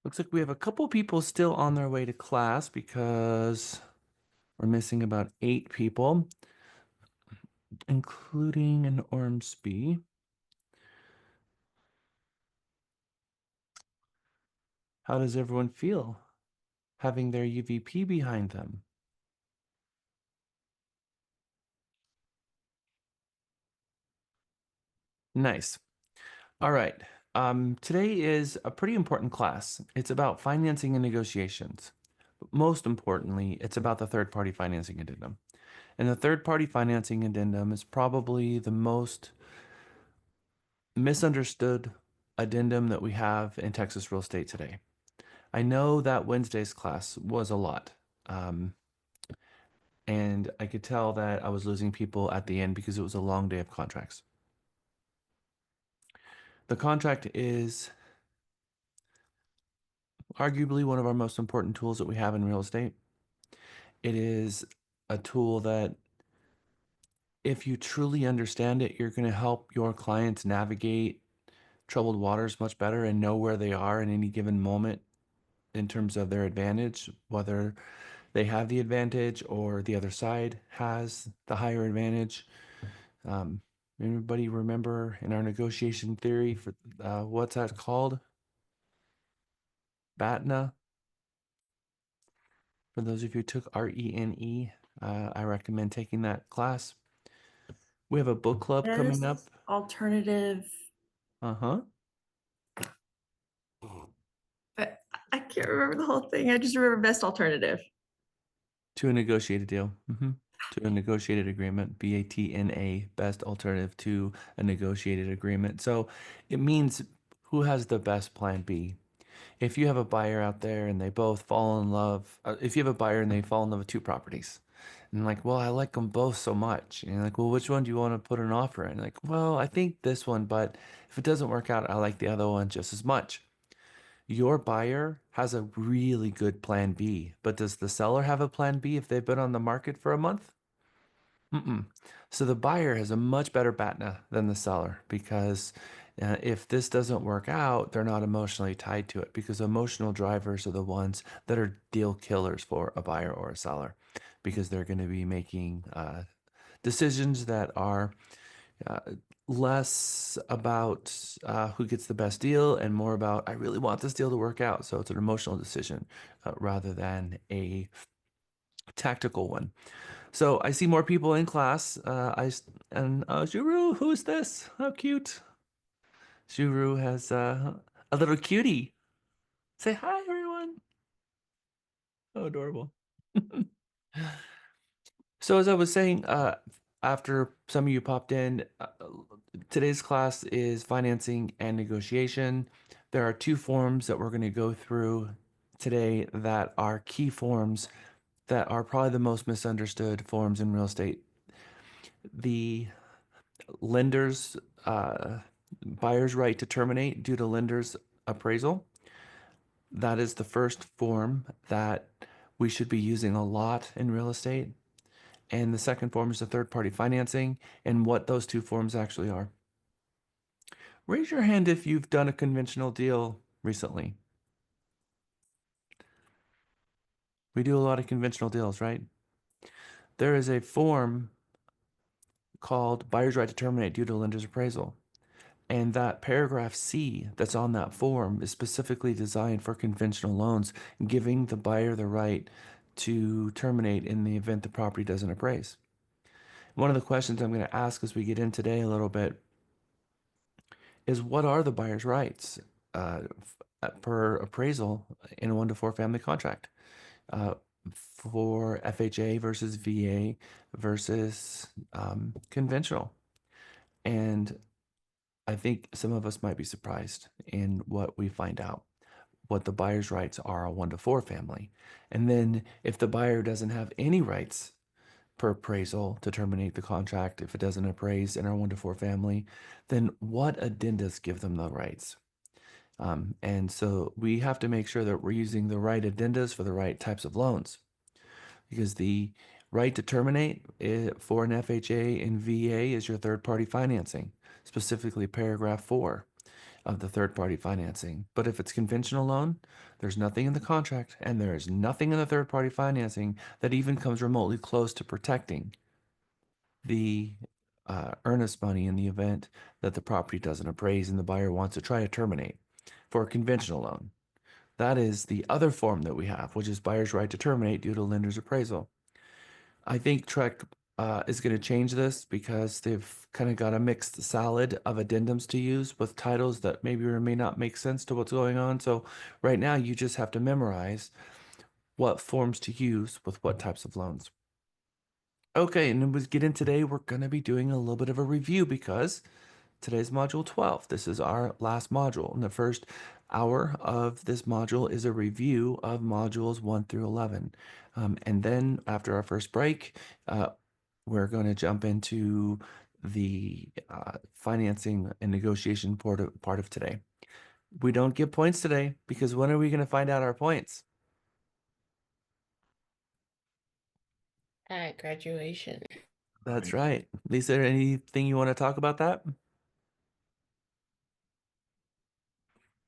Looks like we have a couple people still on their way to class because we're missing about 8 people, including an Ormsby. How does everyone feel having their UVP behind them? Nice. All right. Today is a pretty important class. It's about financing and negotiations. But most importantly, it's about the third-party financing addendum. And the third-party financing addendum is probably the most misunderstood addendum that we have in Texas real estate today. I know that Wednesday's class was a lot. Um, and I could tell that I was losing people at the end because it was a long day of contracts. The contract is arguably one of our most important tools that we have in real estate. It is a tool that, if you truly understand it, you're going to help your clients navigate troubled waters much better and know where they are in any given moment in terms of their advantage, whether they have the advantage or the other side has the higher advantage. Um, Anybody remember in our negotiation theory for what's that called? BATNA. For those of you who took RENE, I recommend taking that class. We have a book club coming up. Best alternative. Uh-huh. I can't remember the whole thing. I just remember best alternative. To a negotiated deal. To a negotiated agreement. BATNA, best alternative to a negotiated agreement. So it means who has the best plan B. If you have a buyer out there and they both fall in love, if you have a buyer and they fall in love with 2 properties, and like, well, I like them both so much. And you're like, well, which one do you want to put an offer in? Like, well, I think this one, but if it doesn't work out, I like the other one just as much. Your buyer has a really good plan B, but does the seller have a plan B if they've been on the market for a month? Mm-mm. So the buyer has a much better BATNA than the seller because if this doesn't work out, they're not emotionally tied to it because emotional drivers are the ones that are deal killers for a buyer or a seller because they're going to be making decisions that are uh, less about who gets the best deal and more about, I really want this deal to work out. So it's an emotional decision rather than a tactical one. So I see more people in class. Juru, who is this? How cute. Juru has a little cutie. Say hi, everyone. Oh, adorable. So as I was saying, after some of you popped in, today's class is financing and negotiation. There are 2 forms that we're going to go through today that are key forms that are probably the most misunderstood forms in real estate. The lender's buyer's right to terminate due to lender's appraisal. That is the first form that we should be using a lot in real estate. And the second form is the third party financing and what those 2 forms actually are. Raise your hand if you've done a conventional deal recently. We do a lot of conventional deals, right? There is a form called buyer's right to terminate due to lender's appraisal. And that paragraph C that's on that form is specifically designed for conventional loans, giving the buyer the right to terminate in the event the property doesn't appraise. One of the questions I'm going to ask as we get in today a little bit is what are the buyer's rights per appraisal in a 1 to 4 family contract for FHA versus VA versus conventional? And I think some of us might be surprised in what we find out, what the buyer's rights are a 1 to 4 family. And then if the buyer doesn't have any rights per appraisal to terminate the contract, if it doesn't appraise in our 1 to 4 family, then what addendas give them the rights? And so we have to make sure that we're using the right addendas for the right types of loans because the right to terminate for an FHA and VA is your third party financing, specifically paragraph 4. of the third party financing. But if it's conventional loan, there's nothing in the contract and there is nothing in the third party financing that even comes remotely close to protecting the earnest money in the event that the property doesn't appraise and the buyer wants to try to terminate for a conventional loan. That is the other form that we have, which is buyer's right to terminate due to lender's appraisal. I think Trek is going to change this because they've kind of got a mixed salad of addendums to use with titles that maybe or may not make sense to what's going on. So right now you just have to memorize what forms to use with what types of loans. Okay, and then we get in today, we're going to be doing a little bit of a review because today's module 12. This is our last module. And the first hour of this module is a review of modules 1 through 11. And then after our first break, we're going to jump into the financing and negotiation part of today. We don't get points today because when are we going to find out our points? At graduation. That's right. Lisa, anything you want to talk about that?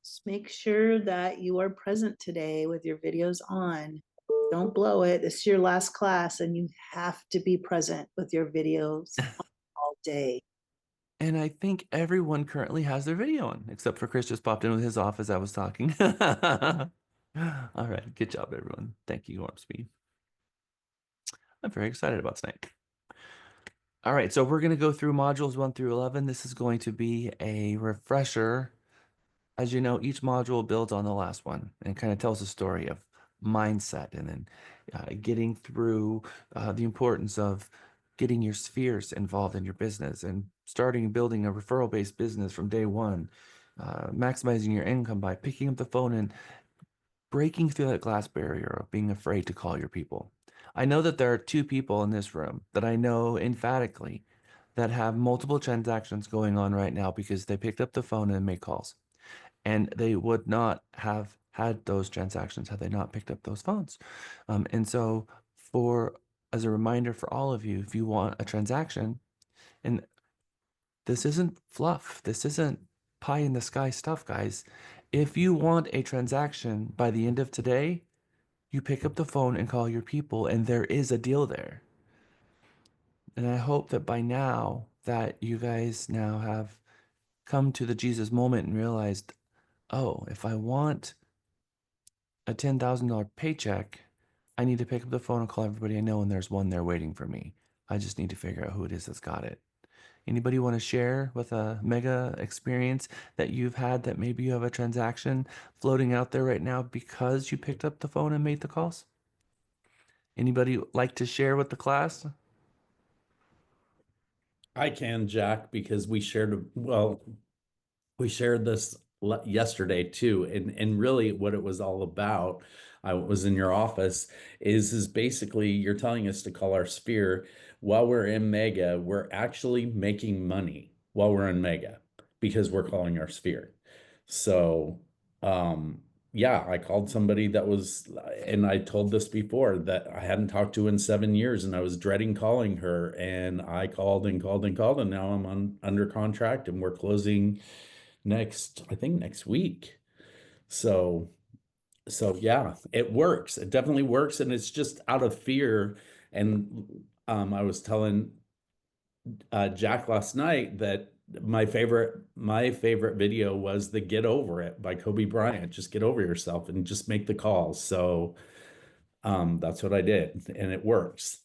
Just make sure that you are present today with your videos on. Don't blow it. This is your last class and you have to be present with your videos all day. And I think everyone currently has their video on, except for Chris just popped in with his off as I was talking. All right, good job, everyone. Thank you, Ormsby. I'm very excited about tonight. All right, so we're going to go through modules 1 through 11. This is going to be a refresher. As you know, each module builds on the last one and kind of tells a story of mindset and then getting through the importance of getting your spheres involved in your business and starting building a referral based business from day one, maximizing your income by picking up the phone and breaking through that glass barrier of being afraid to call your people. I know that there are two people in this room that I know emphatically that have multiple transactions going on right now because they picked up the phone and made calls. And they would not have had those transactions had they not picked up those phones. And so, for as a reminder for all of you, if you want a transaction, and this isn't fluff, this isn't pie in the sky stuff, guys. If you want a transaction by the end of today, you pick up the phone and call your people, and there is a deal there. And I hope that by now that you guys now have come to the Jesus moment and realized, oh, if I want a $10,000 paycheck, I need to pick up the phone and call everybody I know, and there's one there waiting for me. I just need to figure out who it is that's got it. Anybody want to share with a mega experience that you've had that maybe you have a transaction floating out there right now because you picked up the phone and made the calls? Anybody like to share with the class? I can, Jack, because we shared this yesterday too, and really what it was all about. I was in your office. Is basically you're telling us to call our sphere while we're in Mega. We're actually making money while we're in Mega because we're calling our sphere. So, yeah, I called somebody that was, and I told this before that I hadn't talked to in 7 years, and I was dreading calling her. And I called and called and called, and now I'm under contract, and we're closing I think next week. So, yeah, it works. It definitely works, and it's just out of fear. And I was telling Jack last night that my favorite video was the "Get Over It" by Kobe Bryant. Just get over yourself and just make the calls. So that's what I did, and it works.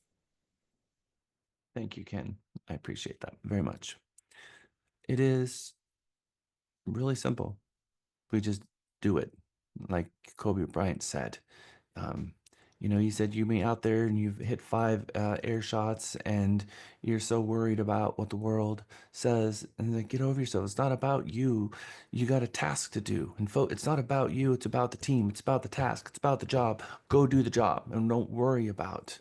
Thank you, Ken. I appreciate that very much. It is really simple. We just do it, like Kobe Bryant said. Um, you said you be out there and you've hit 5 air shots and you're so worried about what the world says. And then get over yourself. It's not about you. You got a task to do. And it's not about you. It's about the team. It's about the task. It's about the job. Go do the job and don't worry about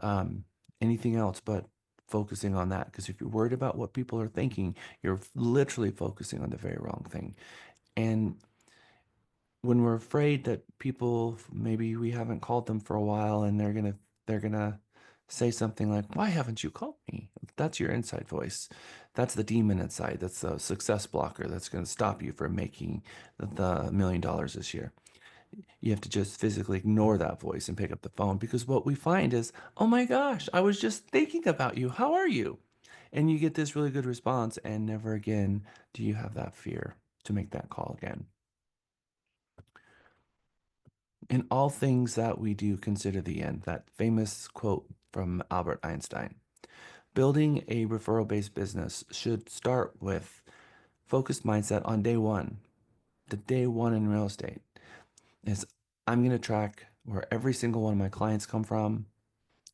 um, anything else but focusing on that. Because if you're worried about what people are thinking, you're literally focusing on the very wrong thing. And when we're afraid that people maybe we haven't called them for a while and they're gonna Say something like, why haven't you called me? That's your inside voice. That's the demon inside. That's the success blocker that's going to stop you from making the $1 million this year. You have to just physically ignore that voice and pick up the phone, because what we find is, oh my gosh, I was just thinking about you. How are you? And you get this really good response, and never again do you have that fear to make that call again. In all things that we do, consider the end. That famous quote from Albert Einstein. Building a referral based business should start with focused mindset on day one. The day one in real estate is, I'm going to track where every single one of my clients come from.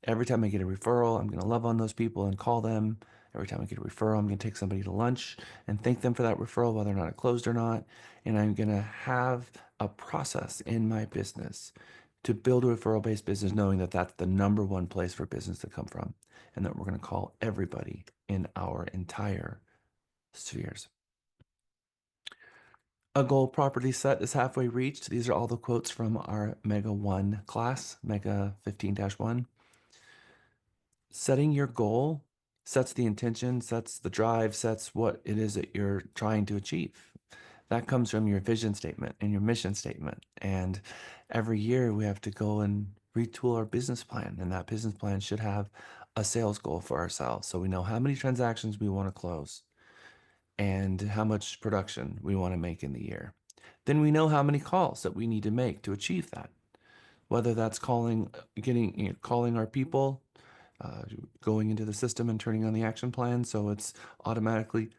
Every time I get a referral, I'm going to love on those people and call them. Every time I get a referral, I'm going to take somebody to lunch and thank them for that referral, whether or not it closed or not. And I'm going to have a process in my business to build a referral based business, knowing that that's the number one place for business to come from, and that we're going to call everybody in our entire spheres. A goal properly set is halfway reached. These are all the quotes from our Mega 1 class, Mega 15-1. Setting your goal sets the intention, sets the drive, sets what it is that you're trying to achieve. That comes from your vision statement and your mission statement. And every year we have to go and retool our business plan. And that business plan should have a sales goal for ourselves. So we know how many transactions we want to close and how much production we want to make in the year. Then we know how many calls that we need to make to achieve that. Whether that's calling, calling our people, uh, going into the system and turning on the action plan so it's automatically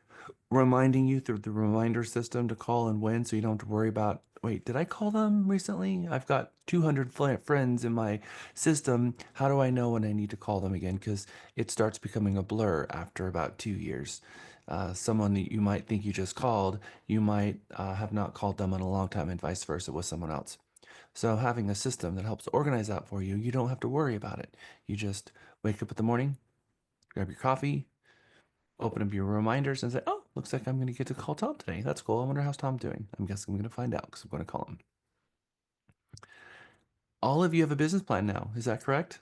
reminding you through the reminder system to call and when, so you don't have to worry about, wait, did I call them recently? I've got 200 friends in my system. How do I know when I need to call them again? Because it starts becoming a blur after about 2 years. Someone that you might think you just called, you might have not called them in a long time, and vice versa with someone else. So having a system that helps organize that for you, you don't have to worry about it. You just wake up in the morning, grab your coffee, open up your reminders and say, oh, looks like I'm going to get to call Tom today. That's cool. I wonder how's Tom doing. I'm guessing I'm going to find out because I'm going to call him. All of you have a business plan now. Is that correct?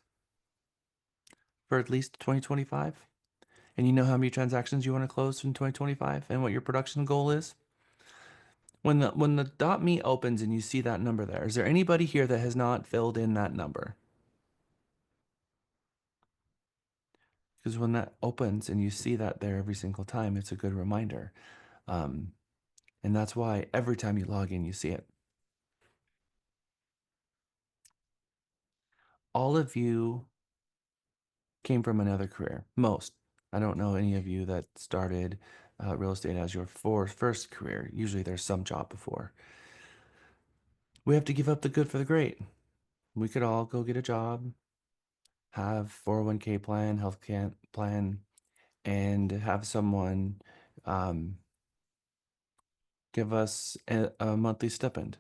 For at least 2025? And you know how many transactions you want to close in 2025 and what your production goal is? When the .me opens and you see that number there, is there anybody here that has not filled in that number? Because when that opens and you see that there every single time, it's a good reminder. And that's why every time you log in, you see it. All of you came from another career. Most. I don't know any of you that started real estate as your first career. Usually there's some job before. We have to give up the good for the great. We could all go get a job, have 401k plan, plan, and have someone um, give us a monthly stipend.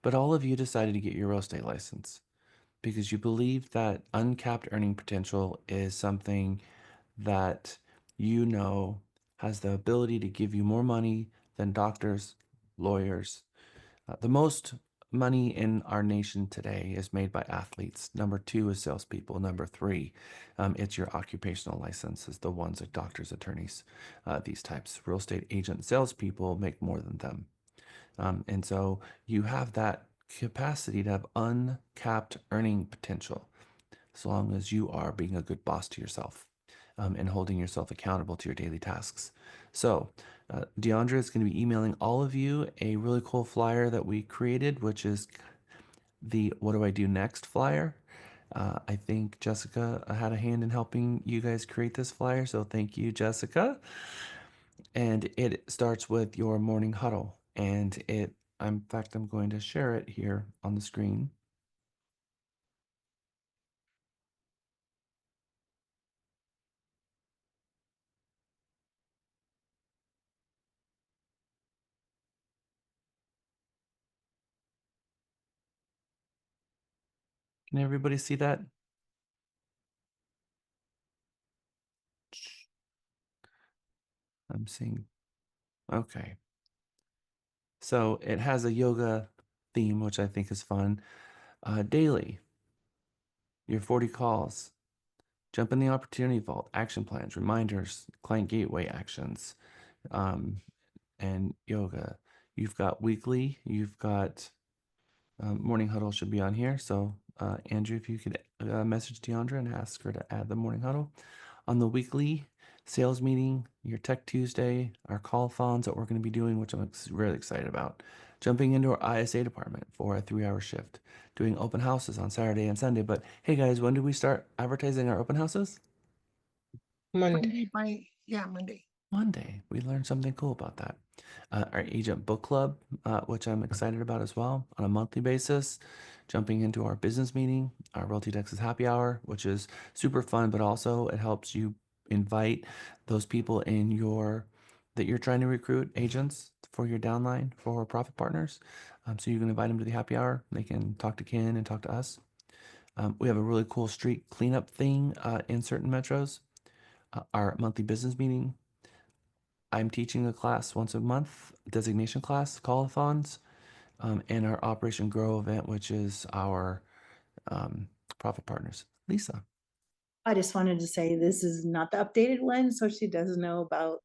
But all of you decided to get your real estate license because you believe that uncapped earning potential is something that you know has the ability to give you more money than doctors, lawyers. The most money in our nation today is made by athletes. Number two is salespeople. Number three, it's your occupational licenses, the ones like doctors, attorneys, these types. Real estate agent salespeople make more than them. And so you have that capacity to have uncapped earning potential as long as you are being a good boss to yourself and holding yourself accountable to your daily tasks. So, Deandra is going to be emailing all of you a really cool flyer that we created, which is the What Do I Do Next flyer. I think Jessica had a hand in helping you guys create this flyer, so thank you, Jessica. And it starts with your morning huddle. And in fact, I'm going to share it here on the screen. Can everybody see that? I'm seeing. Okay. So it has a yoga theme, which I think is fun. Daily, your 40 calls. Jump in the opportunity vault, action plans, reminders, client gateway actions, and yoga. You've got weekly, you've got morning huddle should be on here. So, Andrew, if you could message Deandra and ask her to add the morning huddle. On the weekly sales meeting, your Tech Tuesday, our call-a-thons that we're going to be doing, which I'm really excited about. Jumping into our ISA department for a 3-hour shift. Doing open houses on Saturday and Sunday. But hey guys, when do we start advertising our open houses? Monday. Monday. Monday. We learned something cool about that. Our agent book club, which I'm excited about as well, on a monthly basis. Jumping into our business meeting, our Realty Texas happy hour, which is super fun, but also it helps you invite those people in that you're trying to recruit agents for your downline for profit partners. So you can invite them to the happy hour. They can talk to Ken and talk to us. We have a really cool street cleanup thing in certain metros. Our monthly business meeting. I'm teaching a class once a month, designation class, call-a-thons, and our Operation Grow event, which is our profit partners. Lisa. I just wanted to say this is not the updated one, so she does know about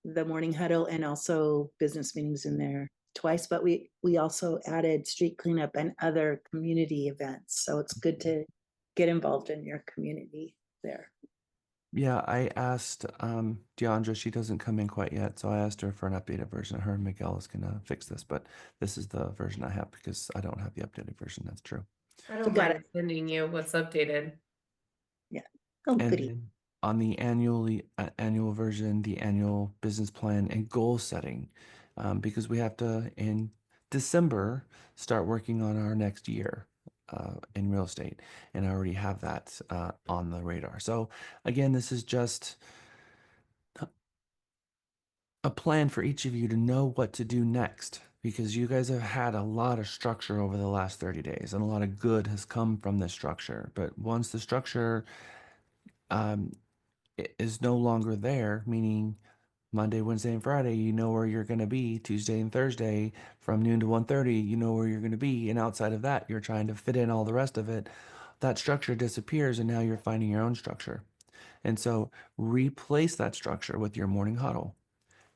the morning huddle and also business meetings in there twice, but we also added street cleanup and other community events. So it's good to get involved in your community there. Yeah, I asked Deandra, she doesn't come in quite yet, so I asked her for an updated version. Her and Miguel is gonna fix this, but this is the version I have because I don't have the updated version. That's true. I don't got mind sending you what's updated. Oh, And goody. then on the annual version, the annual business plan and goal setting, because we have to in December start working on our next year in real estate, and I already have that on the radar. So again, this is just a plan for each of you to know what to do next, because you guys have had a lot of structure over the last 30 days, and a lot of good has come from this structure. But once the structure is no longer there, meaning Monday, Wednesday, and Friday, you know where you're going to be. Tuesday and Thursday from noon to 1:30, you know where you're going to be. And outside of that, you're trying to fit in all the rest of it. That structure disappears, and now you're finding your own structure. And so replace that structure with your morning huddle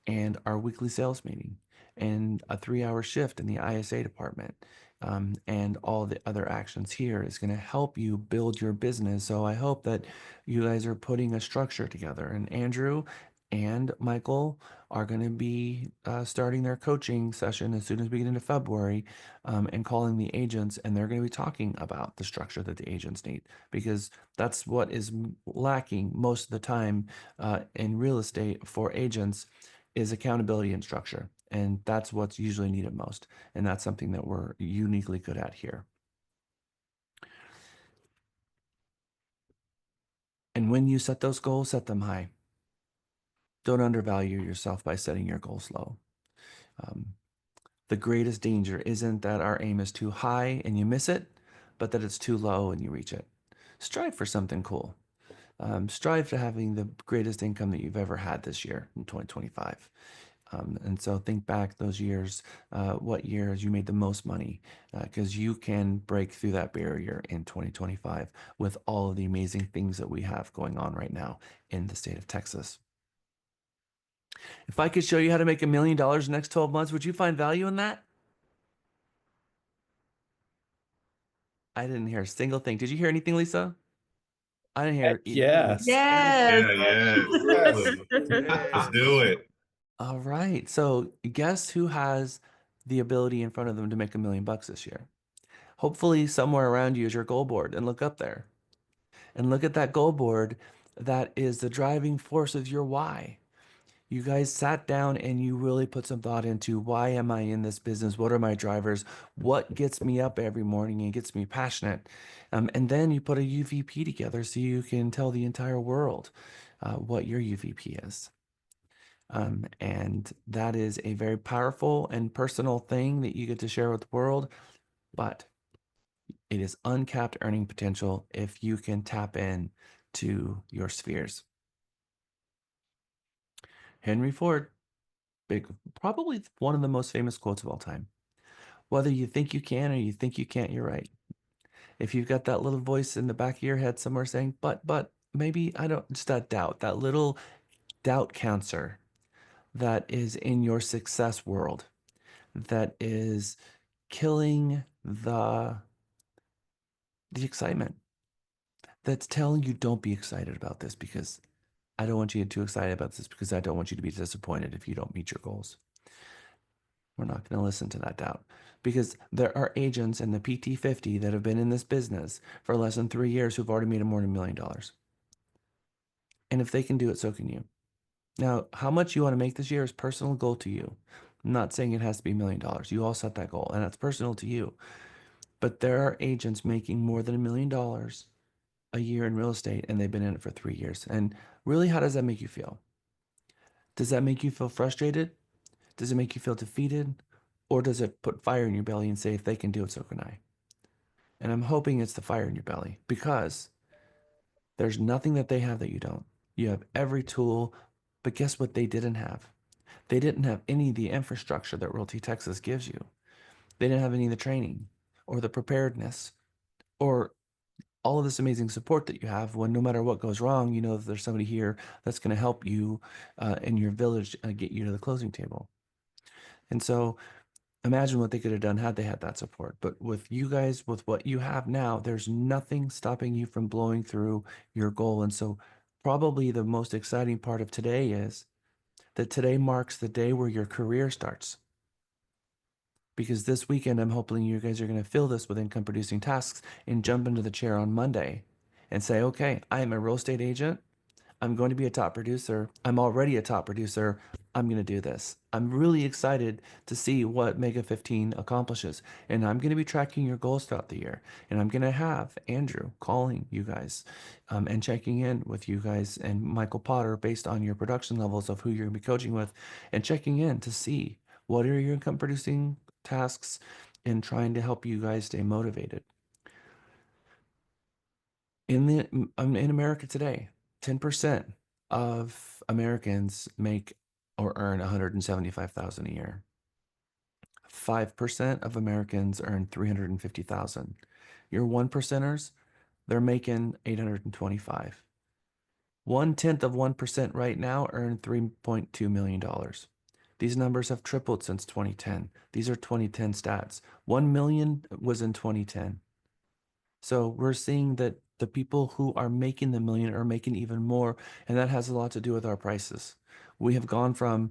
and our weekly sales meeting and a 3-hour shift in the ISA department. And all the other actions here is going to help you build your business. So I hope that you guys are putting a structure together. And Andrew and Michael are going to be starting their coaching session as soon as we get into February, and calling the agents. And they're going to be talking about the structure that the agents need, because that's what is lacking most of the time in real estate for agents is accountability and structure. And that's what's usually needed most. And that's something that we're uniquely good at here. And when you set those goals, set them high. Don't undervalue yourself by setting your goals low. The greatest danger isn't that our aim is too high and you miss it, but that it's too low and you reach it. Strive for something cool. Strive to having the greatest income that you've ever had this year in 2025. And so think back those years, what years you made the most money, because you can break through that barrier in 2025 with all of the amazing things that we have going on right now in the state of Texas. If I could show you how to make $1 million in the next 12 months, would you find value in that? I didn't hear a single thing. Did you hear anything, Lisa? I didn't hear. Yes. Yes. Yeah, Yes. let's do it. All right. So guess who has the ability in front of them to make $1 million this year? Hopefully somewhere around you is your goal board, and look up there and look at that goal board. That is the driving force of your why. You guys sat down and you really put some thought into, why am I in this business? What are my drivers? What gets me up every morning and gets me passionate? And then you put a UVP together so you can tell the entire world what your UVP is. And that is a very powerful and personal thing that you get to share with the world. But it is uncapped earning potential if you can tap in to your spheres. Henry Ford, probably one of the most famous quotes of all time. Whether you think you can or you think you can't, you're right. If you've got that little voice in the back of your head somewhere saying, but, maybe, I don't, just that doubt, that little doubt cancer that is in your success world, that is killing the excitement, that's telling you don't be excited about this, because I don't want you to get too excited about this, because I don't want you to be disappointed if you don't meet your goals. We're not going to listen to that doubt, because there are agents in the PT50 that have been in this business for less than 3 years who've already made more than $1 million. And if they can do it, so can you. Now, how much you want to make this year is personal goal to you. I'm not saying it has to be $1 million. You all set that goal, and that's personal to you. But there are agents making more than $1 million a year in real estate, and they've been in it for 3 years. And really, how does that make you feel? Does that make you feel frustrated? Does it make you feel defeated? Or does it put fire in your belly and say, if they can do it, so can I? And I'm hoping it's the fire in your belly, because there's nothing that they have that you don't. You have every tool, but guess what they didn't have? They didn't have any of the infrastructure that Realty Texas gives you. They didn't have any of the training or the preparedness or all of this amazing support that you have, when no matter what goes wrong, you know that there's somebody here that's going to help you in your village get you to the closing table. And so imagine what they could have done had they had that support. But with you guys, with what you have now, there's nothing stopping you from blowing through your goal. And so probably the most exciting part of today is that today marks the day where your career starts. Because this weekend, I'm hoping you guys are going to fill this with income producing tasks and jump into the chair on Monday and say, okay, I am a real estate agent. I'm going to be a top producer. I'm already a top producer. I'm going to do this. I'm really excited to see what Mega 15 accomplishes. And I'm going to be tracking your goals throughout the year. And I'm going to have Andrew calling you guys and checking in with you guys and Michael Potter based on your production levels of who you're going to be coaching with, and checking in to see what are your income producing tasks and trying to help you guys stay motivated. In America today, 10% of Americans make or earn 175,000 a year. 5% of Americans earn 350,000. Your 1%ers, they're making 825. 1/10 of 1% right now earn $3.2 million. These numbers have tripled since 2010. These are 2010 stats. 1 million was in 2010. So we're seeing that the people who are making the million are making even more, and that has a lot to do with our prices. We have gone from,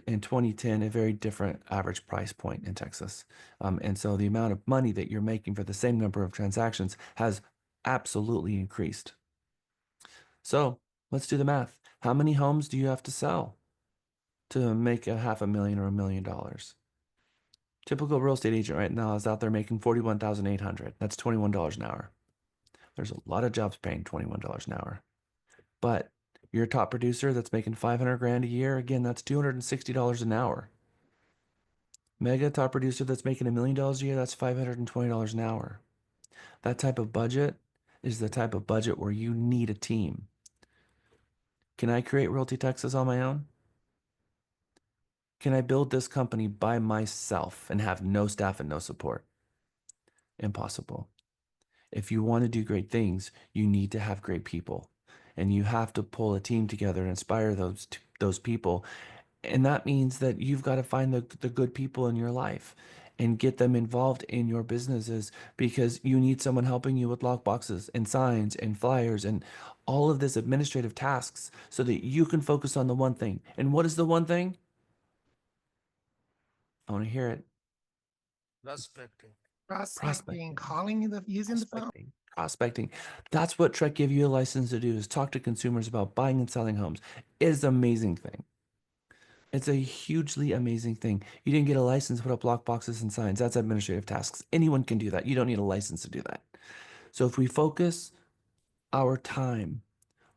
in 2010, a very different average price point in Texas. And so the amount of money that you're making for the same number of transactions has absolutely increased. So let's do the math. How many homes do you have to sell to make a $500,000 or $1 million? Typical real estate agent right now is out there making $41,800. That's $21 an hour. There's a lot of jobs paying $21 an hour. But you're a top producer that's making 500 grand a year. Again, that's $260 an hour. Mega top producer that's making $1 million a year, that's $520 an hour. That type of budget is the type of budget where you need a team. Can I create Realty Texas on my own? Can I build this company by myself and have no staff and no support? Impossible. If you want to do great things, you need to have great people, and you have to pull a team together and inspire those people. And that means that you've got to find the good people in your life and get them involved in your businesses, because you need someone helping you with lock boxes and signs and flyers and all of this administrative tasks so that you can focus on the one thing. And what is the one thing? I want to hear it. Prospecting. Prospecting. Calling using the phone. Prospecting. That's what Trek give you a license to do, is talk to consumers about buying and selling homes. It's an amazing thing. It's a hugely amazing thing. You didn't get a license to put up lock boxes and signs. That's administrative tasks. Anyone can do that. You don't need a license to do that. So if we focus our time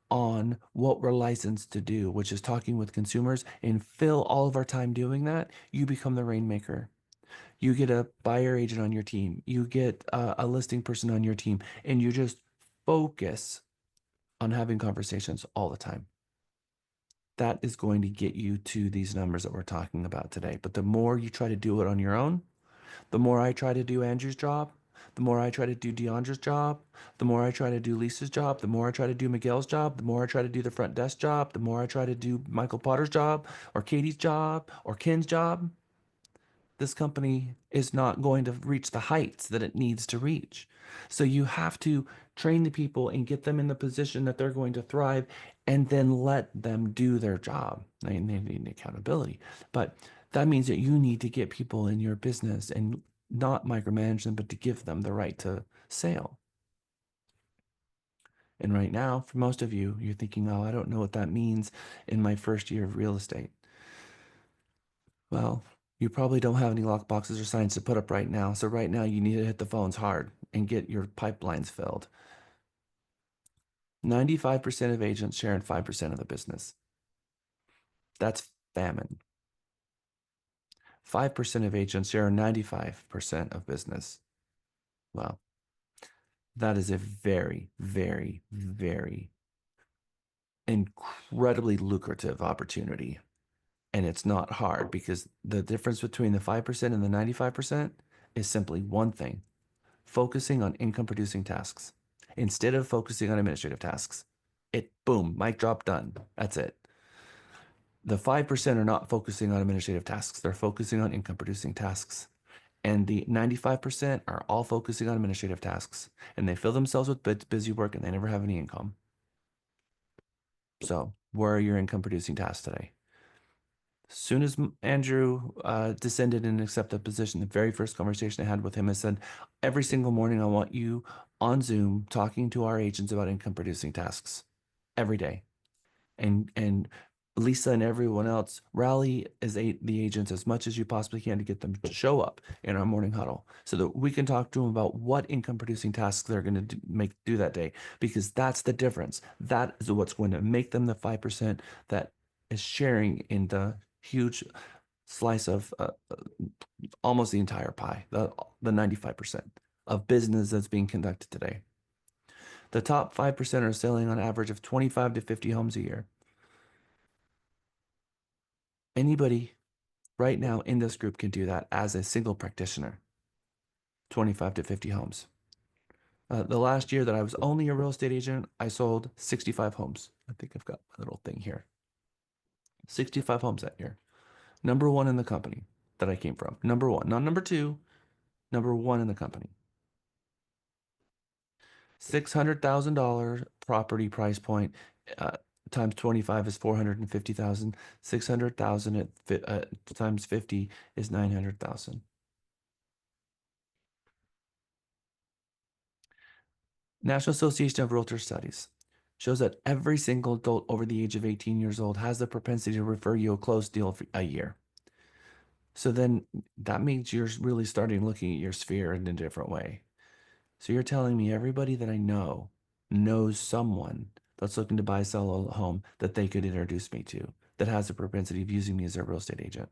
on what we're licensed to do, which is talking with consumers, and fill all of our time doing that, you become the rainmaker. You get a buyer agent on your team. You get a listing person on your team, and you just focus on having conversations all the time. That is going to get you to these numbers that we're talking about today. But the more you try to do it on your own, the more I try to do Andrew's job, The more I try to do Deandra's job, the more I try to do Lisa's job, the more I try to do Miguel's job, the more I try to do the front desk job, the more I try to do Michael Potter's job or Katie's job or Ken's job, this company is not going to reach the heights that it needs to reach. So you have to train the people and get them in the position that they're going to thrive and then let them do their job. They need accountability, but that means that you need to get people in your business and not micromanage them, but to give them the right to sale. And right now, for most of you, you're thinking, oh, I don't know what that means in my first year of real estate. Well, you probably don't have any lock boxes or signs to put up right now. So right now you need to hit the phones hard and get your pipelines filled. 95% of agents share in 5% of the business. That's famine. 5% of agents share in 95% of business. Well, that is a very, very, very incredibly lucrative opportunity. And it's not hard because the difference between the 5% and the 95% is simply one thing: focusing on income producing tasks instead of focusing on administrative tasks. Boom, mic drop, done. That's it. The 5% are not focusing on administrative tasks. They're focusing on income producing tasks. And the 95% are all focusing on administrative tasks. And they fill themselves with busy work and they never have any income. So where are your income producing tasks today? As soon as Andrew descended and accepted the position, the very first conversation I had with him, I said, every single morning, I want you on Zoom talking to our agents about income producing tasks every day. And Lisa and everyone else rally the agents as much as you possibly can to get them to show up in our morning huddle so that we can talk to them about what income producing tasks they're going to do that day, because that's the difference. That is what's going to make them the 5% that is sharing in the huge slice of almost the entire pie, the 95% of business that's being conducted today. The top 5% are selling on average of 25 to 50 homes a year. Anybody right now in this group can do that as a single practitioner. 25 to 50 homes. The last year that I was only a real estate agent, I sold 65 homes. I think I've got my little thing here. 65 homes that year. Number one in the company that I came from. Number one, not number two, number one in the company. $600,000 property price point times 25 is 450,000. 600,000 times 50 is 900,000. National Association of Realtors studies shows that every single adult over the age of 18 years old has the propensity to refer you a closed deal a year. So then that means you're really starting looking at your sphere in a different way. So you're telling me everybody that I know knows someone that's looking to buy, sell a home that they could introduce me to, that has a propensity of using me as their real estate agent.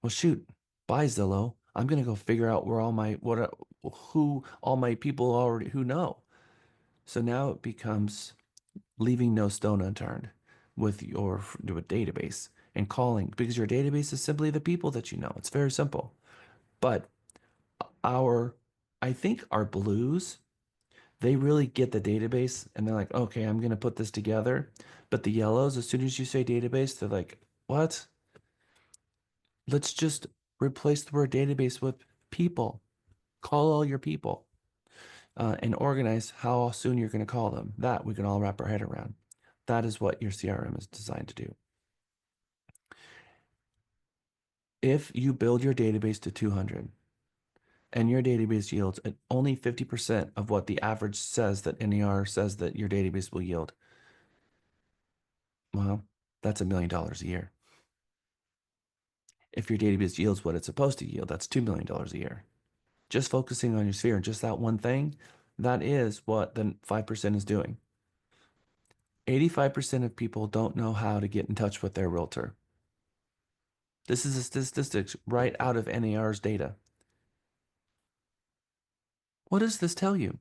Well, shoot, buy Zillow. I'm gonna go figure out where who all my people already who know. So now it becomes leaving no stone unturned with your database and calling, because your database is simply the people that you know. It's very simple. But I think our blues, they really get the database and they're like, okay, I'm going to put this together. But the yellows, as soon as you say database, they're like, what? Let's just replace the word database with people. Call all your people and organize how soon you're going to call them. That we can all wrap our head around. That is what your CRM is designed to do. If you build your database to 200 and your database yields at only 50% of what the average says that NER says that your database will yield, well, that's $1 million a year. If your database yields what it's supposed to yield, that's $2 million a year. Just focusing on your sphere and just that one thing, that is what the 5% is doing. 85% of people don't know how to get in touch with their realtor. This is a statistics right out of NAR's data. What does this tell you?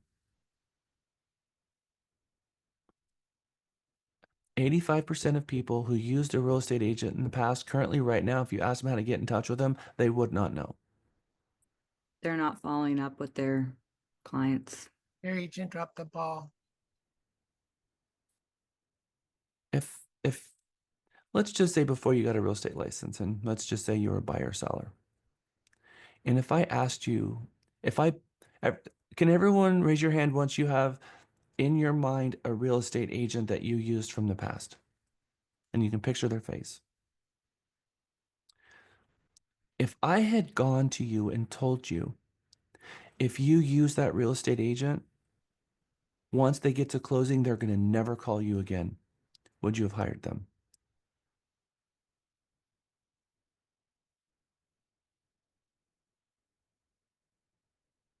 85% of people who used a real estate agent in the past, currently right now, if you ask them how to get in touch with them, they would not know. they're not following up with their clients. Your agent dropped the ball. If let's just say before you got a real estate license, and let's just say you're a buyer seller. And if I asked you, if I, ev- can everyone raise your hand once you have in your mind a real estate agent that you used from the past? And you can picture their face. If I had gone to you and told you, if you use that real estate agent, once they get to closing, they're going to never call you again, would you have hired them?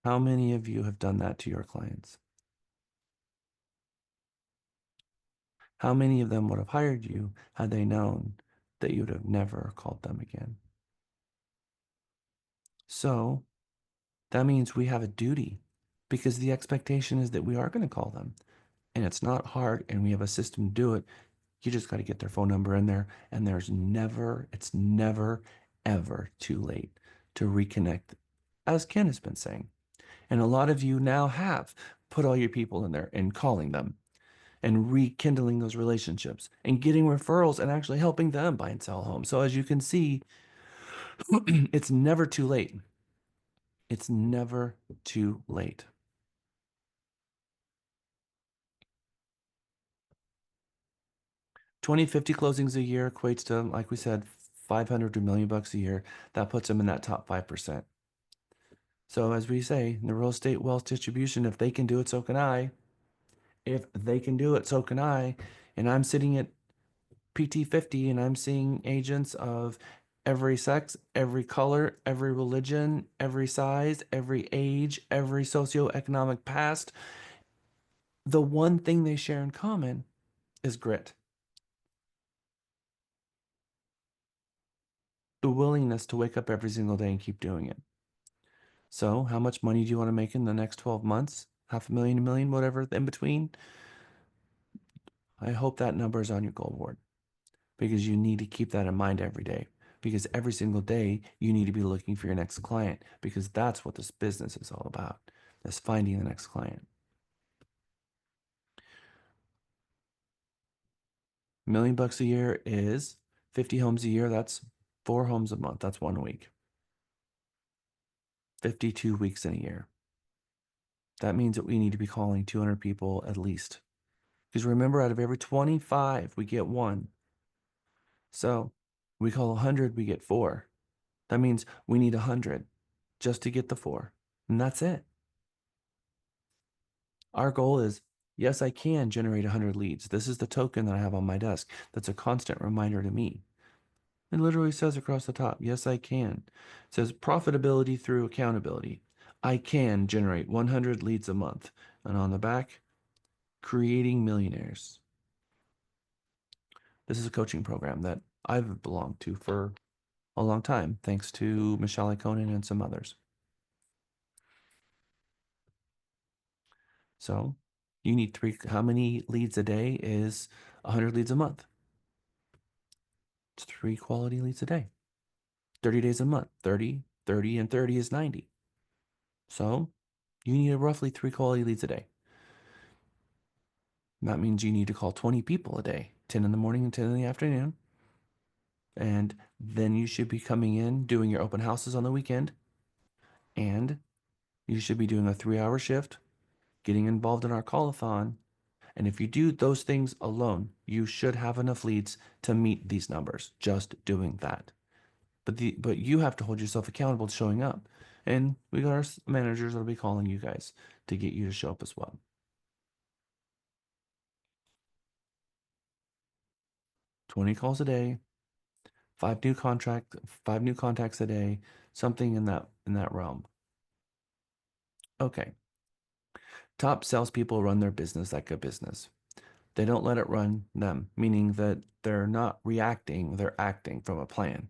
How many of you have done that to your clients? How many of them would have hired you had they known that you would have never called them again? So that means we have a duty because the expectation is that we are going to call them. And it's not hard, and we have a system to do it. You just got to get their phone number in there, and it's never, ever too late to reconnect, as Ken has been saying. And a lot of you now have put all your people in there and calling them and rekindling those relationships and getting referrals and actually helping them buy and sell homes. So as you can see, it's never too late. It's never too late. 20-50 closings a year equates to, like we said, 500 to $1 million a year. That puts them in that top 5%. So as we say, in the real estate wealth distribution, if they can do it, so can I. If they can do it, so can I. And I'm sitting at PT 50 and I'm seeing agents of every sex, every color, every religion, every size, every age, every socioeconomic past. The one thing they share in common is grit. The willingness to wake up every single day and keep doing it. So, how much money do you want to make in the next 12 months? $500,000, $1 million, whatever in between? I hope that number is on your goal board because you need to keep that in mind every day. Because every single day you need to be looking for your next client because that's what this business is all about. That's finding the next client. $1 million a year is 50 homes a year. That's 4 homes a month. That's 1 week. 52 weeks in a year. That means that we need to be calling 200 people at least. Because remember, out of every 25, we get 1. So we call 100, we get 4. That means we need 100 just to get the 4. And that's it. Our goal is, yes, I can generate 100 leads. This is the token that I have on my desk. That's a constant reminder to me. It literally says across the top, yes, I can. It says profitability through accountability. I can generate 100 leads a month. And on the back, creating millionaires. This is a coaching program that I've belonged to for a long time, thanks to Michelle Iconin and some others. So you need 3, how many leads a day is 100 leads a month? It's 3 quality leads a day. 30 days a month, 30, 30, and 30 is 90. So you need roughly 3 quality leads a day. That means you need to call 20 people a day, 10 in the morning and 10 in the afternoon. And then you should be coming in, doing your open houses on the weekend. And you should be doing a 3-hour shift, getting involved in our call-a-thon. And if you do those things alone, you should have enough leads to meet these numbers, just doing that. But you have to hold yourself accountable to showing up. And we got our managers that'll be calling you guys to get you to show up as well. 20 calls a day, 5 new contacts a day, something in that realm. Okay. Top salespeople run their business like a business. They don't let it run them, meaning that they're not reacting, they're acting from a plan.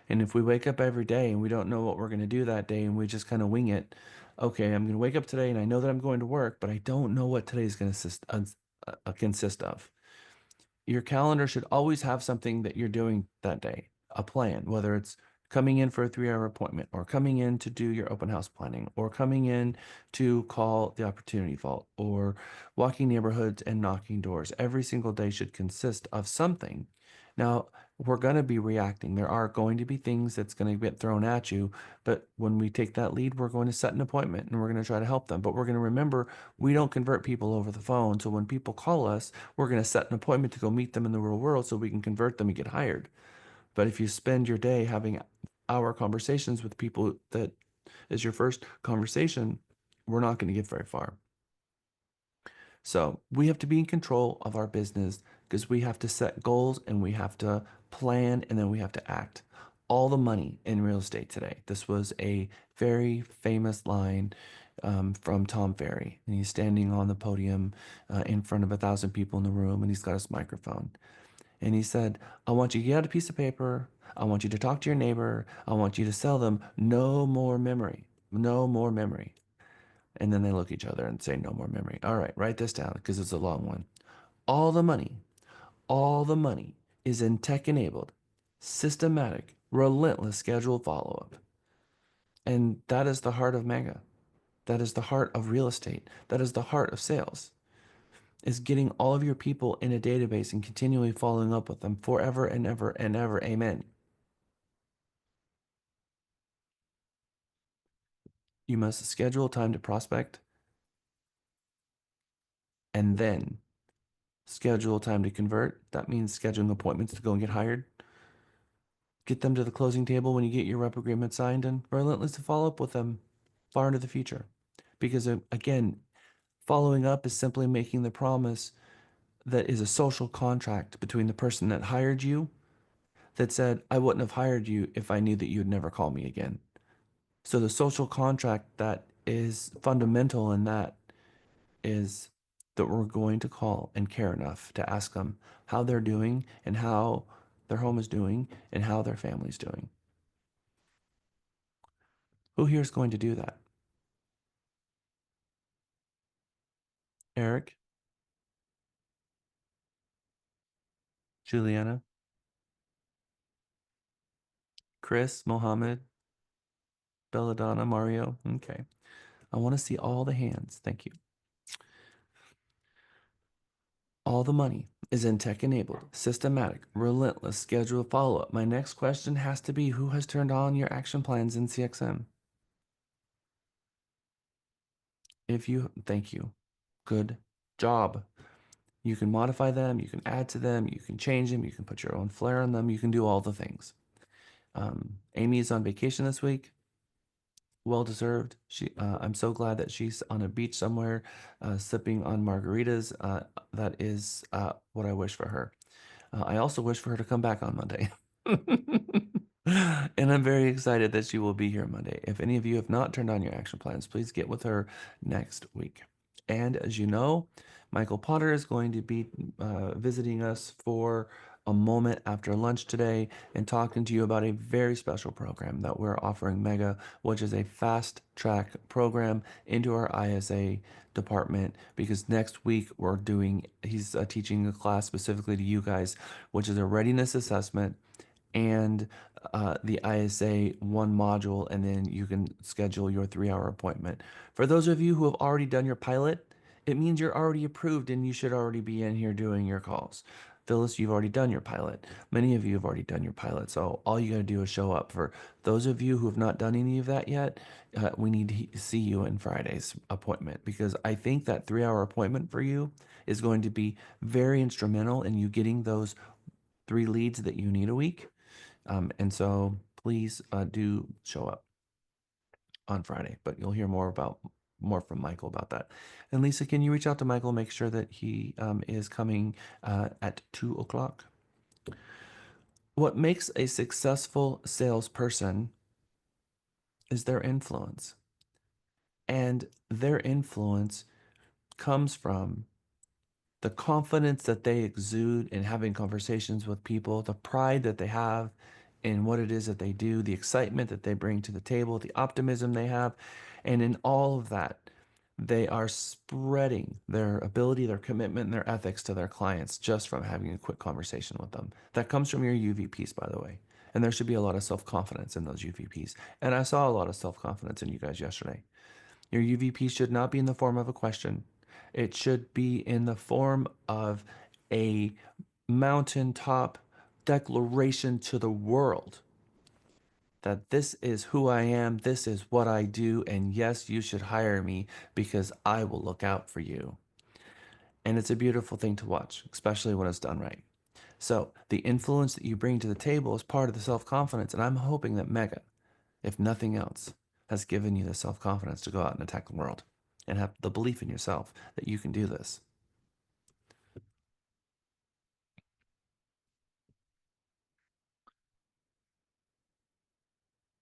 And if we wake up every day and we don't know what we're going to do that day and we just kind of wing it, okay, I'm going to wake up today and I know that I'm going to work, but I don't know what today is going to consist of. Your calendar should always have something that you're doing that day, a plan, whether it's coming in for a 3-hour appointment, or coming in to do your open house planning, or coming in to call the opportunity vault, or walking neighborhoods and knocking doors. Every single day should consist of something. Now, we're going to be reacting. There are going to be things that's going to get thrown at you, but when we take that lead, we're going to set an appointment and we're going to try to help them. But we're going to remember we don't convert people over the phone. So when people call us, we're going to set an appointment to go meet them in the real world so we can convert them and get hired. But if you spend your day having hour conversations with people that is your first conversation, we're not going to get very far. So we have to be in control of our business because we have to set goals and we have to plan and then we have to act. All the money in real estate today. This was a very famous line from Tom Ferry. And he's standing on the podium in front of 1,000 people in the room and he's got his microphone. And he said, I want you to get out a piece of paper. I want you to talk to your neighbor. I want you to sell them no more memory. No more memory. And then they look at each other and say, no more memory. All right, write this down because it's a long one. All the money is in tech enabled, systematic, relentless scheduled follow up. And that is the heart of Mega. That is the heart of real estate. That is the heart of sales. Is getting all of your people in a database and continually following up with them forever and ever and ever. Amen. You must schedule time to prospect and then schedule time to convert. That means scheduling appointments to go and get hired. Get them to the closing table when you get your rep agreement signed and relentlessly follow up with them far into the future. Because again, following up is simply making the promise that is a social contract between the person that hired you that said, I wouldn't have hired you if I knew that you'd never call me again. So the social contract that is fundamental in that is that we're going to call and care enough to ask them how they're doing and how their home is doing and how their family's doing. Who here is going to do that? Eric? Juliana? Chris? Mohammed? Belladonna? Mario? Okay. I want to see all the hands. Thank you. All the money is in tech enabled, systematic, relentless, scheduled follow up. My next question has to be who has turned on your action plans in CXM? If you, thank you. Good job. You can modify them, you can add to them, you can change them, you can put your own flair on them, you can do all the things. Amy is on vacation this week. Well deserved. I'm so glad that she's on a beach somewhere, sipping on margaritas. That is what I wish for her. I also wish for her to come back on Monday. And I'm very excited that she will be here Monday. If any of you have not turned on your action plans, please get with her next week. And as you know, Michael Potter is going to be visiting us for a moment after lunch today and talking to you about a very special program that we're offering Mega, which is a fast track program into our ISA department because next week he's teaching a class specifically to you guys, which is a readiness assessment and the ISA one module, and then you can schedule your 3-hour appointment. For those of you who have already done your pilot, it means you're already approved and you should already be in here doing your calls. Phyllis, you've already done your pilot. Many of you have already done your pilot. So all you got to do is show up. For those of you who have not done any of that yet, we need to see you in Friday's appointment because I think that 3-hour appointment for you is going to be very instrumental in you getting those 3 leads that you need a week. And so please do show up on Friday, but you'll hear more from Michael about that. And Lisa, can you reach out to Michael, make sure that he is coming at 2:00? What makes a successful salesperson is their influence. And their influence comes from the confidence that they exude in having conversations with people, the pride that they have in what it is that they do, the excitement that they bring to the table, the optimism they have. And in all of that, they are spreading their ability, their commitment, and their ethics to their clients just from having a quick conversation with them. That comes from your UVPs, by the way. And there should be a lot of self-confidence in those UVPs. And I saw a lot of self-confidence in you guys yesterday. Your UVP should not be in the form of a question. It should be in the form of a mountaintop declaration to the world that this is who I am, this is what I do, and yes, you should hire me because I will look out for you. And it's a beautiful thing to watch, especially when it's done right. So the influence that you bring to the table is part of the self-confidence, and I'm hoping that Mega, if nothing else, has given you the self-confidence to go out and attack the world and have the belief in yourself that you can do this.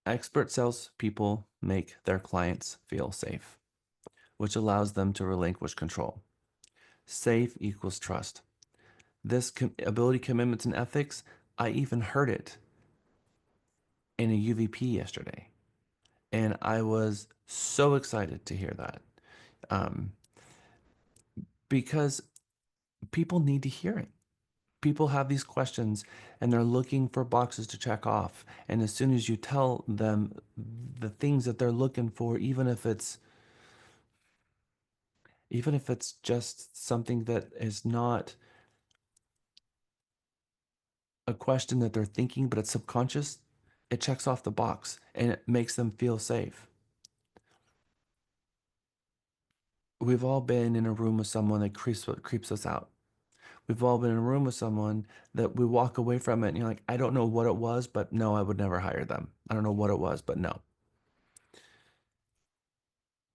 Expert salespeople make their clients feel safe, which allows them to relinquish control. Safe equals trust. This ability, commitments, and ethics, I even heard it in a UVP yesterday. And I was so excited to hear that because people need to hear it. People have these questions and they're looking for boxes to check off. And as soon as you tell them the things that they're looking for, even if it's just something that is not a question that they're thinking, but it's subconscious, it checks off the box and it makes them feel safe. We've all been in a room with someone that creeps us out. We've all been in a room with someone that we walk away from it and you're like, I don't know what it was, but no, I would never hire them. I don't know what it was, but no.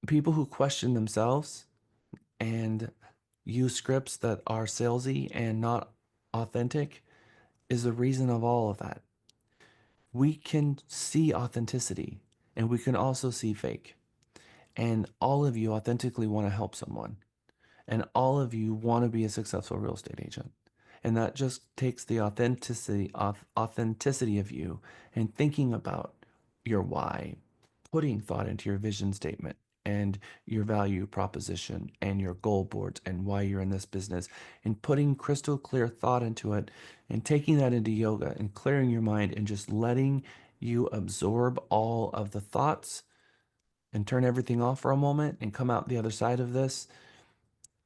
People who question themselves and use scripts that are salesy and not authentic is the reason of all of that. We can see authenticity and we can also see fake. And all of you authentically want to help someone. And all of you want to be a successful real estate agent. And that just takes the authenticity of you and thinking about your why, putting thought into your vision statement and your value proposition and your goal boards and why you're in this business and putting crystal clear thought into it and taking that into yoga and clearing your mind and just letting you absorb all of the thoughts and turn everything off for a moment and come out the other side of this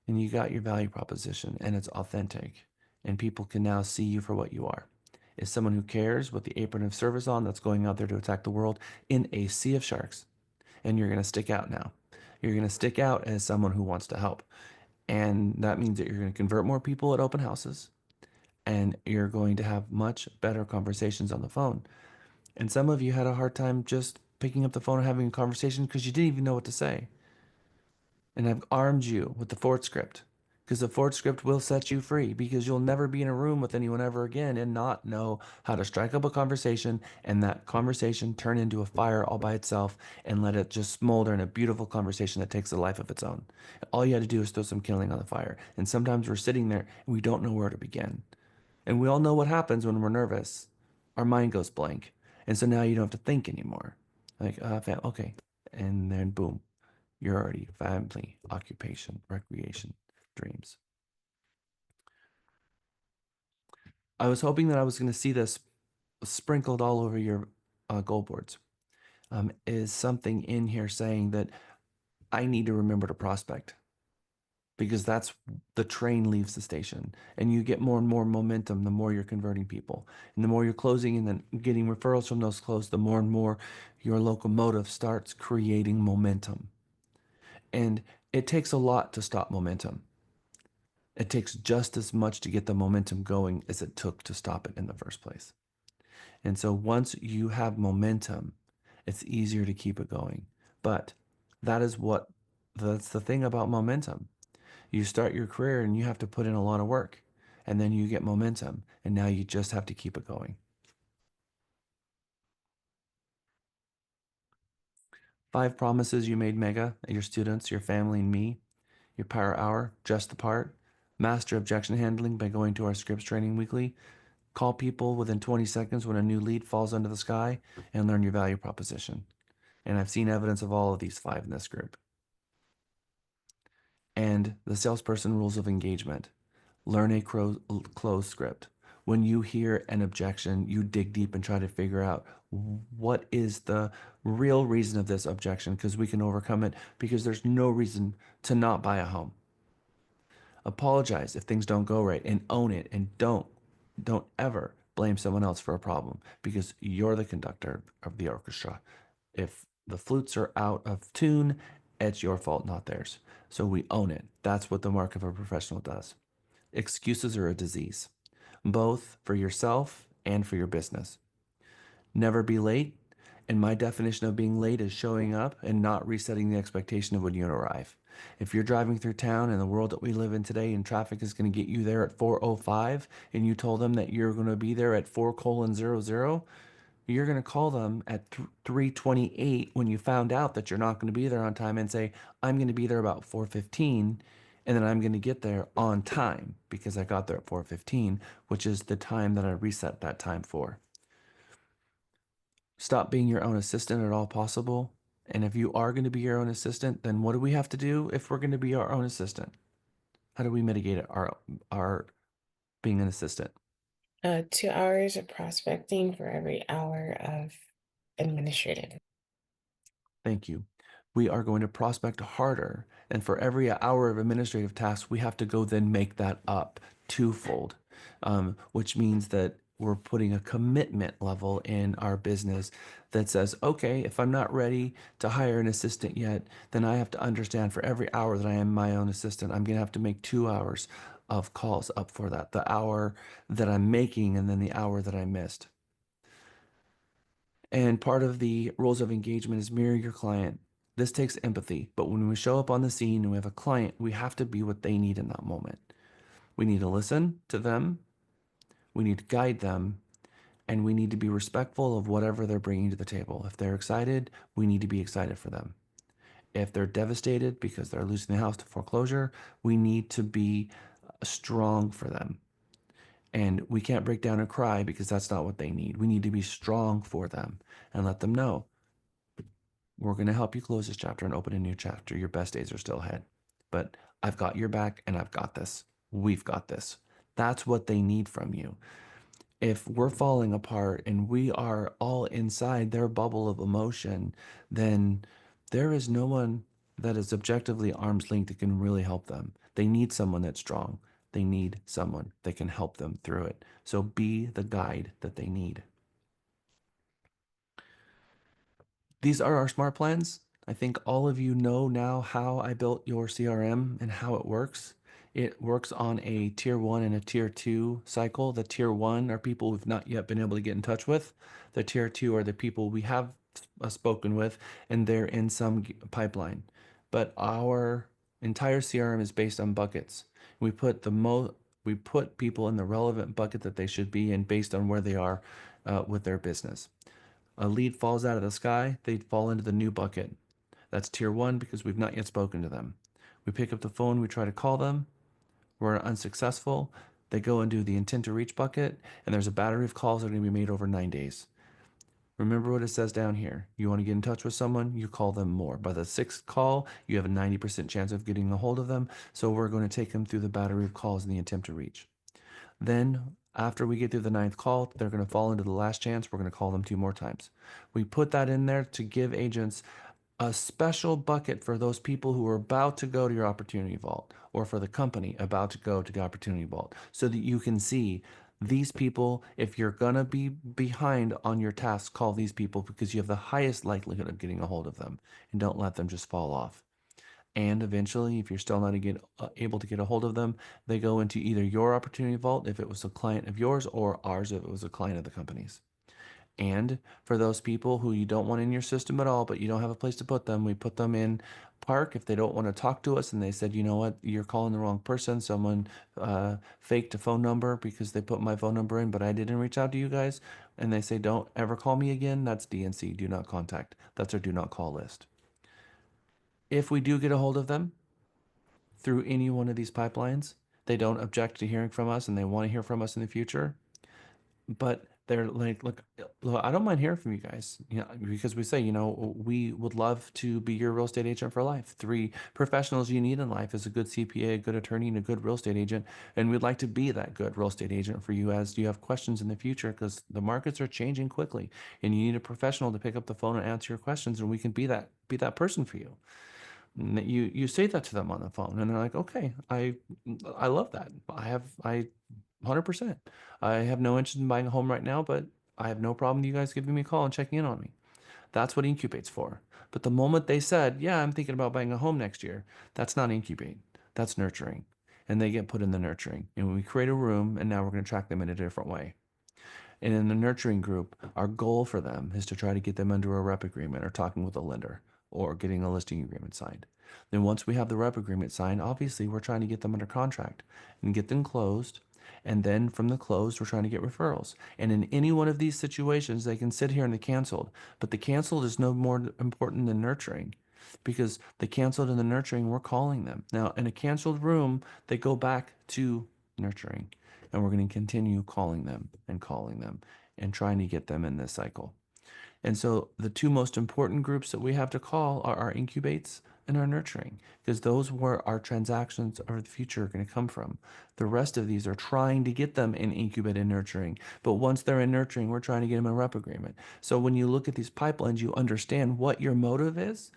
and you got your value proposition and it's authentic and people can now see you for what you are. Is someone who cares with the apron of service on that's going out there to attack the world in a sea of sharks. And you're going to stick out now. You're going to stick out as someone who wants to help. And that means that you're going to convert more people at open houses and you're going to have much better conversations on the phone. And some of you had a hard time just picking up the phone and having a conversation because you didn't even know what to say. And I've armed you with the Ford script because the Ford script will set you free because you'll never be in a room with anyone ever again and not know how to strike up a conversation and that conversation turn into a fire all by itself and let it just smolder in a beautiful conversation that takes a life of its own. All you had to do is throw some kindling on the fire. And sometimes we're sitting there and we don't know where to begin. And we all know what happens when we're nervous. Our mind goes blank. And so now you don't have to think anymore. Like, okay. And then boom, you're already family, occupation, recreation, dreams. I was hoping that I was going to see this sprinkled all over your goal boards. Is something in here saying that I need to remember to prospect because that's the train leaves the station and you get more and more momentum the more you're converting people and the more you're closing and then getting referrals from those closed, the more and more your locomotive starts creating momentum. And it takes a lot to stop momentum. It takes just as much to get the momentum going as it took to stop it in the first place. And so once you have momentum, it's easier to keep it going. But that's the thing about momentum. You start your career and you have to put in a lot of work and then you get momentum and now you just have to keep it going. 5 promises you made Mega, your students, your family, and me. Your power hour, just the part. Master objection handling by going to our scripts training weekly. Call people within 20 seconds when a new lead falls under the sky and learn your value proposition. And I've seen evidence of all of these 5 in this group. And the salesperson rules of engagement. Learn a close script. When you hear an objection, you dig deep and try to figure out what is the real reason of this objection, because we can overcome it, because there's no reason to not buy a home. Apologize if things don't go right and own it, and don't ever blame someone else for a problem, because you're the conductor of the orchestra. If the flutes are out of tune, it's your fault, not theirs. So we own it. That's what the mark of a professional does. Excuses are a disease, both for yourself and for your business. Never be late. And my definition of being late is showing up and not resetting the expectation of when you arrive. If you're driving through town in the world that we live in today and traffic is going to get you there at 4:05 and you told them that you're going to be there at 4:00, you're going to call them at 3:28 when you found out that you're not going to be there on time and say, I'm going to be there about 4:15, and then I'm going to get there on time because I got there at 4:15, which is the time that I reset that time for. Stop being your own assistant at all possible. And if you are going to be your own assistant, then what do we have to do if we're going to be our own assistant? How do we mitigate our being an assistant? 2 hours of prospecting for every hour of administrative. Thank you. We are going to prospect harder. And for every hour of administrative tasks, we have to go then make that up twofold, which means that we're putting a commitment level in our business that says, okay, if I'm not ready to hire an assistant yet, then I have to understand for every hour that I am my own assistant, I'm going to have to make 2 hours of calls up for that, the hour that I'm making and then the hour that I missed. And part of the rules of engagement is mirror your client. This takes empathy, but when we show up on the scene and we have a client, we have to be what they need in that moment. We need to listen to them, we need to guide them, and we need to be respectful of whatever they're bringing to the table. If they're excited, we need to be excited for them. If they're devastated because they're losing the house to foreclosure, we need to be strong for them. And we can't break down and cry because that's not what they need. We need to be strong for them and let them know we're going to help you close this chapter and open a new chapter. Your best days are still ahead. But I've got your back and I've got this. We've got this. That's what they need from you. If we're falling apart and we are all inside their bubble of emotion, then there is no one that is objectively arm's length that can really help them. They need someone that's strong. They need someone that can help them through it. So be the guide that they need. These are our smart plans. I think all of you know now how I built your CRM and how it works. It works on a tier 1 and a tier 2 cycle. The tier 1 are people we've not yet been able to get in touch with. The tier 2 are the people we have spoken with, and they're in some pipeline. But our entire CRM is based on buckets. We put people in the relevant bucket that they should be in based on where they are with their business. A lead falls out of the sky, they fall into the new bucket. That's tier 1 because we've not yet spoken to them. We pick up the phone, we try to call them, we're unsuccessful. They go into the intent to reach bucket, and there's a battery of calls that are going to be made over 9 days. Remember what it says down here. You want to get in touch with someone, you call them more. By the 6th call, you have a 90% chance of getting a hold of them. So we're going to take them through the battery of calls in the attempt to reach. Then after we get through the 9th call, they're going to fall into the last chance. We're going to call them 2 more times. We put that in there to give agents a special bucket for those people who are about to go to your opportunity vault, or for the company about to go to the opportunity vault, so that you can see these people. If you're going to be behind on your tasks, call these people because you have the highest likelihood of getting a hold of them, and don't let them just fall off. And eventually, if you're still not able to get a hold of them, they go into either your opportunity vault if it was a client of yours, or ours if it was a client of the company's. And for those people who you don't want in your system at all, but you don't have a place to put them, we put them in Park. If they don't want to talk to us and they said, you know what, you're calling the wrong person, someone faked a phone number because they put my phone number in, but I didn't reach out to you guys, and they say, don't ever call me again, that's DNC, do not contact. That's our do not call list. If we do get a hold of them through any one of these pipelines, they don't object to hearing from us and they want to hear from us in the future, but They're like, look, I don't mind hearing from you guys, because we say, we would love to be your real estate agent for life. 3 professionals you need in life is a good CPA, a good attorney, and a good real estate agent. And we'd like to be that good real estate agent for you as you have questions in the future, because the markets are changing quickly and you need a professional to pick up the phone and answer your questions. And we can be that person for you. And that you say that to them on the phone and they're like, okay, I love that. I 100%. I have no interest in buying a home right now, but I have no problem with you guys giving me a call and checking in on me. That's what incubate's for. But the moment they said, yeah, I'm thinking about buying a home next year, that's not incubate. That's nurturing. And they get put in the nurturing. And we create a room, and now we're going to track them in a different way. And in the nurturing group, our goal for them is to try to get them under a rep agreement or talking with a lender or getting a listing agreement signed. Then once we have the rep agreement signed, obviously we're trying to get them under contract and get them closed. And then from the closed, we're trying to get referrals. And in any one of these situations, they can sit here and the canceled. But the canceled is no more important than nurturing, because the canceled and the nurturing, we're calling them. Now, in a canceled room, they go back to nurturing. And we're going to continue calling them and trying to get them in this cycle. And so the 2 most important groups that we have to call are our incubates and our nurturing, because those where our transactions of the future are going to come from. The rest of these are trying to get them in incubate and nurturing. But once they're in nurturing, we're trying to get them in rep agreement. So when you look at these pipelines, you understand what your motive is,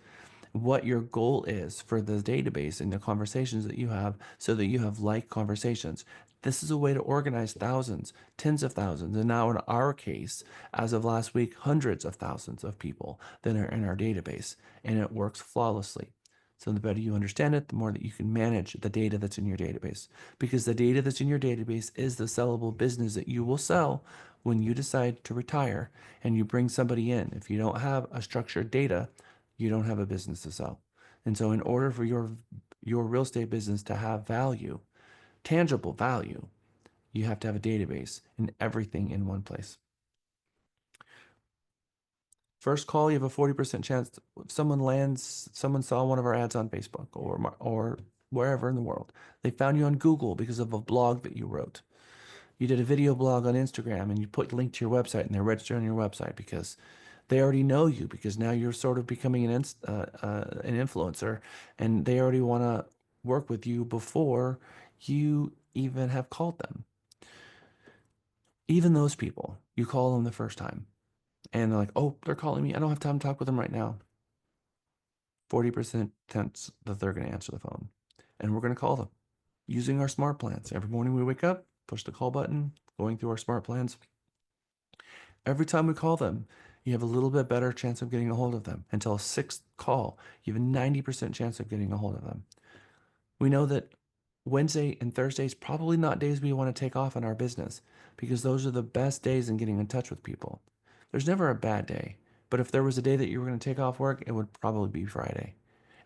what your goal is for the database and the conversations that you have, so that you have like conversations. This is a way to organize thousands, tens of thousands, and now in our case, as of last week, hundreds of thousands of people that are in our database, and it works flawlessly. So the better you understand it, the more that you can manage the data that's in your database, because the data that's in your database is the sellable business that you will sell when you decide to retire and you bring somebody in. If you don't have a structured data, you don't have a business to sell. And so in order for your real estate business to have value, tangible value, you have to have a database and everything in one place. First call, you have a 40% chance if someone saw one of our ads on Facebook or wherever in the world. They found you on Google because of a blog that you wrote. You did a video blog on Instagram and you put a link to your website, and they're registered on your website because they already know you, because now you're sort of becoming an influencer, and they already want to work with you before you even have called them. Even those people, you call them the first time and they're like, oh, they're calling me, I don't have time to talk with them right now. 40% chance that they're going to answer the phone, and we're going to call them using our smart plans. Every morning we wake up, push the call button, going through our smart plans. Every time we call them, you have a little bit better chance of getting a hold of them. Until a 6th call, you have a 90% chance of getting a hold of them. We know that Wednesday and Thursdays probably not days we want to take off in our business, because those are the best days in getting in touch with people. There's never a bad day, but if there was a day that you were going to take off work, it would probably be Friday.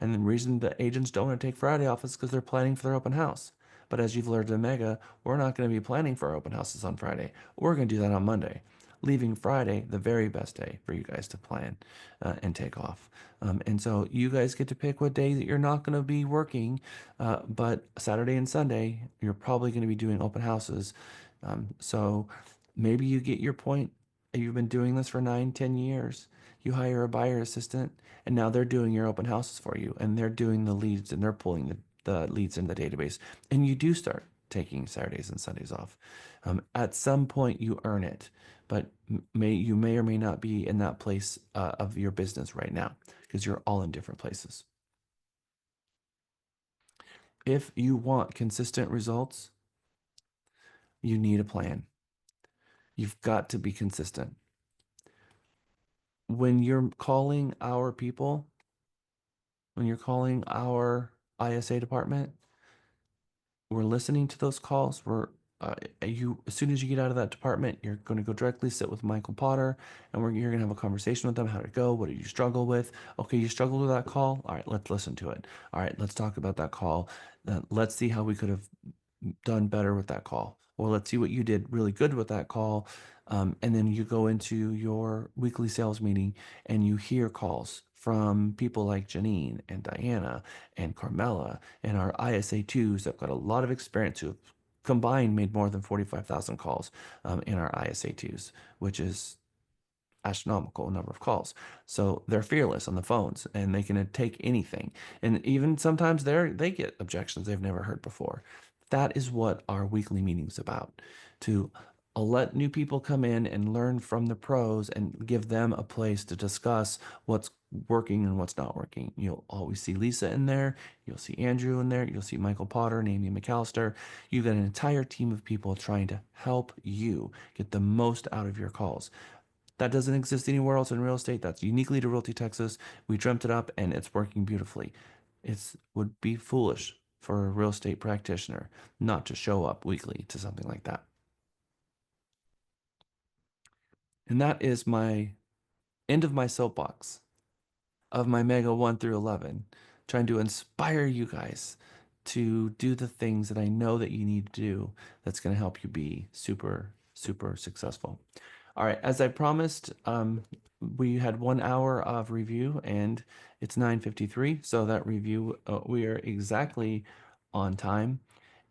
And the reason that agents don't want to take Friday off is because they're planning for their open house. But as you've learned in Mega, we're not going to be planning for our open houses on Friday. We're going to do that on Monday, leaving Friday the very best day for you guys to plan and take off. And so you guys get to pick what day that you're not going to be working, but Saturday and Sunday, you're probably going to be doing open houses. So maybe you get your point. You've been doing this for 9, 10 years. You hire a buyer assistant, and now they're doing your open houses for you, and they're doing the leads, and they're pulling the leads in the database. And you do start taking Saturdays and Sundays off. At some point, you earn it, but you may or may not be in that place of your business right now, because you're all in different places. If you want consistent results, you need a plan. You've got to be consistent. When you're calling our people, when you're calling our ISA department, we're listening to those calls. As soon as you get out of that department, you're going to go directly sit with Michael Potter, and you're going to have a conversation with them. How to go? What did you struggle with? Okay, you struggled with that call. All right, let's listen to it. All right, let's talk about that call. Let's see how we could have done better with that call, or let's see what you did really good with that call. And then you go into your weekly sales meeting and you hear calls from people like Janine and Diana and Carmela and our ISA2s that got a lot of experience, who have combined made more than 45,000 calls in our ISA2s, which is astronomical number of calls. So they're fearless on the phones and they can take anything. And even sometimes they get objections they've never heard before. That is what our weekly meeting's about. To let new people come in and learn from the pros and give them a place to discuss what's working and what's not working. You'll always see Lisa in there. You'll see Andrew in there. You'll see Michael Potter and Amy McAllister. You've got an entire team of people trying to help you get the most out of your calls. That doesn't exist anywhere else in real estate. That's uniquely to Realty Texas. We dreamt it up and it's working beautifully. It would be foolish for a real estate practitioner not to show up weekly to something like that. And that is my end of my soapbox of my Mega 1 through 11, trying to inspire you guys to do the things that I know that you need to do that's going to help you be super, super successful. All right, as I promised, we had 1 hour of review and it's 9:53. So that review, we are exactly on time.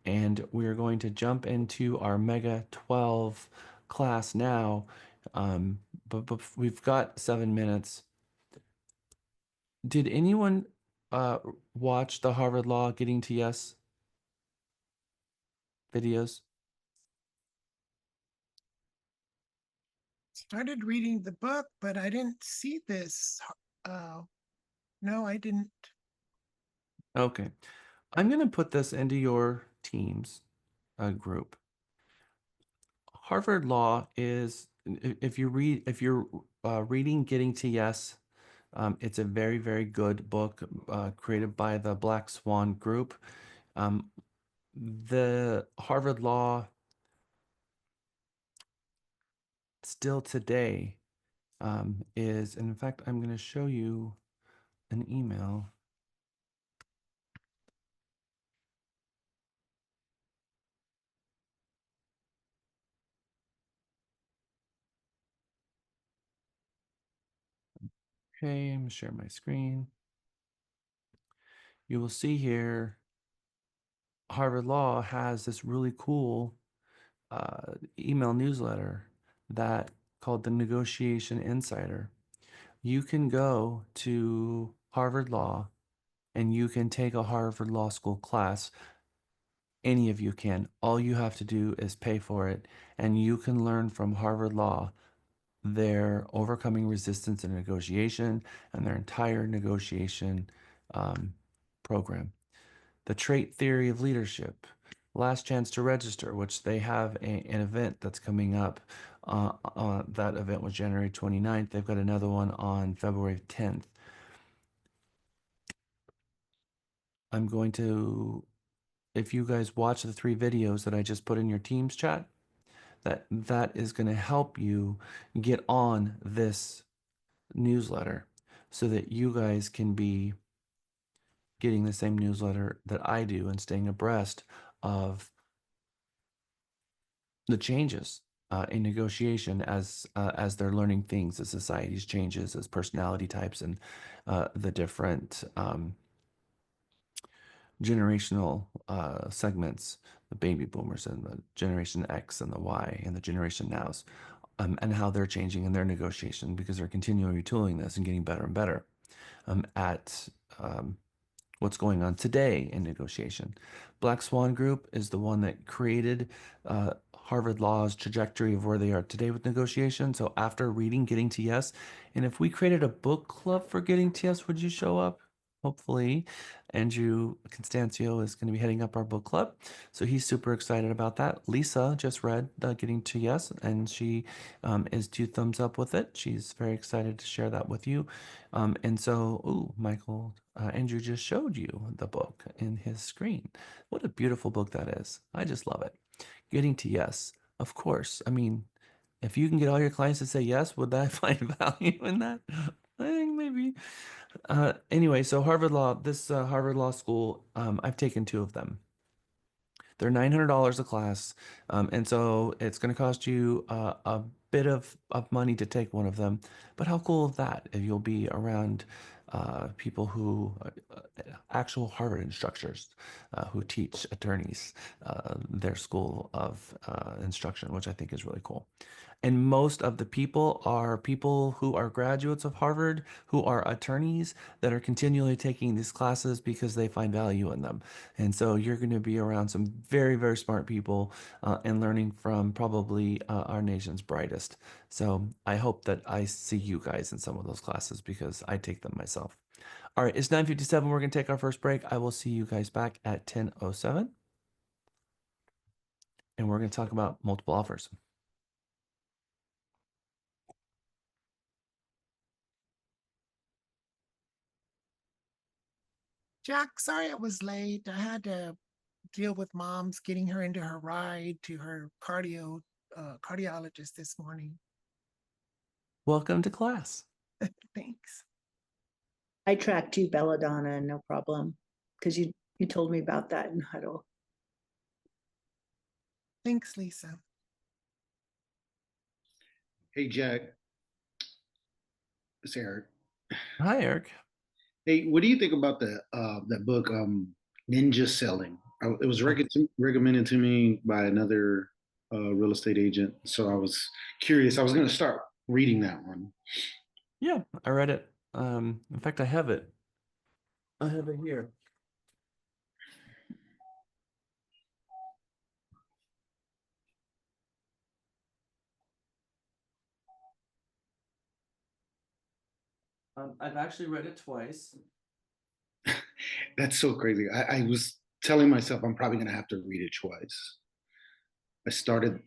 And we're going to jump into our Mega 12 class now. But we've got 7 minutes. Did anyone watch the Harvard Law Getting to Yes videos? Started reading the book, but I didn't see this. No, I didn't. Okay. I'm going to put this into your teams group. Harvard Law is, if you're reading Getting to Yes, it's a very, very good book created by the Black Swan Group. The Harvard Law still today is, and in fact, I'm going to show you an email. Okay, I'm going to share my screen. You will see here, Harvard Law has this really cool email newsletter that called the Negotiation Insider. You can go to Harvard Law and you can take a Harvard Law School class. Any of you can. All you have to do is pay for it, and you can learn from Harvard Law their overcoming resistance in negotiation and their entire negotiation program. The trait theory of leadership, last chance to register, which they have an event that's coming up. That event was January 29th. They've got another one on February 10th. I'm going to, if you guys watch the 3 videos that I just put in your Teams chat, that is going to help you get on this newsletter so that you guys can be getting the same newsletter that I do and staying abreast of the changes in negotiation as they're learning things, as society's changes, as personality types and the different generational segments, the baby boomers and the Generation X and the Y and the Generation Nows, and how they're changing in their negotiation because they're continually retooling this and getting better and better at what's going on today in negotiation. Black Swan Group is the one that created Harvard Law's trajectory of where they are today with negotiation. So after reading Getting to Yes, and if we created a book club for Getting to Yes, would you show up? Hopefully, Andrew Constancio is going to be heading up our book club. So he's super excited about that. Lisa just read Getting to Yes, and she is 2 thumbs up with it. She's very excited to share that with you. And so, ooh, Michael, Andrew just showed you the book in his screen. What a beautiful book that is. I just love it. Getting to Yes, of course. I mean, if you can get all your clients to say yes, would that find value in that? I think maybe. Anyway, so Harvard Law, this Harvard Law School, I've taken 2 of them. They're $900 a class, and so it's going to cost you a bit of money to take one of them. But how cool is that? If you'll be around people who actual Harvard instructors who teach attorneys their school of instruction, which I think is really cool. And most of the people are people who are graduates of Harvard, who are attorneys that are continually taking these classes because they find value in them. And so you're going to be around some very, very smart people and learning from probably our nation's brightest. So I hope that I see you guys in some of those classes because I take them myself. All right, it's 9:57. We're going to take our first break. I will see you guys back at 10:07. And we're going to talk about multiple offers. Jack, sorry it was late. I had to deal with mom's getting her into her ride to her cardiologist this morning. Welcome to class. Thanks. I tracked you, Belladonna, no problem. Because you told me about that in huddle. Thanks, Lisa. Hey, Jack. It's Eric. Hi, Eric. Hey, what do you think about that book, Ninja Selling? It was recommended to me by another real estate agent, so I was curious. I was going to start reading that one. Yeah, I read it. In fact, I have it. I have it here. I've actually read it twice. That's so crazy. I was telling myself I'm probably going to have to read it twice. I started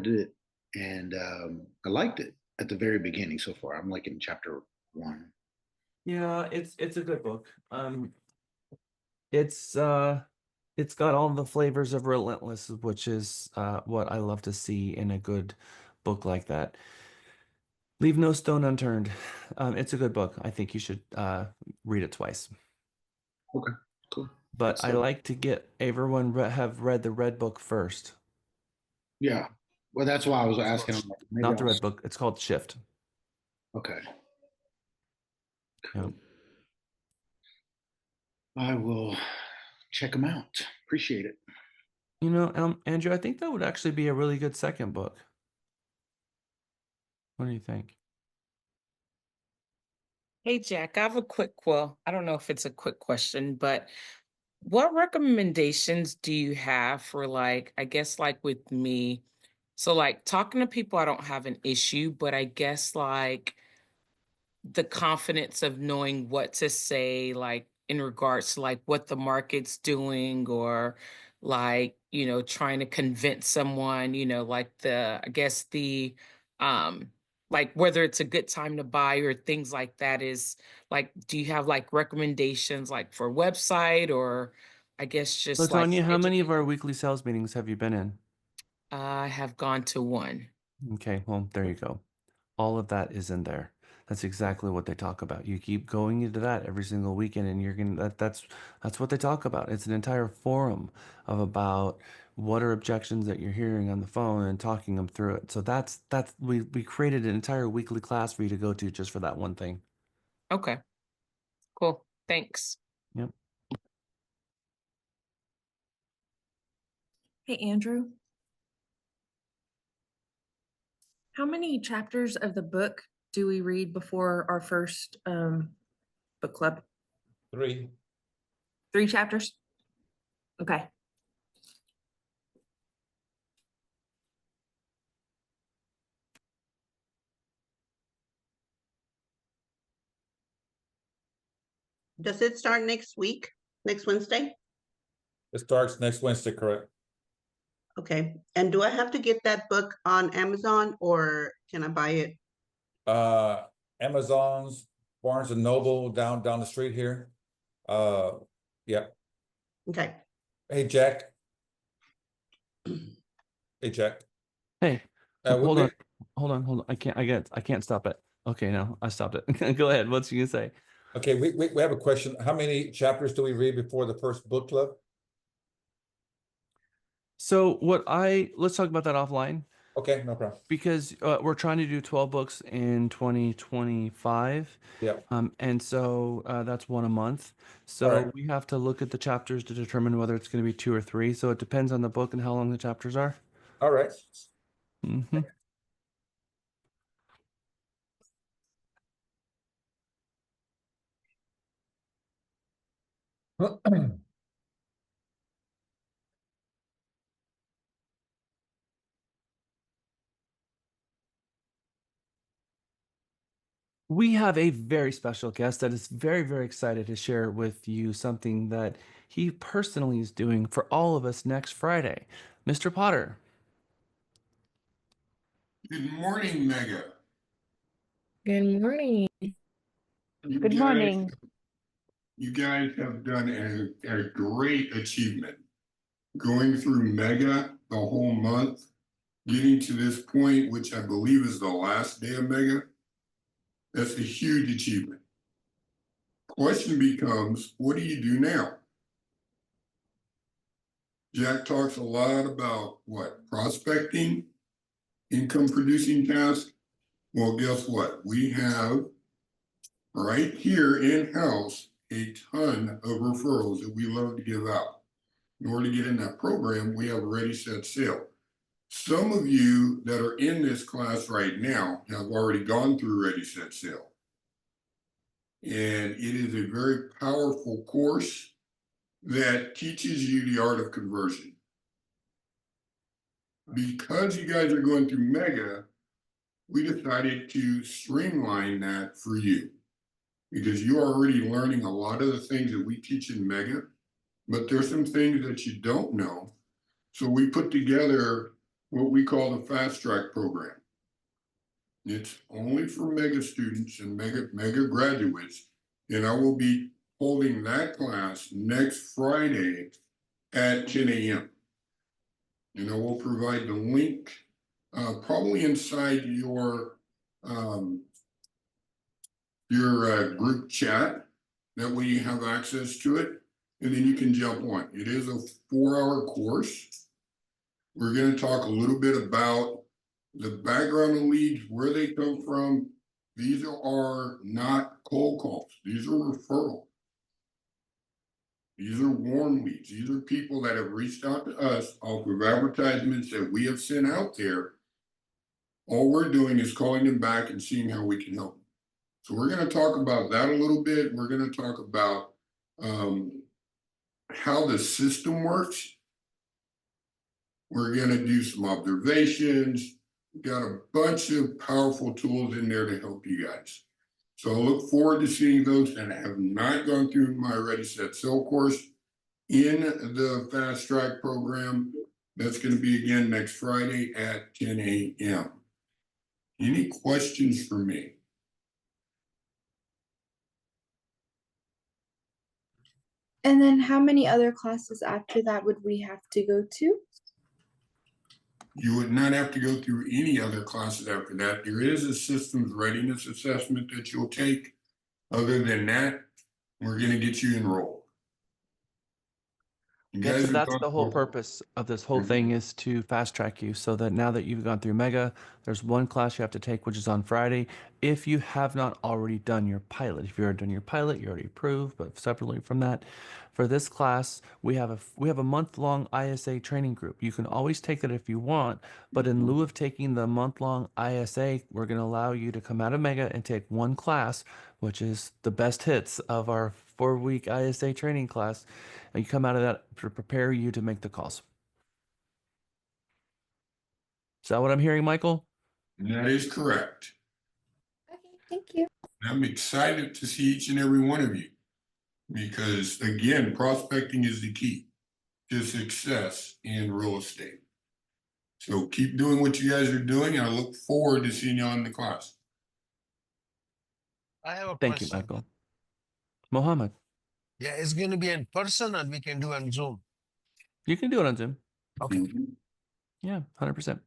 it, and I liked it at the very beginning so far. I'm like in chapter 1. Yeah, it's a good book. It's got all the flavors of Relentless, which is what I love to see in a good book like that. Leave no stone unturned. It's a good book. I think you should read it twice. Okay, cool. But I like to get everyone have read the red book first. Yeah. Well, that's why I was asking. I'm like, maybe Not the I'll- red book. It's called Shift. Okay. Yeah. Cool. I will check them out. Appreciate it. You know, Andrew, I think that would actually be a really good second book. What do you think? Hey, Jack, I have a well, I don't know if it's a quick question, but what recommendations do you have for like, I guess like with me? So like talking to people, I don't have an issue, but I guess like the confidence of knowing what to say, like in regards to like what the market's doing or like, trying to convince someone, like I guess like whether it's a good time to buy or things like that is like, do you have like recommendations like for website or I guess So, just like Tanya, how many of our education? weekly sales meetings have you been in? I have gone to one. Okay, well, there you go. All of that is in there. That's exactly what they talk about. You keep going into that every single weekend, and you're gonna that's what they talk about. It's an entire forum of about what are objections that you're hearing on the phone and talking them through it. So that's we created an entire weekly class for you to go to just for that one thing. Okay, cool. Thanks. Yep. Hey, Andrew. How many chapters of the book do we read before our first book club? 3. 3 chapters? Okay. Does it start next week, next Wednesday? It starts next Wednesday, correct? Okay, and do I have to get that book on Amazon or can I buy it? Amazon's, Barnes and Noble down the street here. Yeah. Okay. Hey, Jack. Hey, Jack. Hey, we- hold on. I can't stop it. Okay, no, I stopped it. Go ahead. What's you gonna say? Okay, we have a question. How many chapters do we read before the first book club? So let's talk about that offline. Okay, no problem. Because we're trying to do 12 books in 2025. Yeah. And so that's one a month. So Alright. we have to look at the chapters to determine whether it's going to be 2 or 3. So it depends on the book and how long the chapters are. All right. Mm-hmm. We have a very special guest that is very, very excited to share with you something that he personally is doing for all of us next Friday. Mr. Potter. Good morning, Mega. Good morning. Good morning. You guys have done a great achievement. Going through Mega the whole month, getting to this point, which I believe is the last day of Mega, that's a huge achievement. Question becomes, what do you do now? Jack talks a lot about what? Prospecting, income producing tasks. Well, guess what? We have right here in-house a ton of referrals that we love to give out. In order to get in that program, we have Ready, Set, Sail. Some of you that are in this class right now have already gone through Ready, Set, Sail. And it is a very powerful course that teaches you the art of conversion. Because you guys are going through Mega, we decided to streamline that for you because you're already learning a lot of the things that we teach in Mega, but there's some things that you don't know. So we put together what we call the Fast Track program. It's only for Mega students and Mega graduates, and I will be holding that class next Friday at 10 a.m. And I will provide the link probably inside your group chat. That way you have access to it, and then you can jump on. It is a 4-hour course. We're going to talk a little bit about the background of leads, where they come from. These are not cold calls. These are referrals. These are warm leads. These are people that have reached out to us off of advertisements that we have sent out there. All we're doing is calling them back and seeing how we can help them. So we're going to talk about that a little bit. We're going to talk about how the system works. We're going to do some observations. We've got a bunch of powerful tools in there to help you guys. So I look forward to seeing those that have not gone through my Ready, Set, Sell course in the Fast Track program. That's going to be again next Friday at 10 a.m. Any questions for me? And then how many other classes after that would we have to go to? You would not have to go through any other classes after that. There is a systems readiness assessment that you'll take. Other than that, we're going to get you enrolled. You Yeah, guys so have that's gone the whole purpose of this whole thing is to fast track you so that now that you've gone through Mega, there's one class you have to take, which is on Friday. If you have not already done your pilot, if you've already done your pilot, you're already approved, but separately from that, for this class, we have a month-long ISA training group. You can always take it if you want, but in lieu of taking the month-long ISA, we're going to allow you to come out of Mega and take one class, which is the best hits of our 4-week ISA training class. And you come out of that to prepare you to make the calls. Is that what I'm hearing, Michael? That is correct. Okay, thank you. I'm excited to see each and every one of you because, again, prospecting is the key to success in real estate. So keep doing what you guys are doing, and I look forward to seeing you in the class. I have a Thank you, question. Michael. Mohammed, Yeah, it's going to be in person and we can do on Zoom. you can do it on Zoom. Okay. Yeah, 100%.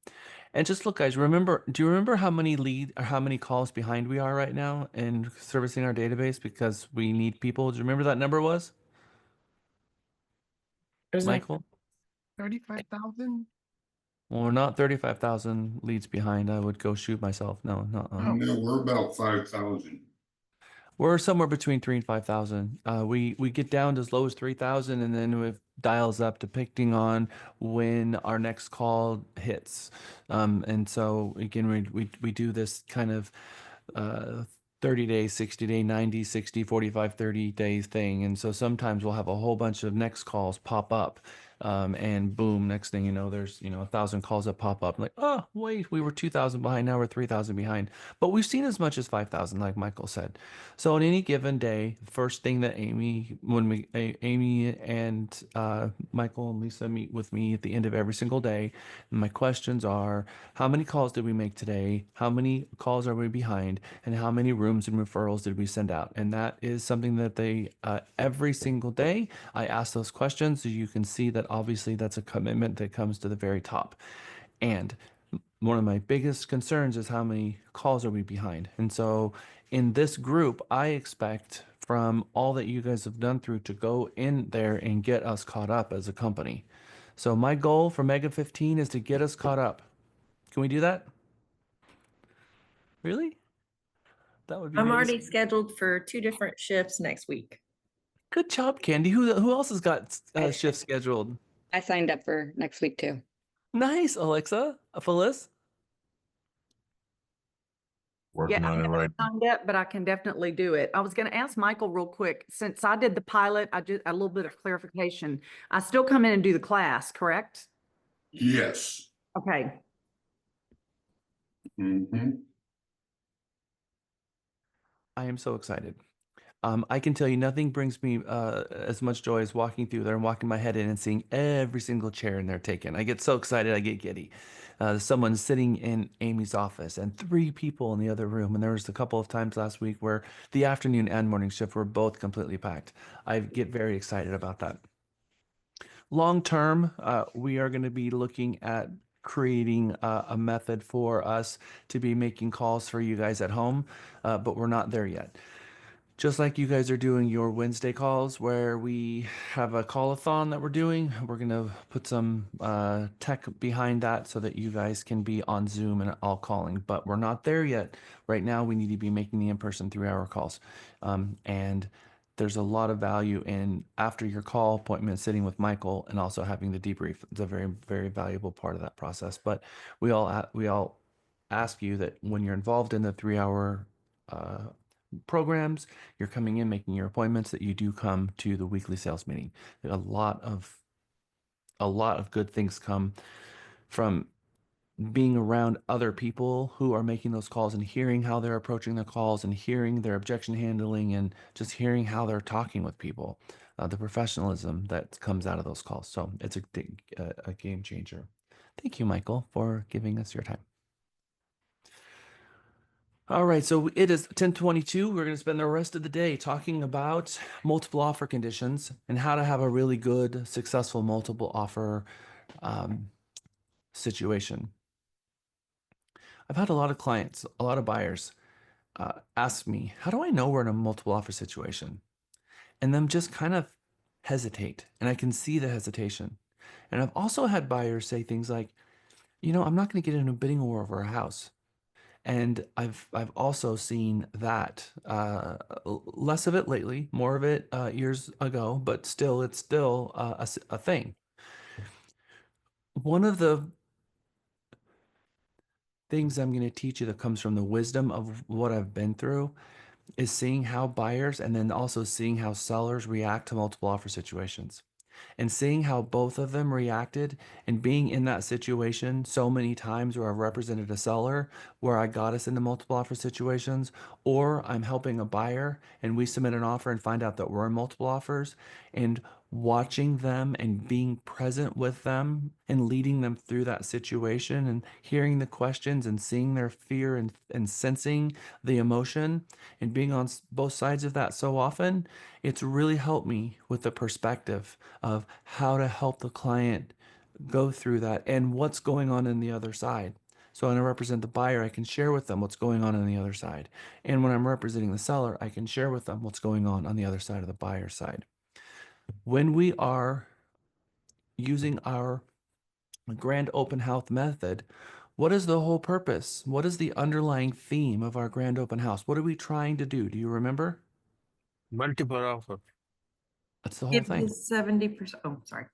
And just look, guys, do you remember how many how many calls behind we are right now in servicing our database because we need people? Do you remember that number was? Is that Michael? 35,000? Well, we're not 35,000 leads behind. I would go shoot myself. No, no. No, we're about 5,000. We're somewhere between 3 and 5,000. We get down to as low as 3,000, and then it dials up depending on when our next call hits. And so again, we do this kind of uh 30 days, 60 day, 90, 60, 45, 30 days thing. And so sometimes we'll have a whole bunch of next calls pop up. And boom, next thing you know, there's 1,000 calls that pop up. Like, oh wait, we were 2,000 behind, now we're 3,000 behind. But we've seen as much as 5,000, like Michael said. So on any given day, first thing that Amy and Michael and Lisa meet with me at the end of every single day, and my questions are, how many calls did we make today? How many calls are we behind? And how many rooms and referrals did we send out? And that is something that they, every single day, I ask those questions. So you can see that obviously that's a commitment that comes to the very top. And one of my biggest concerns is how many calls are we behind? And so in this group, I expect from all that you guys have done through to go in there and get us caught up as a company. So my goal for Mega 15 is to get us caught up. Can we do that? Really? That would be I'm really already scheduled for 2 different shifts next week. good job, Candy. Who else has got I- shifts scheduled? I signed up for next week too. Nice, Alexa. Phyllis? Yeah, I haven't signed up, but I can definitely do it. I was going to ask Michael real quick, since I did the pilot, I just a little bit of clarification. I still come in and do the class, correct? Yes. Okay. I am so excited. I can tell you nothing brings me as much joy as walking through there and walking my head in and seeing every single chair in there taken. I get so excited, I get giddy. Someone sitting in Amy's office and 3 people in the other room. And there was a couple of times last week where the afternoon and morning shift were both completely packed. I get very excited about that. Long term, we are going to be looking at creating a method for us to be making calls for you guys at home, but we're not there yet. Just like you guys are doing your Wednesday calls where we have a call-a-thon that we're doing, we're going to put some tech behind that so that you guys can be on Zoom and all calling, but we're not there yet. Right now, we need to be making the in-person 3-hour calls. And there's a lot of value in after your call appointment sitting with Michael and also having the debrief. It's a very, very valuable part of that process. But we all ask you that when you're involved in the 3-hour programs, you're coming in, making your appointments, that you do come to the weekly sales meeting. A lot of good things come from being around other people who are making those calls and hearing how they're approaching their calls and hearing their objection handling and just hearing how they're talking with people, the professionalism that comes out of those calls. So it's a game changer. Thank you, Michael, for giving us your time. All right, so it is 10:22. We're going to spend the rest of the day talking about multiple offer conditions and how to have a really good, successful multiple offer situation. I've had a lot of clients, a lot of buyers ask me, how do I know we're in a multiple offer situation? And them just kind of hesitate, and I can see the hesitation. And I've also had buyers say things like, I'm not going to get in a bidding war over a house. And I've also seen that less of it lately, more of it years ago, but still, it's still a thing. One of the things I'm going to teach you that comes from the wisdom of what I've been through is seeing how buyers and then also seeing how sellers react to multiple offer situations. And seeing how both of them reacted and being in that situation so many times where I've represented a seller, where I got us into multiple offer situations, or I'm helping a buyer and we submit an offer and find out that we're in multiple offers, and watching them and being present with them and leading them through that situation and hearing the questions and seeing their fear and sensing the emotion and being on both sides of that so often, it's really helped me with the perspective of how to help the client go through that and what's going on in the other side. So when I represent the buyer, I can share with them what's going on the other side. And when I'm representing the seller, I can share with them what's going on the other side of the buyer's side. When we are using our a grand open house method. What is the whole purpose? What is the underlying theme of our grand open house? What are we trying to do? Do you remember? Multiple offer. That's the whole Give the thing. 70%. Oh, sorry.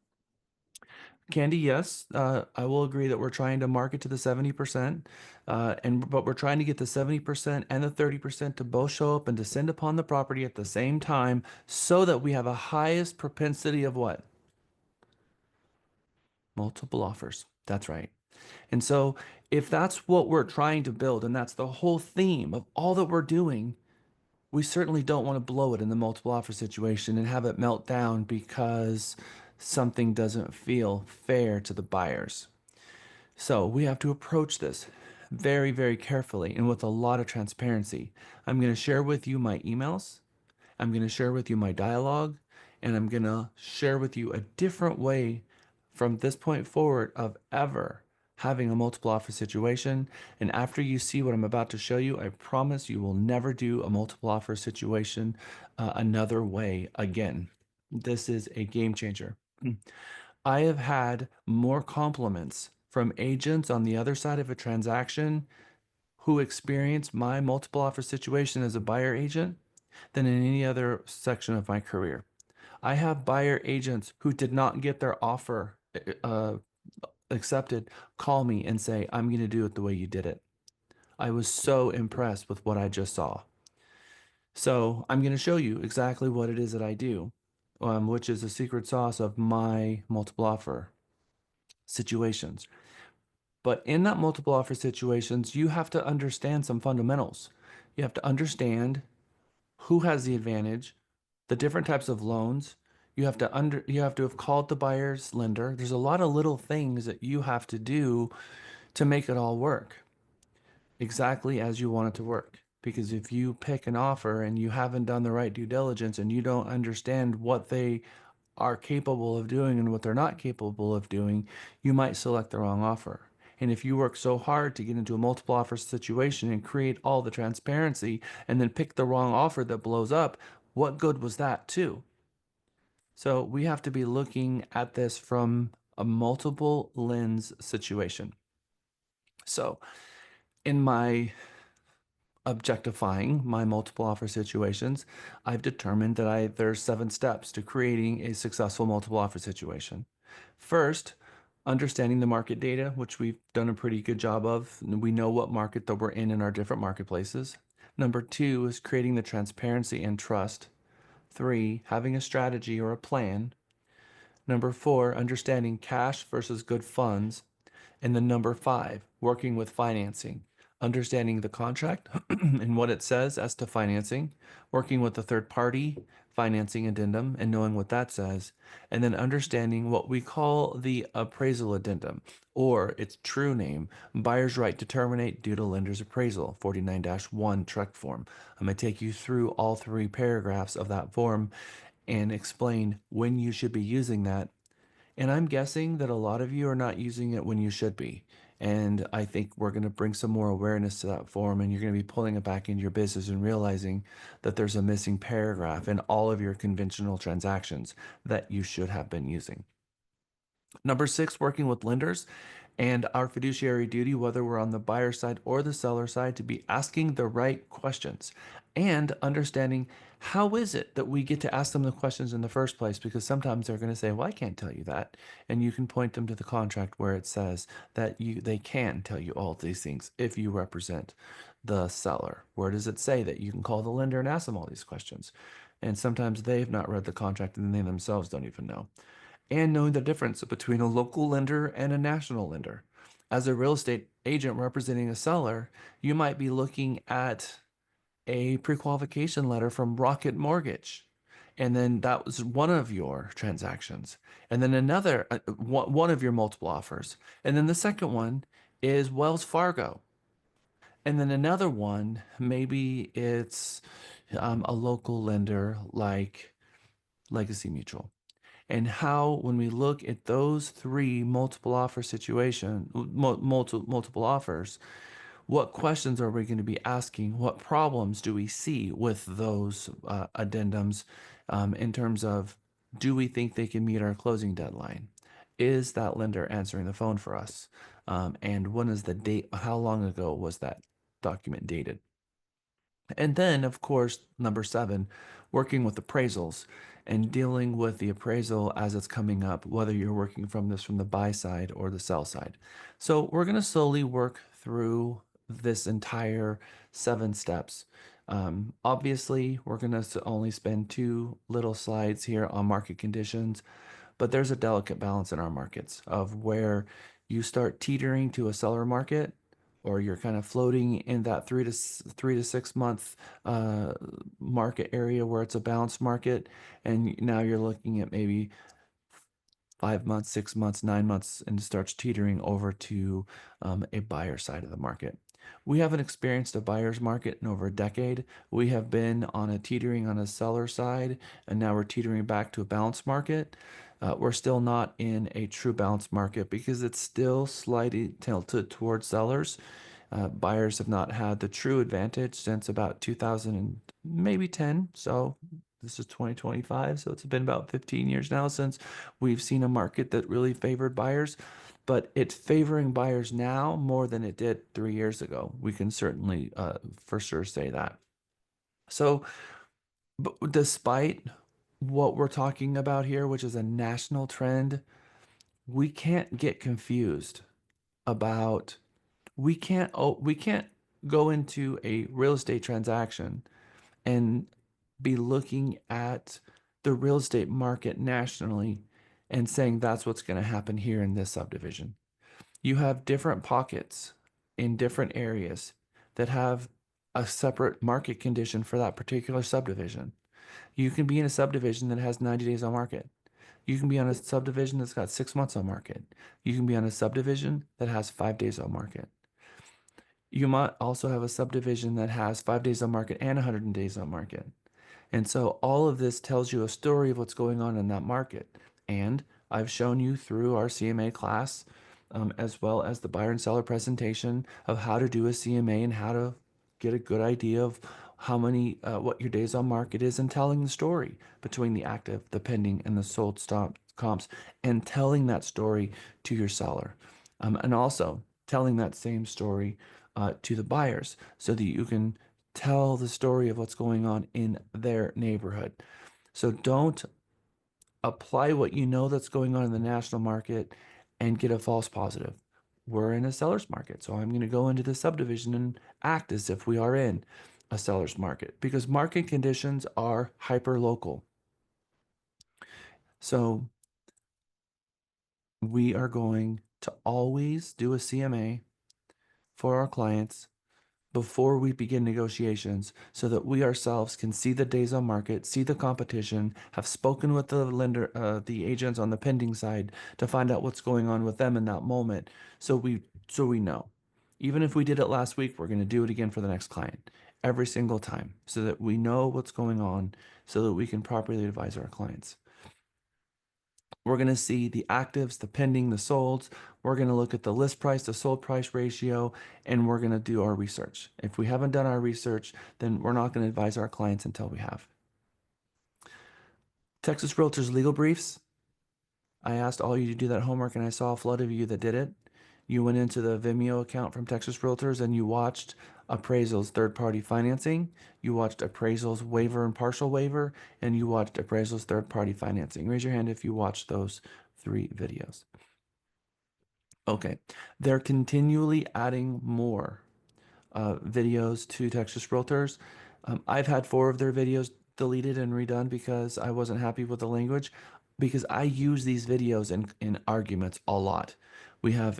Candy, yes, I will agree that we're trying to market to the 70%, but we're trying to get the 70% and the 30% to both show up and descend upon the property at the same time so that we have a highest propensity of what? Multiple offers. That's right. And so if that's what we're trying to build, and that's the whole theme of all that we're doing, we certainly don't want to blow it in the multiple offer situation and have it melt down because something doesn't feel fair to the buyers. So we have to approach this very, very carefully and with a lot of transparency. I'm going to share with you my emails. I'm going to share with you my dialogue, and I'm going to share with you a different way from this point forward of ever having a multiple offer situation. And after you see what I'm about to show you, I promise you will never do a multiple offer situation another way again. This is a game changer. I have had more compliments from agents on the other side of a transaction who experienced my multiple offer situation as a buyer agent than in any other section of my career. I have buyer agents who did not get their offer accepted call me and say, I'm going to do it the way you did it. I was so impressed with what I just saw. So I'm going to show you exactly what it is that I do, which is the secret sauce of my multiple offer situations. But in that multiple offer situations, you have to understand some fundamentals. You have to understand who has the advantage, the different types of loans. You have to have called the buyer's lender. There's a lot of little things that you have to do to make it all work exactly as you want it to work. Because if you pick an offer and you haven't done the right due diligence and you don't understand what they are capable of doing and what they're not capable of doing, you might select the wrong offer. And if you work so hard to get into a multiple offer situation and create all the transparency and then pick the wrong offer that blows up, what good was that too? So we have to be looking at this from a multiple lens situation. So in my objectifying my multiple offer situations, I've determined that there's 7 steps to creating a successful multiple offer situation. First, understanding the market data, which we've done a pretty good job of. We know what market that we're in our different marketplaces. Number 2 is creating the transparency and trust. 3, having a strategy or a plan. Number 4, understanding cash versus good funds. And then number 5, working with financing, understanding the contract and what it says as to financing, working with the third party financing addendum and knowing what that says, and then understanding what we call the appraisal addendum, or its true name, buyer's right to terminate due to lender's appraisal, 49-1 truck form. I'm going to take you through all 3 paragraphs of that form and explain when you should be using that. And I'm guessing that a lot of you are not using it when you should be. And I think we're going to bring some more awareness to that form, and you're going to be pulling it back into your business and realizing that there's a missing paragraph in all of your conventional transactions that you should have been using. Number 6, working with lenders and our fiduciary duty, whether we're on the buyer side or the seller side, to be asking the right questions and understanding how is it that we get to ask them the questions in the first place, because sometimes they're going to say, well, I can't tell you that. And you can point them to the contract where it says that they can tell you all of these things if you represent the seller. Where does it say that you can call the lender and ask them all these questions? And sometimes they've not read the contract and they themselves don't even know. And knowing the difference between a local lender and a national lender. As a real estate agent representing a seller, you might be looking at a pre-qualification letter from Rocket Mortgage. And then that was one of your transactions. And then another, one of your multiple offers. And then the second one is Wells Fargo. And then another one, maybe it's a local lender like Legacy Mutual. And how, when we look at those 3 multiple offer multiple offers, what questions are we going to be asking? What problems do we see with those addendums in terms of, do we think they can meet our closing deadline? is that lender answering the phone for us? And when is the date? How long ago was that document dated? And then, of course, number 7, working with appraisals and dealing with the appraisal as it's coming up, whether you're working from the buy side or the sell side. So we're going to slowly work through this entire 7 steps. Obviously, we're going to only spend 2 little slides here on market conditions, but there's a delicate balance in our markets of where you start teetering to a seller market, or you're kind of floating in that 3 to 6 month market area where it's a balanced market, and now you're looking at maybe 5 months, 6 months, 9 months, and it starts teetering over to a buyer side of the market. We haven't experienced a buyer's market in over a decade. We have been on a teetering on a seller side, and now we're teetering back to a balanced market. We're still not in a true balanced market because it's still slightly tilted towards sellers. Buyers have not had the true advantage since about 2000 and maybe 10. So this is 2025. So it's been about 15 years now since we've seen a market that really favored buyers. But it's favoring buyers now more than it did 3 years ago. We can certainly for sure say that. So despite what we're talking about here, which is a national trend, we can't get confused about we can't go into a real estate transaction and be looking at the real estate market nationally and saying that's what's going to happen here in this subdivision. You have different pockets in different areas that have a separate market condition for that particular subdivision. You can be in a subdivision that has 90 days on market. You can be on a subdivision that's got 6 months on market. You can be on a subdivision that has 5 days on market. You might also have a subdivision that has 5 days on market and 100 days on market. And so all of this tells you a story of what's going on in that market. And I've shown you through our CMA class, as well as the buyer and seller presentation, of how to do a CMA and how to get a good idea of how many, what your days on market is, and telling the story between the active, the pending, and the sold stop comps, and telling that story to your seller. And also telling that same story to the buyers so that you can tell the story of what's going on in their neighborhood. So don't apply what you know that's going on in the national market and get a false positive. We're in a seller's market, so I'm going to go into the subdivision and act as if we are in a seller's market, because market conditions are hyper local. So we are going to always do a CMA for our clients before we begin negotiations, so that we ourselves can see the days on market, see the competition, have spoken with the lender, the agents on the pending side, to find out what's going on with them in that moment. So we know. Even if we did it last week, we're going to do it again for the next client every single time, so that we know what's going on, so that we can properly advise our clients. We're going to see the actives, the pending, the solds. We're going to look at the list price to sold price ratio, and we're going to do our research. If we haven't done our research, then we're not going to advise our clients until we have. Texas Realtors legal briefs. I asked all you to do that homework, and I saw a flood of you that did it. You went into the Vimeo account from Texas Realtors and you watched appraisals third-party financing. You watched appraisals waiver and partial waiver, and you watched appraisals third-party financing. Raise your hand if you watched those 3 videos. Okay, they're continually adding more videos to Texas Realtors. I've had 4 of their videos deleted and redone because I wasn't happy with the language, because I use these videos in arguments a lot. We have,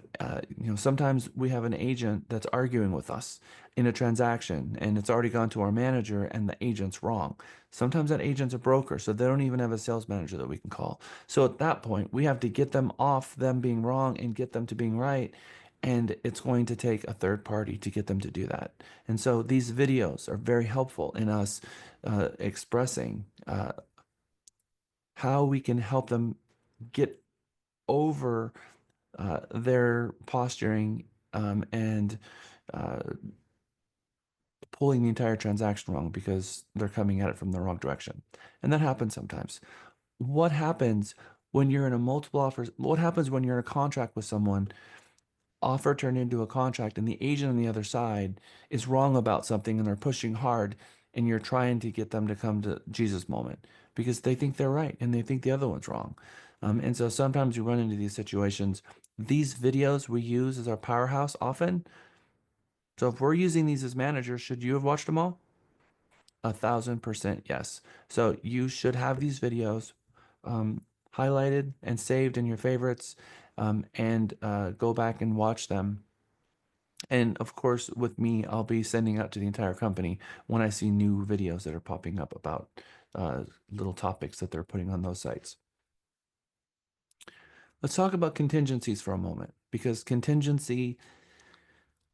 sometimes we have an agent that's arguing with us in a transaction, and it's already gone to our manager and the agent's wrong. Sometimes that agent's a broker, so they don't even have a sales manager that we can call. So at that point, we have to get them off them being wrong and get them to being right. And it's going to take a third party to get them to do that. And so these videos are very helpful in us expressing how we can help them get over their posturing and pulling the entire transaction wrong because they're coming at it from the wrong direction. And that happens sometimes. What happens When you're in a multiple offers, what happens when you're in a contract with someone, offer turned into a contract, and the agent on the other side is wrong about something and they're pushing hard, and you're trying to get them to come to Jesus moment because they think they're right and they think the other one's wrong. And so sometimes you run into these situations. These videos we use as our powerhouse often. So if we're using these as managers, should you have watched them all? 1,000% yes. So you should have these videos highlighted and saved in your favorites, and go back and watch them. And of course, with me, I'll be sending out to the entire company when I see new videos that are popping up about little topics that they're putting on those sites. Let's talk about contingencies for a moment, because contingency,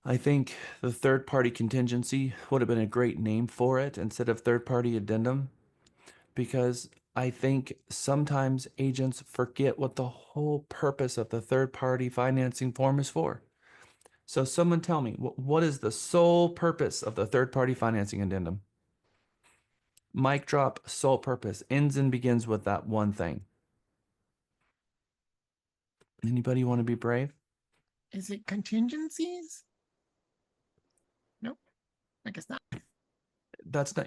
I think the third-party contingency would have been a great name for it instead of third-party addendum, because I think sometimes agents forget what the whole purpose of the third-party financing form is for. So someone tell me, what is the sole purpose of the third-party financing addendum? Mic drop, sole purpose, ends and begins with that one thing. Anybody want to be brave? Is it contingencies? Nope, I guess not.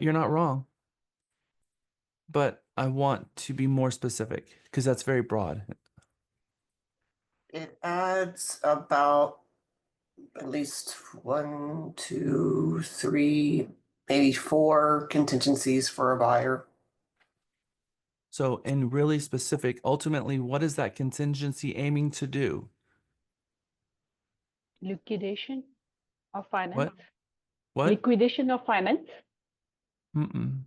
You're not wrong. But I want to be more specific because that's very broad. It adds about at least 1, 2, 3, maybe 4 contingencies for a buyer. So, in really specific, ultimately, what is that contingency aiming to do? Liquidation of finance. What? Liquidation of finance. Mm-mm.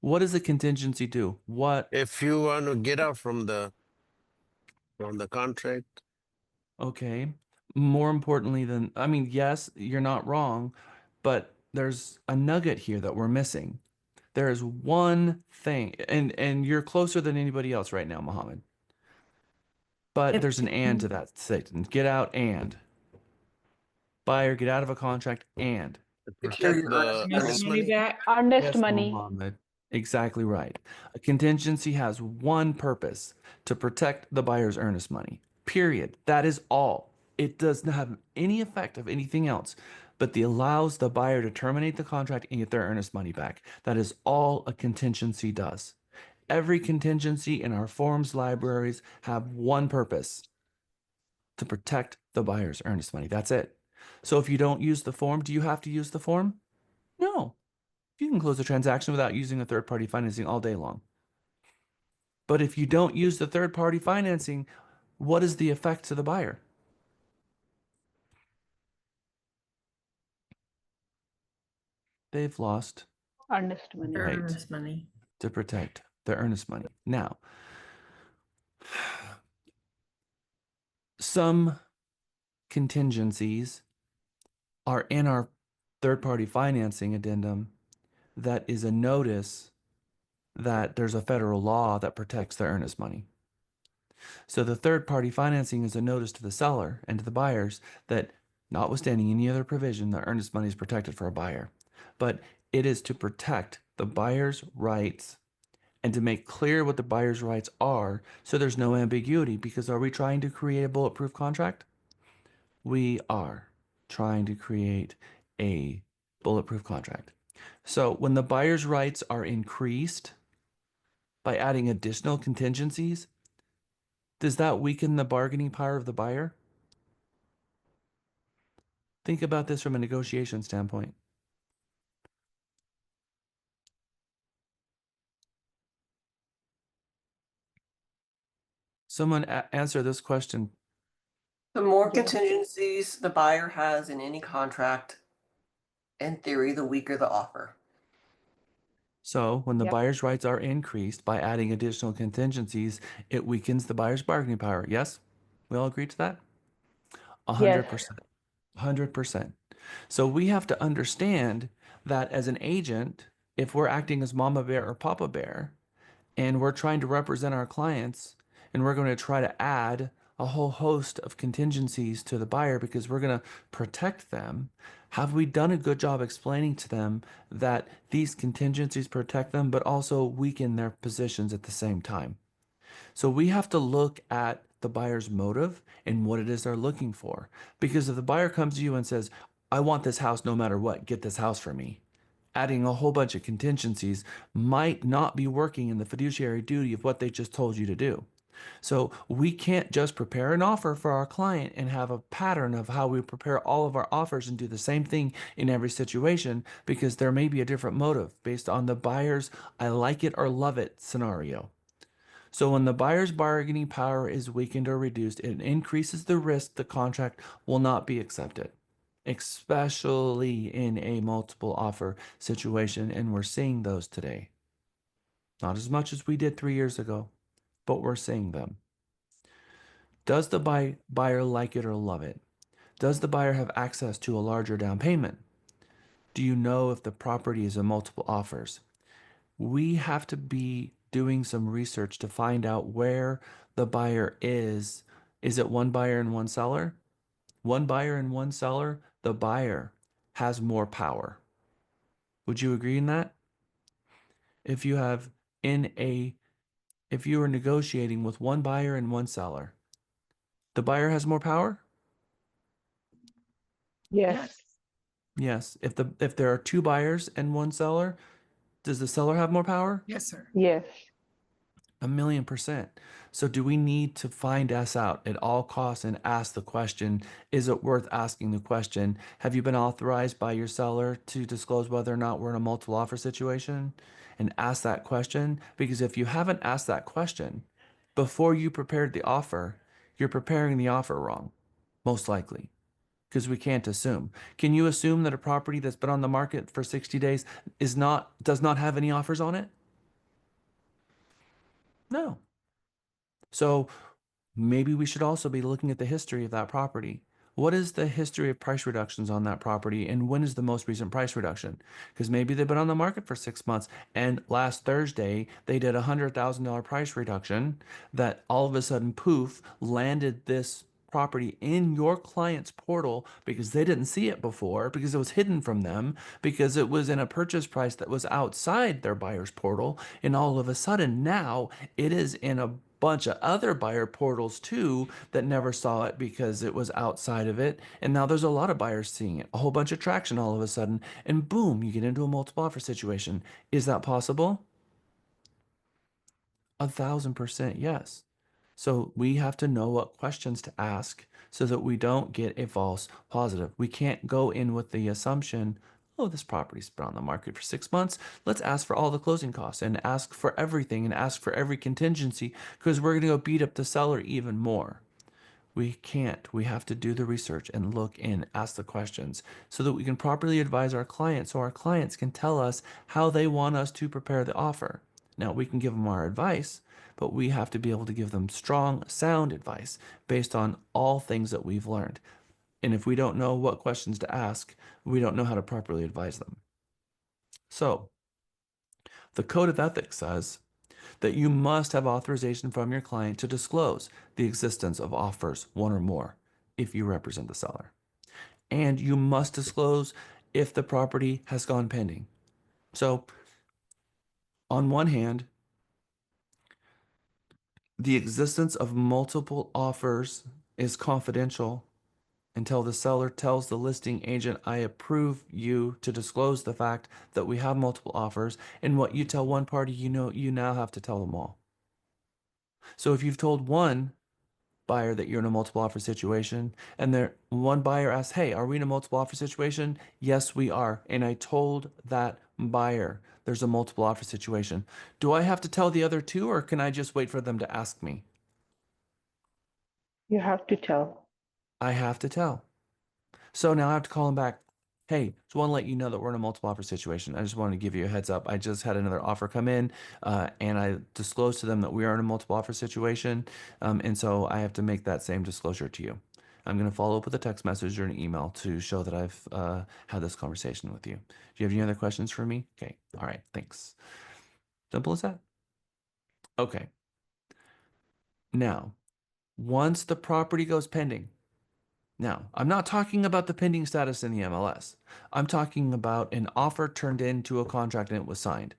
What does a contingency do? What? If you want to get out from the contract. Okay. More importantly than, I mean, yes, you're not wrong, but there's a nugget here that we're missing. There is one thing, and you're closer than anybody else right now, Mohammed. But there's an and to that statement. Get out and. Buyer, get out of a contract and. Protect the earnest money. Earnest Yes, money. Mohammed. Exactly right. A contingency has one purpose: to protect the buyer's earnest money. Period. That is all. It does not have any effect of anything else, but it allows the buyer to terminate the contract and get their earnest money back. That is all a contingency does. Every contingency in our forms libraries have one purpose: to protect the buyer's earnest money. That's it. So if you don't use the form, do you have to use the form? No. You can close a transaction without using a third-party financing all day long. But if you don't use the third-party financing, what is the effect to the buyer? They've lost Earnest money. right Earnest money. to protect their earnest money. Now, some contingencies are in our third-party financing addendum that is a notice that there's a federal law that protects their earnest money. So the third-party financing is a notice to the seller and to the buyers that, notwithstanding any other provision, the earnest money is protected for a buyer. But it is to protect the buyer's rights and to make clear what the buyer's rights are so there's no ambiguity. Because are we trying to create a bulletproof contract? We are trying to create a bulletproof contract. So when the buyer's rights are increased by adding additional contingencies, does that weaken the bargaining power of the buyer? Think about this from a negotiation standpoint. Someone answer this question. The more contingencies the buyer has in any contract, in theory, the weaker the offer. So when the buyer's rights are increased by adding additional contingencies, it weakens the buyer's bargaining power. Yes? We all agree to that? 100%. 100%. So we have to understand that as an agent, if we're acting as mama bear or papa bear, and we're trying to represent our clients, and we're going to try to add a whole host of contingencies to the buyer because we're going to protect them, have we done a good job explaining to them that these contingencies protect them but also weaken their positions at the same time? So we have to look at the buyer's motive and what it is they're looking for. Because if the buyer comes to you and says, I want this house no matter what, get this house for me, adding a whole bunch of contingencies might not be working in the fiduciary duty of what they just told you to do. So we can't just prepare an offer for our client and have a pattern of how we prepare all of our offers and do the same thing in every situation, because there may be a different motive based on the buyer's I like it or love it scenario. So when the buyer's bargaining power is weakened or reduced, it increases the risk the contract will not be accepted, especially in a multiple offer situation. And we're seeing those today. Not as much as we did 3 years ago, but we're seeing them. Does the buyer like it or love it? Does the buyer have access to a larger down payment? Do you know if the property is in multiple offers? We have to be doing some research to find out where the buyer is. Is it one buyer and one seller? One buyer and one seller, the buyer has more power. Would you agree in that? If you have if you are negotiating with one buyer and one seller, the buyer has more power? Yes. Yes. If there are two buyers and one seller, does the seller have more power? Yes, sir. Yes. 1,000,000%. So do we need to find us out at all costs and ask the question, is it worth asking the question, have you been authorized by your seller to disclose whether or not we're in a multiple offer situation? And ask that question, because if you haven't asked that question before you prepared the offer, you're preparing the offer wrong, most likely, because we can't assume. Can you assume that a property that's been on the market for 60 days does not have any offers on it? No. So maybe we should also be looking at the history of that property. What is the history of price reductions on that property, and when is the most recent price reduction? Because maybe they've been on the market for 6 months, and last Thursday they did a $100,000 price reduction that all of a sudden, poof, landed this property in your client's portal because they didn't see it before, because it was hidden from them, because it was in a purchase price that was outside their buyer's portal, and all of a sudden now it is in a bunch of other buyer portals too that never saw it because it was outside of it. And now there's a lot of buyers seeing it, a whole bunch of traction all of a sudden, and boom, you get into a multiple offer situation. Is that possible? 1,000% yes. So we have to know what questions to ask so that we don't get a false positive. We can't go in with the assumption, oh, this property's been on the market for 6 months. Let's ask for all the closing costs and ask for everything and ask for every contingency, because we're going to go beat up the seller even more. We can't. We have to do the research and look and ask the questions so that we can properly advise our clients, so our clients can tell us how they want us to prepare the offer. Now, we can give them our advice, but we have to be able to give them strong, sound advice based on all things that we've learned. And if we don't know what questions to ask, we don't know how to properly advise them. So, the Code of Ethics says that you must have authorization from your client to disclose the existence of offers, one or more, if you represent the seller. And you must disclose if the property has gone pending. So, on one hand, the existence of multiple offers is confidential until the seller tells the listing agent, I approve you to disclose the fact that we have multiple offers, and what you tell one party, you now have to tell them all. So if you've told one buyer that you're in a multiple offer situation, and one buyer asks, hey, are we in a multiple offer situation? Yes, we are. And I told that buyer there's a multiple offer situation. Do I have to tell the other two, or can I just wait for them to ask me? You have to tell. I have to tell. So now I have to call them back. Hey, just want to let you know that we're in a multiple offer situation. I just wanted to give you a heads up. I just had another offer come in, and I disclosed to them that we are in a multiple offer situation. And so I have to make that same disclosure to you. I'm going to follow up with a text message or an email to show that I've had this conversation with you. Do you have any other questions for me? Okay. All right. Thanks. Simple as that. Okay. Now, once the property goes pending, now, I'm not talking about the pending status in the MLS. I'm talking about an offer turned into a contract and it was signed.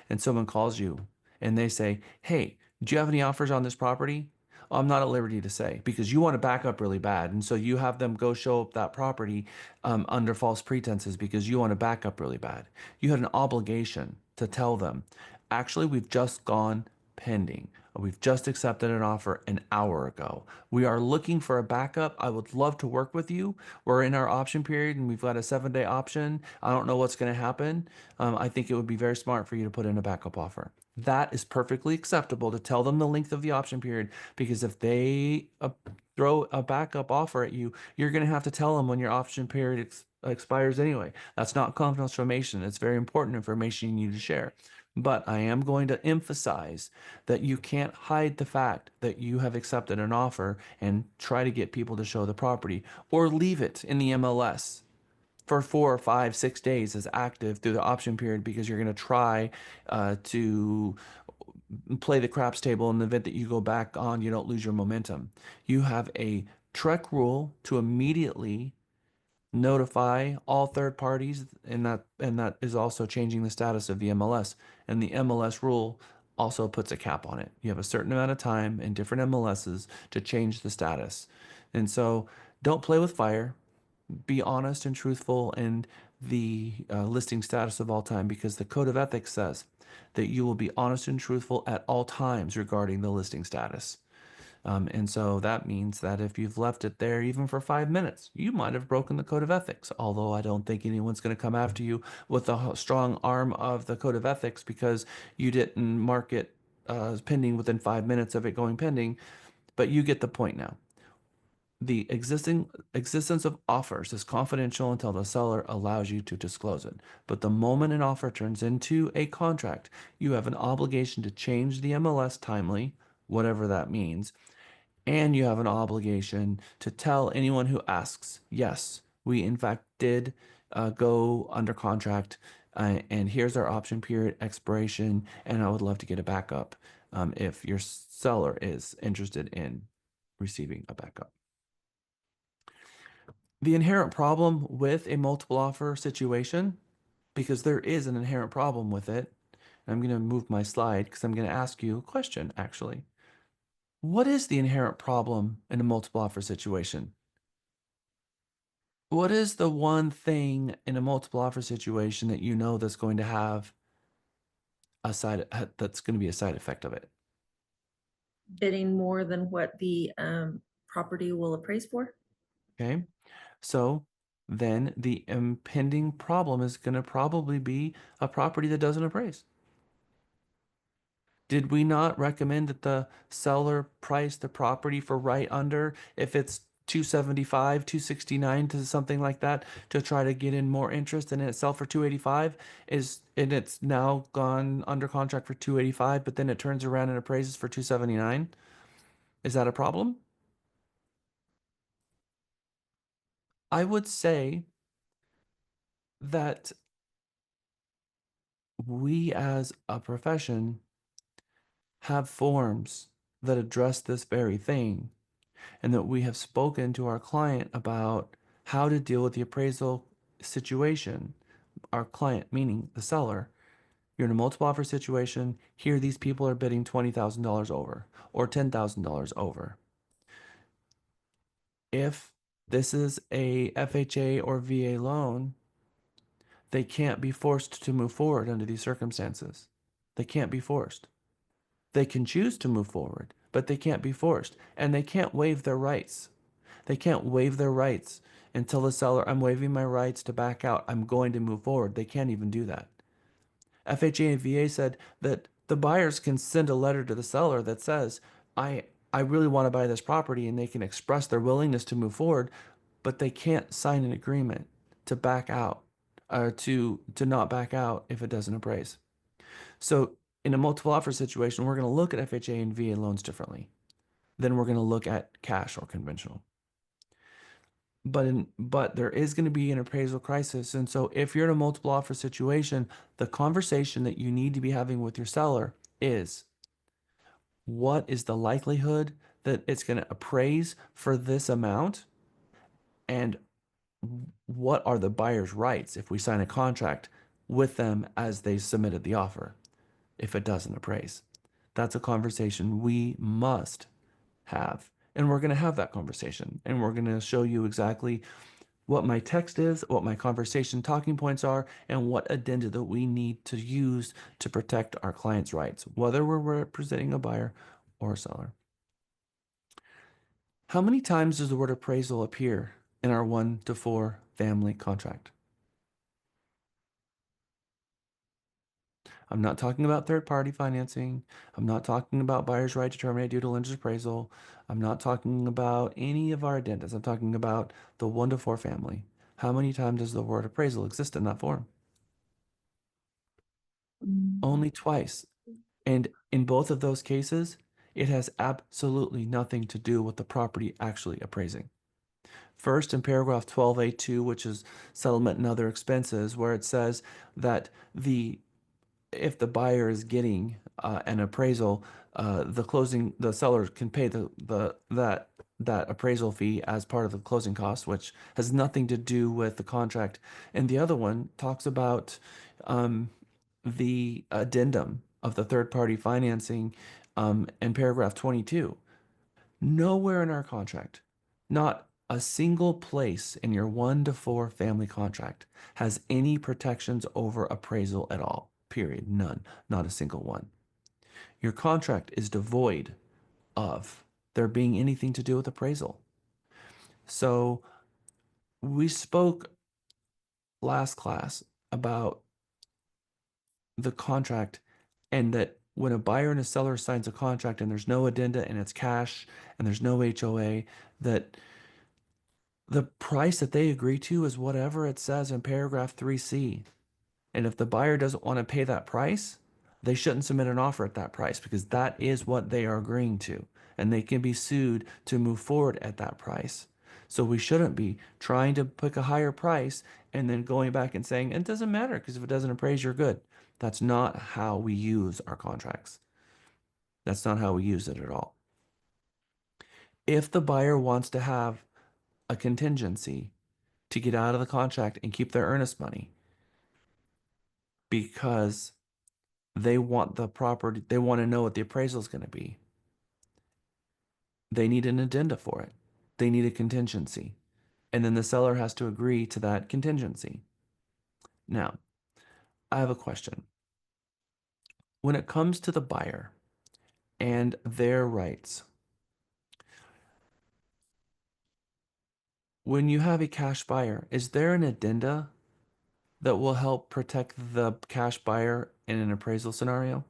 And someone calls you and they say, hey, Do you have any offers on this property? I'm not at liberty to say because you want to back up really bad. And so you have them go show up that property under false pretenses because you want to back up really bad. You had an obligation to tell them, actually, we've just gone pending. We've just accepted an offer an hour ago. We are looking for a backup. I would love to work with you. We're in our option period and we've got a 7-day option. I don't know what's going to happen. I think it would be very smart for you to put in a backup offer. That is perfectly acceptable to tell them the length of the option period because if they throw a backup offer at you, you're going to have to tell them when your option period expires anyway. That's not confidential information. It's very important information you need to share. But I am going to emphasize that you can't hide the fact that you have accepted an offer and try to get people to show the property or leave it in the MLS for 4 or 5, 6 days as active through the option period because you're going to try to play the craps table in the event that you go back on, you don't lose your momentum. You have a trek rule to immediately notify all third parties, and that is also changing the status of the MLS. And the MLS rule also puts a cap on it. You have a certain amount of time in different MLSs to change the status. And so don't play with fire. Be honest and truthful in the listing status of all time because the code of ethics says that you will be honest and truthful at all times regarding the listing status. And so that means that if you've left it there even for 5 minutes, you might have broken the code of ethics. Although I don't think anyone's going to come after you with a strong arm of the code of ethics because you didn't mark it pending within 5 minutes of it going pending. But you get the point now. The existence of offers is confidential until the seller allows you to disclose it. But the moment an offer turns into a contract, you have an obligation to change the MLS timely, whatever that means, and you have an obligation to tell anyone who asks, yes, we in fact did go under contract, and here's our option period expiration, and I would love to get a backup if your seller is interested in receiving a backup. The inherent problem with a multiple offer situation, because there is an inherent problem with it, I'm going to move my slide because I'm going to ask you a question actually. What is the inherent problem in a multiple offer situation? What is the one thing in a multiple offer situation that you know that's going to have that's going to be a side effect of it? Bidding more than what the property will appraise for. Okay. So then the impending problem is going to probably be a property that doesn't appraise. Did we not recommend that the seller price the property for right under if it's 275, 269 to something like that to try to get in more interest and it sell for 285 and it's now gone under contract for 285 but then it turns around and appraises for 279? Is that a problem? I would say that we as a profession have forms that address this very thing, and that we have spoken to our client about how to deal with the appraisal situation. Our client, meaning the seller, you're in a multiple offer situation. Here, these people are bidding $20,000 over or $10,000 over. If this is a FHA or VA loan, they can't be forced to move forward under these circumstances. They can't be forced. They can choose to move forward, but they can't be forced, and they can't waive their rights. They can't waive their rights and tell the seller, I'm waiving my rights to back out. I'm going to move forward. They can't even do that. FHA and VA said that the buyers can send a letter to the seller that says, I really want to buy this property, and they can express their willingness to move forward, but they can't sign an agreement to back out or to not back out if it doesn't appraise. So in a multiple offer situation, we're going to look at FHA and VA loans differently. Then we're going to look at cash or conventional. But there is going to be an appraisal crisis. And so if you're in a multiple offer situation, the conversation that you need to be having with your seller is, what is the likelihood that it's going to appraise for this amount? And what are the buyer's rights if we sign a contract with them as they submitted the offer if it doesn't appraise? That's a conversation we must have. And we're going to have that conversation. And we're going to show you exactly what my text is, what my conversation talking points are, and what addenda that we need to use to protect our client's rights, whether we're representing a buyer or a seller. How many times does the word appraisal appear in our 1 to 4 family contract? I'm not talking about third-party financing. I'm not talking about buyer's right to terminate due to lender's appraisal. I'm not talking about any of our addendas. I'm talking about the 1 to 4 family. How many times does the word appraisal exist in that form? Only twice. And in both of those cases, it has absolutely nothing to do with the property actually appraising. First, in paragraph 12A2, which is settlement and other expenses, where it says that if the buyer is getting an appraisal, the seller can pay that appraisal fee as part of the closing cost, which has nothing to do with the contract. And the other one talks about the addendum of the third party financing in paragraph 22. Nowhere in our contract, not a single place in your 1 to 4 family contract has any protections over appraisal at all. Period. None. Not a single one. Your contract is devoid of there being anything to do with appraisal. So we spoke last class about the contract and that when a buyer and a seller signs a contract and there's no addenda and it's cash and there's no HOA, that the price that they agree to is whatever it says in paragraph 3C. And if the buyer doesn't want to pay that price, they shouldn't submit an offer at that price because that is what they are agreeing to. And they can be sued to move forward at that price. So we shouldn't be trying to pick a higher price and then going back and saying, it doesn't matter because if it doesn't appraise, you're good. That's not how we use our contracts. That's not how we use it at all. If the buyer wants to have a contingency to get out of the contract and keep their earnest money because they want the property, they want to know what the appraisal is going to be. They need an addenda for it. They need a contingency. And then the seller has to agree to that contingency. Now, I have a question. When it comes to the buyer and their rights, when you have a cash buyer, is there an addenda that will help protect the cash buyer in an appraisal scenario?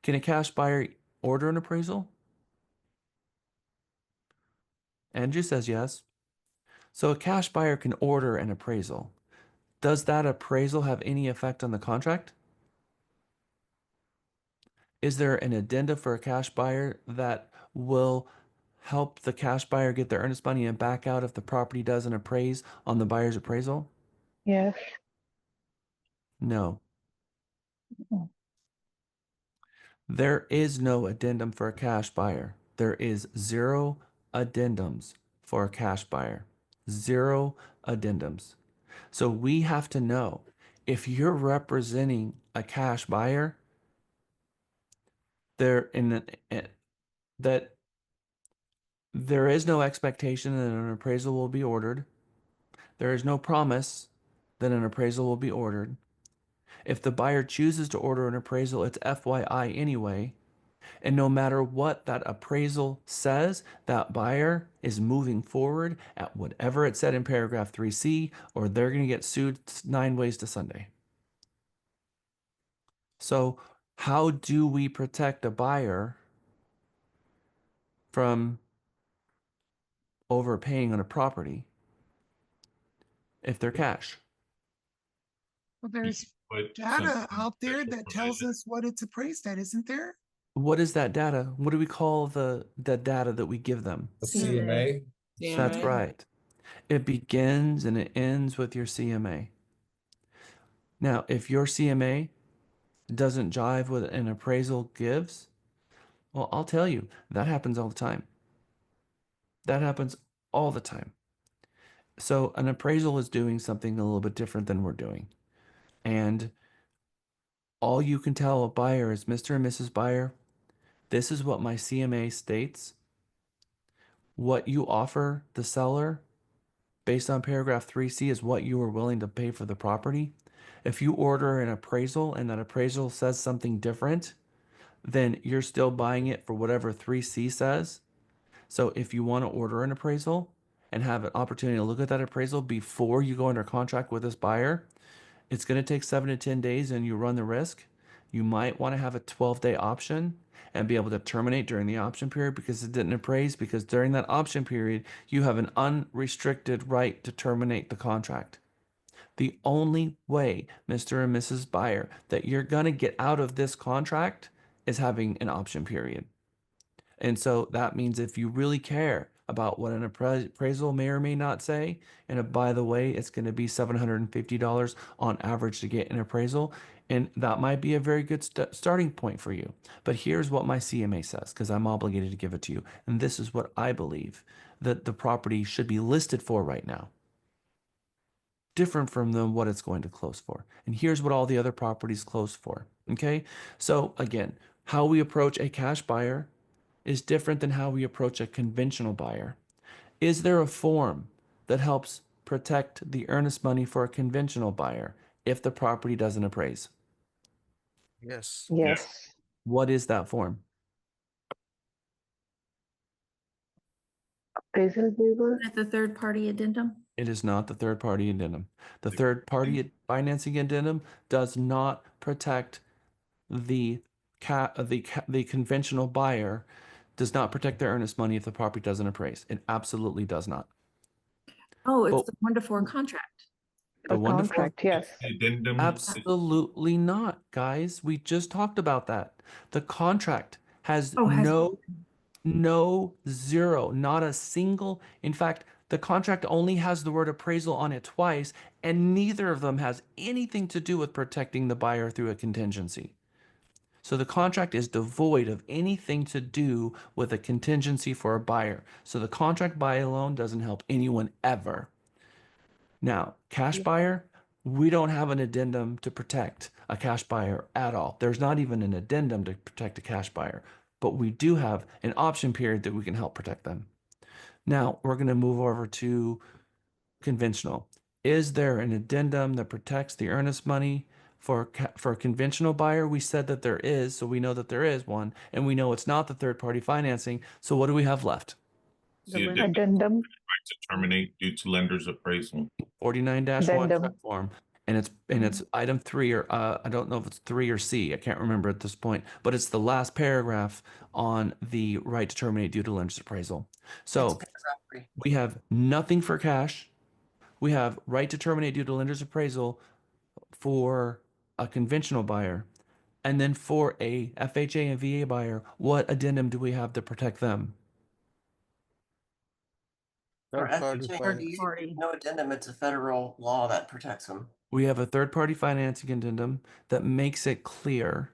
Can a cash buyer order an appraisal? Andrew says yes. So a cash buyer can order an appraisal. Does that appraisal have any effect on the contract? Is there an addenda for a cash buyer that will help the cash buyer get their earnest money and back out if the property doesn't appraise on the buyer's appraisal? Yes. No. There is no addendum for a cash buyer. There is 0 addendums for a cash buyer. 0 addendums. So we have to know if you're representing a cash buyer, there that there is no expectation that an appraisal will be ordered. There is no promise that an appraisal will be ordered. If the buyer chooses to order an appraisal, it's FYI anyway. And no matter what that appraisal says, that buyer is moving forward at whatever it said in paragraph 3C, or they're going to get sued 9 ways to Sunday. So, how do we protect a buyer from overpaying on a property if they're cash? Well, there's Put data some out there special that tells provision. us what it's appraised at, isn't there? What is that data? What do we call the data that we give them? A CMA. That's CMA. right. It begins and it ends with your CMA. Now, if your CMA doesn't jive with an appraisal gives, well, I'll tell you, that happens all the time. That happens all the time. So an appraisal is doing something a little bit different than we're doing. And All you can tell a buyer is, Mr. and Mrs. Buyer, this is what my CMA states. What you offer the seller based on paragraph 3C is what you are willing to pay for the property. If you order an appraisal and that appraisal says something different, then you're still buying it for whatever 3C says. So if you want to order an appraisal and have an opportunity to look at that appraisal before you go under contract with this buyer, it's going to take 7 to 10 days and you run the risk. You might want to have a 12-day option and be able to terminate during the option period because it didn't appraise, because during that option period, you have an unrestricted right to terminate the contract. The only way, Mr. and Mrs. Buyer, that you're going to get out of this contract is having an option period. And so that means if you really care about what an appraisal may or may not say, and by the way, it's going to be $750 on average to get an appraisal, and that might be a very good starting point for you. But here's what my CMA says, because I'm obligated to give it to you. And this is what I believe that the property should be listed for right now. Different from what it's going to close for. And here's what all the other properties close for. Okay. So again, how we approach a cash buyer is different than how we approach a conventional buyer. Is there a form that helps protect the earnest money for a conventional buyer if the property doesn't appraise? Yes. Yes. What is that form? Appraisal waiver. At the third party addendum? It is not the third party addendum. The third party financing addendum does not protect the the conventional buyer, does not protect their earnest money if the property doesn't appraise. It absolutely does not. Oh, it's But the 1-to-4 contract. the A wonderful contract, yes. absolutely not, guys. We just talked about that. The contract has Oh, has zero, not a single. In fact, the contract only has the word appraisal on it twice, and neither of them has anything to do with protecting the buyer through a contingency. So the contract is devoid of anything to do with a contingency for a buyer. So the contract by alone doesn't help anyone ever. Now, cash buyer, we don't have an addendum to protect a cash buyer at all. There's not even an addendum to protect a cash buyer, but we do have an option period that we can help protect them. Now, we're going to move over to conventional. Is there an addendum that protects the earnest money for a conventional buyer? We said that there is, so we know that there is one, and we know it's not the third party financing. So what do we have left? Addendum. Right to terminate due to lender's appraisal. 49-1 Addendum. form, and it's item 3, or I don't know if it's 3 or C. I can't remember at this point, but it's the last paragraph on the right to terminate due to lender's appraisal. So we have nothing for cash. We have right to terminate due to lender's appraisal for a conventional buyer. And then for a FHA and VA buyer, what addendum do we have to protect them? For Third party FHA, finance. no addendum, it's a federal law that protects them. We have a third-party financing addendum that makes it clear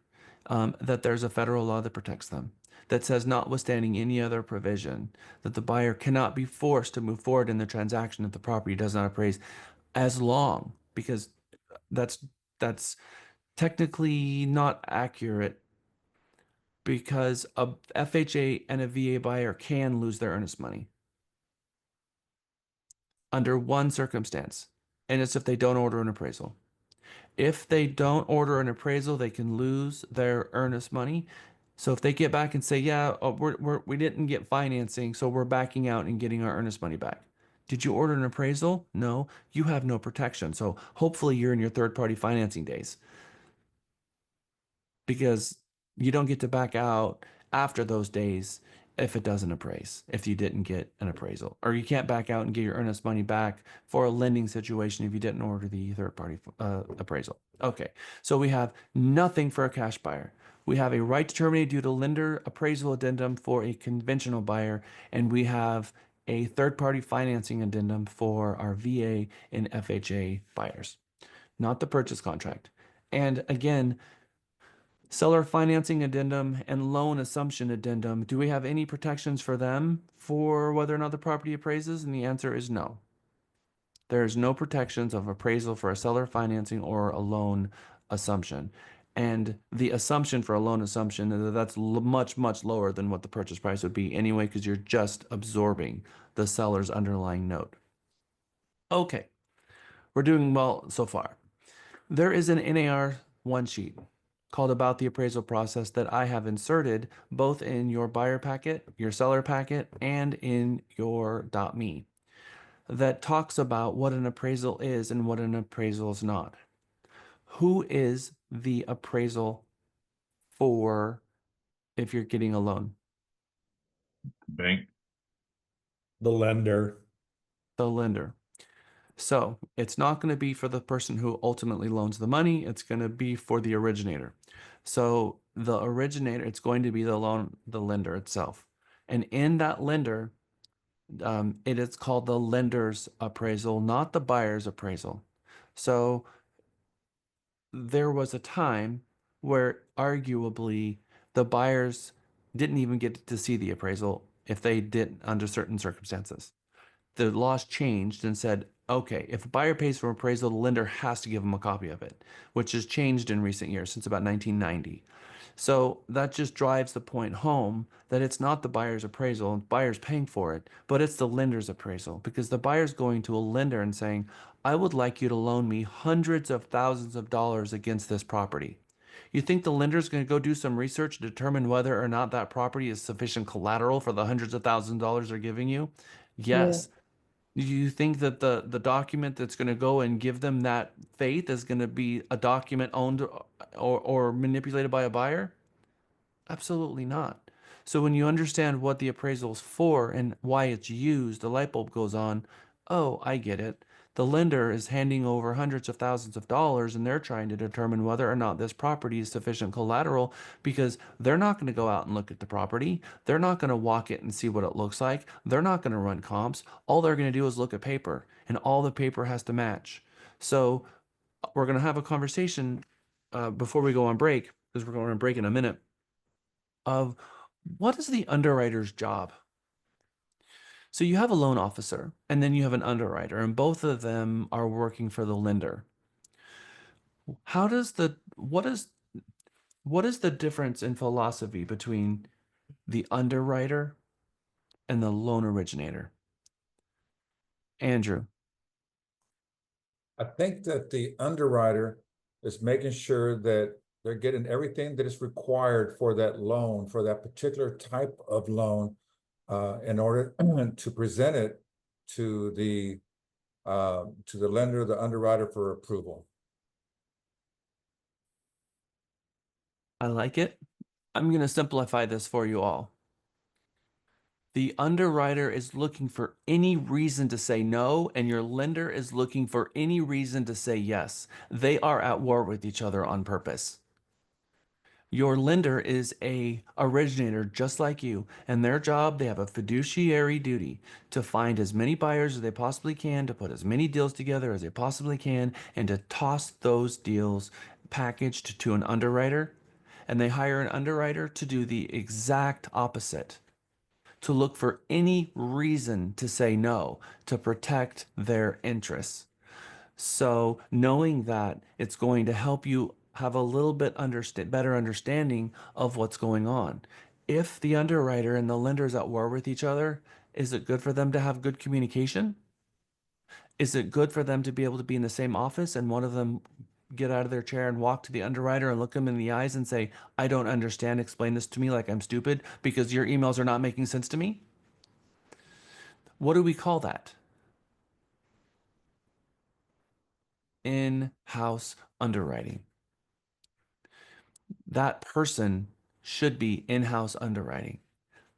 that there's a federal law that protects them, that says notwithstanding any other provision, that the buyer cannot be forced to move forward in the transaction if the property does not appraise, as long, because that's technically not accurate, because a FHA and a VA buyer can lose their earnest money under one circumstance, and it's if they don't order an appraisal. If they don't order an appraisal, they can lose their earnest money. So if they get back and say, yeah, we didn't get financing, so we're backing out and getting our earnest money back. Did you order an appraisal? No, you have no protection. So hopefully you're in your third party financing days, because you don't get to back out after those days if it doesn't appraise, if you didn't get an appraisal, or you can't back out and get your earnest money back for a lending situation if you didn't order the third party appraisal. Okay, so we have nothing for a cash buyer. We have a right to terminate due to lender appraisal addendum for a conventional buyer, and we have a third party financing addendum for our VA and FHA buyers, not the purchase contract. And again, seller financing addendum and loan assumption addendum, do we have any protections for them for whether or not the property appraises? And the answer is no. There is no protections of appraisal for a seller financing or a loan assumption. And the assumption for a loan assumption is that that's much, much lower than what the purchase price would be anyway, because you're just absorbing the seller's underlying note. Okay, we're doing well so far. There is an NAR one sheet called About the Appraisal Process that I have inserted both in your buyer packet, your seller packet, and in your .me that talks about what an appraisal is and what an appraisal is not. Who is the appraisal for if you're getting a loan? Bank. The lender. The lender. So it's not going to be for the person who ultimately loans the money. It's going to be for the originator. So the originator, it's going to be the lender itself. And in that lender, it is called the lender's appraisal, not the buyer's appraisal. So there was a time where arguably the buyers didn't even get to see the appraisal if they did under certain circumstances. The laws changed and said, okay, if a buyer pays for appraisal, the lender has to give them a copy of it, which has changed in recent years, since about 1990. So that just drives the point home that it's not the buyer's appraisal, and buyer's paying for it, but it's the lender's appraisal, because the buyer's going to a lender and saying, I would like you to loan me hundreds of thousands of dollars against this property. You think the lender's going to go do some research to determine whether or not that property is sufficient collateral for the hundreds of thousands of dollars they're giving you? Yes. Do you think that the document that's going to go and give them that faith is going to be a document owned or manipulated by a buyer? Absolutely not. So when you understand what the appraisal is for and why it's used, the light bulb goes on. Oh, I get it. The lender is handing over hundreds of thousands of dollars and they're trying to determine whether or not this property is sufficient collateral, because they're not going to go out and look at the property. They're not going to walk it and see what it looks like. They're not going to run comps. All they're going to do is look at paper, and all the paper has to match. So we're going to have a conversation before we go on break, because we're going on break in a minute, of what is the underwriter's job? So you have a loan officer and then you have an underwriter, and both of them are working for the lender. How does what is the difference in philosophy between the underwriter and the loan originator? Andrew. I think that the underwriter is making sure that they're getting everything that is required for that loan, for that particular type of loan, in order to present it to the lender, the underwriter, for approval. I like it. I'm going to simplify this for you all. The underwriter is looking for any reason to say no, and your lender is looking for any reason to say yes. They are at war with each other on purpose. Your lender is a originator just like you, and their job, they have a fiduciary duty to find as many buyers as they possibly can, to put as many deals together as they possibly can, and to toss those deals packaged to an underwriter. And they hire an underwriter to do the exact opposite, to look for any reason to say no, to protect their interests. So knowing that, it's going to help you have a little bit better understanding of what's going on. If the underwriter and the lender is at war with each other, is it good for them to have good communication? Is it good for them to be able to be in the same office and one of them get out of their chair and walk to the underwriter and look them in the eyes and say, I don't understand, explain this to me like I'm stupid because your emails are not making sense to me? What do we call that? In-house underwriting. That person should be in-house underwriting.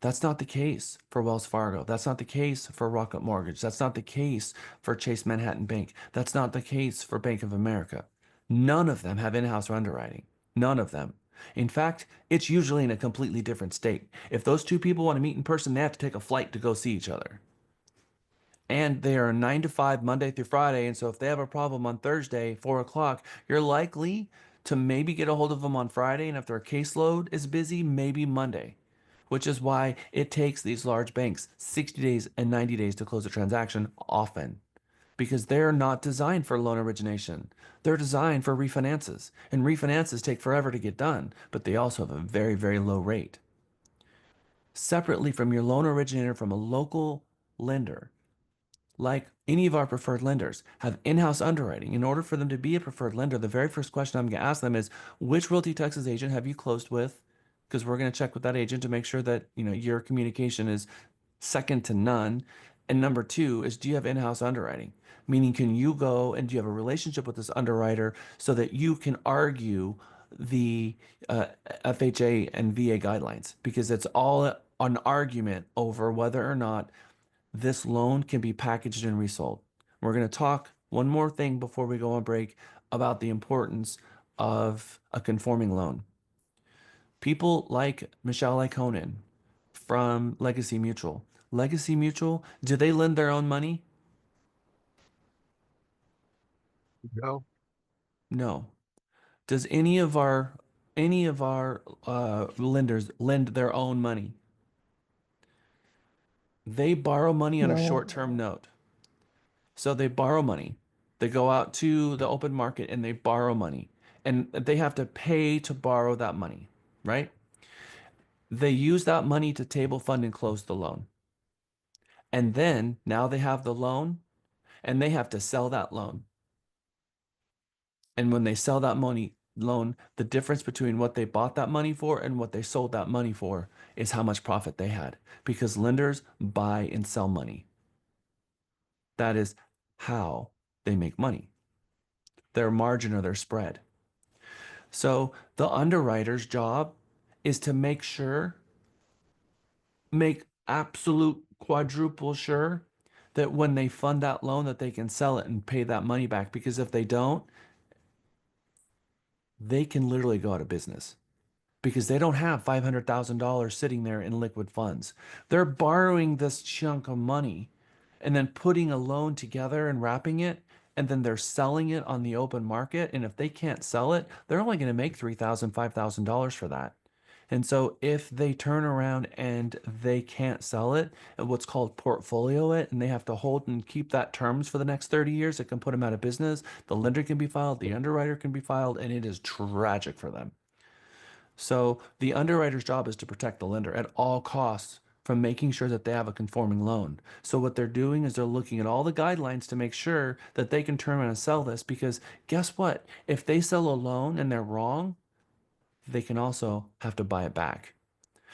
That's not the case for Wells Fargo. That's not the case for Rocket Mortgage. That's not the case for Chase Manhattan Bank. That's not the case for Bank of America. None of them have in-house underwriting. None of them. In fact, it's usually in a completely different state. If those two people want to meet in person, they have to take a flight to go see each other. And they are 9 to 5, Monday through Friday. And so if they have a problem on Thursday, 4 o'clock, you're likely to maybe get a hold of them on Friday. And if their caseload is busy, maybe Monday, which is why it takes these large banks 60 days and 90 days to close a transaction often. because they're not designed for loan origination. They're designed for refinances, and refinances take forever to get done, but they also have a very, very low rate. Separately from your loan originator from a local lender, like any of our preferred lenders, have in-house underwriting. In order for them to be a preferred lender, the very first question I'm going to ask them is, which Realty Texas agent have you closed with? Because we're going to check with that agent to make sure that, you know, your communication is second to none. And number two is, do you have in-house underwriting? Meaning, can you go and do you have a relationship with this underwriter so that you can argue the FHA and VA guidelines? Because it's all an argument over whether or not this loan can be packaged and resold. We're going to talk one more thing before we go on break about the importance of a conforming loan. People like Michelle Iconin from Legacy Mutual. Legacy Mutual, do they lend their own money? No. No. Does any of our lenders lend their own money? They borrow money on a No. short-term note. So they borrow money. They go out to the open market and they borrow money. And they have to pay to borrow that money, right? They use that money to table fund and close the loan. And then now they have the loan and they have to sell that loan. And when they sell that loan, the difference between what they bought that money for and what they sold that money for is how much profit they had, because lenders buy and sell money. That is how they make money, their margin or their spread. So the underwriter's job is to make absolute quadruple sure that when they fund that loan that they can sell it and pay that money back, because if they don't, they can literally go out of business because they don't have $500,000 sitting there in liquid funds. They're borrowing this chunk of money and then putting a loan together and wrapping it, and then they're selling it on the open market. And if they can't sell it, they're only going to make $3,000, $5,000 for that. And so if they turn around and they can't sell it, what's called portfolio it, and they have to hold and keep that terms for the next 30 years, it can put them out of business. The lender can be filed, the underwriter can be filed, and it is tragic for them. So the underwriter's job is to protect the lender at all costs from making sure that they have a conforming loan. So what they're doing is they're looking at all the guidelines to make sure that they can turn around and sell this, because guess what? If they sell a loan and they're wrong, they can also have to buy it back.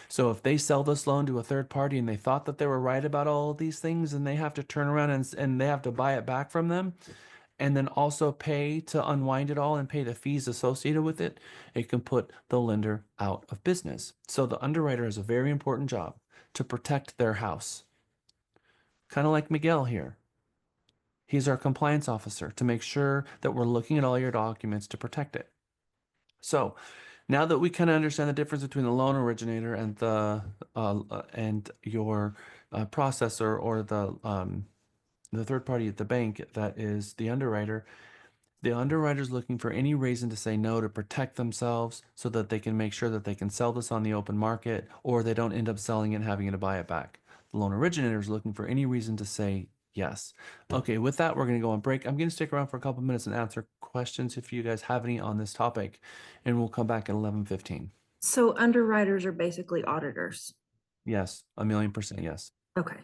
So if they sell this loan to a third party and they thought that they were right about all of these things, and they have to turn around and they have to buy it back from them, and then also pay to unwind it all and pay the fees associated with it, it can put the lender out of business. So the underwriter has a very important job to protect their house. Kind of like Miguel here. He's our compliance officer to make sure that we're looking at all your documents to protect it. So now that we kind of understand the difference between the loan originator and your processor, or the third party at the bank that is the underwriter, the underwriter's looking for any reason to say no to protect themselves so that they can make sure that they can sell this on the open market, or they don't end up selling it and having to buy it back. The loan originator is looking for any reason to say yes. Okay, with that, we're going to go on break. I'm going to stick around for a couple minutes and answer questions if you guys have any on this topic, and we'll come back at 11:15. So underwriters are basically auditors. Yes, 1,000,000% yes. Okay.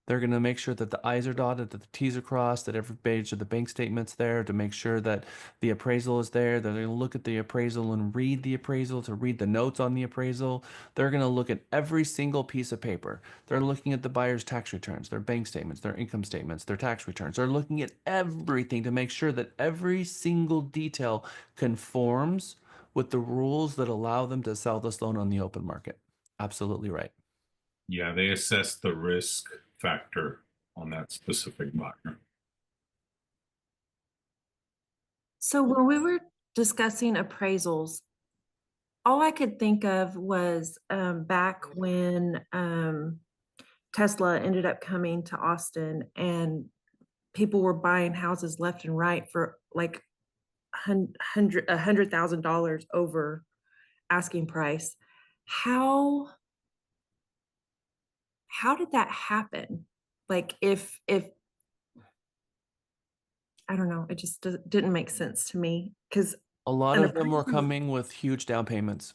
They're going to make sure that the I's are dotted, that the T's are crossed, that every page of the bank statement's there, to make sure that the appraisal is there. They're going to look at the appraisal and read the appraisal, to read the notes on the appraisal. They're going to look at every single piece of paper. They're looking at the buyer's tax returns, their bank statements, their income statements, their tax returns. They're looking at everything to make sure that every single detail conforms with the rules that allow them to sell this loan on the open market. Absolutely right. Yeah, they assess the risk factor on that specific buyer. So when we were discussing appraisals, all I could think of was back when Tesla ended up coming to Austin, and people were buying houses left and right for like $100,000 over asking price. How did that happen? Like if I don't know, it just didn't make sense to me because A lot an of them were appraisal. coming with huge down payments.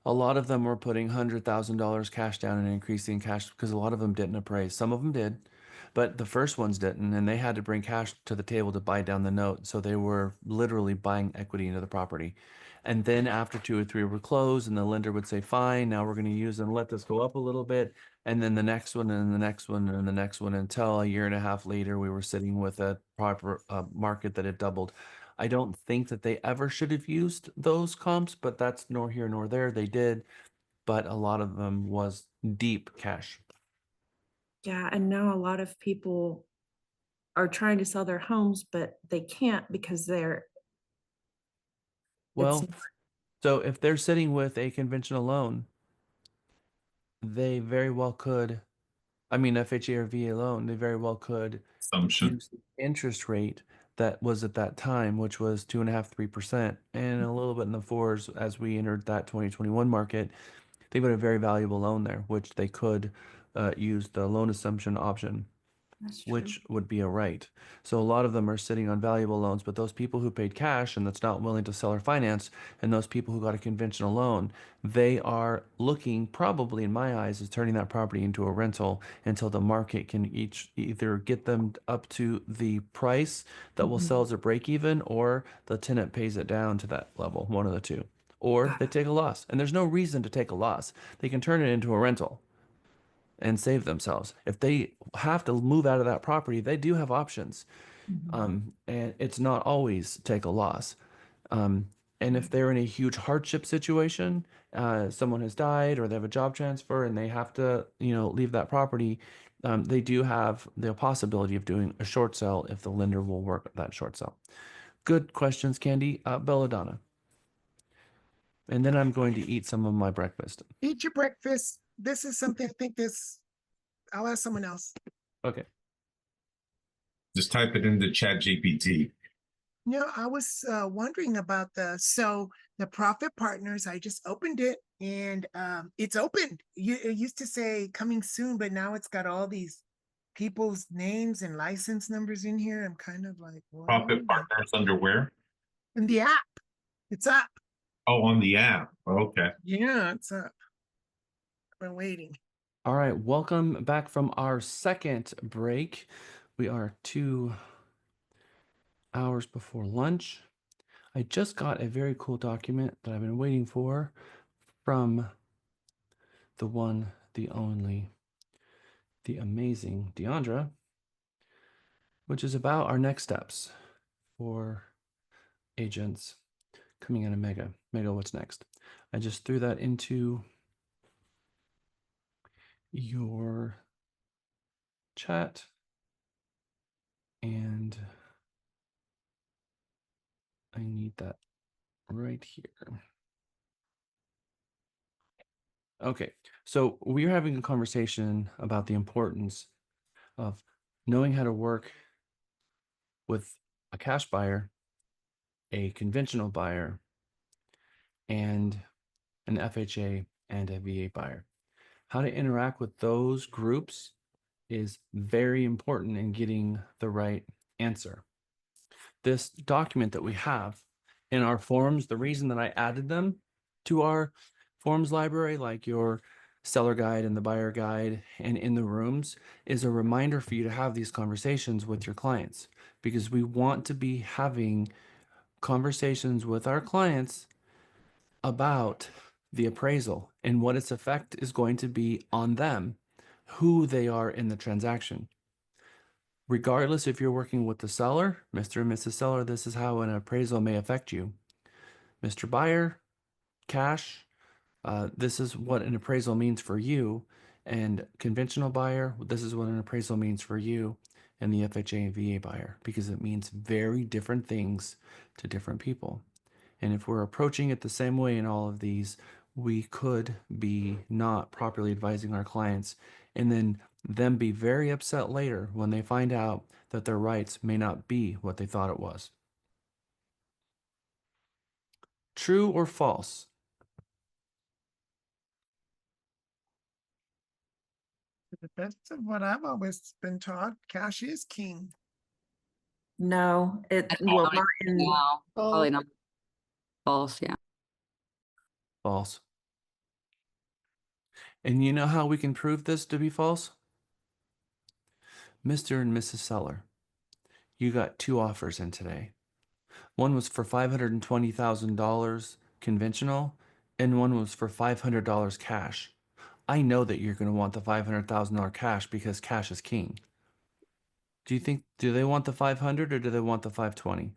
A lot of them were putting $100,000 cash down and increasing cash because a lot of them didn't appraise. Some of them did, but the first ones didn't, and they had to bring cash to the table to buy down the note. So they were literally buying equity into the property. And then after two or three were closed, and the lender would say, "Fine, now we're going to use and let this go up a little bit." And then the next one, and the next one, and the next one, until a year and a half later, we were sitting with a proper market that had doubled. I don't think that they ever should have used those comps, but that's nor here nor there. They did, but a lot of them was deep cash. Yeah, and now a lot of people are trying to sell their homes, but they can't because it's Well, so if they're sitting with a conventional loan, they very well could, I mean, FHA or VA loan, they very well could Assumption. use the interest rate that was at that time, which was 2.5%, 3%, and a little bit in the fours as we entered that 2021 market. They got a very valuable loan there, which they could use the loan assumption option, That's true. which would be a right. So a lot of them are sitting on valuable loans, but those people who paid cash and that's not willing to sell or finance, and those people who got a conventional loan, they are looking probably, in my eyes, is turning that property into a rental until the market can either get them up to the price that will sell as a break even, or the tenant pays it down to that level, one of the two. Or they take a loss, and there's no reason to take a loss. They can turn it into a rental and save themselves. If they have to move out of that property, they do have options. And it's not always take a loss. And if they're in a huge hardship situation, someone has died or they have a job transfer and they have to, leave that property, they do have the possibility of doing a short sale if the lender will work that short sale. Good questions, Candy. Belladonna. And then I'm going to eat some of my breakfast. Eat your breakfast. This is something I think I'll ask someone else. Okay. Just type it into Chat GPT. No, I was wondering about so the profit partners, I just opened it and it's opened. It used to say coming soon, but now it's got all these people's names and license numbers in here. I'm kind of like, what? Profit partners under where? In the app. It's up. Oh, on the app. Okay. Yeah, it's up. I've been waiting. All right, welcome back from our second break. We are 2 hours before lunch. I just got a very cool document that I've been waiting for from the one, the only, the amazing Deandra, which is about our next steps for agents coming out of Mega. Mega, what's next? I just threw that into your chat, and I need that right here. Okay, so we're having a conversation about the importance of knowing how to work with a cash buyer, a conventional buyer, and an FHA and a VA buyer. How to interact with those groups is very important in getting the right answer. This document that we have in our forms, the reason that I added them to our forms library, like your seller guide and the buyer guide and in the rooms, is a reminder for you to have these conversations with your clients, because we want to be having conversations with our clients about the appraisal and what its effect is going to be on them, who they are in the transaction. Regardless if you're working with the seller, Mr. and Mrs. Seller, this is how an appraisal may affect you. Mr. Buyer, cash, this is what an appraisal means for you. And conventional buyer, this is what an appraisal means for you. And the FHA and VA buyer, because it means very different things to different people. And if we're approaching it the same way in all of these, we could be not properly advising our clients and then them be very upset later when they find out that their rights may not be what they thought it was. True or false? To the best of what I've always been taught, cash is king. No, it, Okay, well, I'm not gonna in, no, probably not. False, yeah. False. And you know how we can prove this to be false? Mr. and Mrs. Seller, you got 2 offers in today. One was for $520,000 conventional, and one was for $500 cash. I know that you're going to want the $500,000 cash because cash is king. Do they want the 500 or do they want the 520?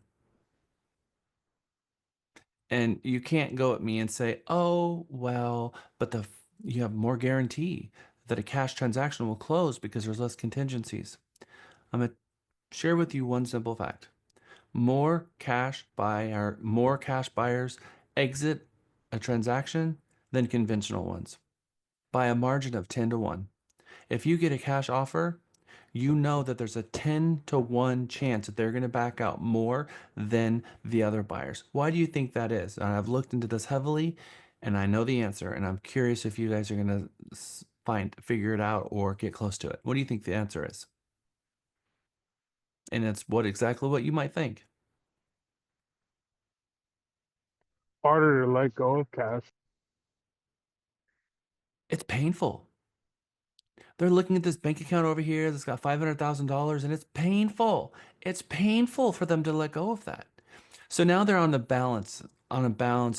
And you can't go at me and say, "Oh, well, but you have more guarantee that a cash transaction will close because there's less contingencies." I'm going to share with you one simple fact. More cash buyers exit a transaction than conventional ones by a margin of 10 to 1. If you get a cash offer, you know that there's a 10 to 1 chance that they're going to back out more than the other buyers. Why do you think that is? And I've looked into this heavily and I know the answer, and I'm curious if you guys are going to figure it out or get close to it. What do you think the answer is? And it's exactly what you might think. Harder to let go of cash. It's painful. They're looking at this bank account over here that's got $500,000 and it's painful. It's painful for them to let go of that. So now they're on a balance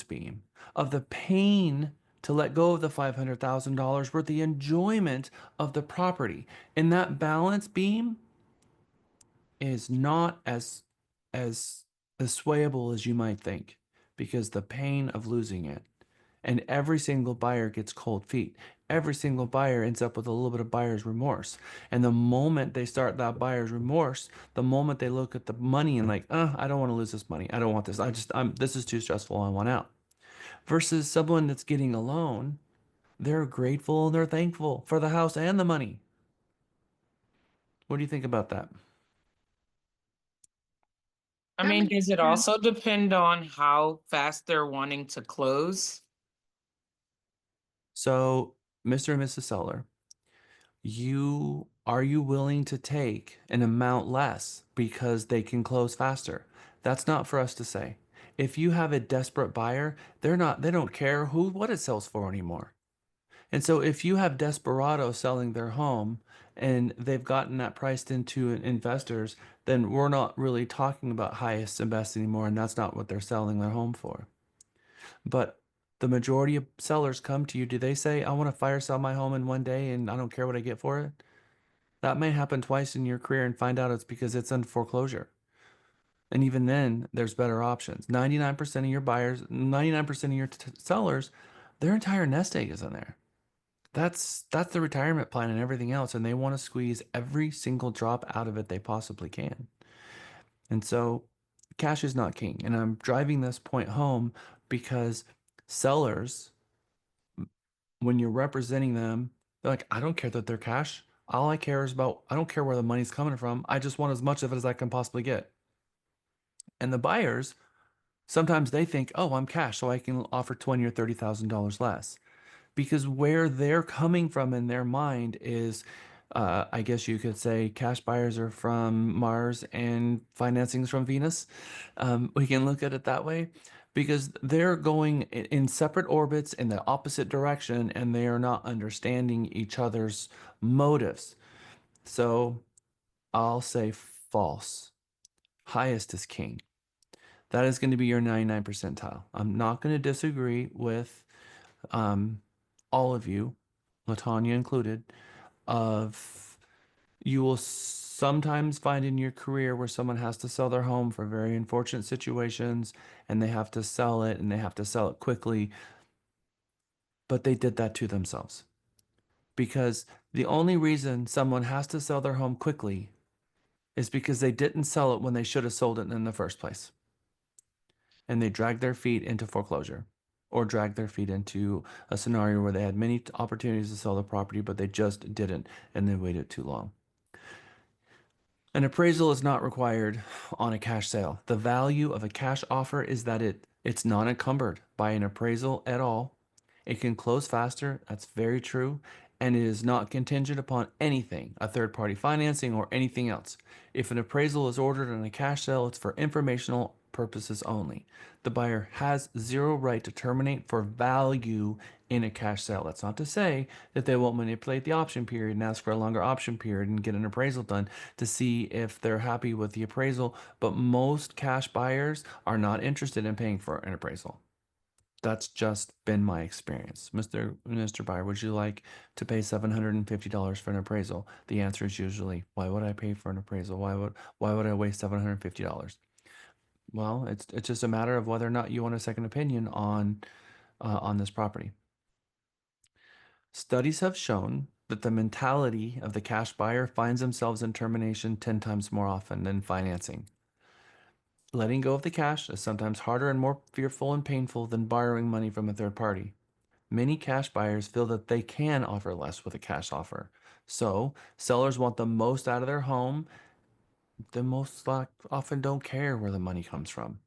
beam of the pain to let go of the $500,000 worth the enjoyment of the property. And that balance beam is not as swayable as you might think because the pain of losing it. And every single buyer gets cold feet. Every single buyer ends up with a little bit of buyer's remorse. And the moment they start that buyer's remorse, the moment they look at the money and like, I don't want to lose this money. I don't want this. This is too stressful. I want out. Versus someone that's getting a loan, they're grateful and they're thankful for the house and the money. What do you think about that? I That mean, makes does it sense. also depend on how fast they're wanting to close? So, Mr. and Mrs. Seller, are you willing to take an amount less because they can close faster? That's not for us to say. If you have a desperate buyer, they don't care what it sells for anymore. And so if you have desperados selling their home and they've gotten that priced into investors, then we're not really talking about highest and best anymore, and that's not what they're selling their home for. But the majority of sellers come to you, do they say, "I want to fire sell my home in one day and I don't care what I get for it"? That may happen twice in your career and find out it's because it's in foreclosure. And even then, there's better options. 99% of your buyers, 99% of your sellers, their entire nest egg is in there. That's the retirement plan and everything else, and they want to squeeze every single drop out of it they possibly can. And so cash is not king. And I'm driving this point home because sellers, when you're representing them, they're like, "I don't care that they're cash. All I care is about, I don't care where the money's coming from. I just want as much of it as I can possibly get." And the buyers, sometimes they think, "Oh, I'm cash, so I can offer $20,000 or $30,000 less." Because where they're coming from in their mind is, I guess you could say cash buyers are from Mars and financing is from Venus. We can look at it that way because they're going in separate orbits in the opposite direction and they are not understanding each other's motives. So I'll say false. Highest is king. That is going to be your 99 percentile. I'm not going to disagree with um, all of you, Latanya included, of you will sometimes find in your career where someone has to sell their home for very unfortunate situations and they have to sell it and they have to sell it quickly, but they did that to themselves. Because the only reason someone has to sell their home quickly is because they didn't sell it when they should have sold it in the first place. And they dragged their feet into foreclosure or dragged their feet into a scenario where they had many opportunities to sell the property, but they just didn't, and they waited too long. An appraisal is not required on a cash sale. The value of a cash offer is that it's not encumbered by an appraisal at all. It can close faster. That's very true. and it is not contingent upon anything, a third-party financing or anything else. If an appraisal is ordered on a cash sale, it's for informational purposes only. The buyer has zero right to terminate for value in a cash sale. That's not to say that they won't manipulate the option period and ask for a longer option period and get an appraisal done to see if they're happy with the appraisal, but most cash buyers are not interested in paying for an appraisal. That's just been my experience. Mr. Buyer, would you like to pay $750 for an appraisal? The answer is usually, why would I pay for an appraisal? Why would I waste $750? Well, it's just a matter of whether or not you want a second opinion on this property. Studies have shown that the mentality of the cash buyer finds themselves in termination 10 times more often than financing. Letting go of the cash is sometimes harder and more fearful and painful than borrowing money from a third party. Many cash buyers feel that they can offer less with a cash offer. So, sellers want the most out of their home. They most often don't care where the money comes from.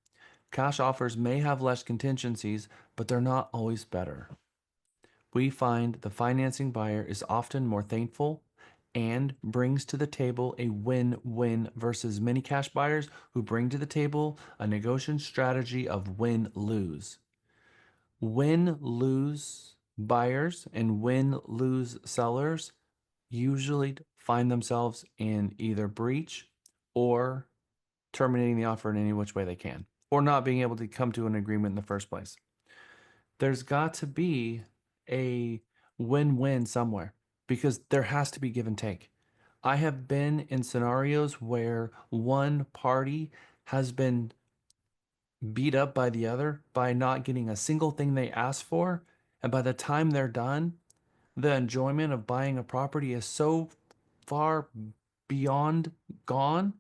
Cash offers may have less contingencies, but they're not always better. We find the financing buyer is often more thankful and brings to the table a win-win versus many cash buyers who bring to the table a negotiation strategy of win-lose. Win-lose buyers and win-lose sellers usually find themselves in either breach or terminating the offer in any which way they can, or not being able to come to an agreement in the first place. There's got to be a win-win somewhere because there has to be give and take. I have been in scenarios where one party has been beat up by the other by not getting a single thing they asked for. And by the time they're done, the enjoyment of buying a property is so far beyond gone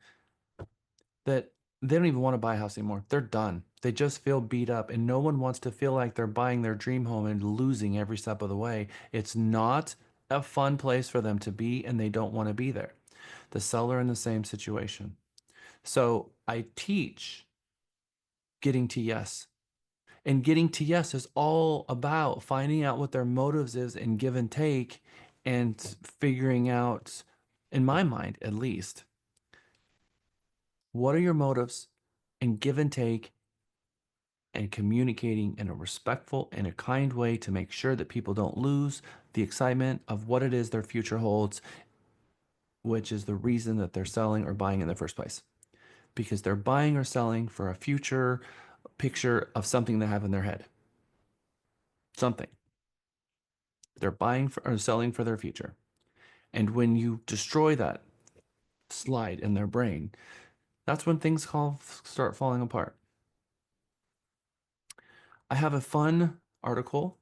that they don't even want to buy a house anymore. They're done. They just feel beat up, and no one wants to feel like they're buying their dream home and losing every step of the way. It's not a fun place for them to be, and they don't want to be there. The seller in the same situation. So I teach getting to yes. And getting to yes is all about finding out what their motives is and give and take and figuring out, in my mind at least, what are your motives and give and take and communicating in a respectful and a kind way to make sure that people don't lose the excitement of what it is their future holds, which is the reason that they're selling or buying in the first place. Because they're buying or selling for a future picture of something they have in their head. Something. They're buying for, or selling for their future. And when you destroy that slide in their brain, that's when things start falling apart. I have a fun article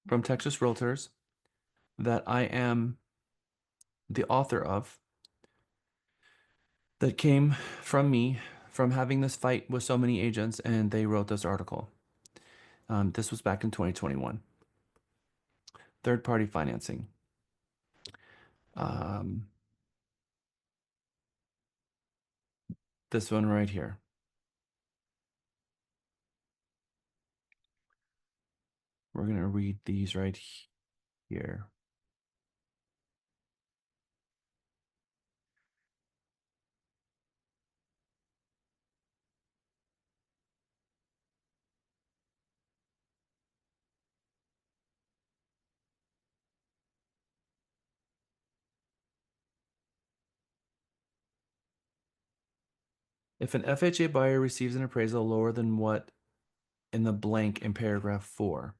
from Texas Realtors that I am the author of that came from me from having this fight with so many agents, and they wrote this article. This was back in 2021. Third-party financing. This one right here. We're going to read these right here. If an FHA buyer receives an appraisal lower than what in the blank in paragraph 4,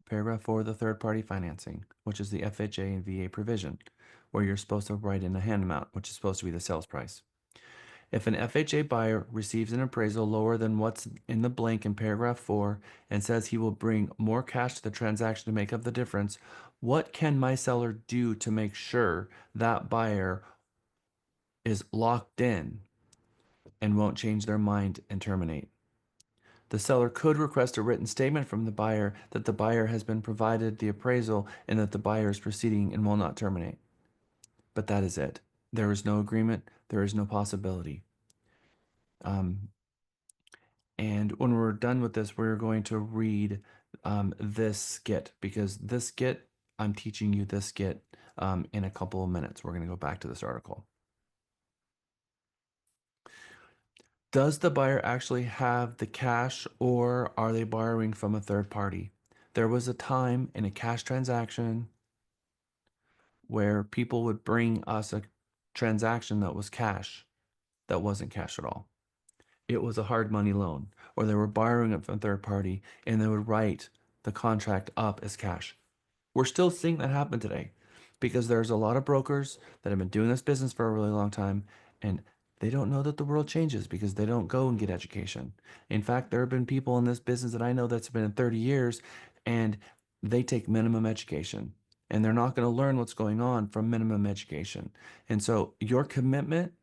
paragraph 4 of the third-party financing, which is the FHA and VA provision, where you're supposed to write in a hand amount, which is supposed to be the sales price. If an FHA buyer receives an appraisal lower than what's in the blank in paragraph 4 and says he will bring more cash to the transaction to make up the difference, what can my seller do to make sure that buyer is locked in and won't change their mind and terminate? The seller could request a written statement from the buyer that the buyer has been provided the appraisal and that the buyer is proceeding and will not terminate. But that is it. There is no agreement. There is no possibility. And when we're done with this, we're going to read this skit, because this skit, I'm teaching you this skit in a couple of minutes. We're going to go back to this article. Does the buyer actually have the cash, or are they borrowing from a third party? There was a time in a cash transaction where people would bring us a transaction that was cash, that wasn't cash at all. It was a hard money loan, or they were borrowing it from a third party and they would write the contract up as cash. We're still seeing that happen today because there's a lot of brokers that have been doing this business for a really long time, and they don't know that the world changes because they don't go and get education. In fact, there have been people in this business that I know that's been in 30 years and they take minimum education, and they're not going to learn what's going on from minimum education. And so your commitment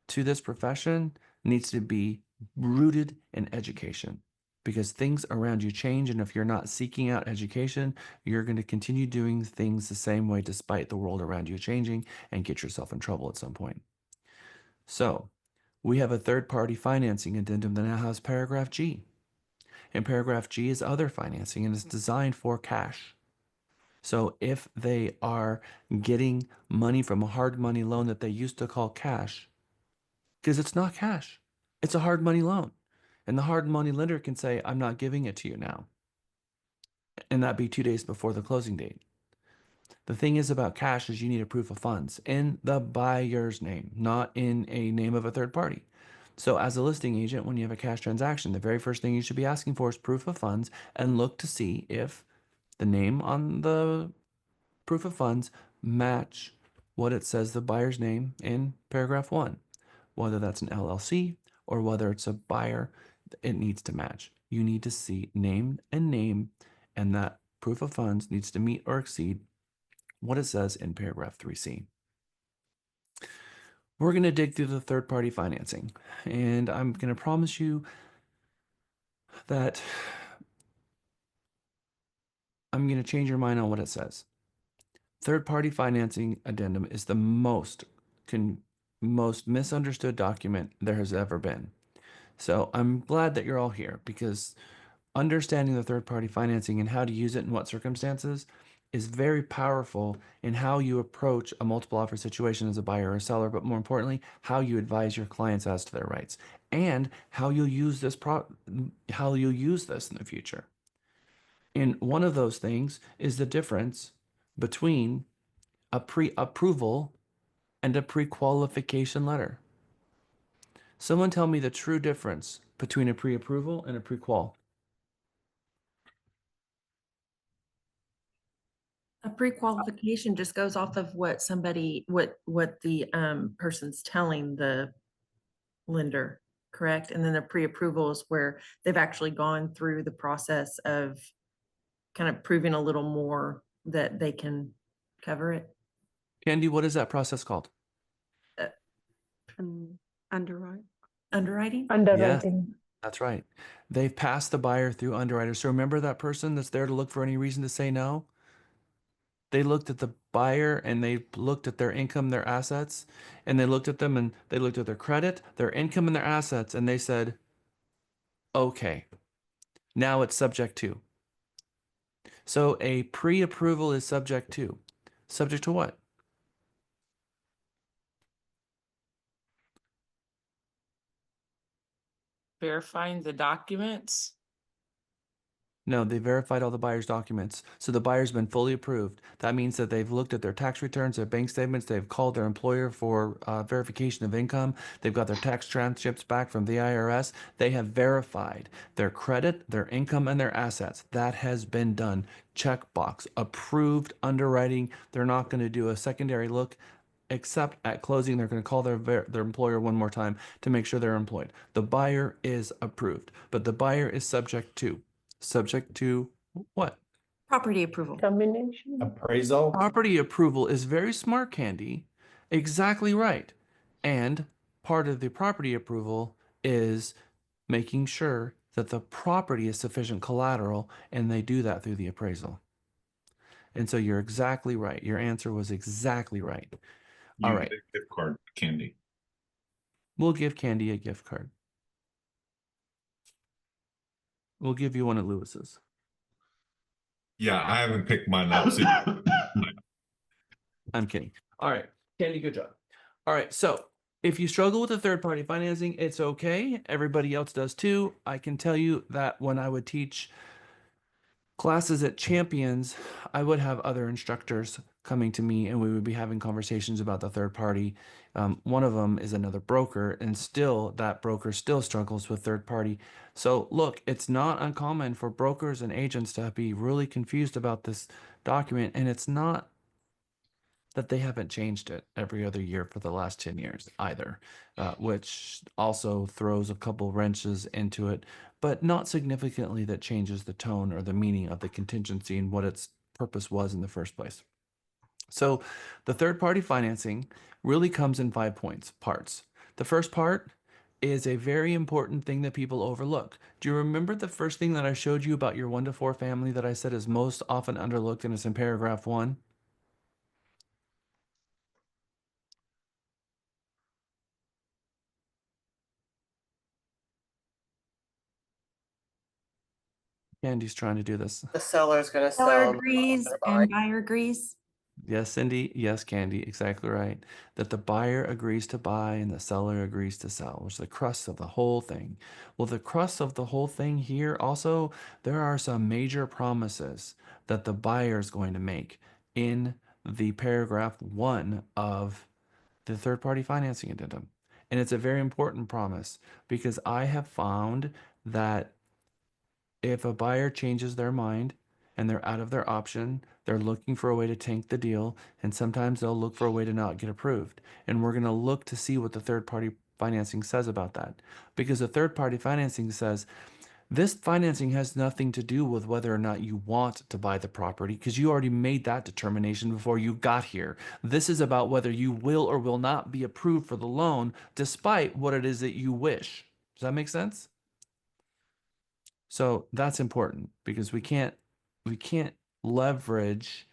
to this profession needs to be rooted in education, because things around you change. And if you're not seeking out education, you're going to continue doing things the same way despite the world around you changing, and get yourself in trouble at some point. So we have a third-party financing addendum that now has paragraph G. And paragraph G is other financing, and it's designed for cash. So if they are getting money from a hard money loan that they used to call cash, because it's not cash, it's a hard money loan. And the hard money lender can say, I'm not giving it to you now. And that'd be 2 days before the closing date. The thing is about cash is you need a proof of funds in the buyer's name, not in a name of a third party. So as a listing agent, when you have a cash transaction, the very first thing you should be asking for is proof of funds, and look to see if the name on the proof of funds match what it says the buyer's name in paragraph 1. Whether that's an LLC or whether it's a buyer, it needs to match. You need to see name and name, and that proof of funds needs to meet or exceed what it says in paragraph 3C. We're going to dig through the third-party financing, and I'm going to promise you that I'm going to change your mind on what it says. Third-party financing addendum is the most misunderstood document there has ever been. So I'm glad that you're all here, because understanding the third-party financing and how to use it in what circumstances is very powerful in how you approach a multiple offer situation as a buyer or seller, but more importantly, how you advise your clients as to their rights, and how you'll use this in the future. And one of those things is the difference between a pre-approval and a pre-qualification letter. Someone tell me the true difference between a pre-approval and a pre-qual. A pre-qualification just goes off of what the person's telling the lender, correct? And then the pre-approval is where they've actually gone through the process of kind of proving a little more that they can cover it. Candy, what is that process called? Underwrite. Underwriting? Yes, that's right. They've passed the buyer through underwriters. So remember that person that's there to look for any reason to say no? They looked at the buyer and they looked at their income, their assets, and they looked at them and they looked at their credit, their income, and their assets, and they said, okay, now it's subject to. So a pre-approval is subject to. Subject to what? Verifying the documents. No, they verified all the buyer's documents. So the buyer's been fully approved. That means that they've looked at their tax returns, their bank statements, they've called their employer for verification of income, they've got their tax transcripts back from the IRS. They have verified their credit, their income, and their assets. That has been done. Checkbox, approved underwriting. They're not going to do a secondary look, except at closing. They're going to call their employer one more time to make sure they're employed. The buyer is approved, but the buyer is subject to what? Property approval. Combination. Appraisal. Property approval is very smart, Candy. Exactly right. And part of the property approval is making sure that the property is sufficient collateral, and they do that through the appraisal. And so you're exactly right. Your answer was exactly right. All right. Get a gift card, Candy. We'll give Candy a gift card. We'll give you one at Lewis's. Yeah, I haven't picked mine up. So I'm kidding. All right, Candy, good job. All right, so if you struggle with the third-party financing, it's okay. Everybody else does too. I can tell you that when I would teach classes at Champions, I would have other instructors coming to me and we would be having conversations about the third party. One of them is another broker, and still that broker still struggles with third party. So look, it's not uncommon for brokers and agents to be really confused about this document, and it's not that they haven't changed it every other year for the last 10 years either, which also throws a couple wrenches into it, but not significantly that changes the tone or the meaning of the contingency and what its purpose was in the first place. So the third party financing really comes in 5 parts. The first part is a very important thing that people overlook. Do you remember the first thing that I showed you about your 1 to 4 family that I said is most often underlooked, and it's in paragraph 1? Candy's trying to do this. The seller's going to Seller sell and the buyer's agrees gonna buy. and buyer agrees. Yes, Cindy. Yes, Candy. Exactly right. That the buyer agrees to buy and the seller agrees to sell, which is the crux of the whole thing. Well, the crux of the whole thing here also, there are some major promises that the buyer is going to make in the paragraph 1 of the third party financing addendum. And it's a very important promise because I have found that if a buyer changes their mind and they're out of their option, they're looking for a way to tank the deal, and sometimes they'll look for a way to not get approved. And we're going to look to see what the third party financing says about that. Because the third party financing says this financing has nothing to do with whether or not you want to buy the property, because you already made that determination before you got here. This is about whether you will or will not be approved for the loan, despite what it is that you wish. Does that make sense? So that's important because we can't leverage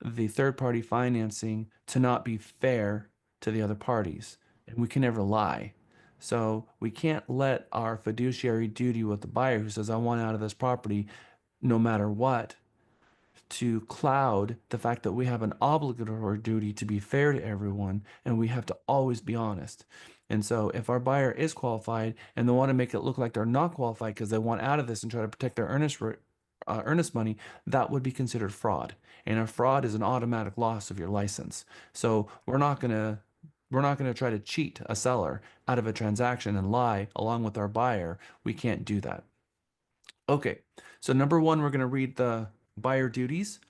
the third party financing to not be fair to the other parties. And we can never lie. So we can't let our fiduciary duty with the buyer who says, I want out of this property no matter what, to cloud the fact that we have an obligatory duty to be fair to everyone and we have to always be honest. And so if our buyer is qualified and they want to make it look like they're not qualified because they want out of this and try to protect their earnest money, that would be considered fraud. And a fraud is an automatic loss of your license. So we're not going to try to cheat a seller out of a transaction and lie along with our buyer. We can't do that. Okay, so number 1, we're going to read the buyer duties,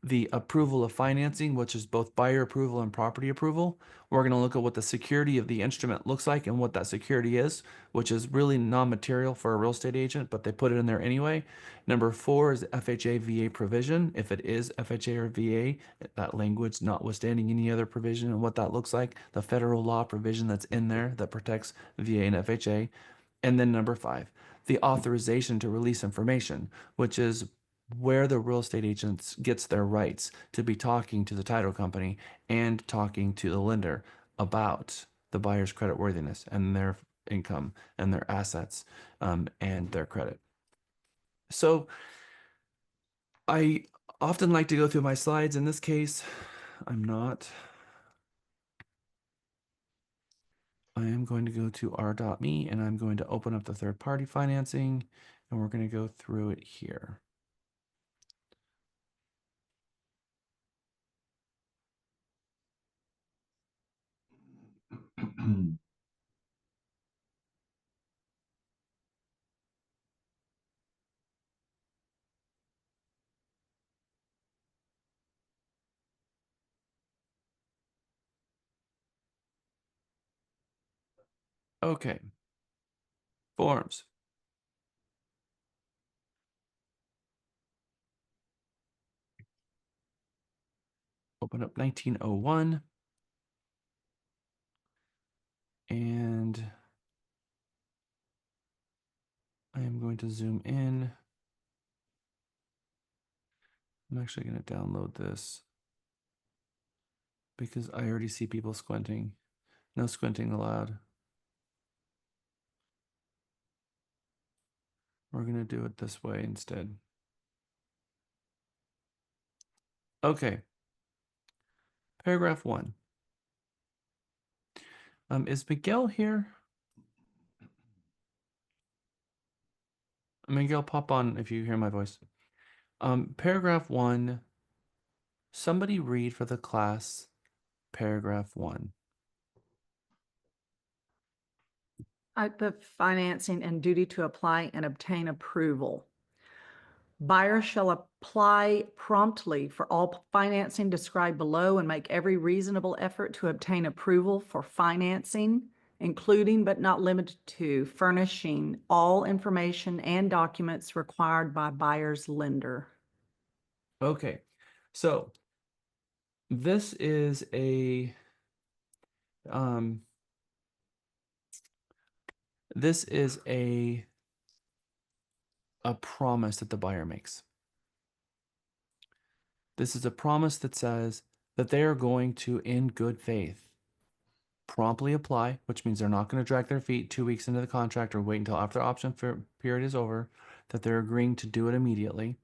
the approval of financing, which is both buyer approval and property approval. We're going to look at what the security of the instrument looks like and what that security is, which is really non-material for a real estate agent, but they put it in there anyway. Number 4 is FHA VA provision. If it is FHA or VA, that language notwithstanding any other provision and what that looks like, the federal law provision that's in there that protects VA and FHA. And then number 5, the authorization to release information, which is where the real estate agents gets their rights to be talking to the title company and talking to the lender about the buyer's creditworthiness and their income and their assets, and their credit. So I often like to go through my slides. In this case, I'm not. I am going to go to r.me and I'm going to open up the third party financing and we're going to go through it here. Okay. Forms. Open up 1901. And I am going to zoom in. I'm actually going to download this because I already see people squinting. No squinting allowed. We're going to do it this way instead. Okay. Paragraph 1. Is Miguel here? Miguel, pop on if you hear my voice. Paragraph 1. Somebody read for the class paragraph 1. The financing and duty to apply and obtain approval. Buyer shall apply promptly for all financing described below and make every reasonable effort to obtain approval for financing, including but not limited to furnishing all information and documents required by buyer's lender. Okay. So this is a this is a promise that the buyer makes. This is a promise that says that they are going to, in good faith, promptly apply, which means they're not going to drag their feet 2 weeks into the contract or wait until after option period is over, that they're agreeing to do it immediately,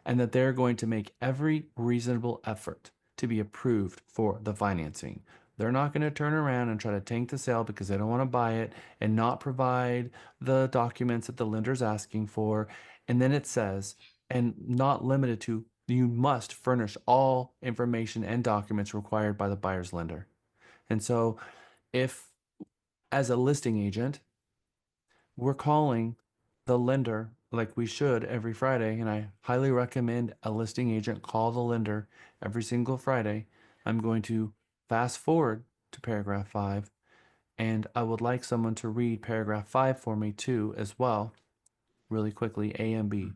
and that they're going to make every reasonable effort to be approved for the financing. They're not going to turn around and try to tank the sale because they don't want to buy it and not provide the documents that the lender's asking for. And then it says, and not limited to, you must furnish all information and documents required by the buyer's lender. And so if, as a listing agent, we're calling the lender like we should every Friday, and I highly recommend a listing agent call the lender every single Friday, I'm going to fast forward to paragraph 5, and I would like someone to read paragraph 5 for me too, as well, really quickly, A and B.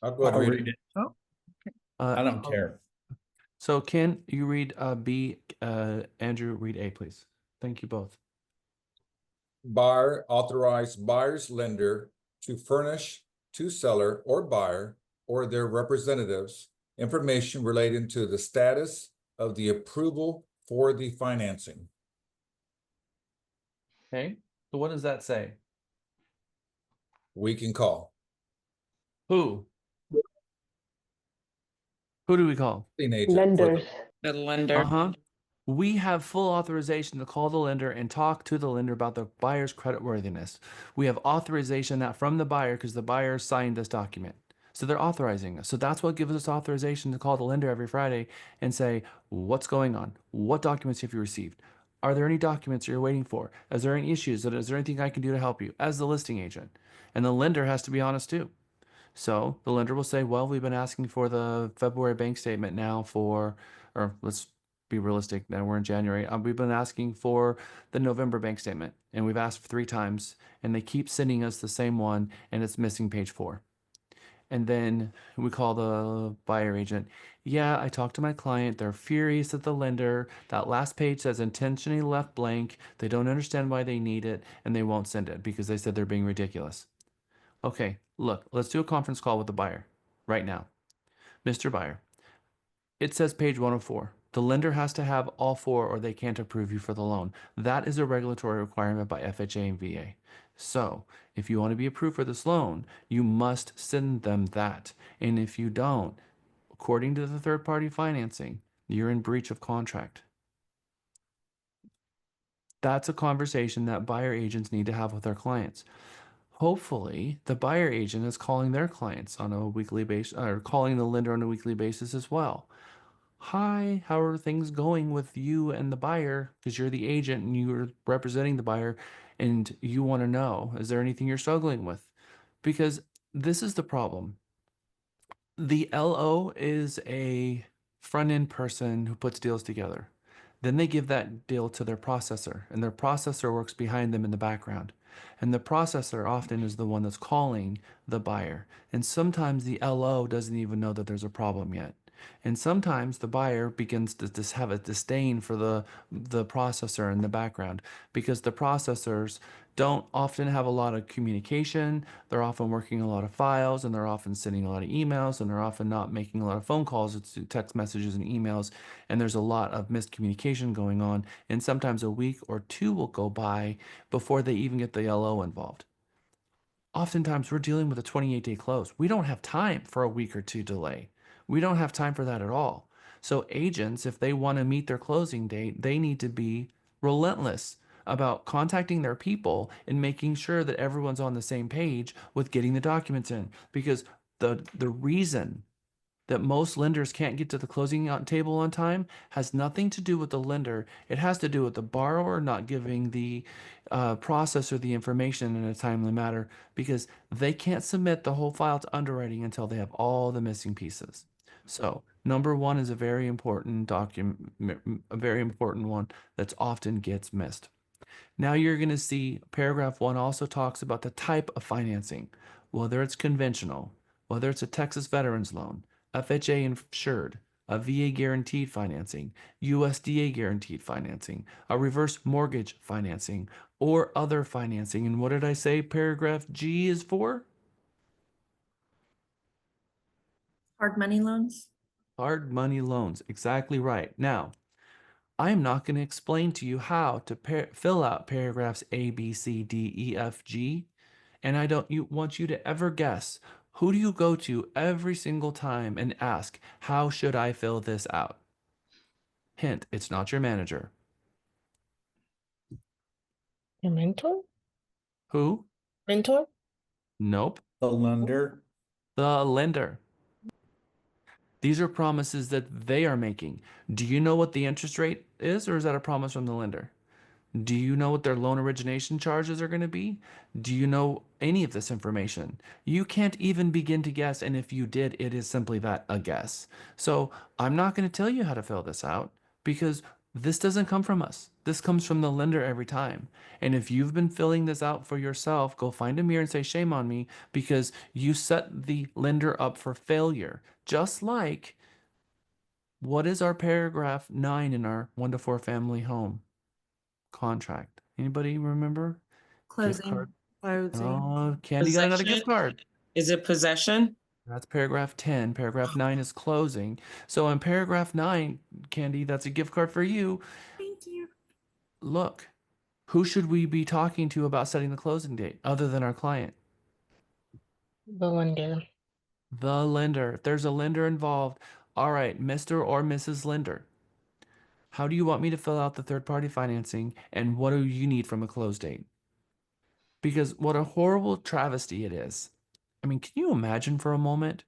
I'll go ahead I'll and read it. Oh, I don't care. So can you read B, Andrew, read A, please. Thank you both. Buyer authorize buyer's lender to furnish to seller or buyer or their representatives information relating to the status of the approval for the financing. Okay, so what does that say? We can call. Who? Who do we call? Listing agent for the The lender. Uh-huh. We have full authorization to call the lender and talk to the lender about the buyer's creditworthiness. We have authorization that from the buyer because the buyer signed this document. So they're authorizing us. So that's what gives us authorization to call the lender every Friday and say, what's going on? What documents have you received? Are there any documents you're waiting for? Is there any issues? Is there anything I can do to help you as the listing agent? And the lender has to be honest too. So the lender will say, well, we've been asking for the February bank statement now for, or let's be realistic, now we're in January. We've been asking for the November bank statement and we've asked 3 times and they keep sending us the same one and it's missing page 4. And then we call the buyer agent. Yeah, I talked to my client. They're furious at the lender. That last page says intentionally left blank. They don't understand why they need it and they won't send it because they said they're being ridiculous. Okay, look, let's do a conference call with the buyer right now. Mr. Buyer, it says page 104. The lender has to have all 4 or they can't approve you for the loan. That is a regulatory requirement by FHA and VA. So, if you want to be approved for this loan, you must send them that. And if you don't, according to the third-party financing, you're in breach of contract. That's a conversation that buyer agents need to have with their clients. Hopefully, the buyer agent is calling their clients on a weekly basis or calling the lender on a weekly basis as well. Hi, how are things going with you and the buyer? Because you're the agent and you're representing the buyer and you want to know, is there anything you're struggling with? Because this is the problem. The LO is a front end person who puts deals together. Then they give that deal to their processor, and their processor works behind them in the background. And the processor often is the one that's calling the buyer. And sometimes the LO doesn't even know that there's a problem yet. And sometimes the buyer begins to just have a disdain for the processor in the background because the processors don't often have a lot of communication. They're often working a lot of files and they're often sending a lot of emails and they're often not making a lot of phone calls. It's text messages and emails. And there's a lot of miscommunication going on. And sometimes a week or 2 will go by before they even get the LO involved. oftentimes we're dealing with a 28-day close. We don't have time for a week or two delay. We don't have time for that at all. So agents, if they want to meet their closing date, they need to be relentless about contacting their people and making sure that everyone's on the same page with getting the documents in. Because the reason that most lenders can't get to the closing out table on time has nothing to do with the lender. It has to do with the borrower not giving the processor the information in a timely manner, because they can't submit the whole file to underwriting until they have all the missing pieces. So number one is a very important document, a very important one that's often gets missed. Now you're going to see paragraph 1 also talks about the type of financing, whether it's conventional, whether it's a Texas Veterans Loan, FHA insured, a VA guaranteed financing, USDA guaranteed financing, a reverse mortgage financing, or other financing. And what did I say paragraph G is for? Hard money loans. Hard money loans. Exactly right. Now, I am not going to explain to you how to fill out paragraphs A, B, C, D, E, F, G, and I don't want you to ever guess. Who do you go to every single time and ask, how should I fill this out? Hint, it's not your manager. Your mentor? Who? Mentor? Nope. The lender. The lender. These are promises that they are making. Do you know what the interest rate is, or is that a promise from the lender? Do you know what their loan origination charges are going to be? Do you know any of this information? You can't even begin to guess, and if you did, it is simply that, a guess. So I'm not going to tell you how to fill this out because this doesn't come from us. This comes from the lender every time. And if you've been filling this out for yourself, go find a mirror and say, shame on me, because you set the lender up for failure. Just like, what is our paragraph 9 in our 1 to 4 family home contract? Anybody remember? Gift Closing. card. Closing. Oh, Candy got another gift card. Is it possession? That's paragraph 10. Paragraph 9 is closing. So in paragraph 9, Candy, that's a gift card for you. Thank you. Look, who should we be talking to about setting the closing date other than our client? The lender. The lender. If there's a lender involved, all right, Mr. or Mrs. Lender, how do you want me to fill out the third party financing, and what do you need from a close date? Because what a horrible travesty it is. I mean, can you imagine for a moment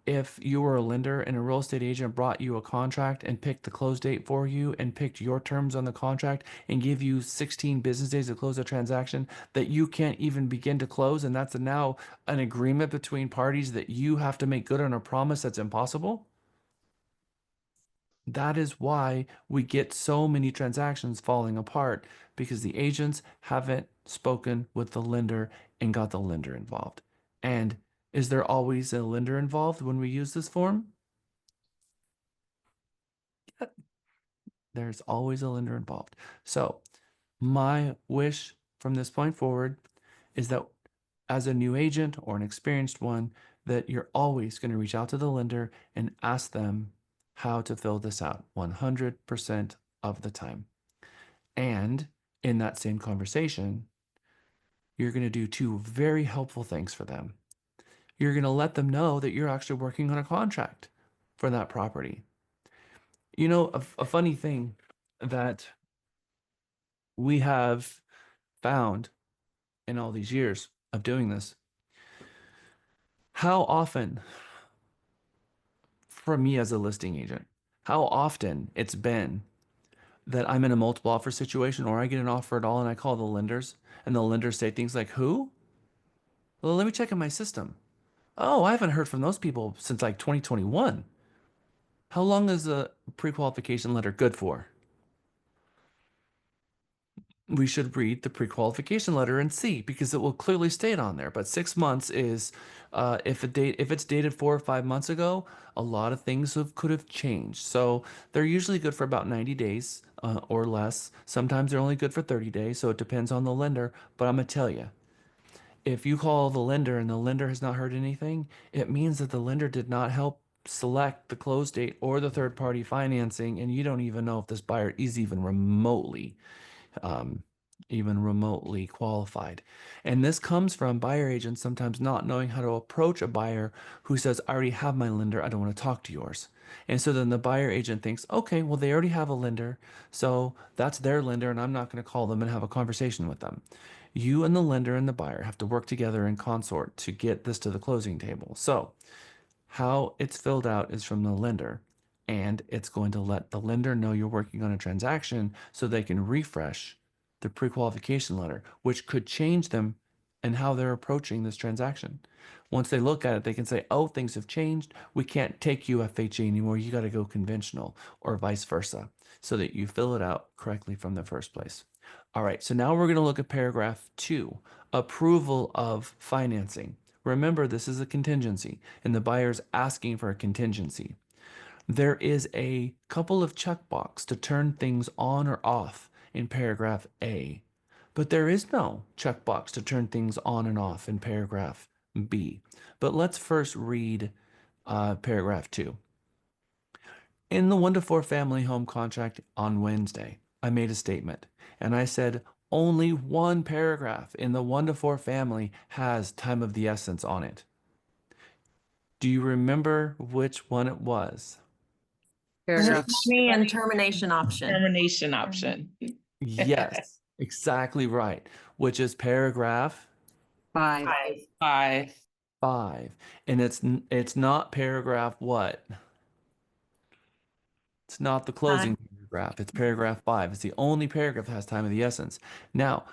if you were a lender and a real estate agent brought you a contract and picked the close date for you and picked your terms on the contract and give you 16 business days to close a transaction that you can't even begin to close, and that's now an agreement between parties that you have to make good on a promise that's impossible? That is why we get so many transactions falling apart, because the agents haven't spoken with the lender and got the lender involved. And is there always a lender involved when we use this form? There's always a lender involved. So my wish from this point forward is that as a new agent or an experienced one, that you're always going to reach out to the lender and ask them how to fill this out 100% of the time. And in that same conversation, you're going to do two very helpful things for them. You're going to let them know that you're actually working on a contract for that property. You know, a funny thing that we have found in all these years of doing this, how often, for me as a listing agent, how often it's been that I'm in a multiple offer situation, or I get an offer at all and I call the lenders and the lenders say things like, who? Well, let me check in my system. Oh, I haven't heard from those people since like 2021. How long is a pre-qualification letter good for? We should read the pre-qualification letter and see, because it will clearly state on there. But 6 months is, if it's dated 4 or 5 months ago, a lot of things could have changed. So they're usually good for about 90 days or less. Sometimes they're only good for 30 days. So it depends on the lender. But I'm gonna tell you, if you call the lender and the lender has not heard anything, it means that the lender did not help select the close date or the third party financing, and you don't even know if this buyer is even remotely even remotely qualified. And this comes from buyer agents sometimes not knowing how to approach a buyer who says, I already have my lender, I don't want to talk to yours. And so then the buyer agent thinks, okay, well, they already have a lender, so that's their lender, and I'm not going to call them and have a conversation with them. You and the lender and the buyer have to work together in consort to get this to the closing table. So how it's filled out is from the lender, and it's going to let the lender know you're working on a transaction so they can refresh the pre-qualification letter, which could change them and how they're approaching this transaction. Once they look at it, they can say, oh, things have changed. We can't take you FHA anymore. You got to go conventional, or vice versa, so that you fill it out correctly from the first place. All right, so now we're going to look at paragraph 2, approval of financing. Remember, this is a contingency, and the buyer's asking for a contingency. There is a couple of checkbox to turn things on or off in paragraph A, but there is no checkbox to turn things on and off in paragraph B. But let's first read paragraph 2. In the 1-to-4 family home contract on Wednesday, I made a statement, and I said only one paragraph in the 1-to-4 family has time of the essence on it. Do you remember which one it was? Finish Paragraph money and termination option. Termination option. Yes, exactly right. Which is paragraph 5. 5. 5. And it's not paragraph what? It's not the closing paragraph. It's paragraph 5. It's the only paragraph that has time of the essence. Now,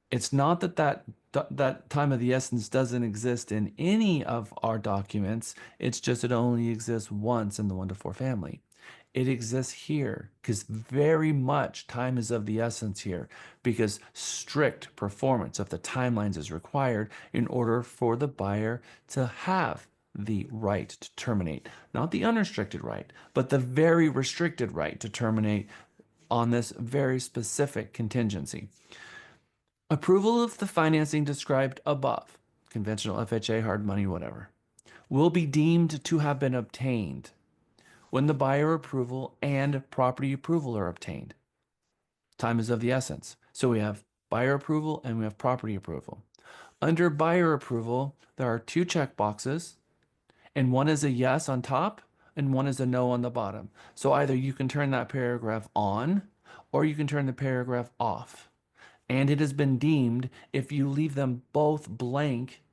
it's not that time of the essence doesn't exist in any of our documents. It's just it only exists once in the 1-to-4 family. It exists here because very much time is of the essence here, because strict performance of the timelines is required in order for the buyer to have the right to terminate. Not the unrestricted right, but the very restricted right to terminate on this very specific contingency. Approval of the financing described above, conventional FHA, hard money, whatever, will be deemed to have been obtained when the buyer approval and property approval are obtained. Time is of the essence. So we have buyer approval and we have property approval. Under buyer approval, there are 2 check boxes, and one is a yes on top and one is a no on the bottom. So either you can turn that paragraph on or you can turn the paragraph off. And it has been deemed, if you leave them both blank,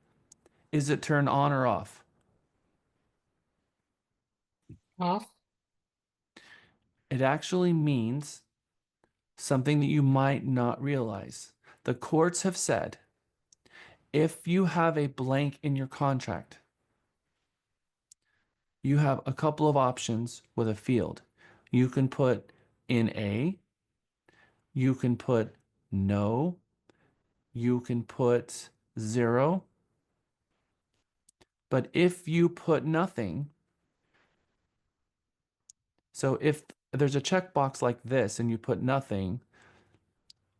is it turned on or off? Off. It actually means something that you might not realize. The courts have said if you have a blank in your contract, you have a couple of options with a field. You can put in A, you can put no, you can put 0. But if you put nothing, so if there's a checkbox like this and you put nothing,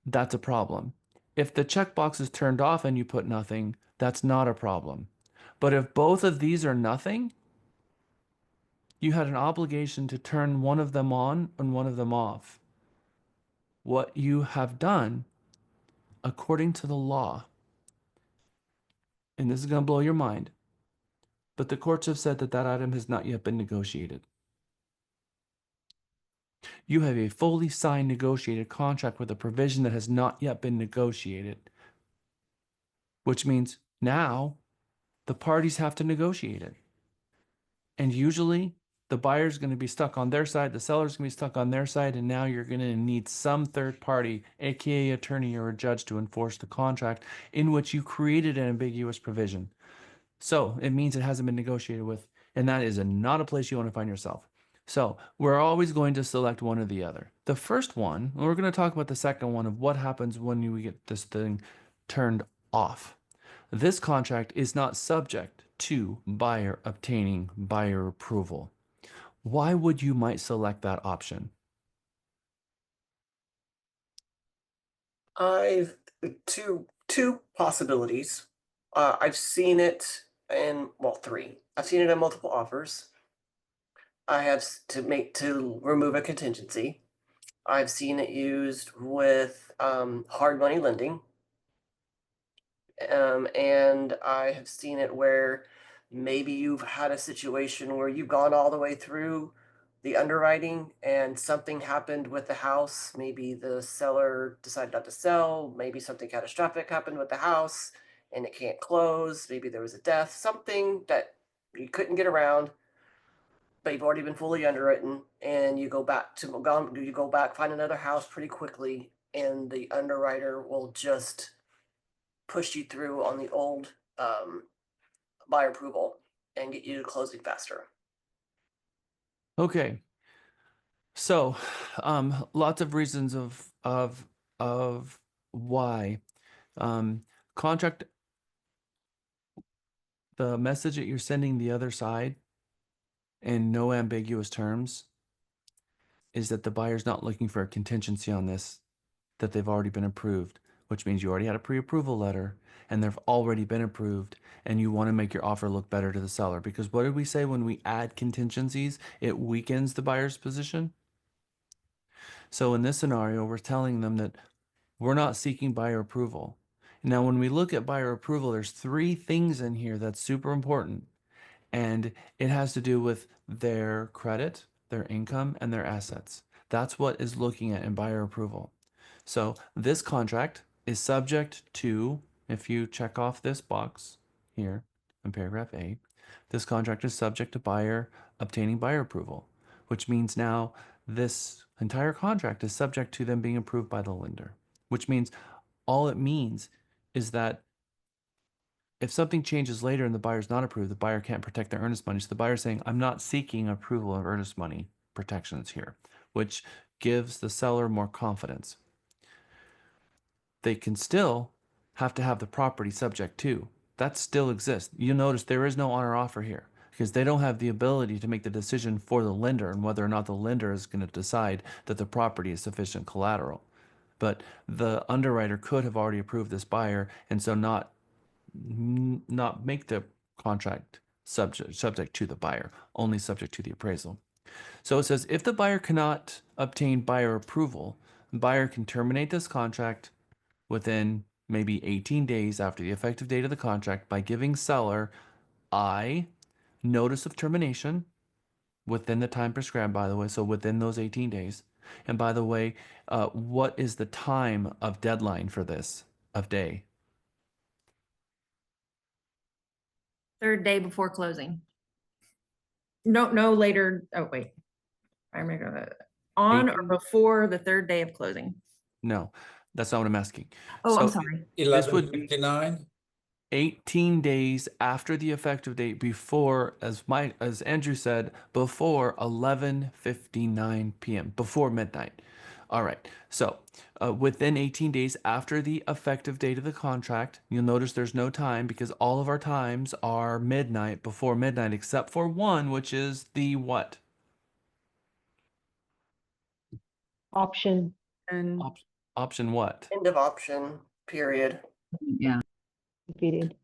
that's a problem. If the checkbox is turned off and you put nothing, that's not a problem. But if both of these are nothing, you had an obligation to turn one of them on and one of them off. What you have done, according to the law, and this is going to blow your mind, but the courts have said that that item has not yet been negotiated. You have a fully signed negotiated contract with a provision that has not yet been negotiated, which means now the parties have to negotiate it. And usually the buyer's going to be stuck on their side, the seller's going to be stuck on their side, and now you're going to need some third party, aka attorney or a judge, to enforce the contract in which you created an ambiguous provision. So it means it hasn't been negotiated with, and that is not a place you want to find yourself. So we're always going to select one or the other. The first one, and we're going to talk about the second one of what happens when you get this thing turned off. This contract is not subject to buyer obtaining buyer approval. Why would you might select that option? I've two possibilities. I've seen it in, well, 3. I've seen it in multiple offers. I have to remove a contingency. I've seen it used with hard money lending. And I have seen it where maybe you've had a situation where you've gone all the way through the underwriting and something happened with the house. Maybe the seller decided not to sell. Maybe something catastrophic happened with the house and it can't close. Maybe there was a death, something that you couldn't get around, but you've already been fully underwritten, and you go back, find another house pretty quickly, and the underwriter will just push you through on the old buyer approval and get you to closing faster. Okay. So, lots of reasons of why. Contract, the message that you're sending the other side in no ambiguous terms is that the buyer's not looking for a contingency on this, that they've already been approved, which means you already had a pre-approval letter and they've already been approved, and you want to make your offer look better to the seller. Because what did we say when we add contingencies? It weakens the buyer's position. So in this scenario, we're telling them that we're not seeking buyer approval. Now, when we look at buyer approval, there's three things in here that's super important. And it has to do with their credit, their income, and their assets. That's what is looking at in buyer approval. So this contract is subject to, if you check off this box here in paragraph A, this contract is subject to buyer obtaining buyer approval, which means now this entire contract is subject to them being approved by the lender, which means all it means is that if something changes later and the buyer's not approved, the buyer can't protect their earnest money. So the buyer's saying, I'm not seeking approval of earnest money protections here, which gives the seller more confidence. They can still have to have the property subject to. That still exists. You'll notice there is no honor offer here because they don't have the ability to make the decision for the lender and whether or not the lender is going to decide that the property is sufficient collateral. But the underwriter could have already approved this buyer and so not make the contract subject to the buyer, only subject to the appraisal. So it says if the buyer cannot obtain buyer approval, the buyer can terminate this contract within maybe 18 days after the effective date of the contract by giving seller I notice of termination within the time prescribed, by the way, so within those 18 days. And by the way, what is the time of deadline for this of day? Third day before closing. No later. Oh, wait. I'm gonna on or 18? before the third day of closing. No, that's not what I'm asking. Oh, I'm So sorry. this would 11:59. 18 days after the effective date before, as Andrew said, before 11:59 p.m., before midnight. All right. So within 18 days after the effective date of the contract, you'll notice there's no time because all of our times are midnight, before midnight, except for one, which is the what? Option. And Option what? End of option, period. Yeah. defeated.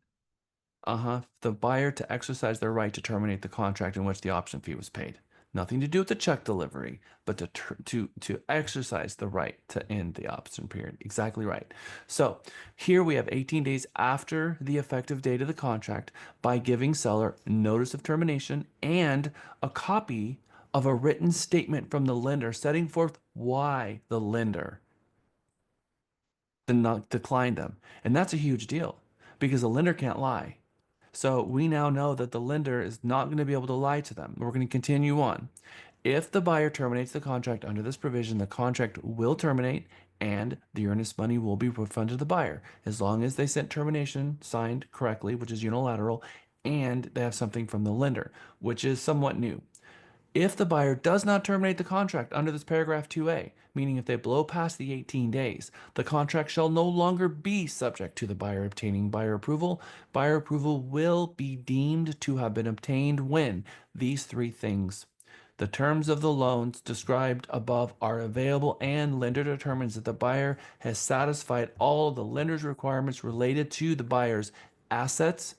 The buyer to exercise their right to terminate the contract in which the option fee was paid. Nothing to do with the check delivery, but to exercise the right to end the option period. Exactly right. So here we have 18 days after the effective date of the contract by giving seller notice of termination and a copy of a written statement from the lender setting forth why the lender did not decline them. And that's a huge deal because the lender can't lie. So we now know that the lender is not going to be able to lie to them. We're going to continue on. If the buyer terminates the contract under this provision, the contract will terminate and the earnest money will be refunded to the buyer as long as they sent termination signed correctly, which is unilateral, and they have something from the lender, which is somewhat new. If the buyer does not terminate the contract under this paragraph 2A, meaning if they blow past the 18 days, the contract shall no longer be subject to the buyer obtaining buyer approval. Buyer approval will be deemed to have been obtained when these three things: the terms of the loans described above are available and lender determines that the buyer has satisfied all the lender's requirements related to the buyer's assets,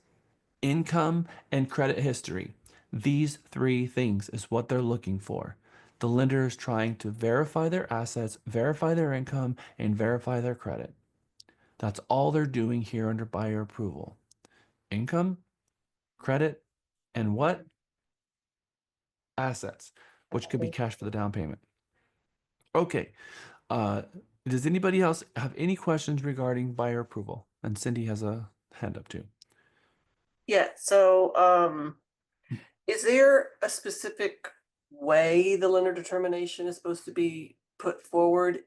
income, and credit history. These three things is what they're looking for. The lender is trying to verify their assets, verify their income, and verify their credit. That's all they're doing here under buyer approval. Income, credit, and what? Assets, which could be cash for the down payment. Okay. Uh, does anybody else have any questions regarding buyer approval? And Cindy has a hand up too. Yeah, so is there a specific way the lender determination is supposed to be put forward?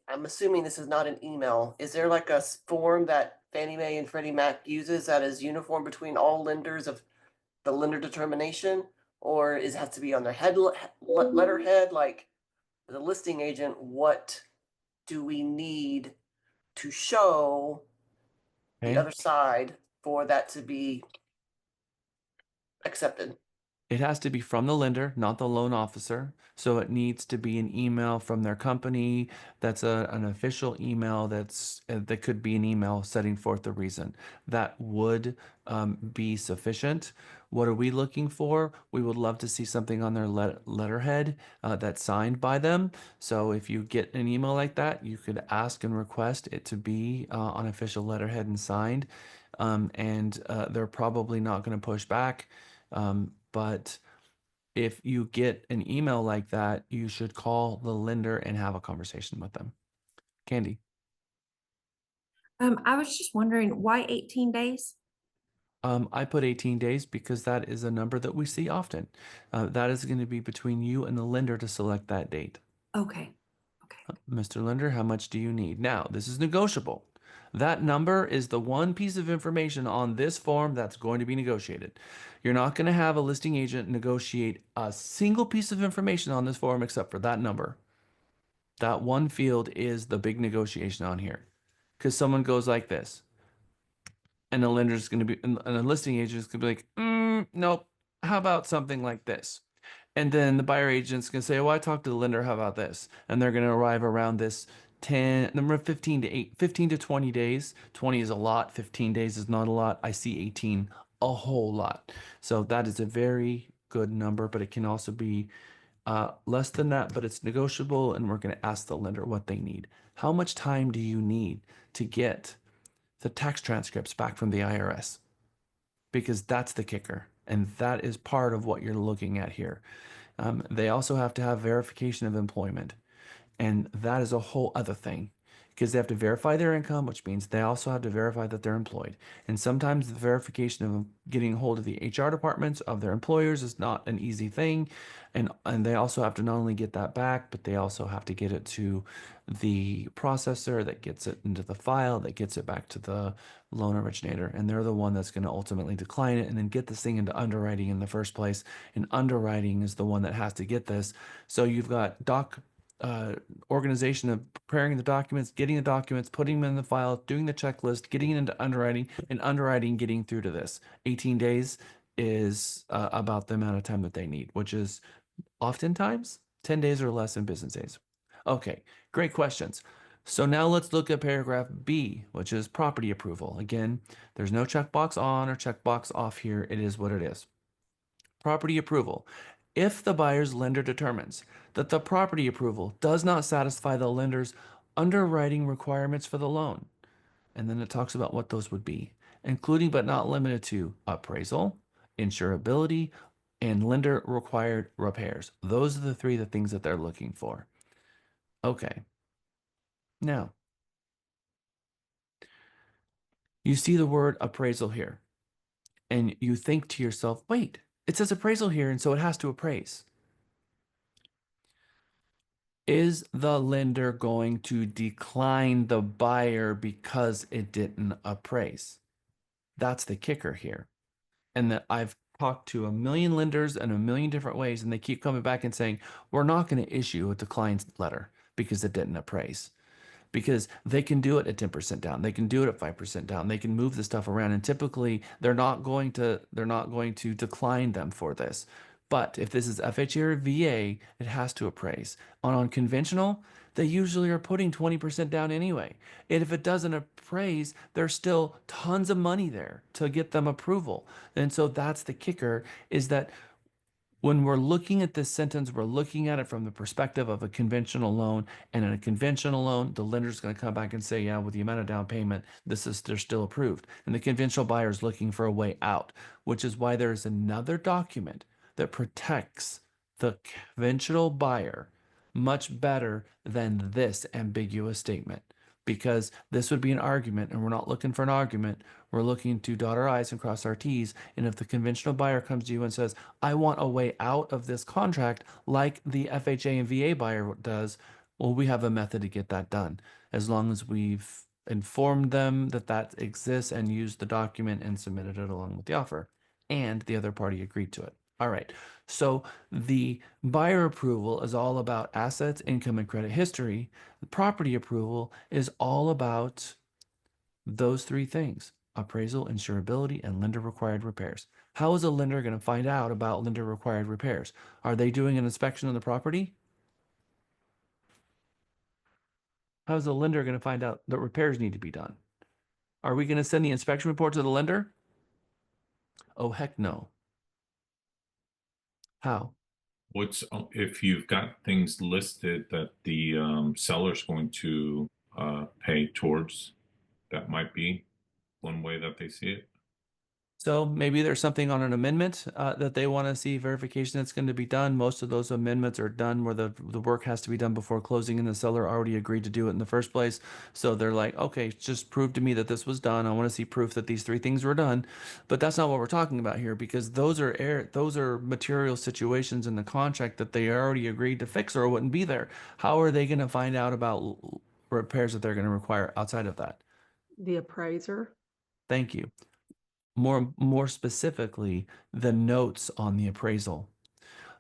I'm assuming this is not an email. Is there like a form that Fannie Mae and Freddie Mac uses that is uniform between all lenders of the lender determination? Or is it has to be on their letterhead? Like the listing agent, what do we need to show the Okay. other side for that to be accepted? It has to be from the lender, not the loan officer. So it needs to be an email from their company. That's an official email. That could be an email setting forth the reason. That would be sufficient. What are we looking for? We would love to see something on their letterhead that's signed by them. So if you get an email like that, you could ask and request it to be on official letterhead and signed. They're probably not going to push back. But if you get an email like that, you should call the lender and have a conversation with them. Candy. I was just wondering why 18 days? I put 18 days because that is a number that we see often. That is going to be between you and the lender to select that date. Okay. Mr. Lender, how much do you need? Now, this is negotiable. That number is the one piece of information on this form that's going to be negotiated. You're not going to have a listing agent negotiate a single piece of information on this form except for that number. That one field is the big negotiation on here. Because someone goes like this, and the lender's going to be, and a listing agent is going to be like, nope, how about something like this? And then the buyer agent's going to say, well, I talked to the lender, how about this? And they're going to arrive around this 15 to 20 days. 20 is a lot, 15 days is not a lot. I see 18 a whole lot. So that is a very good number, but it can also be less than that, but it's negotiable, and we're going to ask the lender what they need. How much time do you need to get the tax transcripts back from the IRS? Because that's the kicker, and that is part of what you're looking at here. They also have to have verification of employment, and that is a whole other thing because they have to verify their income, which means they also have to verify that they're employed. And sometimes the verification of getting hold of the HR departments of their employers is not an easy thing. And they also have to not only get that back, but they also have to get it to the processor that gets it into the file, that gets it back to the loan originator. And they're the one that's going to ultimately decline it and then get this thing into underwriting in the first place. And underwriting is the one that has to get this. So you've got organization of preparing the documents, getting the documents, putting them in the file, doing the checklist, getting it into underwriting, and underwriting getting through to this. 18 days is about the amount of time that they need, which is oftentimes 10 days or less in business days. Okay, great questions. So now let's look at paragraph B, which is property approval. Again, there's no checkbox on or checkbox off here. It is what it is. Property approval. If the buyer's lender determines that the property approval does not satisfy the lender's underwriting requirements for the loan, and then it talks about what those would be, including but not limited to appraisal, insurability, and lender required repairs. Those are the things that they're looking for. Okay. Now, you see the word appraisal here, and you think to yourself, wait, it says appraisal here, and so it has to appraise. Is the lender going to decline the buyer because it didn't appraise? That's the kicker here. And that I've talked to a million lenders in a million different ways, and they keep coming back and saying, we're not going to issue a decline letter because it didn't appraise. Because they can do it at 10% down. They can do it at 5% down. They can move the stuff around. And typically they're not going to decline them for this. But if this is FHA or VA, it has to appraise. On conventional, they usually are putting 20% down anyway. And if it doesn't appraise, there's still tons of money there to get them approval. And so that's the kicker, is that When we're looking at this sentence, we're looking at it from the perspective of a conventional loan. And in a conventional loan, the lender's going to come back and say, yeah, with the amount of down payment, they're still approved. And the conventional buyer is looking for a way out, which is why there's another document that protects the conventional buyer much better than this ambiguous statement. Because this would be an argument, and we're not looking for an argument. We're looking to dot our I's and cross our T's. And if the conventional buyer comes to you and says, I want a way out of this contract like the FHA and VA buyer does, well, we have a method to get that done. As long as we've informed them that that exists and used the document and submitted it along with the offer, and the other party agreed to it. All right. So the buyer approval is all about assets, income, and credit history. The property approval is all about those three things: appraisal, insurability, and lender required repairs. How is a lender going to find out about lender required repairs? Are they doing an inspection of the property? How is the lender going to find out that repairs need to be done? Are we going to send the inspection report to the lender? Oh, heck no. How? What's if you've got things listed that the seller's going to pay towards? That might be one way that they see it. So maybe there's something on an amendment that they want to see verification that's going to be done. Most of those amendments are done where the work has to be done before closing, and the seller already agreed to do it in the first place. So they're like, okay, just prove to me that this was done. I want to see proof that these three things were done. But that's not what we're talking about here, because those are material situations in the contract that they already agreed to fix or it wouldn't be there. How are they going to find out about repairs that they're going to require outside of that? The appraiser. Thank you. More specifically, the notes on the appraisal.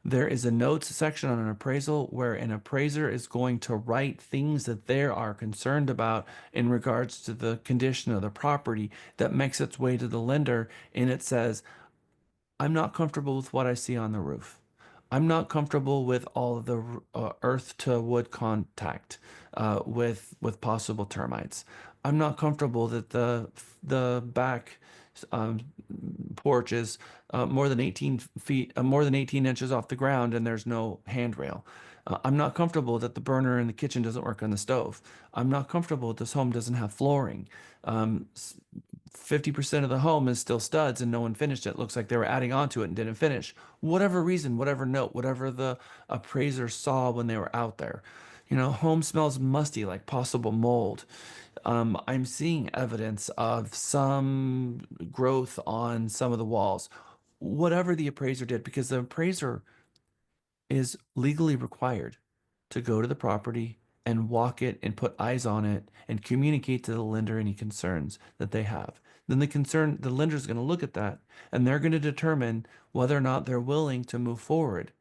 There is a notes section on an appraisal where an appraiser is going to write things that they are concerned about in regards to the condition of the property that makes its way to the lender. And it says, I'm not comfortable with what I see on the roof. I'm not comfortable with all of the earth to wood contact with possible termites. I'm not comfortable that the back um, porch is more than 18 feet, more than 18 inches off the ground, and there's no handrail. I'm not comfortable that the burner in the kitchen doesn't work on the stove. I'm not comfortable that this home doesn't have flooring. 50% of the home is still studs and no one finished it. Looks like they were adding on to it and didn't finish. Whatever reason, whatever note, whatever the appraiser saw when they were out there. You know, home smells musty, like possible mold. I'm seeing evidence of some growth on some of the walls. Whatever the appraiser did, because the appraiser is legally required to go to the property and walk it and put eyes on it and communicate to the lender any concerns that they have. Then the lender is going to look at that and they're going to determine whether or not they're willing to move forward.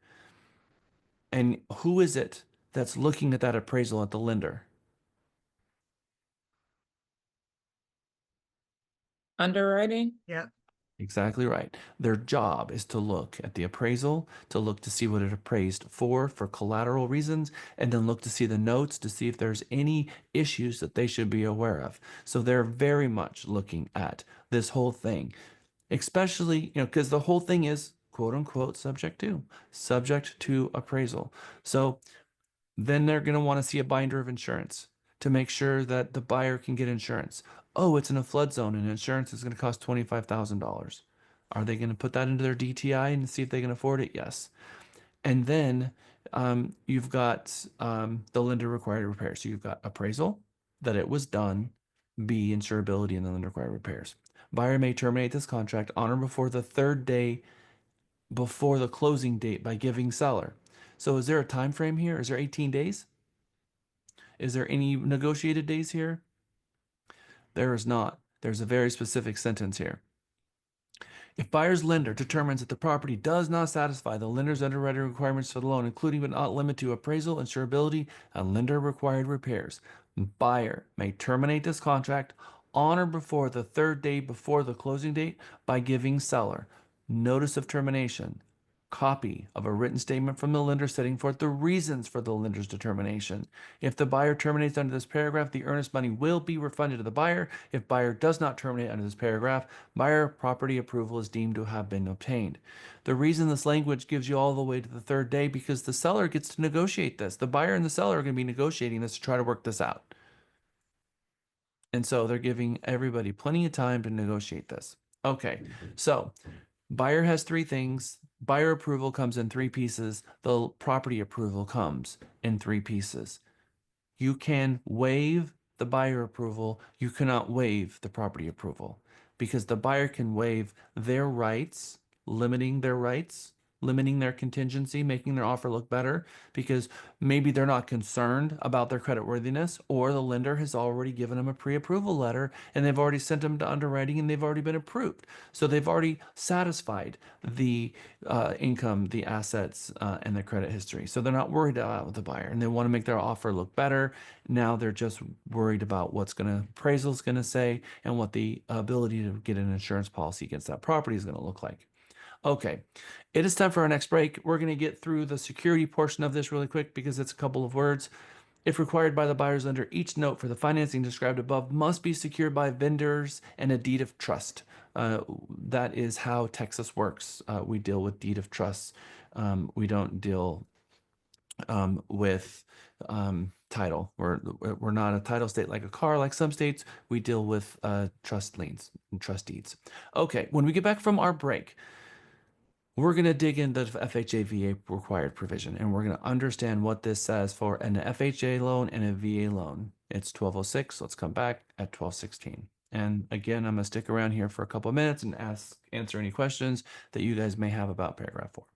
And who is it that's looking at that appraisal at the lender? Underwriting? Yeah. Exactly right. Their job is to look at the appraisal, to look to see what it appraised for collateral reasons, and then look to see the notes to see if there's any issues that they should be aware of. So they're very much looking at this whole thing, especially, because the whole thing is quote unquote subject to appraisal. So then they're going to want to see a binder of insurance to make sure that the buyer can get insurance. Oh, it's in a flood zone and insurance is going to cost $25,000. Are they going to put that into their DTI and see if they can afford it? Yes. And then you've got the lender required repairs. So you've got appraisal, that it was done, B, insurability, and the lender required repairs. Buyer may terminate this contract on or before the third day before the closing date by giving seller. So is there a time frame here? Is there 18 days? Is there any negotiated days here? There is not. There's a very specific sentence here. If buyer's lender determines that the property does not satisfy the lender's underwriting requirements for the loan, including but not limited to appraisal, insurability, and lender required repairs, buyer may terminate this contract on or before the third day before the closing date by giving seller notice of termination, copy of a written statement from the lender setting forth the reasons for the lender's determination. If the buyer terminates under this paragraph, the earnest money will be refunded to the buyer. If buyer does not terminate under this paragraph, buyer property approval is deemed to have been obtained. The reason this language gives you all the way to the third day because the seller gets to negotiate this. The buyer and the seller are going to be negotiating this to try to work this out. And so they're giving everybody plenty of time to negotiate this. Okay, so buyer has three things. Buyer approval comes in three pieces. The property approval comes in three pieces. You can waive the buyer approval. You cannot waive the property approval because the buyer can waive their rights, limiting their rights, limiting their contingency, making their offer look better because maybe they're not concerned about their creditworthiness or the lender has already given them a pre-approval letter and they've already sent them to underwriting and they've already been approved. So they've already satisfied the income, the assets, and the credit history. So they're not worried about the buyer and they want to make their offer look better. Now they're just worried about what's appraisal's going to say and what the ability to get an insurance policy against that property is going to look like. Okay, it is time for our next break. We're going to get through the security portion of this really quick because it's a couple of words. If required by the buyer's lender, each note for the financing described above must be secured by vendors and a deed of trust. That is how Texas works. We deal with deed of trust. We don't deal with title. We're not a title state like a car, like some states. We deal with trust liens and trust deeds. Okay, when we get back from our break, we're going to dig into the FHA VA required provision and we're going to understand what this says for an FHA loan and a VA loan. It's 1206. Let's come back at 1216. And again, I'm going to stick around here for a couple of minutes and answer any questions that you guys may have about paragraph 4.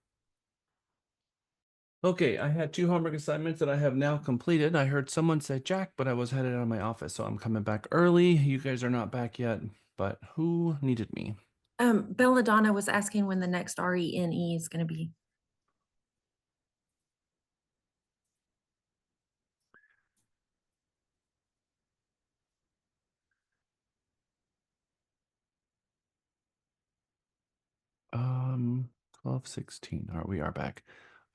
Okay, I had 2 homework assignments that I have now completed. I heard someone say Jack, but I was headed out of my office, so I'm coming back early. You guys are not back yet, but who needed me? Belladonna was asking when the next RENE is going to be. Um, 1216. All right, we are back.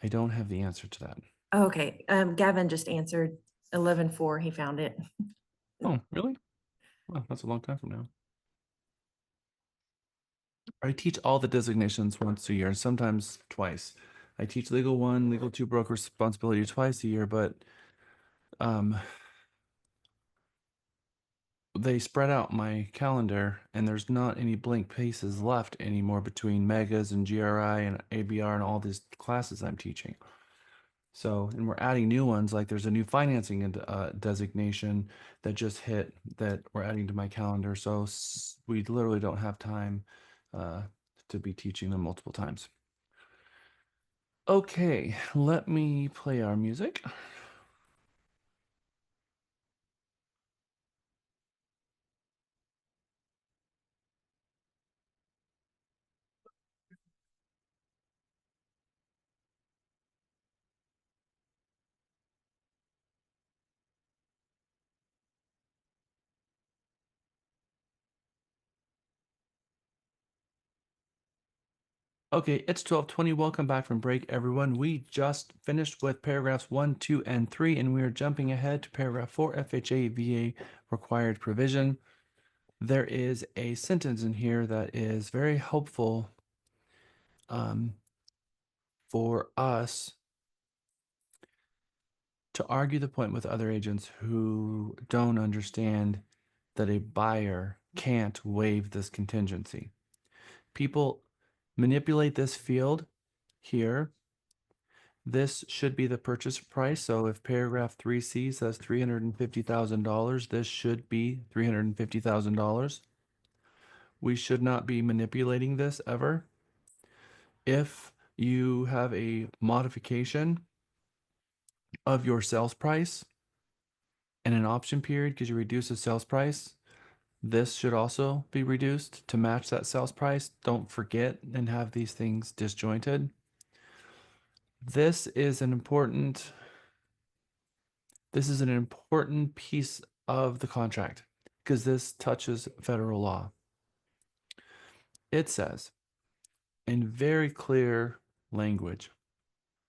I don't have the answer to that. Okay, Gavin just answered 11:04. He found it. Oh, really? Well, that's a long time from now. I teach all the designations once a year, sometimes twice. I teach legal 1, legal 2, broker responsibility twice a year, but they spread out my calendar and there's not any blank spaces left anymore between megas and GRI and ABR and all these classes I'm teaching. So, and we're adding new ones, like there's a new financing designation that just hit that we're adding to my calendar. So we literally don't have time to be teaching them multiple times. Okay, let me play our music. Okay, it's 12:20. Welcome back from break, everyone. We just finished with paragraphs 1, 2, and 3, and we are jumping ahead to paragraph 4, FHA VA required provision. There is a sentence in here that is very helpful for us to argue the point with other agents who don't understand that a buyer can't waive this contingency. People manipulate this field here. This should be the purchase price. So if paragraph 3C says $350,000, this should be $350,000. We should not be manipulating this ever. If you have a modification of your sales price and an option period because you reduce the sales price, this should also be reduced to match that sales price. Don't forget and have these things disjointed. This is an important piece of the contract because this touches federal law. It says in very clear language,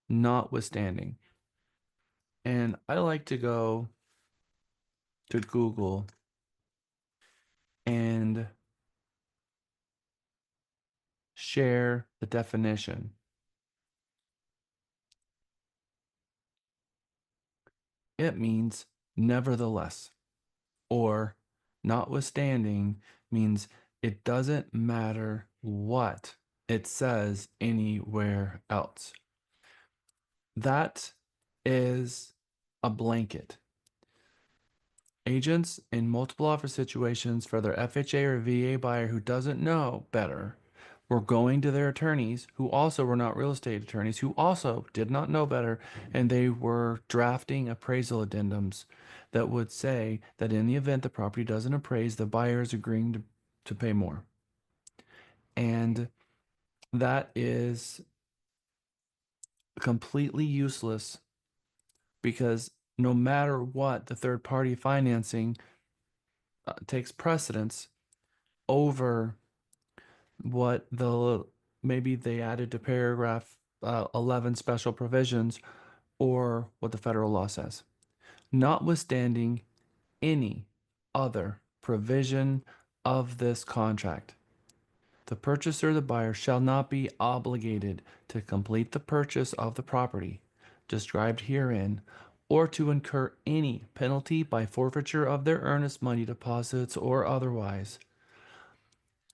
notwithstanding. And I like to go to Google and share the definition. It means nevertheless, or notwithstanding means it doesn't matter what it says anywhere else. That is a blanket. Agents in multiple offer situations for their FHA or VA buyer who doesn't know better were going to their attorneys who also were not real estate attorneys who also did not know better, and they were drafting appraisal addendums that would say that in the event the property doesn't appraise, the buyer is agreeing to pay more. And that is completely useless because no matter what, the third party financing takes precedence over what maybe they added to paragraph 11 special provisions or what the federal law says. Notwithstanding any other provision of this contract, the purchaser or the buyer shall not be obligated to complete the purchase of the property described herein or to incur any penalty by forfeiture of their earnest money deposits or otherwise,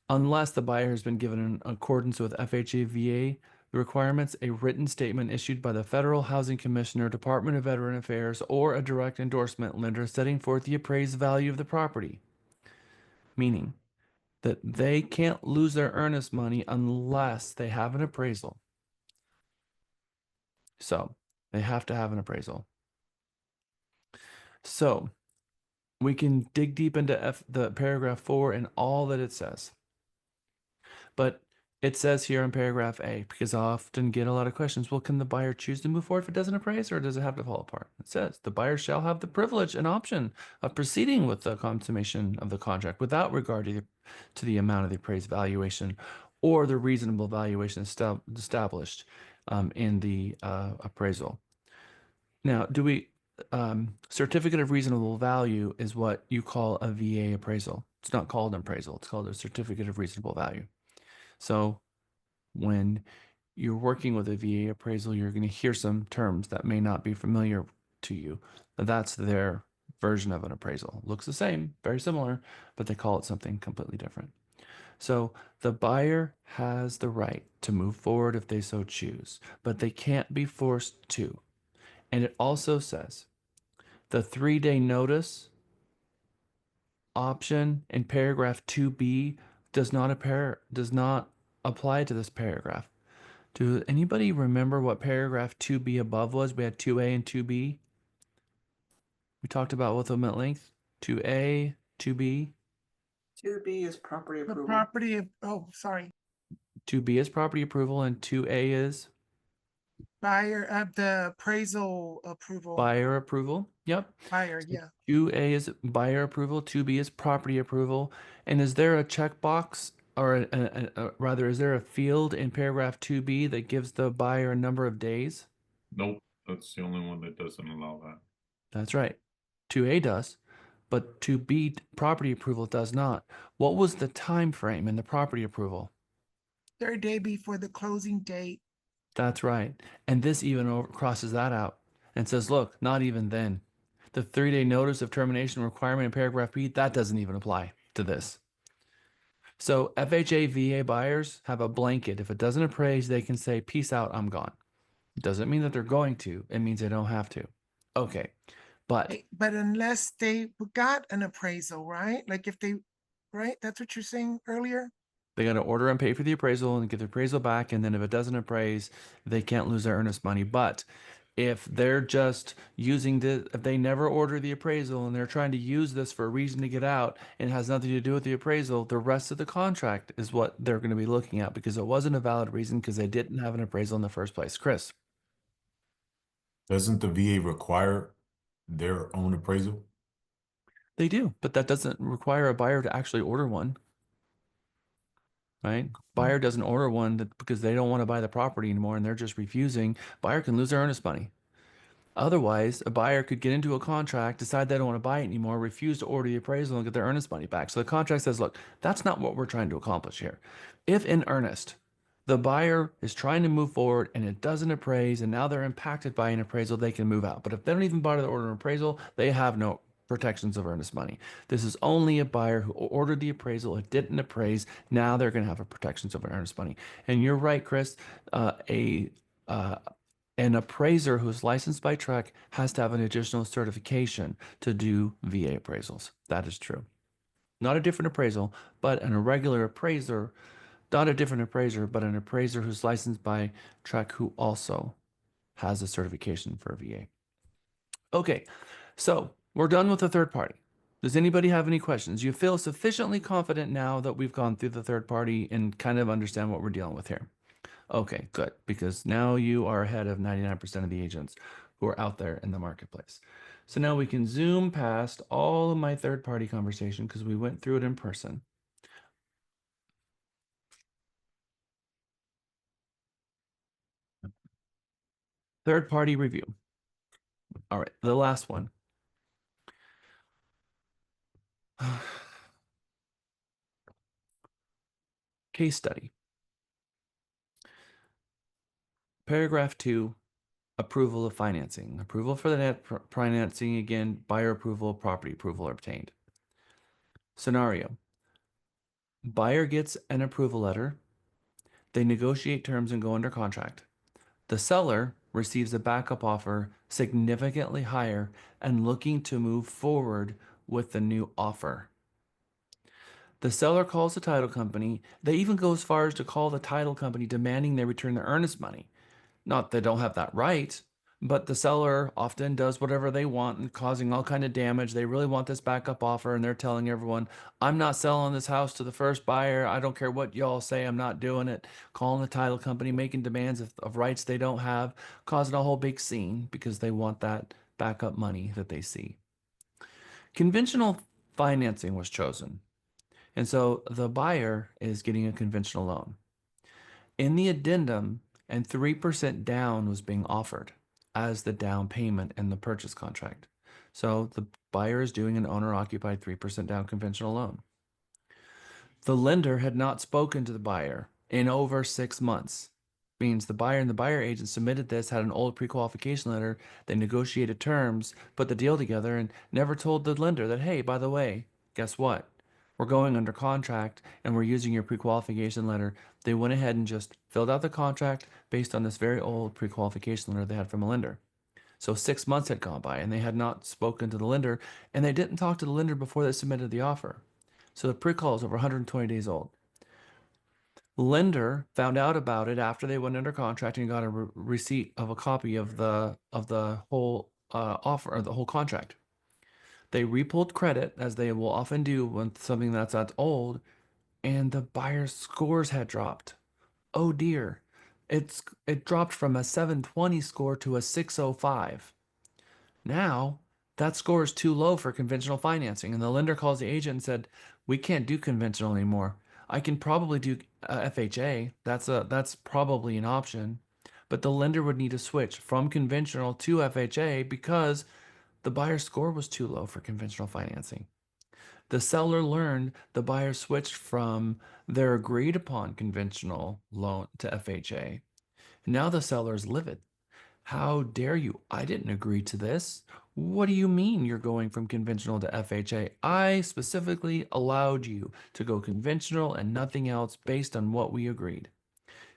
unless the buyer has been given in accordance with FHA VA requirements a written statement issued by the Federal Housing Commissioner, Department of Veteran Affairs, or a direct endorsement lender setting forth the appraised value of the property. Meaning that they can't lose their earnest money unless they have an appraisal. So they have to have an appraisal. So we can dig deep into the paragraph 4 and all that it says. But it says here in paragraph A, because I often get a lot of questions, well, can the buyer choose to move forward if it doesn't appraise, or does it have to fall apart? It says the buyer shall have the privilege and option of proceeding with the consummation of the contract without regard to the amount of the appraised valuation or the reasonable valuation established in the appraisal. Now, certificate of reasonable value is what you call a VA appraisal. It's not called an appraisal. It's called a certificate of reasonable value. So when you're working with a VA appraisal, you're going to hear some terms that may not be familiar to you. That's their version of an appraisal. Looks the same, very similar, but they call it something completely different. So the buyer has the right to move forward if they so choose, but they can't be forced to. And it also says the 3-day notice option in paragraph 2B does not apply to this paragraph. Do anybody remember what paragraph 2B above was? We had 2A and 2B. We talked about both of them at length. 2A, 2B. 2B is property The approval. property of, oh, sorry, 2B is property approval and 2A is buyer of the appraisal approval. buyer approval. Yep. Buyer, yeah. 2A is buyer approval, 2B is property approval. And is there a checkbox or rather, is there a field in paragraph 2B that gives the buyer a number of days? Nope, that's the only one that doesn't allow that. That's right. 2A does, but 2B property approval does not. What was the time frame in the property approval? Third day before the closing date. That's right. And this even crosses that out and says, look, not even then. The 3-day notice of termination requirement in paragraph B, that doesn't even apply to this. So FHA VA buyers have a blanket. If it doesn't appraise, they can say, peace out, I'm gone. It doesn't mean that they're going to. It means they don't have to. Okay. But unless they got an appraisal, right? Like if they, right? That's what you're saying earlier? they got to order and pay for the appraisal and get the appraisal back. And then if it doesn't appraise, they can't lose their earnest money. But if they're just using if they never order the appraisal and they're trying to use this for a reason to get out and it has nothing to do with the appraisal, the rest of the contract is what they're going to be looking at because it wasn't a valid reason because they didn't have an appraisal in the first place. Chris. Doesn't the VA require their own appraisal? They do, but that doesn't require a buyer to actually order one. right? Buyer doesn't order one because they don't want to buy the property anymore and they're just refusing. Buyer can lose their earnest money. Otherwise, a buyer could get into a contract, decide they don't want to buy it anymore, refuse to order the appraisal, and get their earnest money back. So the contract says, look, that's not what we're trying to accomplish here. If in earnest, the buyer is trying to move forward and it doesn't appraise, and now they're impacted by an appraisal, they can move out. But if they don't even bother to order an appraisal, they have no protections of earnest money. This is only a buyer who ordered the appraisal, it didn't appraise. Now they're going to have a protections of earnest money. And you're right, Chris. Uh, an appraiser who's licensed by TREC has to have an additional certification to do VA appraisals. That is true. Not a different appraisal, but an irregular appraiser, not a different appraiser, but an appraiser who's licensed by TREC who also has a certification for a VA. Okay, so we're done with the third party. Does anybody have any questions? You feel sufficiently confident now that we've gone through the third party and kind of understand what we're dealing with here? Okay, good, because now you are ahead of 99% of the agents who are out there in the marketplace. So now we can zoom past all of my third-party conversation because we went through it in person. Third-party review. All right, the last one. Case study. Paragraph 2, approval of financing. Approval for the net financing, again, buyer approval, property approval are obtained. Scenario. Buyer gets an approval letter. They negotiate terms and go under contract. The seller receives a backup offer significantly higher and looking to move forward with the new offer. The seller calls the title company. They even go as far as to call the title company demanding they return their earnest money. Not they don't have that right, but the seller often does whatever they want and causing all kind of damage. They really want this backup offer and they're telling everyone, I'm not selling this house to the first buyer. I don't care what y'all say, I'm not doing it. Calling the title company, making demands of rights they don't have, causing a whole big scene because they want that backup money that they see. Conventional financing was chosen. And so the buyer is getting a conventional loan. In the addendum, and 3% down was being offered as the down payment in the purchase contract. So the buyer is doing an owner-occupied 3% down conventional loan. The lender had not spoken to the buyer in over 6 months. Means the buyer and the buyer agent submitted this, had an old pre-qualification letter, they negotiated terms, put the deal together, and never told the lender that, hey, by the way, guess what? We're going under contract and we're using your pre-qualification letter. They went ahead and just filled out the contract based on this very old pre-qualification letter they had from a lender. So 6 months had gone by and they had not spoken to the lender, and they didn't talk to the lender before they submitted the offer. So the pre-qual is over 120 days old. Lender found out about it after they went under contract and got a receipt of a copy of the whole offer or the whole contract. They repulled credit, as they will often do when something that's old, and the buyer's scores had dropped. Oh dear. It dropped from a 720 score to a 605. Now, that score is too low for conventional financing, and the lender calls the agent and said, "We can't do conventional anymore. I can probably do FHA. That's probably an option." But the lender would need to switch from conventional to FHA because the buyer's score was too low for conventional financing. The seller learned the buyer switched from their agreed upon conventional loan to FHA. Now the seller is livid. How dare you? I didn't agree to this. What do you mean you're going from conventional to FHA? I specifically allowed you to go conventional and nothing else based on what we agreed.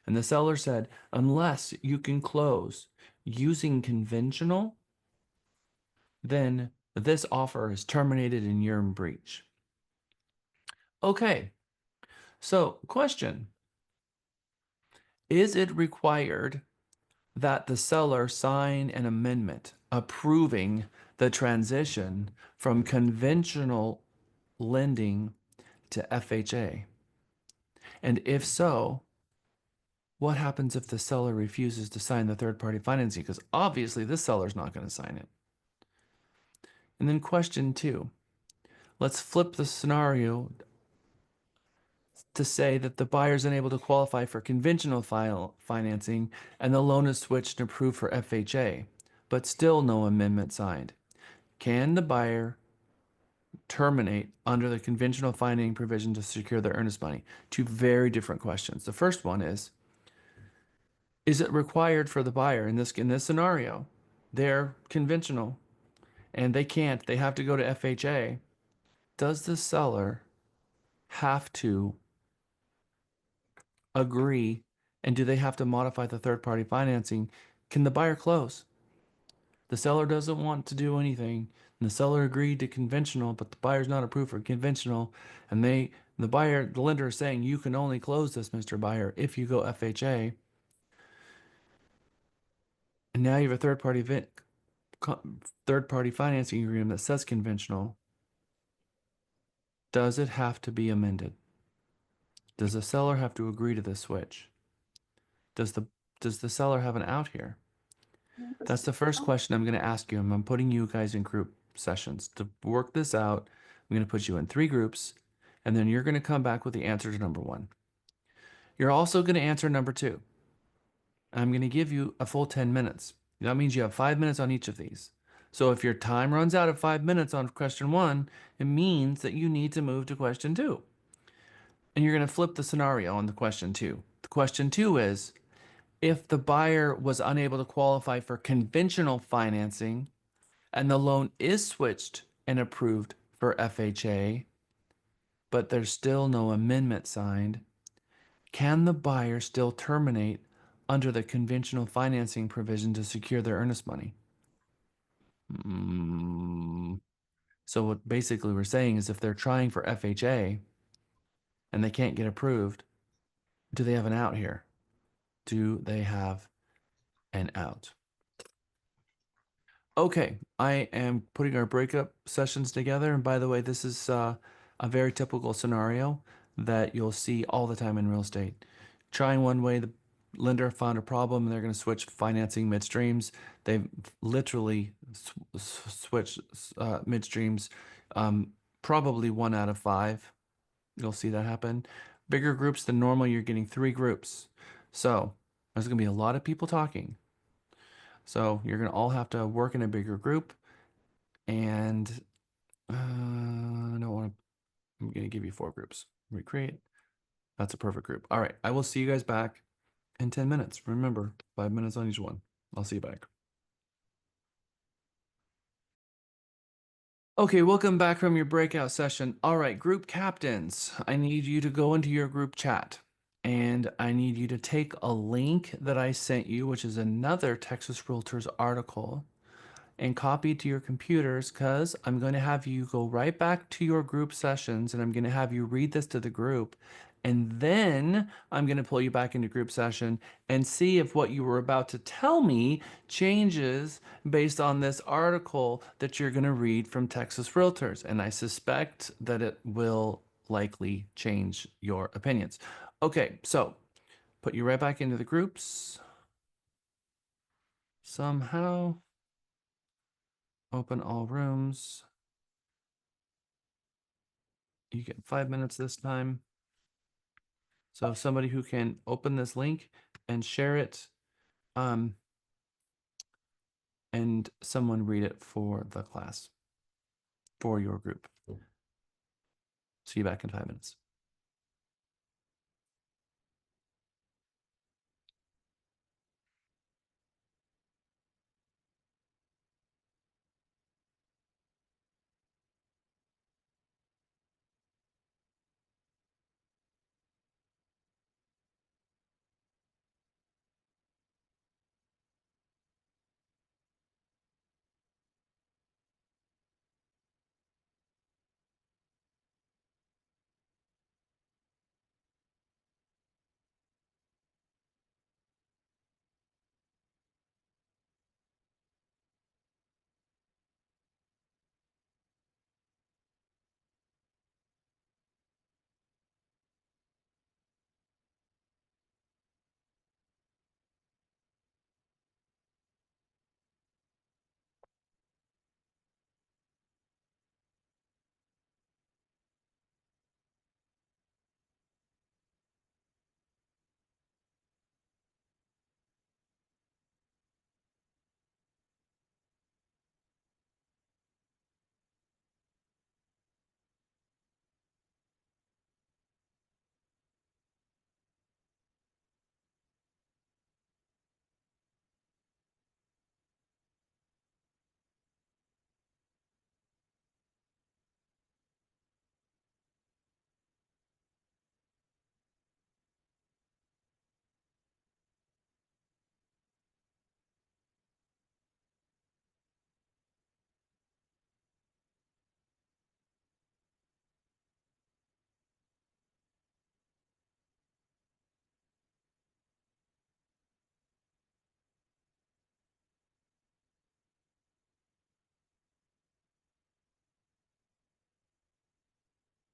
And the seller said, unless you can close using conventional, then this offer is terminated and you're in breach. Okay, so question. Is it required that the seller sign an amendment approving the transition from conventional lending to FHA? And if so, what happens if the seller refuses to sign the third-party financing? Because obviously this seller's not going to sign it. And then question 2, let's flip the scenario to say that the buyer is unable to qualify for conventional financing and the loan is switched and approved for FHA, but still no amendment signed. Can the buyer terminate under the conventional financing provision to secure their earnest money? Two very different questions. The first one is it required for the buyer in this scenario? They're conventional and they have to go to FHA. Does the seller have to agree, and do they have to modify the third party financing? Can the buyer close? The seller doesn't want to do anything, and the seller agreed to conventional, but the buyer's not approved for conventional, and the lender is saying you can only close this, Mr. Buyer, if you go FHA. And now you have a third party financing agreement that says conventional. Does it have to be amended? Does the seller have to agree to this switch? Does the seller have an out here? That's the first question I'm going to ask you. I'm putting you guys in group sessions to work this out. I'm going to put you in 3 groups, and then you're going to come back with the answer to number 1. You're also going to answer number 2. I'm going to give you a full 10 minutes. That means you have 5 minutes on each of these. So if your time runs out of 5 minutes on question 1, it means that you need to move to question 2. And you're going to flip the scenario on the question 2. The question 2 is, if the buyer was unable to qualify for conventional financing and the loan is switched and approved for FHA, but there's still no amendment signed, can the buyer still terminate under the conventional financing provision to secure their earnest money? So what basically we're saying is if they're trying for FHA and they can't get approved, do they have an out here? Do they have an out? Okay, I am putting our breakup sessions together. And by the way, this is a very typical scenario that you'll see all the time in real estate. Trying one way, the lender found a problem and they're going to switch financing midstreams. They've literally switched midstreams, probably 1 out of 5. You'll see that happen. Bigger groups than normal, you're getting 3 groups. So there's going to be a lot of people talking. So you're going to all have to work in a bigger group. And I don't want to, I'm going to give you 4 groups. Recreate. That's a perfect group. All right. I will see you guys back in 10 minutes. Remember, 5 minutes on each one. I'll see you back. Okay, welcome back from your breakout session. All right, group captains, I need you to go into your group chat and I need you to take a link that I sent you, which is another Texas Realtors article, and copy it to your computers because I'm going to have you go right back to your group sessions and I'm going to have you read this to the group. And then I'm going to pull you back into group session and see if what you were about to tell me changes based on this article that you're going to read from Texas Realtors. And I suspect that it will likely change your opinions. Okay, so put you right back into the groups. Somehow. Open all rooms. You get 5 minutes this time. So somebody who can open this link and share it, and someone read it for the class, for your group. See you back in 5 minutes.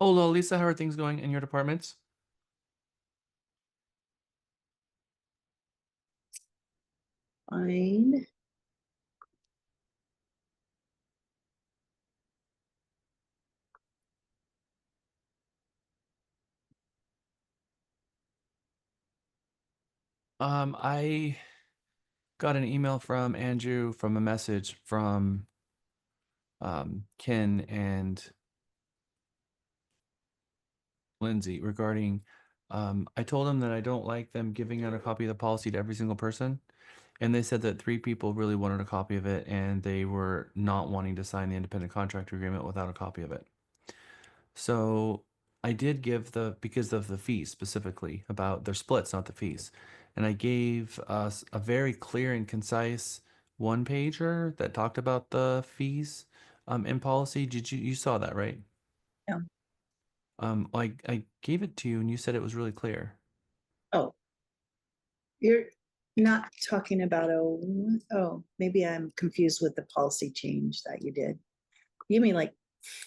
Hello, Lisa. How are things going in your departments? Fine. I got an email from Andrew from a message from Ken and Lindsay regarding I told them that I don't like them giving out a copy of the policy to every single person. And they said that 3 people really wanted a copy of it and they were not wanting to sign the independent contractor agreement without a copy of it. So I did give because of the fees specifically about their splits, not the fees. And I gave us a very clear and concise one pager that talked about the fees in policy. You saw that, right? Yeah. I gave it to you and you said it was really clear. Oh, you're not talking about maybe I'm confused with the policy change that you did. You mean like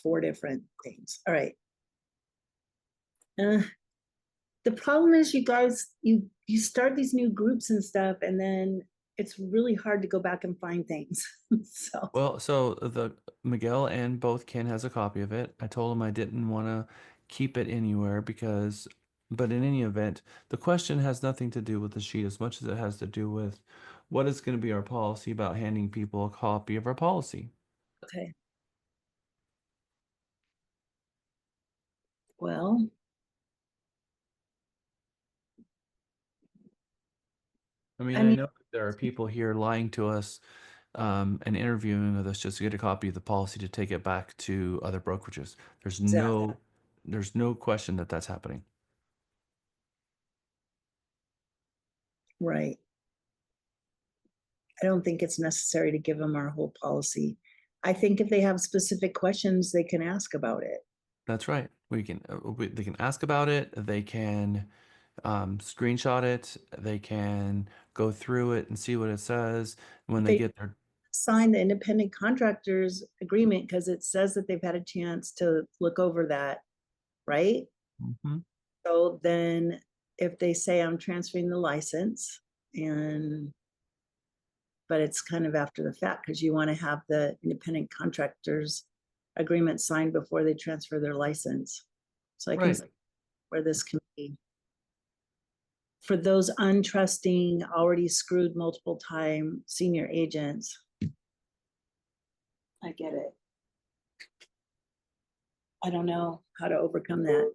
4 different things. All right. The problem is you guys, you start these new groups and stuff, and then it's really hard to go back and find things. So Well, so the Miguel and both Ken has a copy of it. I told him I didn't want to keep it anywhere but in any event, the question has nothing to do with the sheet as much as it has to do with what is going to be our policy about handing people a copy of our policy. okay. Well, I mean, I I mean, know that there are people here lying to us and interviewing with us just to get a copy of the policy to take it back to other brokerages. exactly. There's no question that that's happening. Right. I don't think it's necessary to give them our whole policy. I think if they have specific questions, they can ask about it. That's right. They can ask about it. They can screenshot it. They can go through it and see what it says. When they They get their sign the independent contractors agreement because it says that they've had a chance to look over that, right? Mhm. So then if they say I'm transferring the license but it's kind of after the fact because you want to have the independent contractors agreement signed before they transfer their license. So I can Right. see where this can be. For those untrusting, already screwed multiple time senior agents, I get it. I don't know how to overcome that.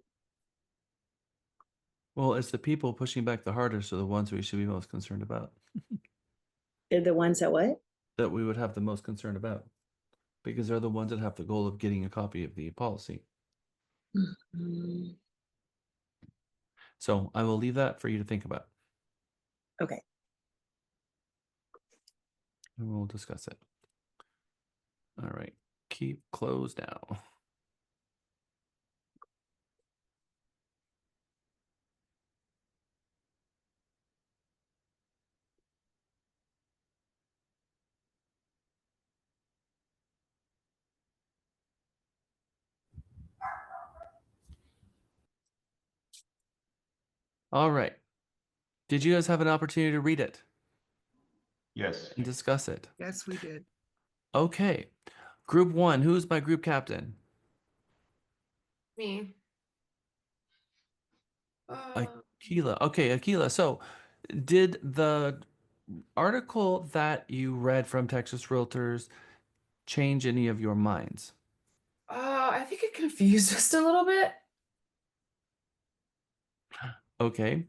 Well, it's the people pushing back the hardest are the ones we should be most concerned about. They're the ones that what? That we would have the most concern about. Because they're the ones that have the goal of getting a copy of the policy. Mm, So I will leave that for you to think about. okay. And we'll discuss it. All right. Keep closed now. All right. Did you guys have an opportunity to read it Yes. and discuss it? Yes, we did. Okay. Group 1, who's my group captain? Me. Akila. Okay, Akila. So, did the article that you read from Texas Realtors change any of your minds? I think it confused us a little bit. Okay.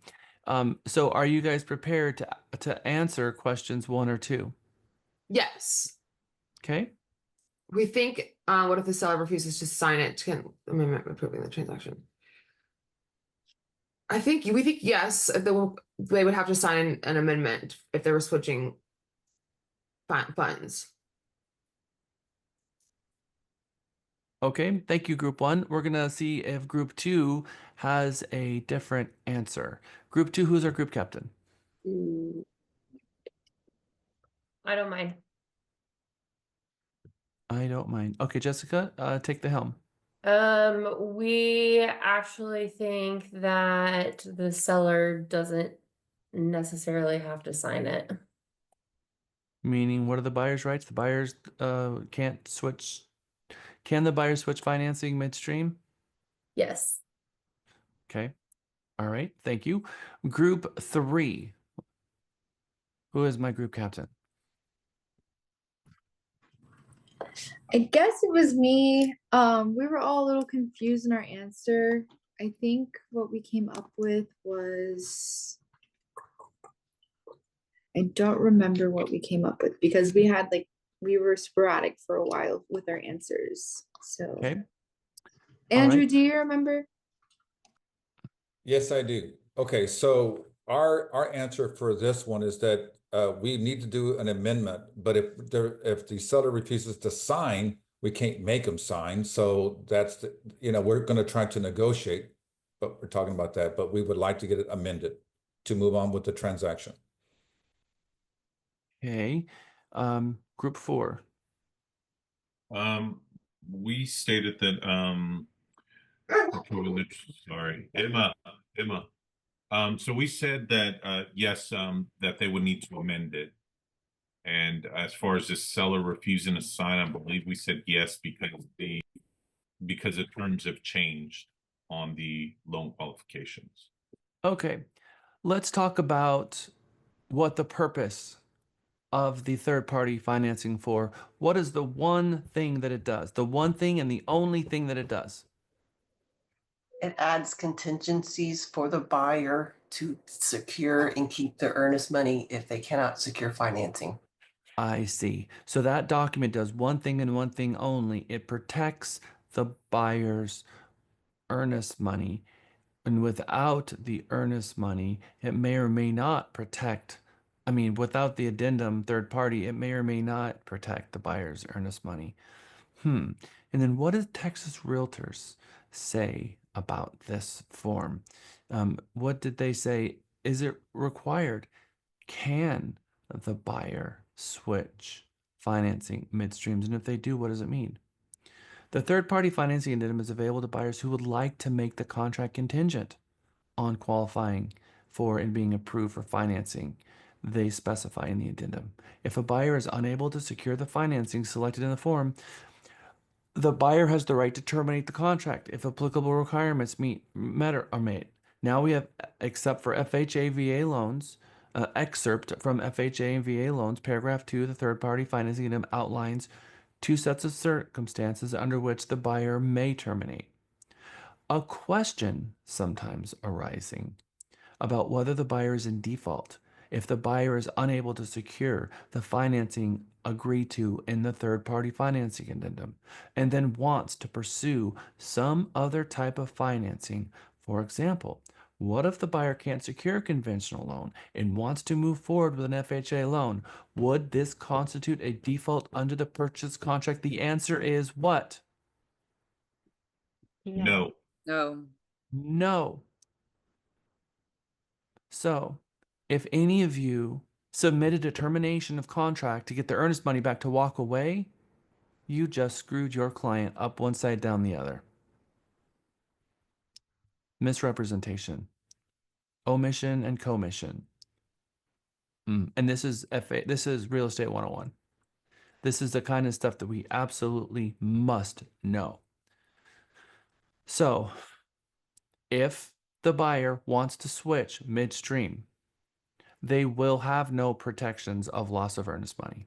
So are you guys prepared to answer questions 1 or 2? Yes. Okay. We think, what if the seller refuses to sign it to amendment approving the transaction? We think yes, they would have to sign an amendment if they were switching funds. Okay. Thank you, Group 1. We're gonna see if Group 2 has a different answer. Group 2, who's our group captain? I don't mind. I don't mind. Okay, Jessica, take the helm. We actually think that the seller doesn't necessarily have to sign it. Meaning, what are the buyer's rights? The buyers can't switch. Can the buyer switch financing midstream? Yes. Okay. All right. Thank you. Group 3. Who is my group captain? I guess it was me. We were all a little confused in our answer. I think what we came up with was, I don't remember what we came up with because we were sporadic for a while with our answers. So, Okay. Andrew, right. do you remember? Yes, I do. Okay, so our answer for this one is that we need to do an amendment, but if the seller refuses to sign, we can't make them sign. So that's we're going to try to negotiate, but we're talking about that. But we would like to get it amended to move on with the transaction. Okay. Group 4. We stated that sorry, Emma. So we said that yes, that they would need to amend it. And as far as the seller refusing to sign, I believe we said yes because the terms have changed on the loan qualifications. Okay. Let's talk about what the purpose of the third-party financing for. What is the one thing that it does? The one thing and the only thing that it does? It adds contingencies for the buyer to secure and keep the earnest money if they cannot secure financing. I see. So that document does one thing and one thing only. It protects the buyer's earnest money. And without the earnest money, it may or may not protect. I mean, without the addendum third party, it may or may not protect the buyer's earnest money. And then what does Texas Realtors say about this form? What did they say? Is it required? Can the buyer switch financing midstreams? And if they do, what does it mean? The third-party financing addendum is available to buyers who would like to make the contract contingent on qualifying for and being approved for financing they specify in the addendum. If a buyer is unable to secure the financing selected in the form, the buyer has the right to terminate the contract if applicable requirements met or are made. Now we have, except for FHA VA loans, excerpt from FHA and VA loans, paragraph 2 of the third-party financing addendum outlines 2 sets of circumstances under which the buyer may terminate. A question sometimes arising about whether the buyer is in default if the buyer is unable to secure the financing agreed to in the third-party financing addendum and then wants to pursue some other type of financing. For example, what if the buyer can't secure a conventional loan and wants to move forward with an FHA loan? Would this constitute a default under the purchase contract? The answer is what? No. No. No. So, if any of you submitted a termination of contract to get the earnest money back to walk away, you just screwed your client up one side down the other. Misrepresentation, omission, and commission. And this is this is real estate 101. This is the kind of stuff that we absolutely must know. So, if the buyer wants to switch midstream, they will have no protections of loss of earnest money.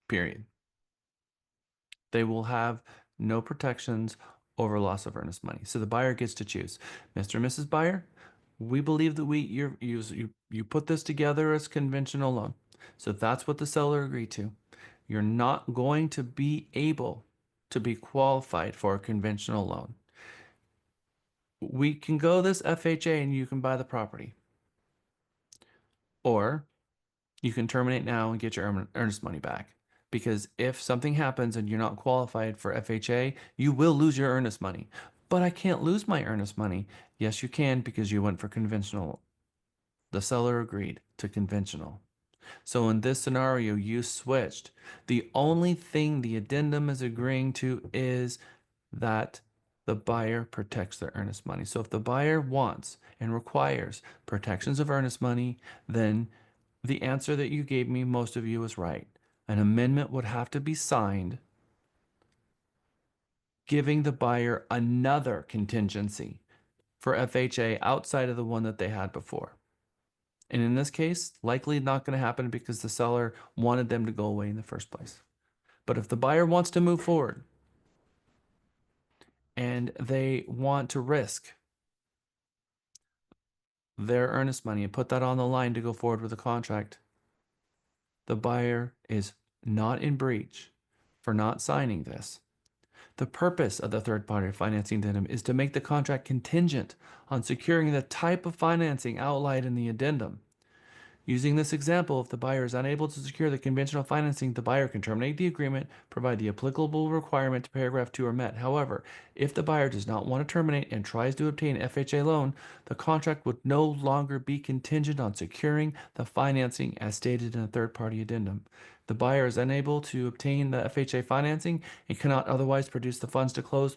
Period. They will have no protections over loss of earnest money. So the buyer gets to choose. Mr. and Mrs. Buyer, we believe that you put this together as conventional loan. So that's what the seller agreed to. You're not going to be able to be qualified for a conventional loan. We can go this FHA and you can buy the property. Or you can terminate now and get your earnest money back. Because if something happens and you're not qualified for FHA, you will lose your earnest money. But I can't lose my earnest money. Yes, you can because you went for conventional. The seller agreed to conventional. So in this scenario, you switched. The only thing the addendum is agreeing to is that the buyer protects their earnest money. So if the buyer wants and requires protections of earnest money, then the answer that you gave me, most of you, is right. An amendment would have to be signed giving the buyer another contingency for FHA outside of the one that they had before. And in this case, likely not going to happen because the seller wanted them to go away in the first place. But if the buyer wants to move forward and they want to risk their earnest money and put that on the line to go forward with the contract, the buyer is not in breach for not signing this. The purpose of the third-party financing addendum is to make the contract contingent on securing the type of financing outlined in the addendum. Using this example, if the buyer is unable to secure the conventional financing, the buyer can terminate the agreement, provided the applicable requirement to paragraph 2 are met. However, if the buyer does not want to terminate and tries to obtain an FHA loan, the contract would no longer be contingent on securing the financing as stated in a third-party addendum. The buyer is unable to obtain the FHA financing and cannot otherwise produce the funds to close,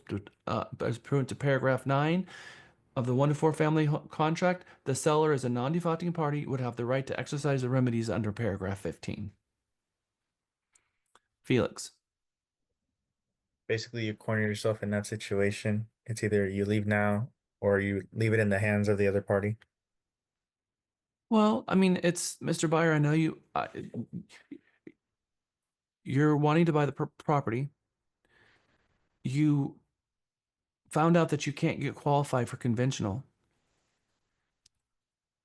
as pursuant to paragraph 9 of the 1 to 4 family contract, the seller as a non-defaulting party would have the right to exercise the remedies under paragraph 15. Felix. Basically, you corner yourself in that situation. It's either you leave now or you leave it in the hands of the other party. Well, I mean, it's Mr. Buyer. I know you're wanting to buy the property. You found out that you can't get qualified for conventional.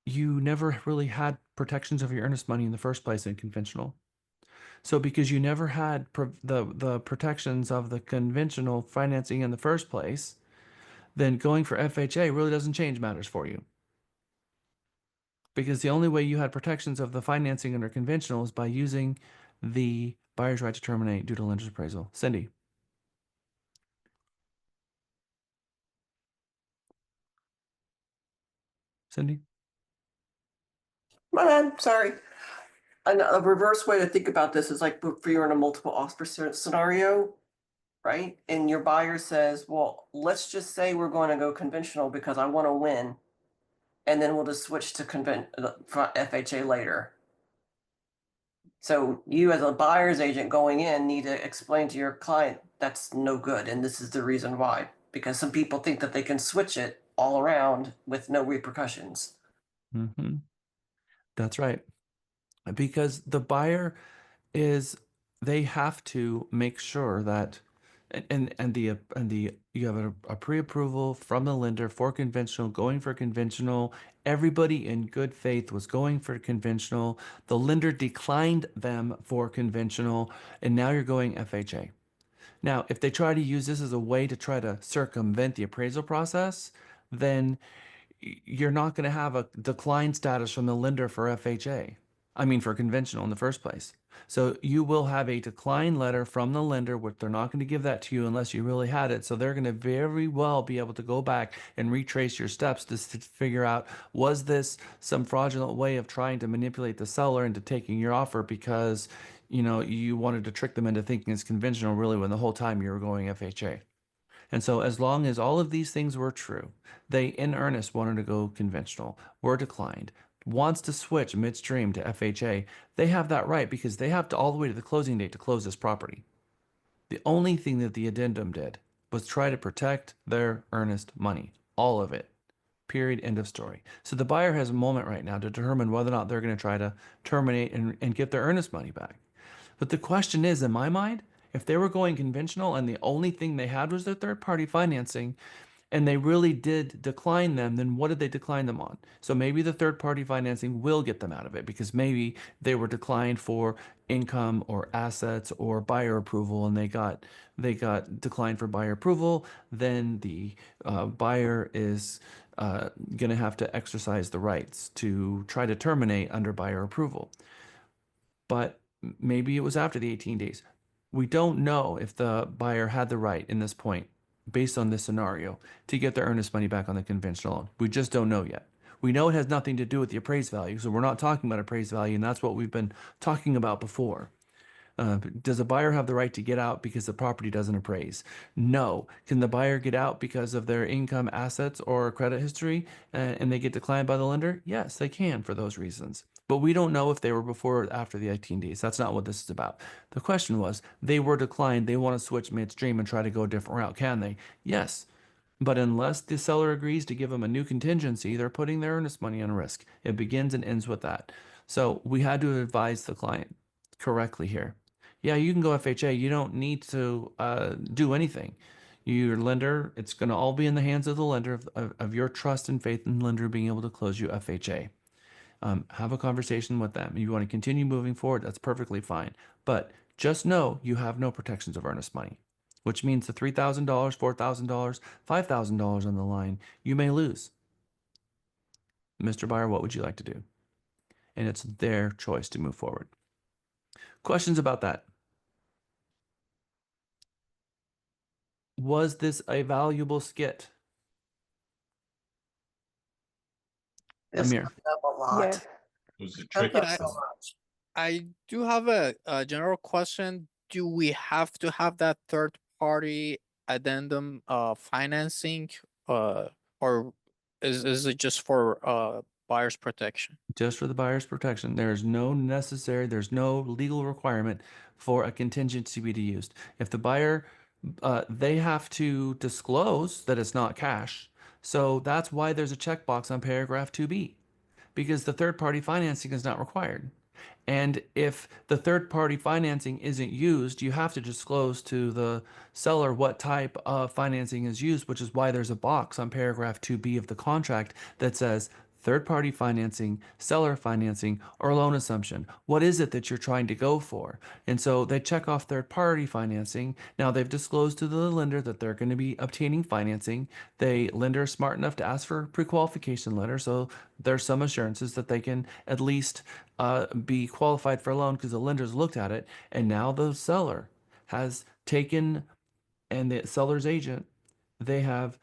You never really had protections of your earnest money in the first place in conventional. So because you never had the protections of the conventional financing in the first place, then going for FHA really doesn't change matters for you. Because the only way you had protections of the financing under conventional is by using the buyer's right to terminate due to lender's appraisal. Cindy. Cindy? My bad, sorry. A reverse way to think about this is like if you're in a multiple offer scenario, right? And your buyer says, well, let's just say we're going to go conventional because I want to win. And then we'll just switch to FHA later. So you as a buyer's agent going in need to explain to your client that's no good. And this is the reason why. Because some people think that they can switch it all around with no repercussions. Mm-hmm. That's right. Because the buyer they have to make sure that and the you have a pre-approval from the lender for conventional, going for conventional. Everybody in good faith was going for conventional. The lender declined them for conventional, and now you're going FHA. Now, if they try to use this as a way to try to circumvent the appraisal process, then you're not going to have a decline status from the lender for FHA. I mean, for conventional in the first place. So you will have a decline letter from the lender, which they're not going to give that to you unless you really had it. So they're going to very well be able to go back and retrace your steps to figure out, was this some fraudulent way of trying to manipulate the seller into taking your offer because, you wanted to trick them into thinking it's conventional really when the whole time you were going FHA. And so, as long as all of these things were true, they in earnest wanted to go conventional, were declined, wants to switch midstream to FHA, they have that right because they have to all the way to the closing date to close this property. The only thing that the addendum did was try to protect their earnest money, all of it. Period. End of story. So the buyer has a moment right now to determine whether or not they're going to try to terminate and get their earnest money back. But the question is, in my mind, if they were going conventional and the only thing they had was their third party financing and they really did decline them, then what did they decline them on? So maybe the third party financing will get them out of it because maybe they were declined for income or assets or buyer approval and they got declined for buyer approval. Then the buyer is going to have to exercise the rights to try to terminate under buyer approval. But maybe it was after the 18 days. We don't know if the buyer had the right in this point, based on this scenario, to get their earnest money back on the conventional loan. We just don't know yet. We know it has nothing to do with the appraised value, so we're not talking about appraised value, and that's what we've been talking about before. Does a buyer have the right to get out because the property doesn't appraise? No. Can the buyer get out because of their income, assets, or credit history, and they get declined by the lender? Yes, they can for those reasons. But we don't know if they were before or after the 18 days. That's not what this is about. The question was, they were declined. They want to switch midstream and try to go a different route. Can they? Yes. But unless the seller agrees to give them a new contingency, they're putting their earnest money on risk. It begins and ends with that. So we had to advise the client correctly here. Yeah, you can go FHA. You don't need to do anything. Your lender, it's going to all be in the hands of the lender of your trust and faith in the lender being able to close you FHA. Have a conversation with them. If you want to continue moving forward, that's perfectly fine. But just know you have no protections of earnest money, which means the $3,000, $4,000, $5,000 on the line, you may lose. Mr. Buyer, what would you like to do? And it's their choice to move forward. Questions about that? Was this a valuable skit? It's Amir. coming up a lot. Yes. It was a Coming tricky up so one. much. I do have a general question. Do we have to have that third party addendum financing or is it just for buyer's protection? Just for the buyer's protection. There's no legal requirement for a contingency to be used. If the buyer, they have to disclose that it's not cash. So that's why there's a checkbox on paragraph 2B, because the third party financing is not required. And if the third party financing isn't used, you have to disclose to the seller what type of financing is used, which is why there's a box on paragraph 2B of the contract that says third party financing, seller financing, or loan assumption. What is it that you're trying to go for? And so they check off third party financing. Now they've disclosed to the lender that they're going to be obtaining financing. The lender is smart enough to ask for a pre-qualification letter. So there's some assurances that they can at least be qualified for a loan because the lender's looked at it. And now the seller has taken, and the seller's agent, they have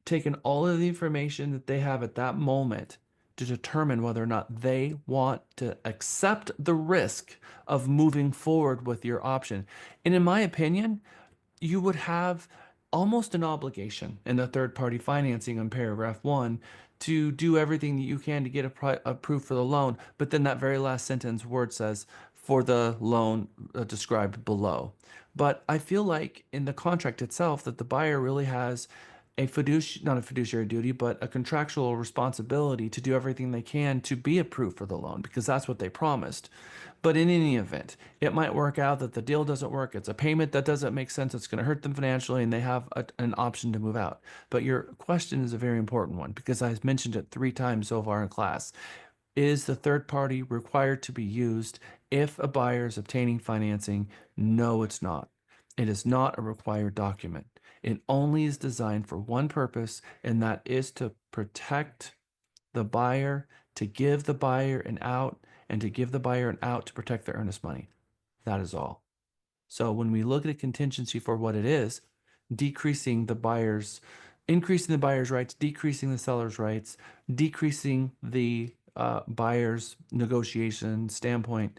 taken all of the information that they have at that moment to determine whether or not they want to accept the risk of moving forward with your option. And in my opinion, you would have almost an obligation in the third party financing on paragraph 1 to do everything that you can to get approved for the loan. But then that very last sentence where it says for the loan described below. But I feel like in the contract itself that the buyer really has a not a fiduciary duty, but a contractual responsibility to do everything they can to be approved for the loan because that's what they promised. But in any event, it might work out that the deal doesn't work. It's a payment that doesn't make sense. It's going to hurt them financially, and they have an option to move out. But your question is a very important one because I've mentioned it 3 times so far in class. Is the third party required to be used if a buyer is obtaining financing? No, it's not. It is not a required document. It only is designed for one purpose, and that is to protect the buyer, to give the buyer an out, and to give the buyer an out to protect their earnest money. That is all. So when we look at a contingency for what it is, increasing the buyer's rights, decreasing the seller's rights, decreasing the buyer's negotiation standpoint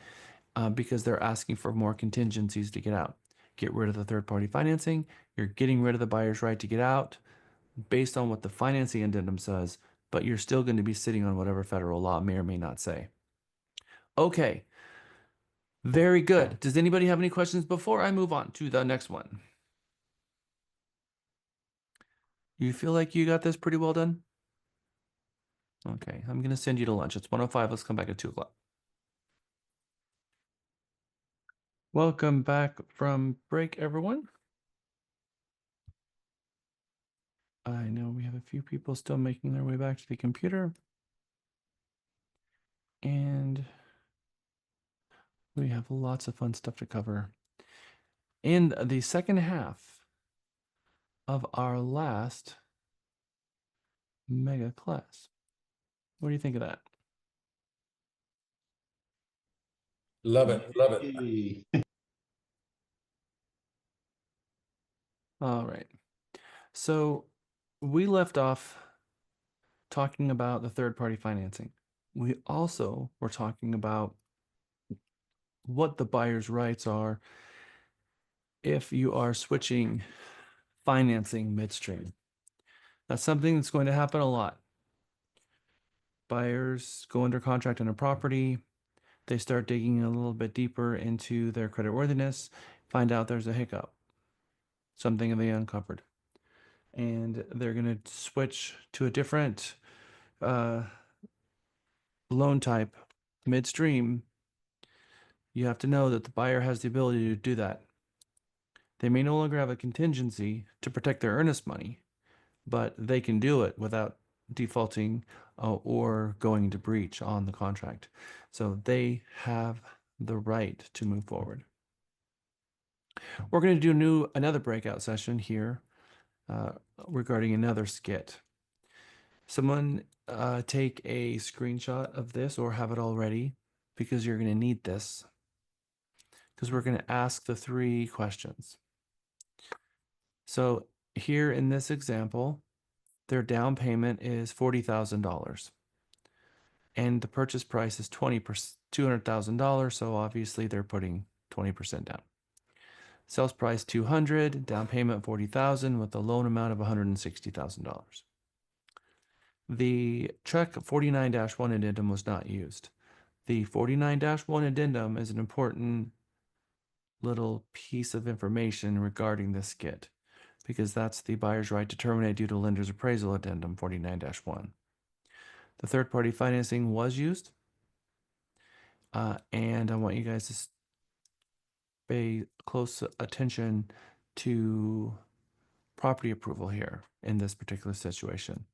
because they're asking for more contingencies to get out. Get rid of the third party financing. You're getting rid of the buyer's right to get out based on what the financing addendum says, but you're still going to be sitting on whatever federal law may or may not say. Okay. Very good. Does anybody have any questions before I move on to the next one? You feel like you got this pretty well done? Okay, I'm going to send you to lunch. It's 1:05. Let's come back at 2 o'clock. Welcome back from break, everyone. I know we have a few people still making their way back to the computer. And we have lots of fun stuff to cover. In the second half of our last mega class. What do you think of that? Love it. Love it. All right. So we left off talking about the third party financing. We also were talking about what the buyer's rights are if you are switching financing midstream. That's something that's going to happen a lot. Buyers go under contract on a property, they start digging a little bit deeper into their creditworthiness, find out there's a hiccup, something they uncovered, and they're going to switch to a different loan type midstream. You have to know that the buyer has the ability to do that. They may no longer have a contingency to protect their earnest money, but they can do it without defaulting or going into breach on the contract. So they have the right to move forward. We're going to do another breakout session here regarding another skit. Someone take a screenshot of this or have it already, because you're going to need this, because we're going to ask the 3 questions. So here in this example, their down payment is $40,000 and the purchase price is $200,000. So obviously they're putting 20% down. Sales price $200,000, down payment $40,000 with a loan amount of $160,000. The check 49-1 addendum was not used. The 49-1 addendum is an important little piece of information regarding this skit, because that's the buyer's right to terminate due to lender's appraisal addendum 49-1. The third-party financing was used, and I want you guys to pay close attention to property approval here in this particular situation.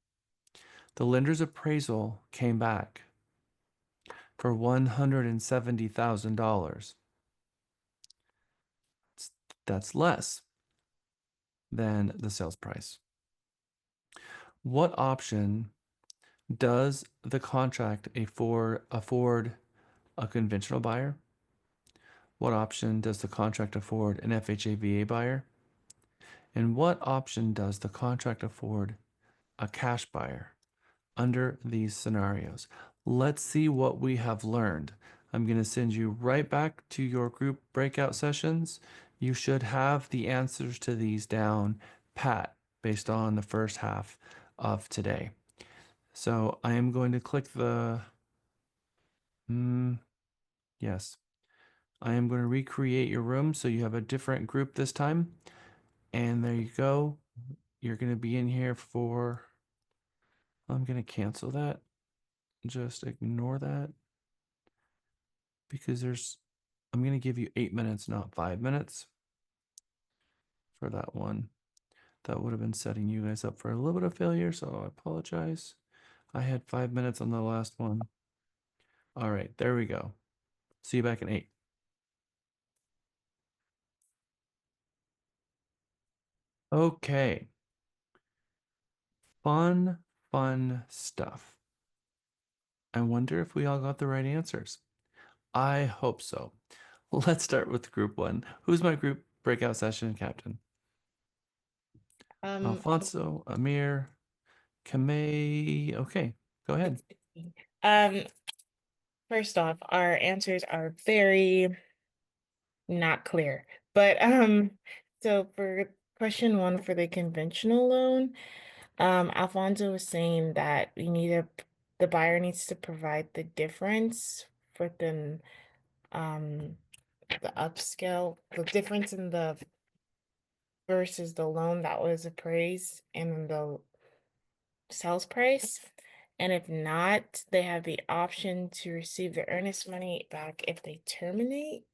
The lender's appraisal came back for $170,000. That's less than the sales price. What option does the contract afford a conventional buyer? What option does the contract afford an FHA/VA buyer? And what option does the contract afford a cash buyer under these scenarios? Let's see what we have learned. I'm going to send you right back to your group breakout sessions. You should have the answers to these down pat based on the first half of today. So I am going to click the, yes, I am going to recreate your room so you have a different group this time. And there you go. You're going to be in here for, I'm going to cancel that. Just ignore that, because I'm going to give you 8 minutes, not 5 minutes for that one. That would have been setting you guys up for a little bit of failure, so I apologize. I had 5 minutes on the last one. All right, there we go. See you back in 8. Okay. Fun stuff. I wonder if we all got the right answers. I hope so. Let's start with group 1. Who's my group breakout session captain? Alfonso, Amir, Kamei. Okay, go ahead. First off, our answers are very not clear. But so for question 1 for the conventional loan, Alfonso was saying that the buyer needs to provide the difference for the upscale, the difference in the versus the loan that was appraised and the sales price. And if not, they have the option to receive the earnest money back if they terminate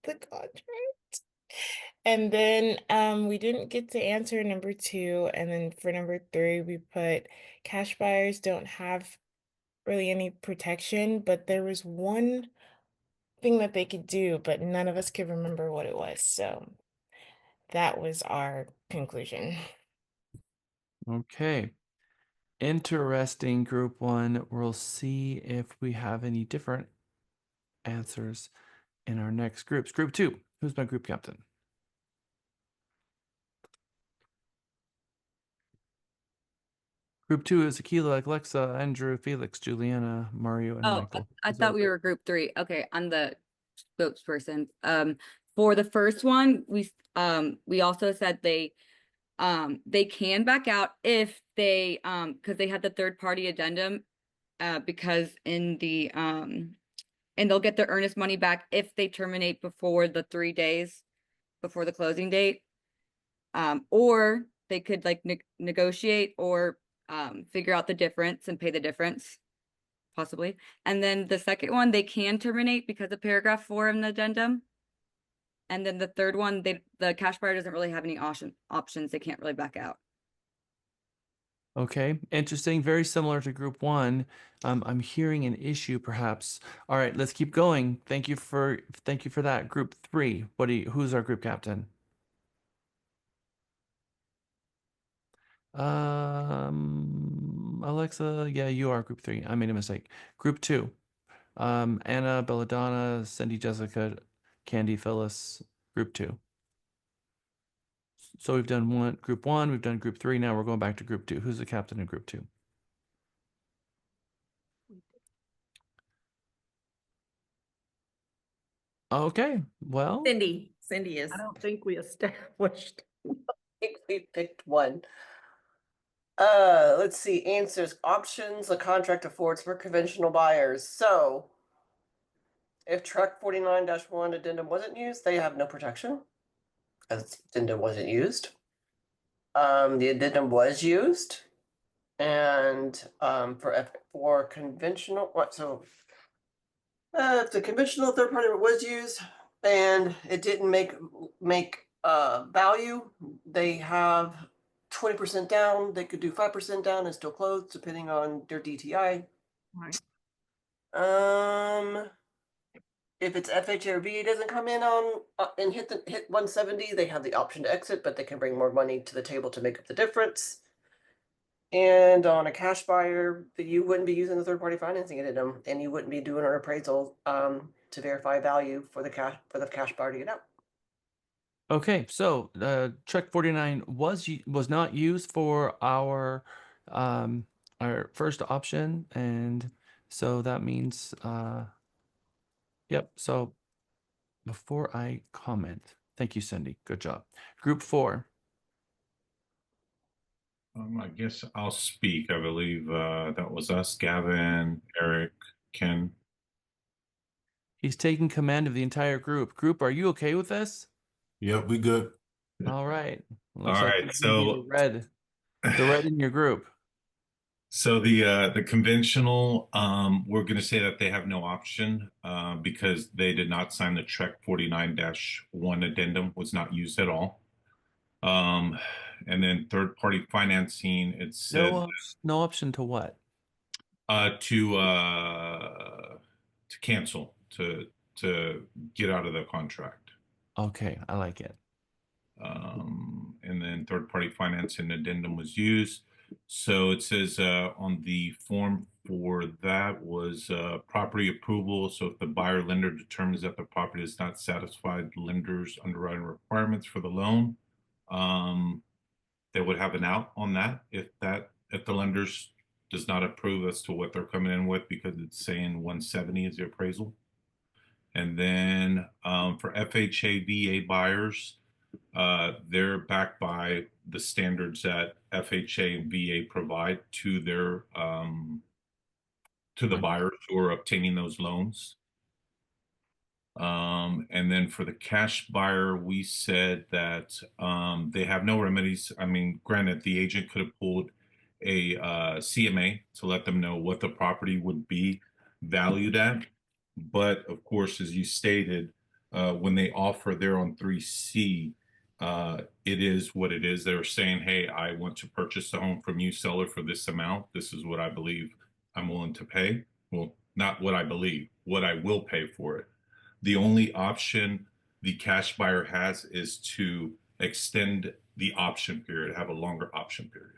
the contract. And then we didn't get to answer number 2. And then for number 3, we put cash buyers don't have really any protection, but there was one thing that they could do, but none of us could remember what it was. So that was our conclusion. Okay. Interesting, group 1. We'll see if we have any different answers in our next groups. Group 2. Who's my group captain? Group 2 is Akila, Alexa, Andrew, Felix, Juliana, Mario, and Michael. I thought we were group 3. Okay, on the spokesperson. For the first one, we also said they can back out if they because they had the third party addendum, because in the and they'll get their earnest money back if they terminate before the 3 days before the closing date. Or they could like negotiate or figure out the difference and pay the difference, possibly. And then the second one, they can terminate because of paragraph 4 in the addendum. And then the third one, the cash buyer doesn't really have any options. They can't really back out. Okay, interesting. Very similar to group one. I'm hearing an issue, perhaps. All right, let's keep going. Thank you for that. Group three. Who's our group captain? Alexa, yeah, you are group three. I made a mistake. Group two. Anna, Belladonna, Cindy, Jessica, Candy, Phyllis. Group two. So we've done group one, we've done group three. Now we're going back to group two. Who's the captain of group two? Okay, well, Cindy is. I don't think we established. I think we picked one. Let's see. Answers, options a contract affords for conventional buyers. So if truck 49-1 addendum wasn't used, they have no protection, as addendum wasn't used. The addendum was used, and for conventional if the conventional third party was used and it didn't make value, they have 20% down. They could do 5% down and still close, depending on their DTI. Right. If it's FHA or VA doesn't come in on and hit 170, they have the option to exit, but they can bring more money to the table to make up the difference. And on a cash buyer, you wouldn't be using the third party financing addendum, and you wouldn't be doing an appraisal to verify value for the cash buyer to get out. okay, so check 49 was not used for our first option, and so that means yep. So before I comment, thank you, Cindy. Good job. Group four. I guess I'll speak. I believe that was us, Gavin, Eric, Ken. He's taking command of the entire group. Group, are you okay with this? Yep, we good. All right. All Looks like right, you're gonna be the red in your group. So the conventional, we're going to say that they have no option because they did not sign the Trek 49-1 addendum, was not used at all. And then third party financing, it said No option to what? To cancel, to get out of the contract. Okay, I like it. And then third party financing addendum was used. So it says on the form for that was property approval. So if the buyer lender determines that the property does not satisfy the lender's underwriting requirements for the loan, they would have an out on that if the lenders does not approve as to what they're coming in with because it's saying 170 is the appraisal. And then for FHA VA buyers, they're backed by the standards that FHA and VA provide to their to the buyers who are obtaining those loans. And then for the cash buyer, we said that they have no remedies. I mean, granted, the agent could have pulled a CMA to let them know what the property would be valued at. But of course, as you stated, when they offer there on 3C, it is what it is. They're saying, hey, I want to purchase the home from you, seller, for this amount. This is what I believe I'm willing to pay. Well, not what I believe, what I will pay for it. The only option the cash buyer has is to extend the option period, have a longer option period.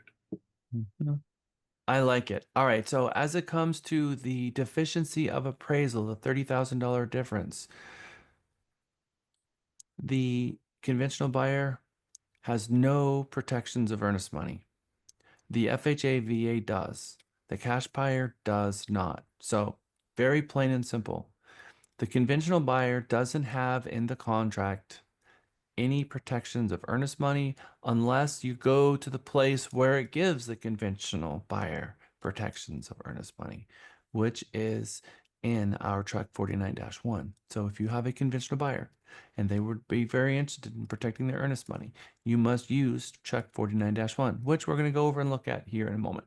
I like it. All right. So as it comes to the deficiency of appraisal, the $30,000 difference, the conventional buyer has no protections of earnest money. The FHA VA does. The cash buyer does not. So very plain and simple. The conventional buyer doesn't have in the contract any protections of earnest money unless you go to the place where it gives the conventional buyer protections of earnest money, which is in our Track 49-1. So if you have a conventional buyer and they would be very interested in protecting their earnest money, you must use Track 49-1, which we're going to go over and look at here in a moment.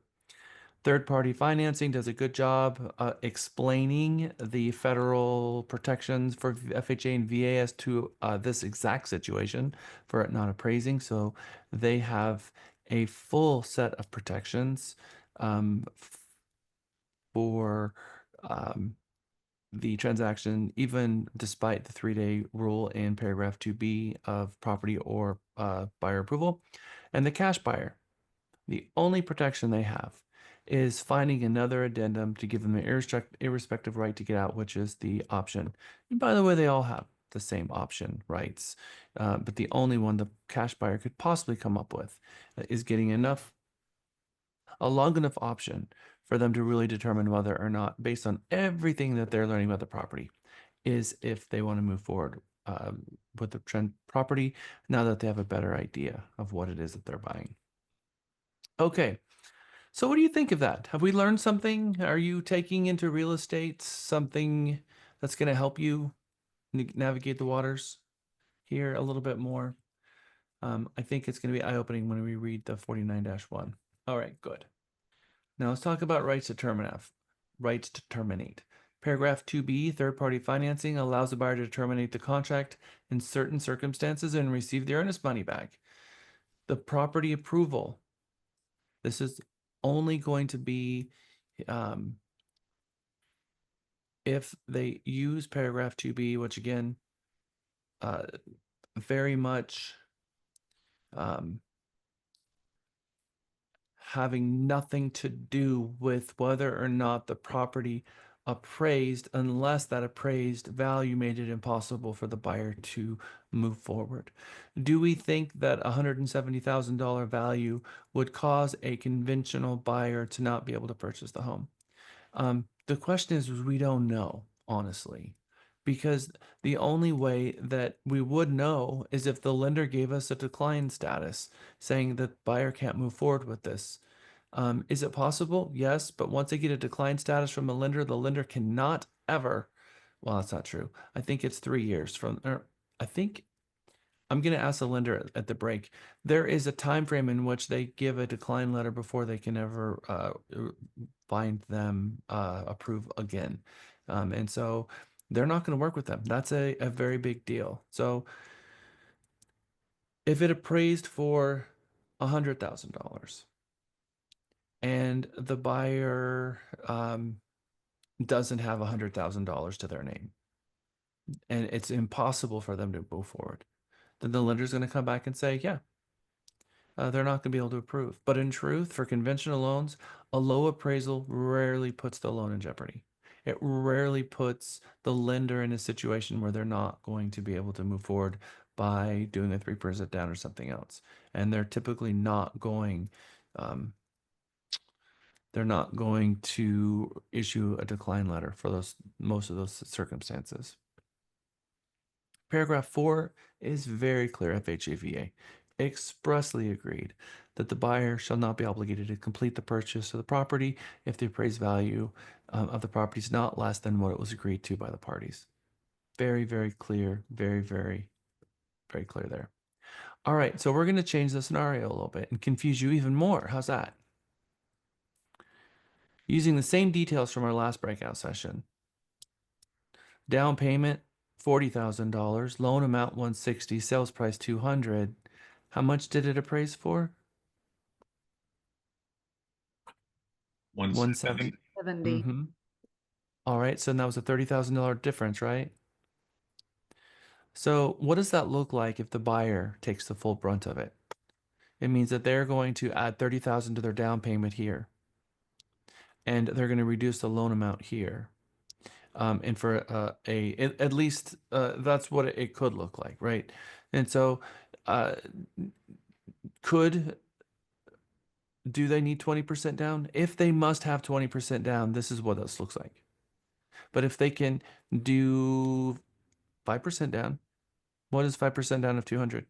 Third-party financing does a good job explaining the federal protections for FHA and VA as to this exact situation for it not appraising. So they have a full set of protections for the transaction, even despite the 3-day rule in paragraph 2B of property or buyer approval. And the cash buyer, the only protection they have is finding another addendum to give them the irrespective right to get out, which is the option. And by the way, they all have the same option rights, but the only one the cash buyer could possibly come up with is getting a long enough option for them to really determine whether or not, based on everything that they're learning about the property, is if they want to move forward with the trend property now that they have a better idea of what it is that they're buying. Okay. So what do you think of that? Have we learned something? Are you taking into real estate something that's going to help you navigate the waters here a little bit more? I think it's going to be eye-opening when we read the 49-1. All right, good. Now let's talk about rights to terminate. Paragraph 2B, third-party financing allows the buyer to terminate the contract in certain circumstances and receive the earnest money back. The property approval. This is only going to be if they use paragraph 2B, which again, very much having nothing to do with whether or not the property appraised, unless that appraised value made it impossible for the buyer to move forward. Do we think that $170,000 value would cause a conventional buyer to not be able to purchase the home? The question is we don't know, honestly, because the only way that we would know is if the lender gave us a decline status saying that buyer can't move forward with this. Is it possible? Yes, but once they get a decline status from a lender, the lender cannot ever. Well, that's not true. I think it's 3 years from. I think I'm going to ask the lender at the break. There is a time frame in which they give a decline letter before they can ever find them approve again. And so they're not going to work with them. That's a very big deal. So if it appraised for $100,000 and the buyer doesn't have $100,000 to their name, and it's impossible for them to move forward, then the lender's going to come back and say, yeah, they're not going to be able to approve. But in truth, for conventional loans, a low appraisal rarely puts the loan in jeopardy. It rarely puts the lender in a situation where they're not going to be able to move forward by doing a 3% down or something else. And they're typically not going, they're not going to issue a decline letter for most of those circumstances. Paragraph 4 is very clear. FHAVA expressly agreed that the buyer shall not be obligated to complete the purchase of the property if the appraised value of the property is not less than what it was agreed to by the parties. Very, very clear. Very, very, very clear there. All right, so we're going to change the scenario a little bit and confuse you even more. How's that? Using the same details from our last breakout session. Down payment, $40,000. Loan amount, $160,000. Sales price, $200,000. How much did it appraise for? 170. 70. All right, so that was a $30,000 difference, right? So what does that look like if the buyer takes the full brunt of it? It means that they're going to add $30,000 to their down payment here, and they're going to reduce the loan amount here. And for at least that's what it could look like, right? And so do they need 20% down? If they must have 20% down, this is what this looks like. But if they can do 5% down, what is 5% down of 200?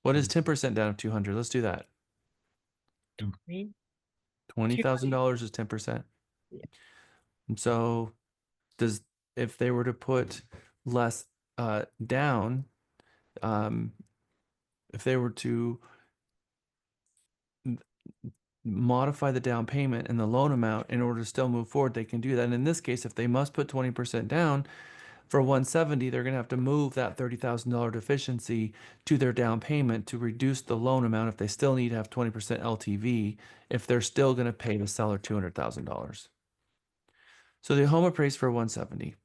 What is 10% down of 200? Let's do that. $20,000 is 10%. And so does, if they were to put less down, if they were to modify the down payment and the loan amount in order to still move forward, they can do that. And in this case, if they must put 20% down for 170, they're going to have to move that $30,000 deficiency to their down payment to reduce the loan amount if they still need to have 20% LTV, if they're still going to pay the seller $200,000. So the home appraised for 170.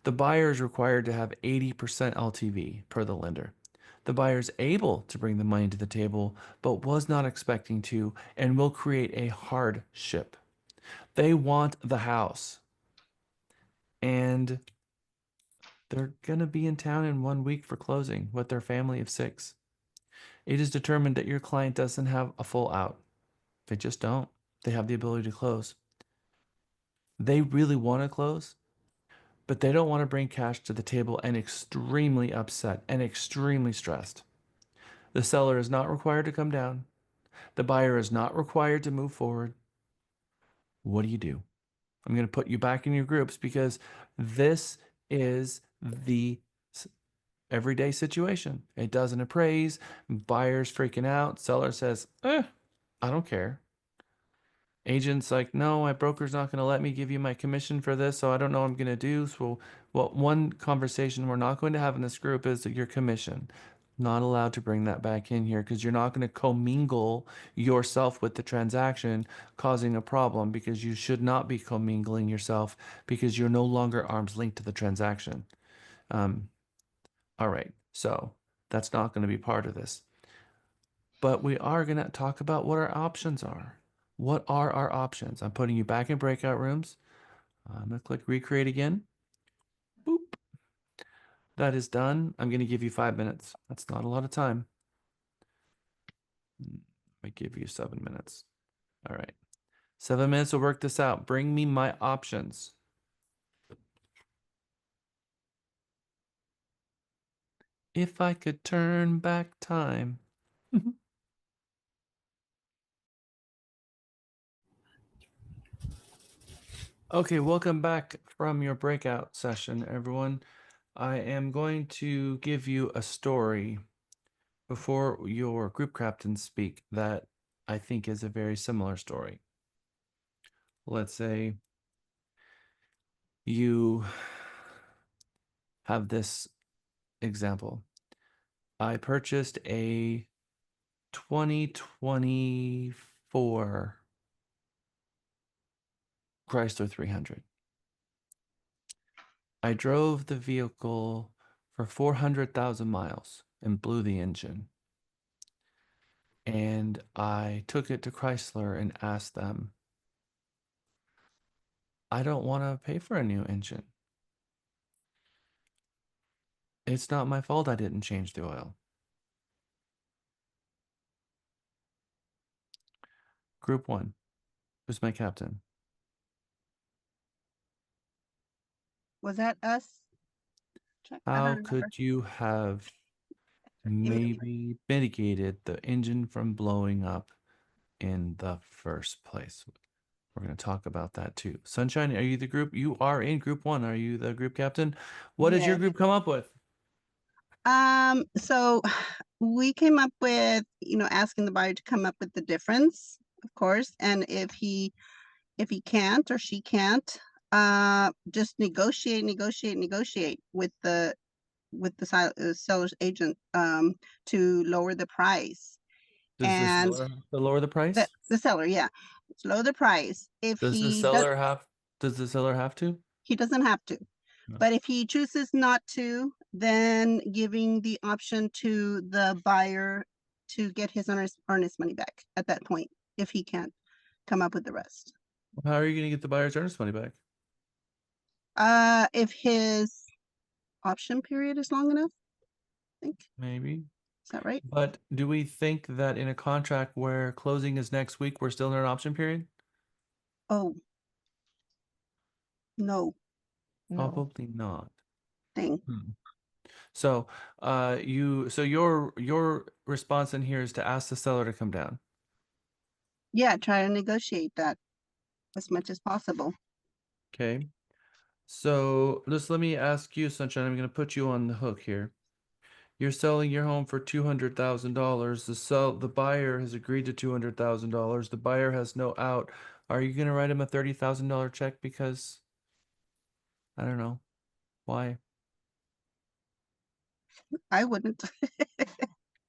The buyer is required to have 80% LTV per the lender. The buyer is able to bring the money to the table, but was not expecting to, and will create a hardship. They want the house, and they're going to be in town in 1 week for closing with their family of 6. It is determined that your client doesn't have a full out. They just don't. They have the ability to close. They really want to close, but they don't want to bring cash to the table and extremely upset and extremely stressed. The seller is not required to come down. The buyer is not required to move forward. What do? I'm going to put you back in your groups because this is the everyday situation. It doesn't appraise. Buyer's freaking out. Seller says, I don't care. Agent's like, no, my broker's not going to let me give you my commission for this, so I don't know what I'm going to do. So, one conversation we're not going to have in this group is your commission. Not allowed to bring that back in here because you're not going to commingle yourself with the transaction, causing a problem because you should not be commingling yourself because you're no longer arm's length to the transaction. All right, so that's not going to be part of this. But we are going to talk about what our options are. What are our options? I'm putting you back in breakout rooms. I'm going to click recreate again. Boop. That is done. I'm going to give you 5 minutes. That's not a lot of time. I give you 7 minutes. All right. 7 minutes to work this out. Bring me my options. If I could turn back time. Okay, welcome back from your breakout session, everyone. I am going to give you a story before your group captains speak that I think is a very similar story. Let's say you have this example. I purchased a 2024 Chrysler 300. I drove the vehicle for 400,000 miles and blew the engine. And I took it to Chrysler and asked them, I don't want to pay for a new engine. It's not my fault I didn't change the oil. Group 1. Who's my captain? Was that us? I How don't remember. could you have maybe mitigated the engine from blowing up in the first place? We're going to talk about that too. Sunshine, are you the group? You are in group 1. Are you the group captain? What did your Yes. group come up with? So we came up with, asking the buyer to come up with the difference, of course, and if he can't or she can't, just negotiate with the seller's agent to lower the price. Does the And seller have to lower the price? the seller, yeah, to lower the price. If Does the he seller have to? he doesn't have to. No. But if he chooses not to, then giving the option to the buyer to get his earnest money back at that point, if he can't come up with the rest. How are you going to get the buyer's earnest money back? If his option period is long enough, I think. Maybe. Is that right? But do we think that in a contract where closing is next week, we're still in an option period? Oh, no. Probably not. Thing. So, so your response in here is to ask the seller to come down. Yeah, try to negotiate that as much as possible. Okay. So just let me ask you, Sunshine, I'm going to put you on the hook here. You're selling your home for $200,000. The buyer has agreed to $200,000. The buyer has no out. Are you going to write him a $30,000 check because I don't know why? I wouldn't.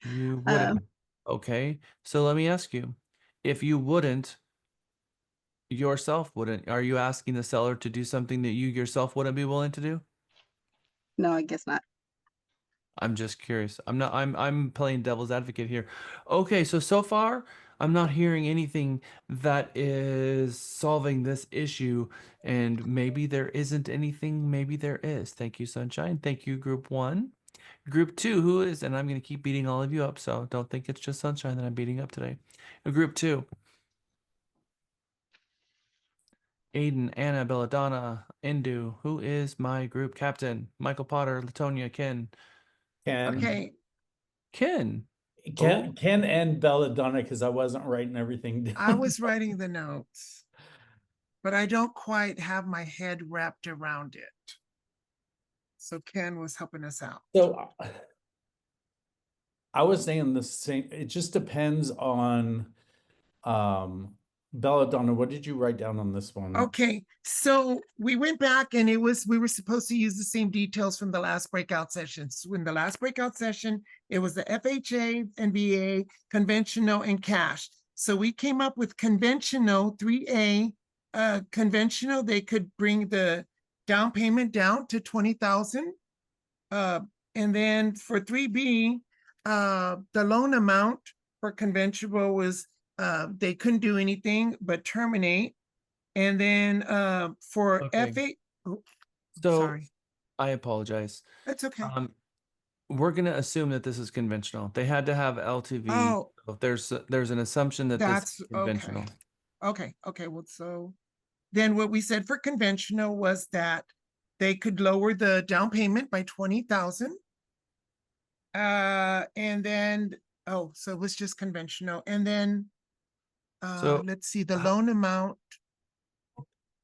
You wouldn't. Okay. So let me ask you, if you wouldn't, yourself wouldn't, are you asking the seller to do something that you yourself wouldn't be willing to do? No, I guess not. I'm just curious. I'm playing devil's advocate here. Okay, so far I'm not hearing anything that is solving this issue, and maybe there isn't anything, maybe there is. Thank you, Sunshine. Thank you, Group 1. Group 2, who is, and I'm going to keep beating all of you up, so don't think it's just Sunshine that I'm beating up today. Group 2. Aiden, Anna, Belladonna, Indu. Who is my group captain? Michael Potter, Latonia, Ken. Okay. Ken. Ken and Belladonna, because I wasn't writing everything down. I was writing the notes, but I don't quite have my head wrapped around it. So Ken was helping us out. So I was saying the same. It just depends on Belladonna. What did you write down on this one? Okay, so we went back and we were supposed to use the same details from the last breakout sessions. In the last breakout session, it was the FHA, NBA, conventional, and cash. So we came up with conventional 3A. Conventional, they could bring the down payment down to 20,000. And then for 3B, the loan amount for conventional was they couldn't do anything but terminate. And then for Okay. FA, So sorry, I apologize. that's okay. We're gonna assume that this is conventional. They had to have LTV. Oh. So there's an assumption that this That's is conventional. Okay. Well, so then what we said for conventional was that they could lower the down payment by 20,000. And then, so it was just conventional. And then, So let's see, the loan amount,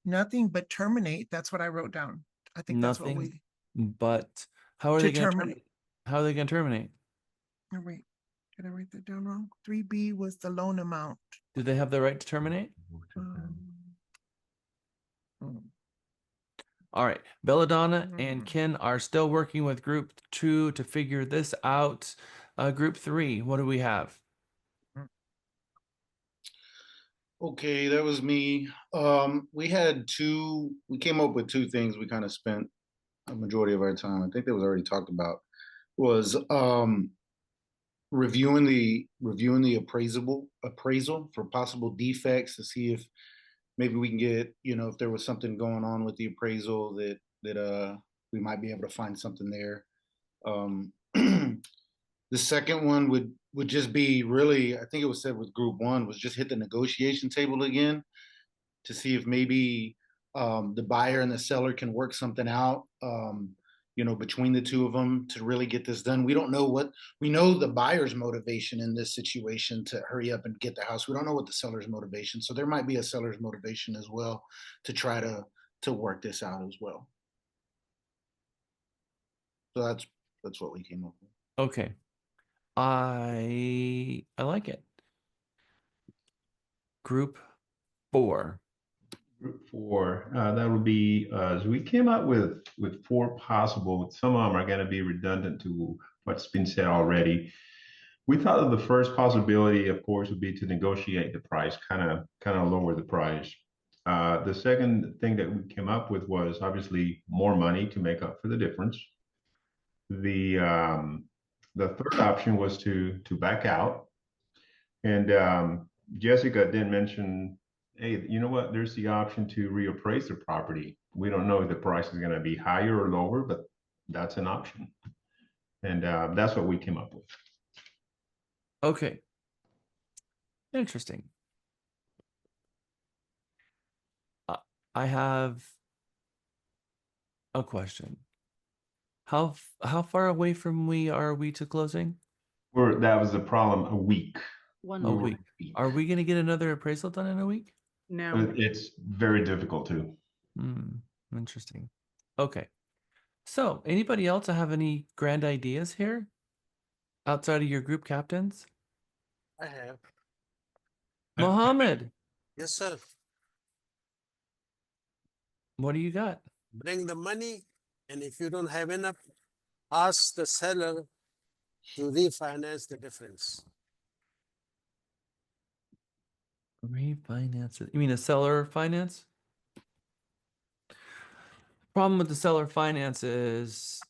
nothing but terminate. That's what I wrote down. I think that's what nothing, but how are to they gonna terminate. How are they gonna terminate? Oh, wait, did I write that down wrong? 3B was the loan amount. Do they have the right to terminate? All right. Belladonna and Ken are still working with Group 2 to figure this out. Group 3, what do we have? Okay, that was me. We came up with two things we kind of spent a majority of our time. I think that was already talked about. Was reviewing the appraisal for possible defects to see if maybe we can get, if there was something going on with the appraisal that we might be able to find something there. The second one would just be really, I think it was said with Group 1, was just hit the negotiation table again to see if maybe the buyer and the seller can work something out, between the two of them to really get this done. We don't know we know the buyer's motivation in this situation to hurry up and get the house. We don't know what the seller's motivation. So there might be a seller's motivation as well to try to work this out as well. So that's what we came up with. Okay. I like it. Group 4. Group 4, that would be, so we came up with 4 possible. Some of them are going to be redundant to what's been said already. We thought of the first possibility, of course, would be to negotiate the price, kind of lower the price. The second thing that we came up with was obviously more money to make up for the difference. The third option was to back out. And Jessica did mention, hey, you know what? There's the option to reappraise the property. We don't know if the price is going to be higher or lower, but that's an option. And that's what we came up with. Okay. Interesting. I have a question. How far away from we are we to closing? That was the problem, a week. A week. Are we gonna get another appraisal done in a week? No. It's very difficult to. Interesting. Okay. So, anybody else have any grand ideas here outside of your group captains? I have. Mohammed, Yes, sir. what do you got? Bring the money, and if you don't have enough, ask the seller to refinance the difference. Refinance it. You mean a seller finance? Problem with the seller finance is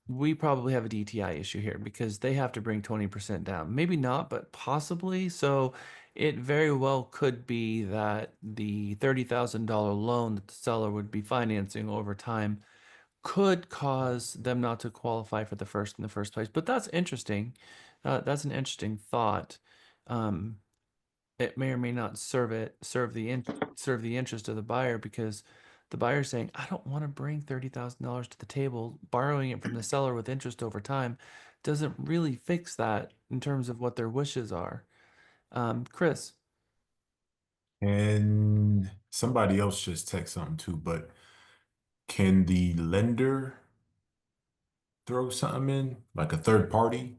we probably have a DTI issue here because they have to bring 20% down. Maybe not, but possibly. So it very well could be that the $30,000 loan that the seller would be financing over time could cause them not to qualify for the first in the first place. But that's interesting. That's an interesting thought. Um, it may or may not serve the interest of the buyer because the buyer's saying, I don't want to bring $30,000 to the table. Borrowing it from the seller with interest over time doesn't really fix that in terms of what their wishes are. Chris. And somebody else just text something too, but can the lender throw something in, like a third party?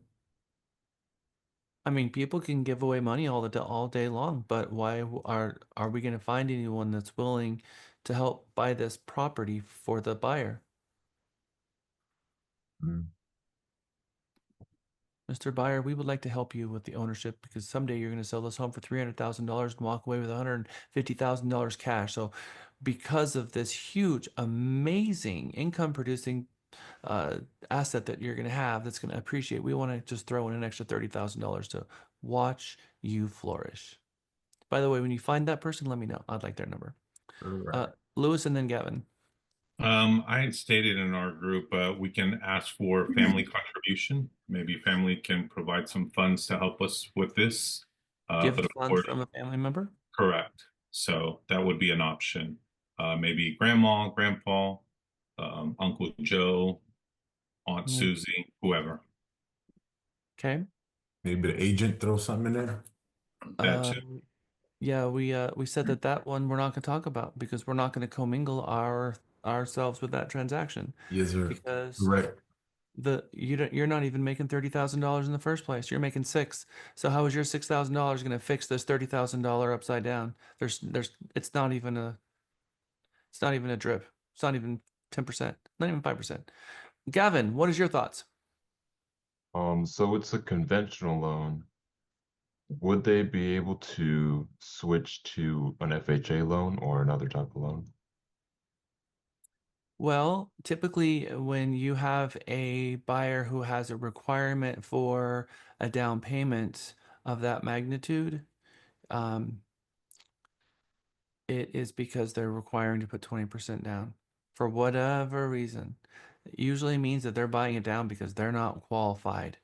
I mean, people can give away money all day long, but why are we going to find anyone that's willing to help buy this property for the buyer? Mr. Buyer, we would like to help you with the ownership because someday you're going to sell this home for $300,000 and walk away with $150,000 cash. So, because of this huge, amazing income producing asset that you're going to have that's going to appreciate, we want to just throw in an extra $30,000 to watch you flourish. By the way, when you find that person, let me know. I'd like their number. Right. Lewis and then Gavin. I had stated in our group, we can ask for family contribution. Maybe family can provide some funds to help us with this. Give But of funds course, from a family member? correct. So that would be an option. Maybe grandma, grandpa, Uncle Joe, Aunt Susie, whoever. Okay. Maybe the agent throw something in there. That too. Yeah, we said that one we're not going to talk about because we're not going to commingle ourselves with that transaction. Yes, sir. Because Correct. you're not even making $30,000 in the first place. You're making $6,000. So how is your $6,000 going to fix this $30,000 upside down? It's not even a drip. It's not even 10%, not even 5%. Gavin, what is your thoughts? So it's a conventional loan. Would they be able to switch to an FHA loan or another type of loan? Well, typically when you have a buyer who has a requirement for a down payment of that magnitude, um, it is because they're requiring to put 20% down for whatever reason. It usually means that they're buying it down because they're not qualified.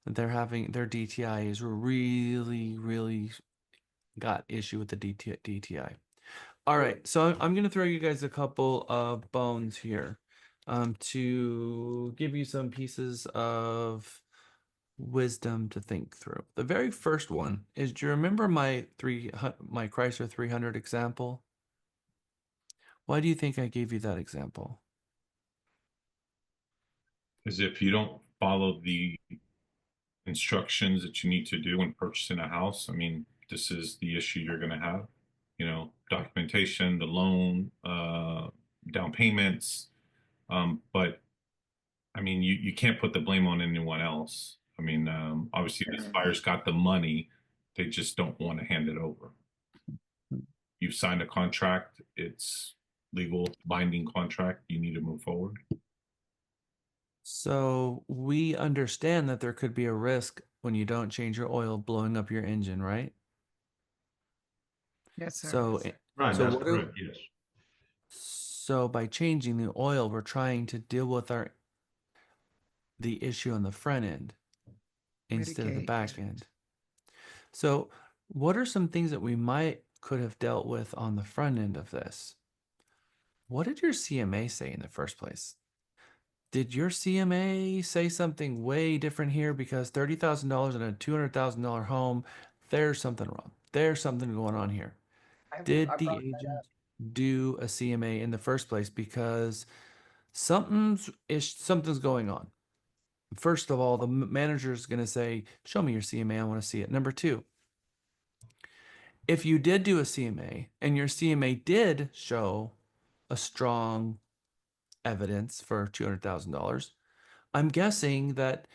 They're having their DTI is really, really got issue with the DTI. All right, so I'm gonna throw you guys a couple of bones here, to give you some pieces of wisdom to think through. The very first one is, do you remember my Chrysler 300 example? Why do you think I gave you that example? Is if you don't follow the instructions that you need to do when purchasing a house, I mean, this is the issue you're going to have. You know, documentation, the loan, down payments. But I mean, you can't put the blame on anyone else. I mean, obviously, this buyer's got the money, they just don't want to hand it over. You've signed a contract, it's legal, binding contract. You need to move forward. So we understand that there could be a risk when you don't change your oil blowing up your engine, right? Yes, sir. So, Right, so that's what correct, yes. so by changing the oil, we're trying to deal with the issue on the front end instead of the Mitigate. back end. So, what are some things that we might could have dealt with on the front end of this. What did your CMA say in the first place? Did your CMA say something way different here? Because $30,000 in a $200,000 home, there's something wrong. There's something going on here. Did the agent do a CMA in the first place? Because something's going on. First of all, the manager is going to say, show me your CMA. I want to see it. Number two, if you did do a CMA and your CMA did show a strong evidence for $200,000, I'm guessing that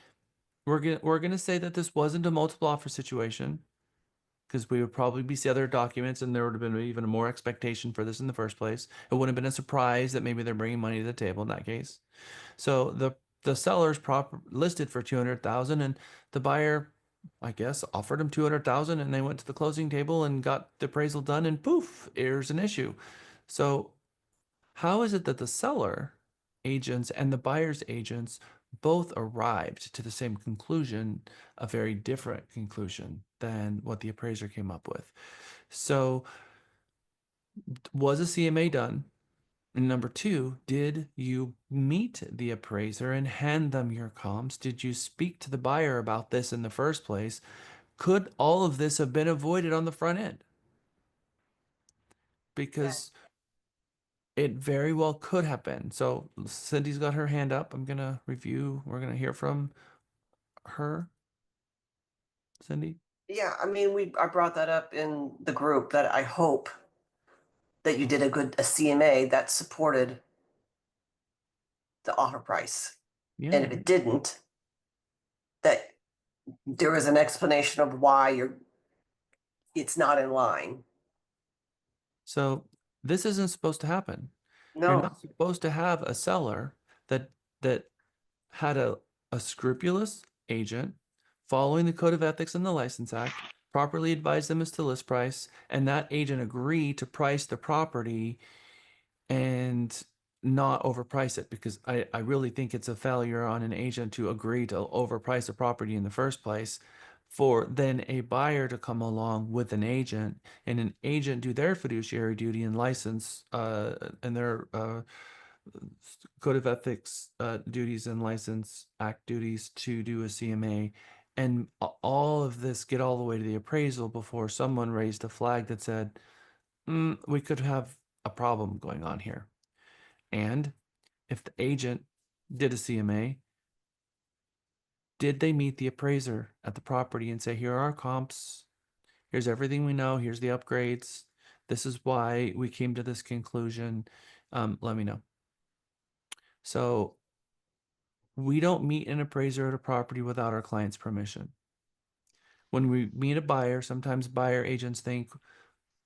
we're gonna say that this wasn't a multiple offer situation, because we would probably be see other documents and there would have been even more expectation for this in the first place. It wouldn't have been a surprise that maybe they're bringing money to the table in that case. So the seller's listed for 200,000 and the buyer, I guess, offered him 200,000 and they went to the closing table and got the appraisal done and poof, here's an issue. So how is it that the seller agents and the buyer's agents both arrived to the same conclusion, a very different conclusion than what the appraiser came up with? So, was a CMA done? And number two, did you meet the appraiser and hand them your comps? Did you speak to the buyer about this in the first place? Could all of this have been avoided on the front end? Because it very well could have been. So Cindy's got her hand up. I'm gonna review. We're gonna hear from her. Cindy? Yeah, I mean, I brought that up in the group that I hope that you did a CMA that supported the offer price. Yeah. And if it didn't, that there was an explanation of why it's not in line. So this isn't supposed to happen. You're No, not supposed to have a seller that had a scrupulous agent following the code of ethics and the license act, properly advise them as to list price, and that agent agree to price the property and not overprice it, because I really think it's a failure on an agent to agree to overprice a property in the first place, for then a buyer to come along with an agent and an agent do their fiduciary duty and license and their code of ethics duties and license act duties to do a CMA, and all of this get all the way to the appraisal before someone raised a flag that said, we could have a problem going on here. And if the agent did a CMA, did they meet the appraiser at the property and say, here are our comps, here's everything we know, here's the upgrades, this is why we came to this conclusion, let me know. So we don't meet an appraiser at a property without our client's permission. When we meet a buyer, sometimes buyer agents think,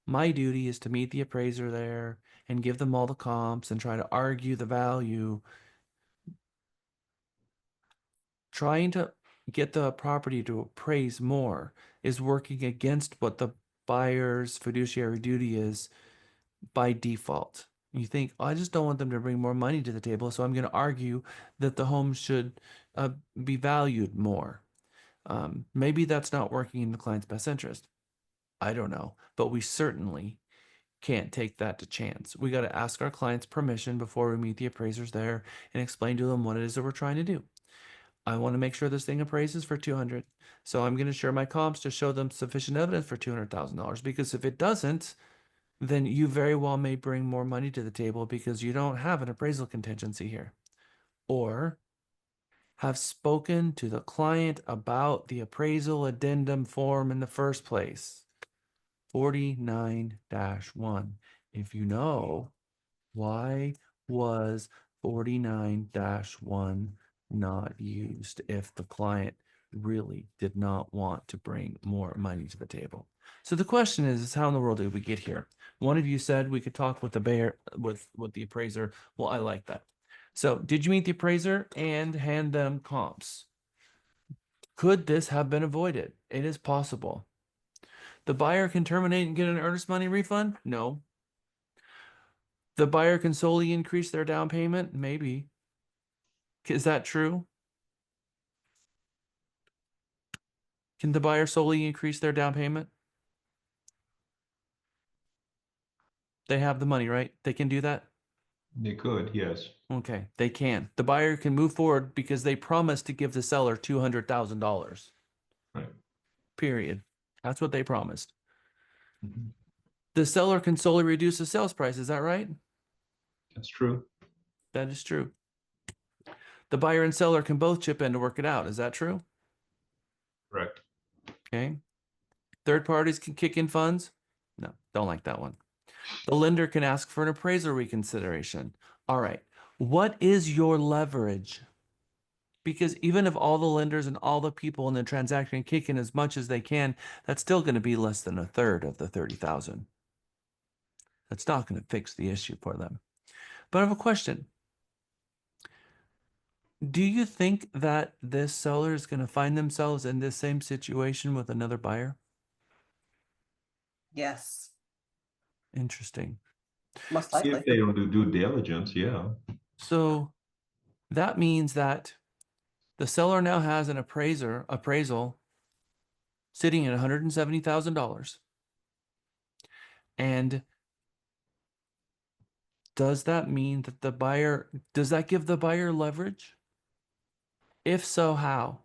my duty is to meet the appraiser there and give them all the comps and try to argue the value. Trying to get the property to appraise more is working against what the buyer's fiduciary duty is by default. You think, oh, I just don't want them to bring more money to the table, so I'm going to argue that the home should be valued more. Maybe that's not working in the client's best interest. I don't know, but we certainly can't take that to chance. We got to ask our clients permission before we meet the appraisers there and explain to them what it is that we're trying to do. I want to make sure this thing appraises for 200. So I'm going to share my comps to show them sufficient evidence for $200,000, because if it doesn't, then you very well may bring more money to the table because you don't have an appraisal contingency here. Or have spoken to the client about the appraisal addendum form in the first place. 49-1. If you know, why was 49-1 not used if the client really did not want to bring more money to the table? So the question is how in the world did we get here? One of you said we could talk with the buyer, with the appraiser. Well, I like that. So did you meet the appraiser and hand them comps? Could this have been avoided? It is possible. The buyer can terminate and get an earnest money refund? No. The buyer can solely increase their down payment? Maybe. Is that true? Can the buyer solely increase their down payment? They have the money, right? They can do that? They could, yes. Okay, they can. The buyer can move forward because they promised to give the seller $200,000. Right. Period. That's what they promised. Mhm. The seller can solely reduce the sales price. Is that right? That's true. That is true. The buyer and seller can both chip in to work it out. Is that true? Correct. Okay. Third parties can kick in funds. No, don't like that one. The lender can ask for an appraisal reconsideration. All right. What is your leverage? Because even if all the lenders and all the people in the transaction kick in as much as they can, that's still going to be less than a third of the 30,000. That's not going to fix the issue for them. But I have a question. Do you think that this seller is going to find themselves in this same situation with another buyer? Yes, Interesting. most If likely. they don't do due diligence, yeah. So that means that the seller now has an appraisal sitting at $170,000. And does that mean that does that give the buyer leverage? If so, how?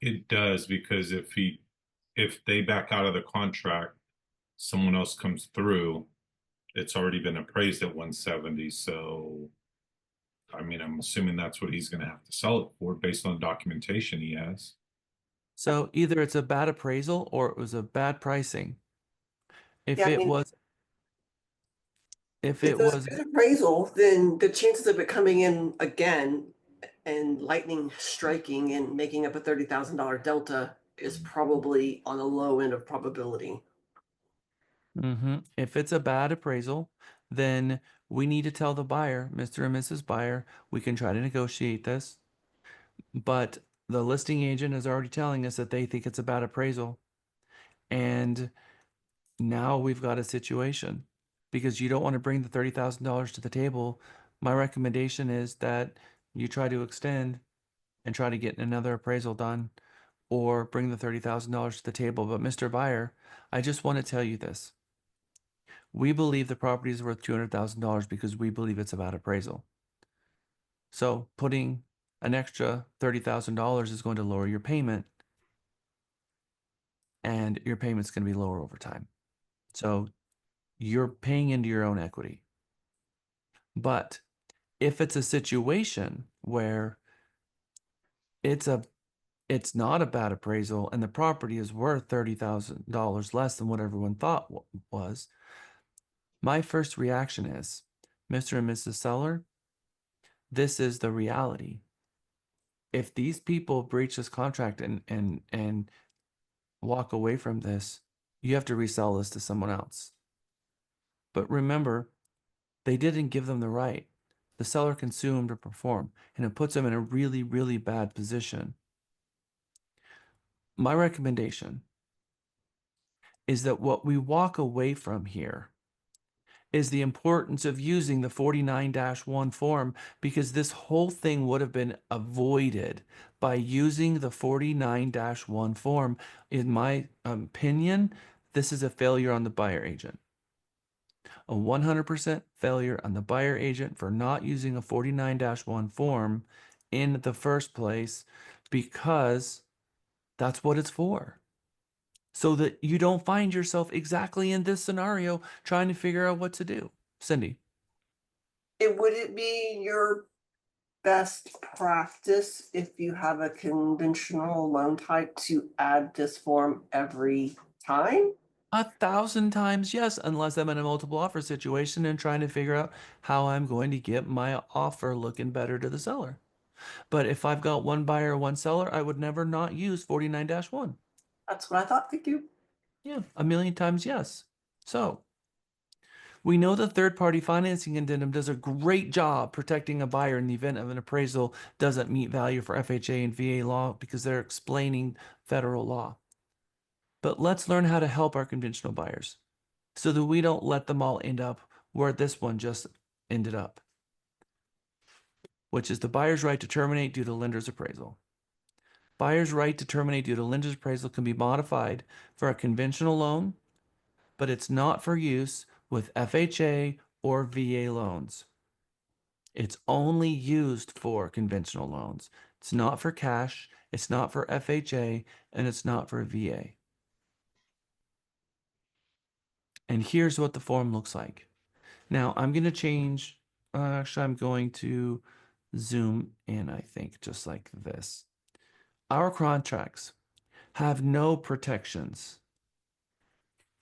It does, because if they back out of the contract, someone else comes through, it's already been appraised at 170. So I mean, I'm assuming that's what he's gonna have to sell it for based on documentation he has. So either it's a bad appraisal or it was a bad pricing. If Yeah, I it mean, was, if if it it was a was, good appraisal, then the chances of it coming in again and lightning striking and making up a $30,000 delta is probably on the low end of probability. if it's a bad appraisal, then we need to tell the buyer, Mr. and Mrs. Buyer, we can try to negotiate this, but the listing agent is already telling us that they think it's a bad appraisal. And now we've got a situation because you don't want to bring the $30,000 to the table. My recommendation is that you try to extend and try to get another appraisal done or bring the $30,000 to the table. But Mr. Buyer, I just want to tell you this. We believe the property is worth $200,000 because we believe it's a bad appraisal. So putting an extra $30,000 is going to lower your payment, and your payment's going to be lower over time. So you're paying into your own equity. But if it's a situation where it's not a bad appraisal and the property is worth $30,000 less than what everyone thought was, my first reaction is, Mr. and Mrs. Seller, this is the reality. If these people breach this contract and walk away from this, you have to resell this to someone else. But remember, they didn't give them the right. The seller can sue them to perform, and it puts them in a really, really bad position. My recommendation is that what we walk away from here is the importance of using the 49-1 form, because this whole thing would have been avoided by using the 49-1 form. In my opinion, this is a failure on the buyer agent. A 100% failure on the buyer agent for not using a 49-1 form in the first place, because that's what it's for. So that you don't find yourself exactly in this scenario trying to figure out what to do. Cindy. Would it be your best practice if you have a conventional loan type to add this form every time? 1,000 times yes, unless I'm in a multiple offer situation and trying to figure out how I'm going to get my offer looking better to the seller. But if I've got one buyer, one seller, I would never not use 49-1. That's what I thought. Thank you. Yeah, 1,000,000 times yes. So we know the third-party financing addendum does a great job protecting a buyer in the event of an appraisal doesn't meet value for FHA and VA law, because they're explaining federal law. But let's learn how to help our conventional buyers so that we don't let them all end up where this one just ended up, which is the buyer's right to terminate due to lender's appraisal. Buyer's right to terminate due to lender's appraisal can be modified for a conventional loan, but it's not for use with FHA or VA loans. It's only used for conventional loans. It's not for cash, it's not for FHA, and it's not for VA. And here's what the form looks like. Now I'm going to change, actually, I'm going to zoom in, I think, just like this. Our contracts have no protections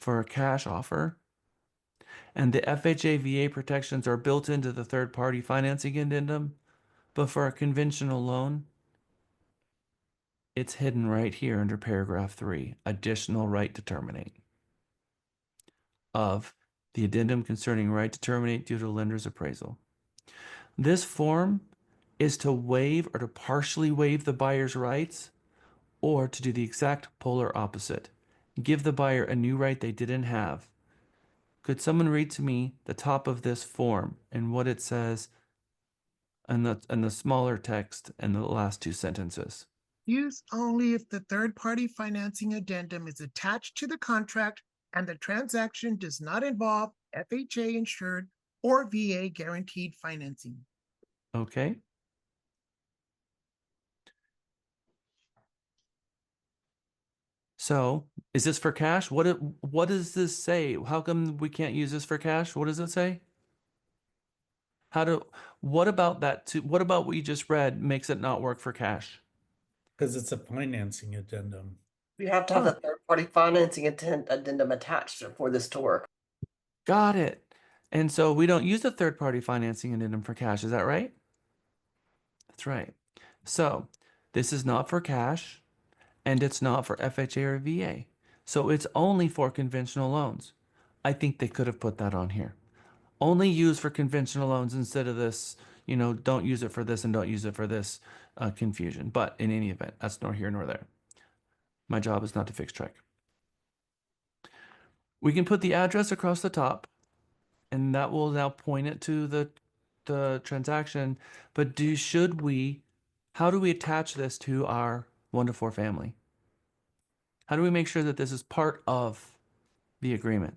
for a cash offer, and the FHA VA protections are built into the third party financing addendum. But for a conventional loan, it's hidden right here under paragraph 3, additional right to terminate, of the addendum concerning right to terminate due to lender's appraisal. This form is to waive or to partially waive the buyer's rights, or to do the exact polar opposite. Give the buyer a new right they didn't have. Could someone read to me the top of this form and what it says and the smaller text and the last two sentences? Use only if the third-party financing addendum is attached to the contract and the transaction does not involve FHA insured or VA guaranteed financing. Okay. So, is this for cash? What does this say? How come we can't use this for cash? What does it say? What about that what about what you just read makes it not work for cash? Because it's a financing addendum. You have to have the third-party financing addendum attached for this to work. Got it. And so we don't use the third-party financing addendum for cash, is that right? That's right. So, this is not for cash, and it's not for FHA or VA. So it's only for conventional loans. I think they could have put that on here. Only used for conventional loans instead of this, don't use it for this and don't use it for this confusion. But in any event, that's nor here nor there. My job is not to fix track. We can put the address across the top, and that will now point it to the transaction. But how do we attach this to our 1 to 4 family? How do we make sure that this is part of the agreement?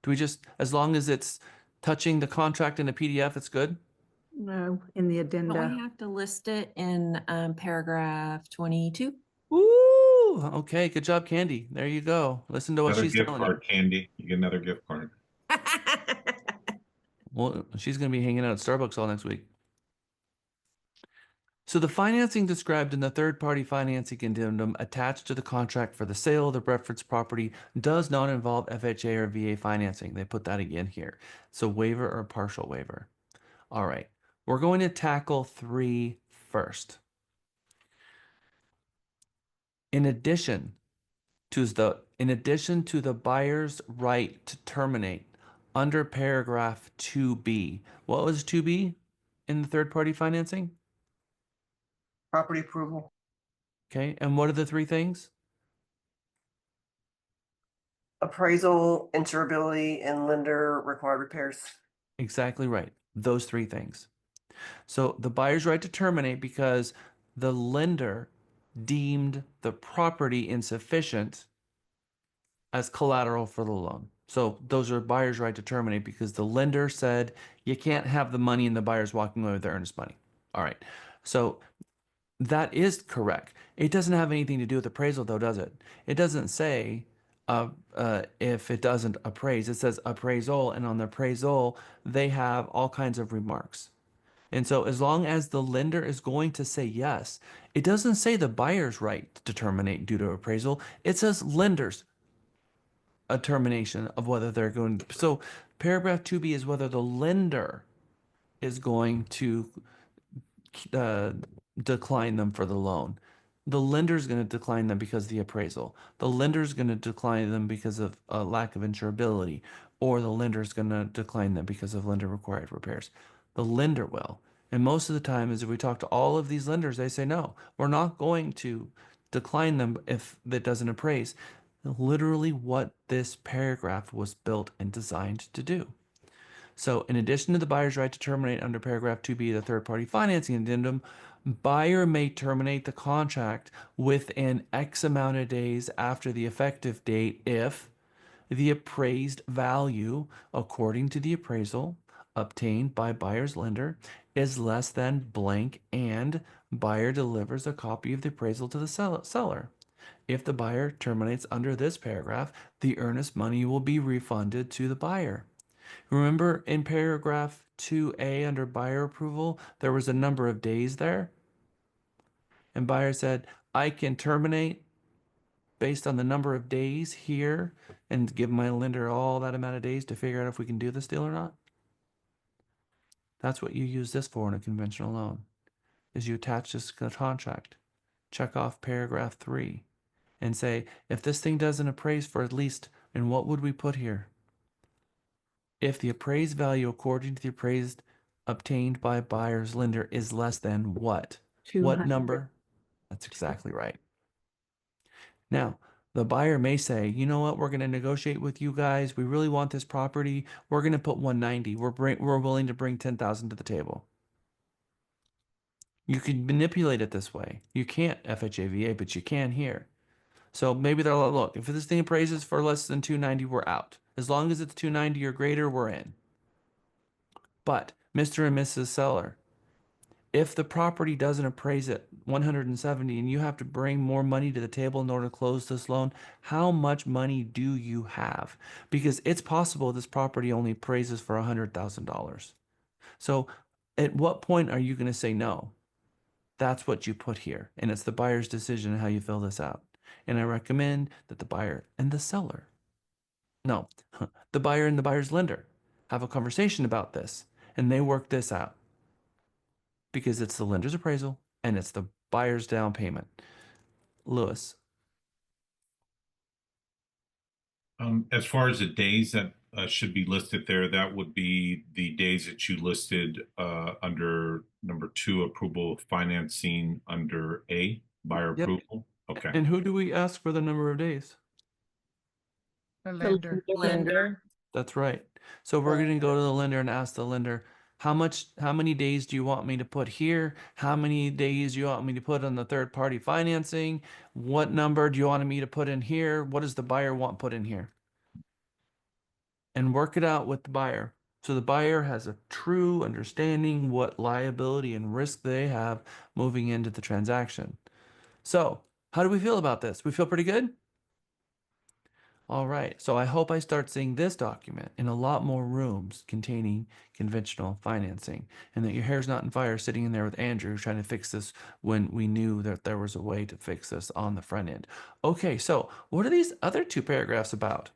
Do we just, as long as it's touching the contract in a PDF, it's good? No, in the Don't addenda. we have to list it in paragraph 22? Woo! Okay, good job, Candy. There you go. Listen to what Another she's gift telling you. card, Candy. You get another gift card. Well, she's going to be hanging out at Starbucks all next week. So the financing described in the third-party financing addendum attached to the contract for the sale of the reference property does not involve FHA or VA financing. They put that again here. So waiver or partial waiver. All right, we're going to tackle 3 first. In addition to the buyer's right to terminate under paragraph 2B. What was 2B in the third-party financing? Property approval. Okay, and what are the 3 things? Appraisal, insurability, and lender required repairs. Exactly right. Those 3 things. So the buyer's right to terminate because the lender deemed the property insufficient as collateral for the loan. So those are buyer's right to terminate because the lender said you can't have the money and the buyer's walking away with their earnest money. All right. So that is correct. It doesn't have anything to do with appraisal though, does it? It doesn't say if it doesn't appraise. It says appraisal, and on the appraisal, they have all kinds of remarks. And so as long as the lender is going to say yes, it doesn't say the buyer's right to terminate due to appraisal. It says lender's a termination of whether they're going to. So paragraph 2B is whether the lender is going to uh, decline them for the loan. The lender is going to decline them because of the appraisal. The lender is going to decline them because of a lack of insurability, or the lender is going to decline them because of lender required repairs. The lender will. And most of the time, as we talk to all of these lenders, they say, no, we're not going to decline them if it doesn't appraise. Literally what this paragraph was built and designed to do. So in addition to the buyer's right to terminate under paragraph 2B of the third-party financing addendum, buyer may terminate the contract within X amount of days after the effective date if the appraised value according to the appraisal obtained by buyer's lender is less than blank, and buyer delivers a copy of the appraisal to the seller. If the buyer terminates under this paragraph, the earnest money will be refunded to the buyer. Remember in paragraph 2A under buyer approval, there was a number of days there? And buyer said, I can terminate based on the number of days here and give my lender all that amount of days to figure out if we can do this deal or not. That's what you use this for in a conventional loan, is you attach this contract, check off paragraph 3, and say, if this thing doesn't appraise for at least, and what would we put here? If the appraised value according to the appraised obtained by buyer's lender is less than what? What 200. number? That's exactly right. Now, the buyer may say, you know what, we're going to negotiate with you guys. We really want this property. We're going to put 190. We're willing to bring 10,000 to the table. You can manipulate it this way. You can't FHA, VA, but you can here. So maybe they're like, look, if this thing appraises for less than 290, we're out. As long as it's 290 or greater, we're in. But Mr. and Mrs. Seller, if the property doesn't appraise at 170 and you have to bring more money to the table in order to close this loan, how much money do you have? Because it's possible this property only appraises for $100,000. So at what point are you going to say no? That's what you put here. And it's the buyer's decision how you fill this out. And I recommend that the buyer and the seller, no, the buyer and the buyer's lender have a conversation about this and they work this out, because it's the lender's appraisal and it's the buyer's down payment. Lewis. As far as the days that should be listed there, that would be the days that you listed under number 2, approval of financing under A, buyer Yep. approval. Okay. And who do we ask for the number of days? The lender. Lender. That's right. So we're going to go to the lender and ask the lender, how many days do you want me to put here? How many days do you want me to put on the third party financing? What number do you want me to put in here? What does the buyer want put in here? And work it out with the buyer. So the buyer has a true understanding what liability and risk they have moving into the transaction. So how do we feel about this? We feel pretty good? All right, so I hope I start seeing this document in a lot more rooms containing conventional financing, and that your hair's not on fire sitting in there with Andrew trying to fix this when we knew that there was a way to fix this on the front end. Okay, so what are these other 2 paragraphs about?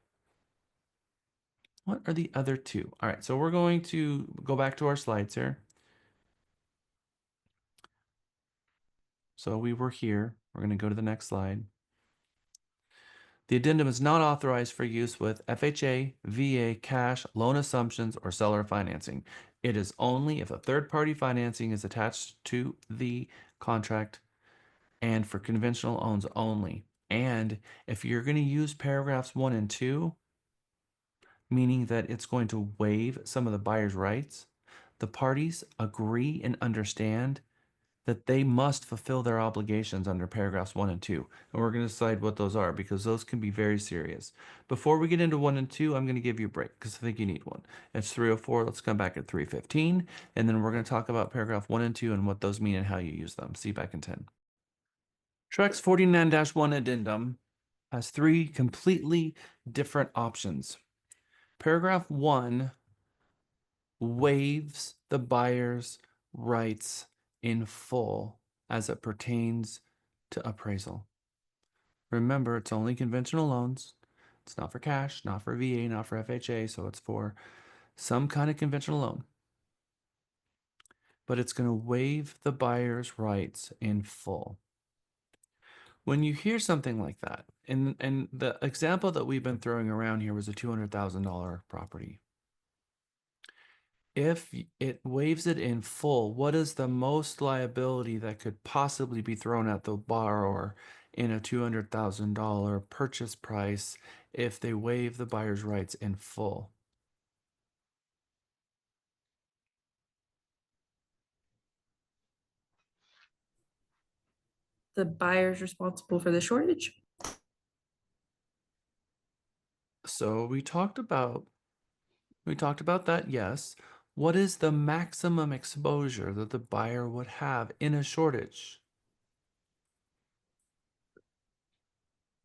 What are the other 2? All right, so we're going to go back to our slides here. So we were here. We're going to go to the next slide. The addendum is not authorized for use with FHA, VA, cash, loan assumptions, or seller financing. It is only if a third-party financing is attached to the contract and for conventional loans only. And if you're going to use paragraphs 1 and 2, meaning that it's going to waive some of the buyer's rights, the parties agree and understand that they must fulfill their obligations under paragraphs 1 and 2. And we're going to decide what those are, because those can be very serious. Before we get into 1 and 2, I'm going to give you a break because I think you need one. It's 3:04. Let's come back at 3:15. And then we're going to talk about paragraph 1 and 2 and what those mean and how you use them. See you back in 10. Trex 49-1 addendum has 3 completely different options. Paragraph 1 waives the buyer's rights in full as it pertains to appraisal. Remember, it's only conventional loans. It's not for cash, not for VA, not for FHA, so it's for some kind of conventional loan. But it's going to waive the buyer's rights in full. When you hear something like that, and the example that we've been throwing around here was a $200,000 property. If it waives it in full, what is the most liability that could possibly be thrown at the borrower in a $200,000 purchase price if they waive the buyer's rights in full? The buyer's responsible for the shortage. So we talked about that, yes. What is the maximum exposure that the buyer would have in a shortage?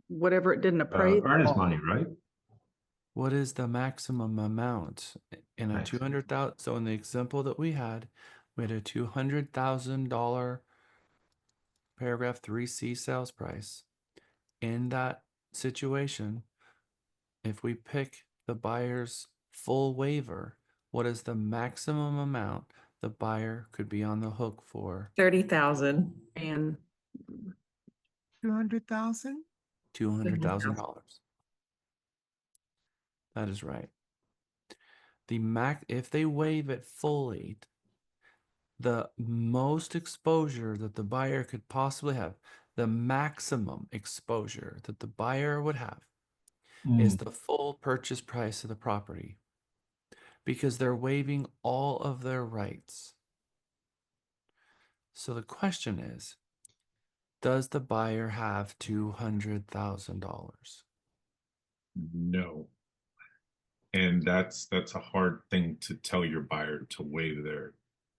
Whatever it didn't appraise. Earnest money, right? What is the maximum amount in a Nice. 200,000? So in the example that we had a $200,000 paragraph 3C sales price. In that situation, if we pick the buyer's full waiver, what is the maximum amount the buyer could be on the hook for? 30,000. And 200,000? $200,000. That is right. If they waive it fully, the most exposure that the buyer could possibly have, the maximum exposure that the buyer would have, is the full purchase price of the property, because they're waiving all of their rights. So the question is, does the buyer have $200,000? No. And that's a hard thing to tell your buyer to waive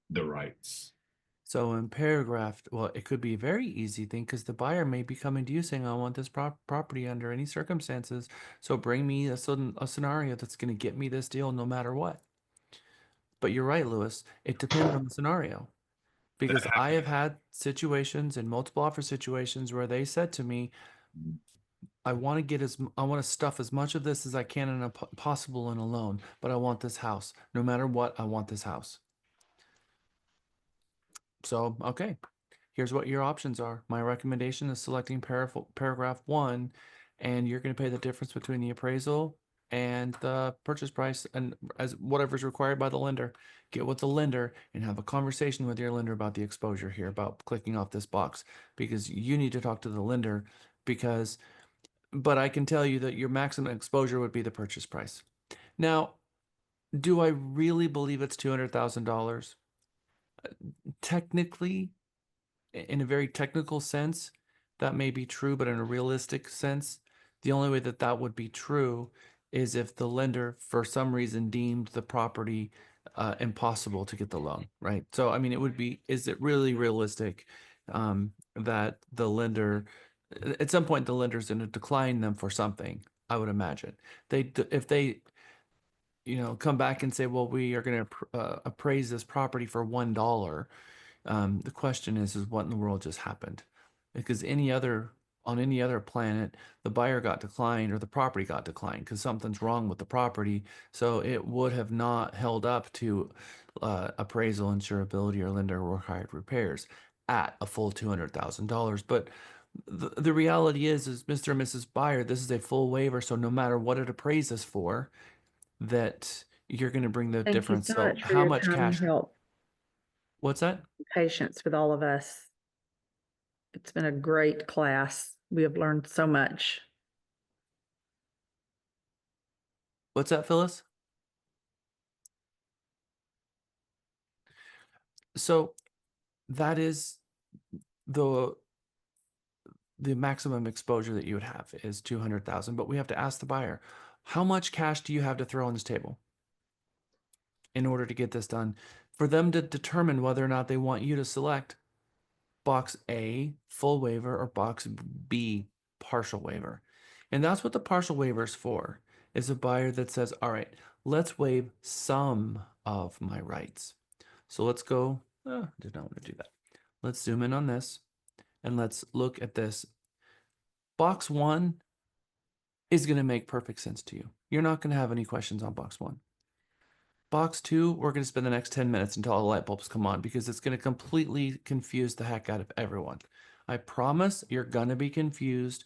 the rights. So in paragraph, well, it could be a very easy thing because the buyer may be coming to you saying, I want this property under any circumstances. So bring me a scenario that's going to get me this deal no matter what. But you're right, Lewis. It depends on the scenario. Because I have had situations and multiple offer situations where they said to me, I want to stuff as much of this as I can in possible in a loan, but I want this house. No matter what, I want this house. So, okay, here's what your options are. My recommendation is selecting paragraph 1, and you're going to pay the difference between the appraisal and the purchase price, and as whatever's required by the lender. Get with the lender and have a conversation with your lender about the exposure here, about clicking off this box, because you need to talk to the lender. But I can tell you that your maximum exposure would be the purchase price. Now, do I really believe it's $200,000? Technically, in a very technical sense, that may be true, but in a realistic sense, the only way that that would be true is if the lender, for some reason, deemed the property impossible to get the loan, right? So, I mean, is it really realistic that the lender, at some point, the lender's going to decline them for something, I would imagine. If they, come back and say, well, we are going to appraise this property for $1. The question is what in the world just happened? Because on any other planet, the buyer got declined or the property got declined because something's wrong with the property. So it would have not held up to appraisal, insurability, or lender required repairs at a full $200,000. But the reality is Mr. and Mrs. Buyer, this is a full waiver. So no matter what it appraises for, that you're going to bring the thank you difference. so So much for how your much time and cash? help, What's that? patience with all of us. It's been a great class. We have learned so much. What's that, Phyllis? So that is the maximum exposure that you would have is 200,000, but we have to ask the buyer, how much cash do you have to throw on this table in order to get this done? For them to determine whether or not they want you to select box A, full waiver, or box B, partial waiver. And that's what the partial waiver is for, is a buyer that says, all right, let's waive some of my rights. So let's go, I did not want to do that. Let's zoom in on this and let's look at this. Box 1 is going to make perfect sense to you. You're not going to have any questions on box 1. Box 2, we're going to spend the next 10 minutes until all the light bulbs come on because it's going to completely confuse the heck out of everyone. I promise you're going to be confused.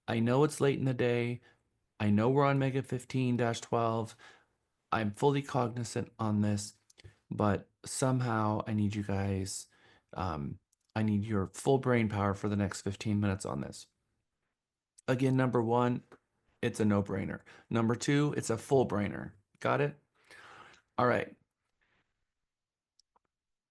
I know it's late in the day. I know we're on Mega 15-12. I'm fully cognizant on this, but somehow I need you guys, I need your full brain power for the next 15 minutes on this. Again, number 1, it's a no-brainer. Number 2, it's a full brainer. Got it? All right.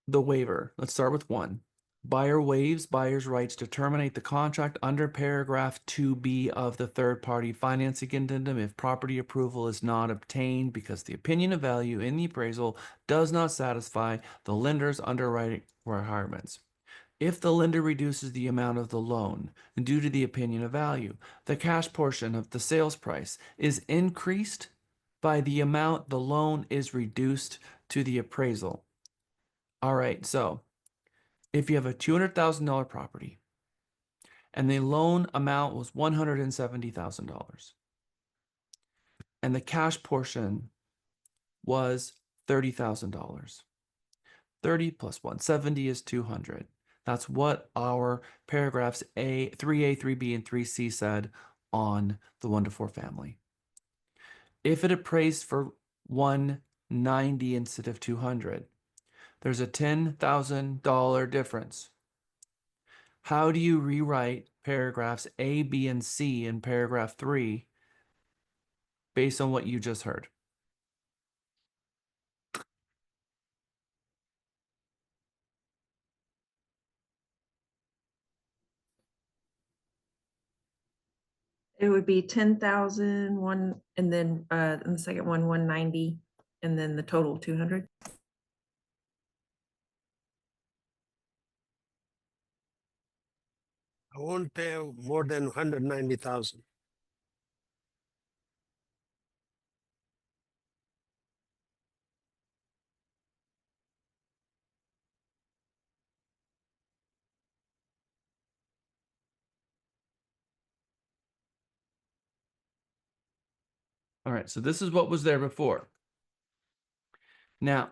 The waiver. Let's start with 1. Buyer waives buyer's rights to terminate the contract under paragraph 2B of the third-party financing addendum if property approval is not obtained because the opinion of value in the appraisal does not satisfy the lender's underwriting requirements. If the lender reduces the amount of the loan due to the opinion of value, the cash portion of the sales price is increased by the amount the loan is reduced to the appraisal. All right, so if you have a $200,000 property and the loan amount was $170,000 and the cash portion was $30,000, 30 plus 170 is 200. That's what our paragraphs 3A, 3B, and 3C said on the 1 to 4 family. If it appraised for 190 instead of 200, there's a $10,000 difference. How do you rewrite paragraphs A, B, and C in paragraph 3 based on what you just heard? It would be 10,000 one, and then in the second one, 190, and then the total 200. I won't pay more than 190,000. All right, so this is what was there before. Now,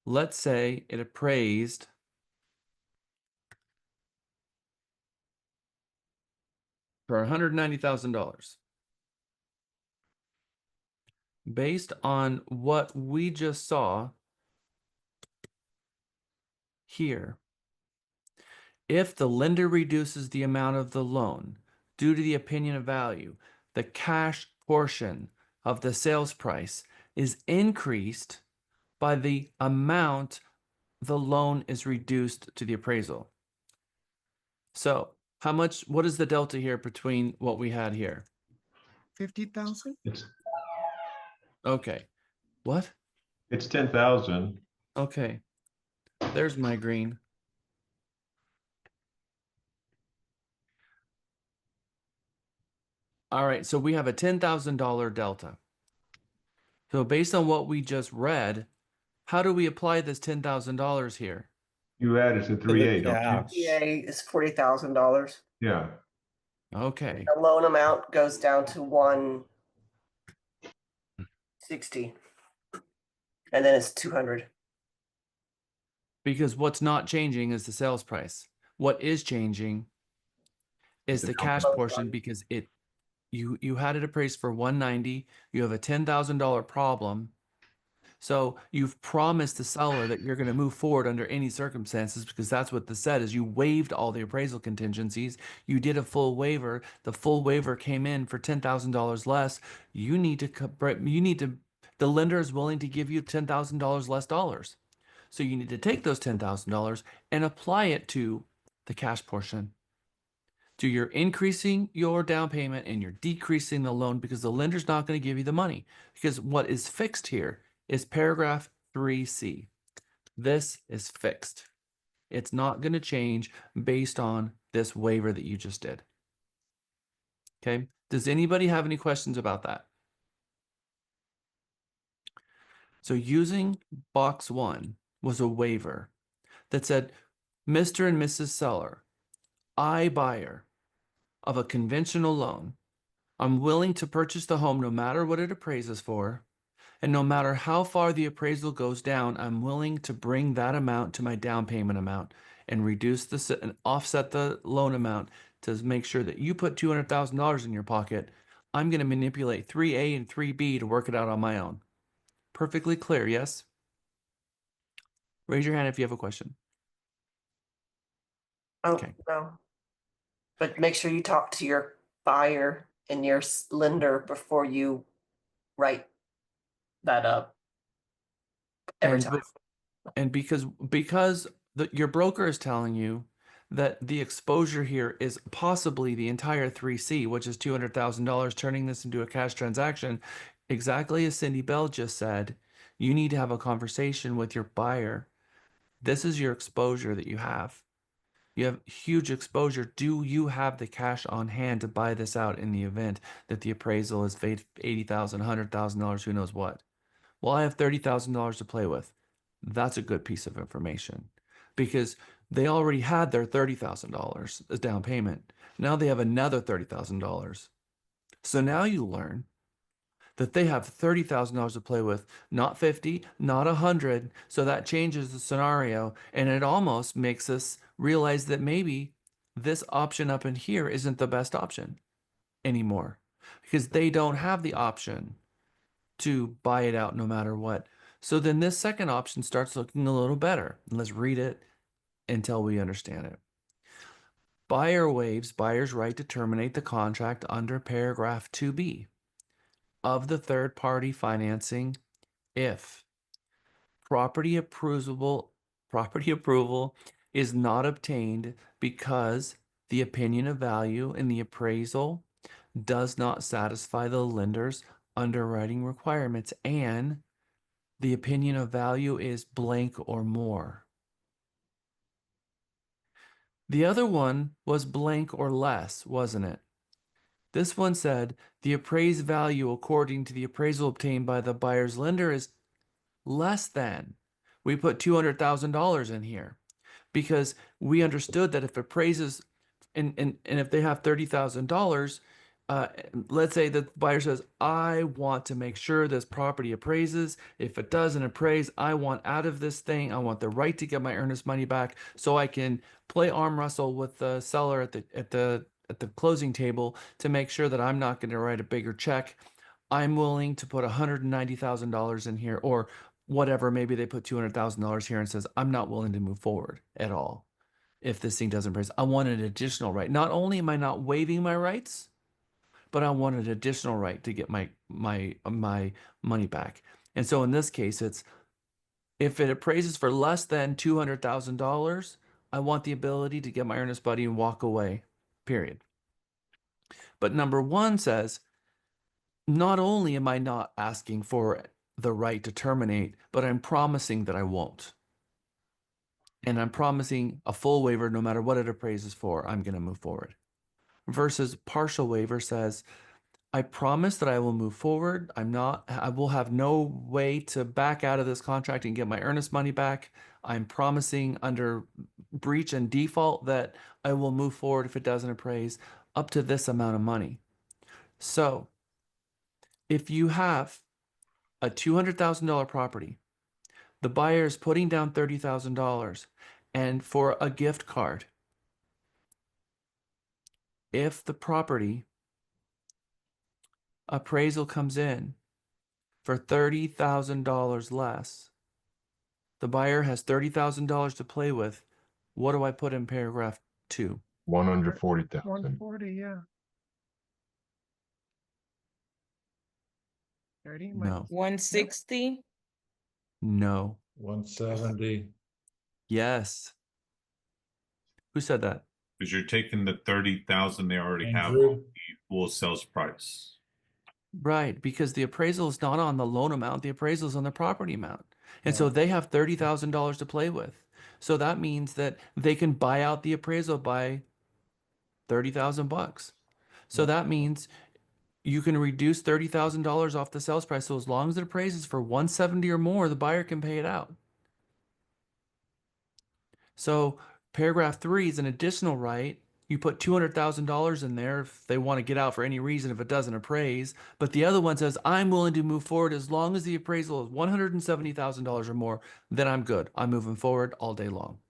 let's say it appraised for $190,000. Based on what we just saw here, if the lender reduces the amount of the loan due to the opinion of value, the cash portion of the sales price is increased by the amount the loan is reduced to the appraisal. So, what is the delta here between what we had here? 50,000? Okay. What? It's 10,000. Okay. There's my green. All right, so we have a $10,000 delta. So based on what we just read, how do we apply this $10,000 here? You added to 3A, don't you? EA is $40,000. Yeah. Okay. The loan amount goes down to 160, and then it's 200. Because what's not changing is the sales price. What is changing is the cash portion because you had it appraised for 190, you have a $10,000 problem. So you've promised the seller that you're going to move forward under any circumstances because that's what this said is you waived all the appraisal contingencies. You did a full waiver. The full waiver came in for $10,000 less. The lender is willing to give you $10,000 less dollars. So you need to take those $10,000 and apply it to the cash portion. So you're increasing your down payment and you're decreasing the loan because the lender's not going to give you the money. Because what is fixed here is paragraph 3C. This is fixed. It's not going to change based on this waiver that you just did. Okay. Does anybody have any questions about that? So using box 1 was a waiver that said, Mr. and Mrs. Seller, I, buyer of a conventional loan, I'm willing to purchase the home no matter what it appraises for, and no matter how far the appraisal goes down, I'm willing to bring that amount to my down payment amount and and offset the loan amount to make sure that you put $200,000 in your pocket. I'm going to manipulate 3A and 3B to work it out on my own. Perfectly clear, yes? Raise your hand if you have a question. Oh, Okay. no. But make sure you talk to your buyer and your lender before you write that up every time. And because your broker is telling you that the exposure here is possibly the entire 3C, which is $200,000, turning this into a cash transaction. Exactly as Cindy Bell just said, you need to have a conversation with your buyer. This is your exposure that you have. You have huge exposure. Do you have the cash on hand to buy this out in the event that the appraisal is $80,000, $100,000, who knows what? Well, I have $30,000 to play with. That's a good piece of information because they already had their $30,000 as down payment. Now they have another $30,000. So now you learn that they have $30,000 to play with, not 50, not 100. So that changes the scenario. And it almost makes us realize that maybe this option up in here isn't the best option anymore because they don't have the option to buy it out no matter what. So then this second option starts looking a little better. Let's read it until we understand it. Buyer waives buyer's right to terminate the contract under paragraph 2B of the third party financing if property approval is not obtained because the opinion of value in the appraisal does not satisfy the lender's underwriting requirements and the opinion of value is blank or more. The other one was blank or less, wasn't it? This one said the appraised value according to the appraisal obtained by the buyer's lender is less than. We put $200,000 in here because we understood that if appraises and if they have $30,000, uh, let's say the buyer says, I want to make sure this property appraises. If it doesn't appraise, I want out of this thing. I want the right to get my earnest money back so I can play arm wrestle with the seller at the closing table to make sure that I'm not going to write a bigger check. I'm willing to put $190,000 in here or whatever. Maybe they put $200,000 here and says, I'm not willing to move forward at all. If this thing doesn't appraise, I want an additional right. Not only am I not waiving my rights, but I want an additional right to get my money back. And so in this case, it's if it appraises for less than $200,000, I want the ability to get my earnest money and walk away, period. But number one says, not only am I not asking for the right to terminate, but I'm promising that I won't. And I'm promising a full waiver no matter what it appraises for, I'm going to move forward. Versus partial waiver says, I promise that I will move forward. I will have no way to back out of this contract and get my earnest money back. I'm promising under breach and default that I will move forward if it doesn't appraise up to this amount of money. So if you have a $200,000 property, the buyer is putting down $30,000 and for a gift card, if the property appraisal comes in for $30,000 less, the buyer has $30,000 to play with. What do I put in paragraph 2? 140,000. 140, yeah. 30 No. minus 160. No. 170. Yes. Who said that? Because you're taking the 30,000 they already have Andrew? on the full sales price. Right, because the appraisal is not on the loan amount, the appraisal is on the property amount. And so Yeah. they have $30,000 to play with. So that means that they can buy out the appraisal by 30,000 bucks. So that means you can reduce $30,000 off the sales price. So as long as it appraises for 170 or more, the buyer can pay it out. So paragraph 3 is an additional right. You put $200,000 in there if they want to get out for any reason if it doesn't appraise. But the other one says, I'm willing to move forward as long as the appraisal is $170,000 or more, then I'm good. I'm moving forward all day long.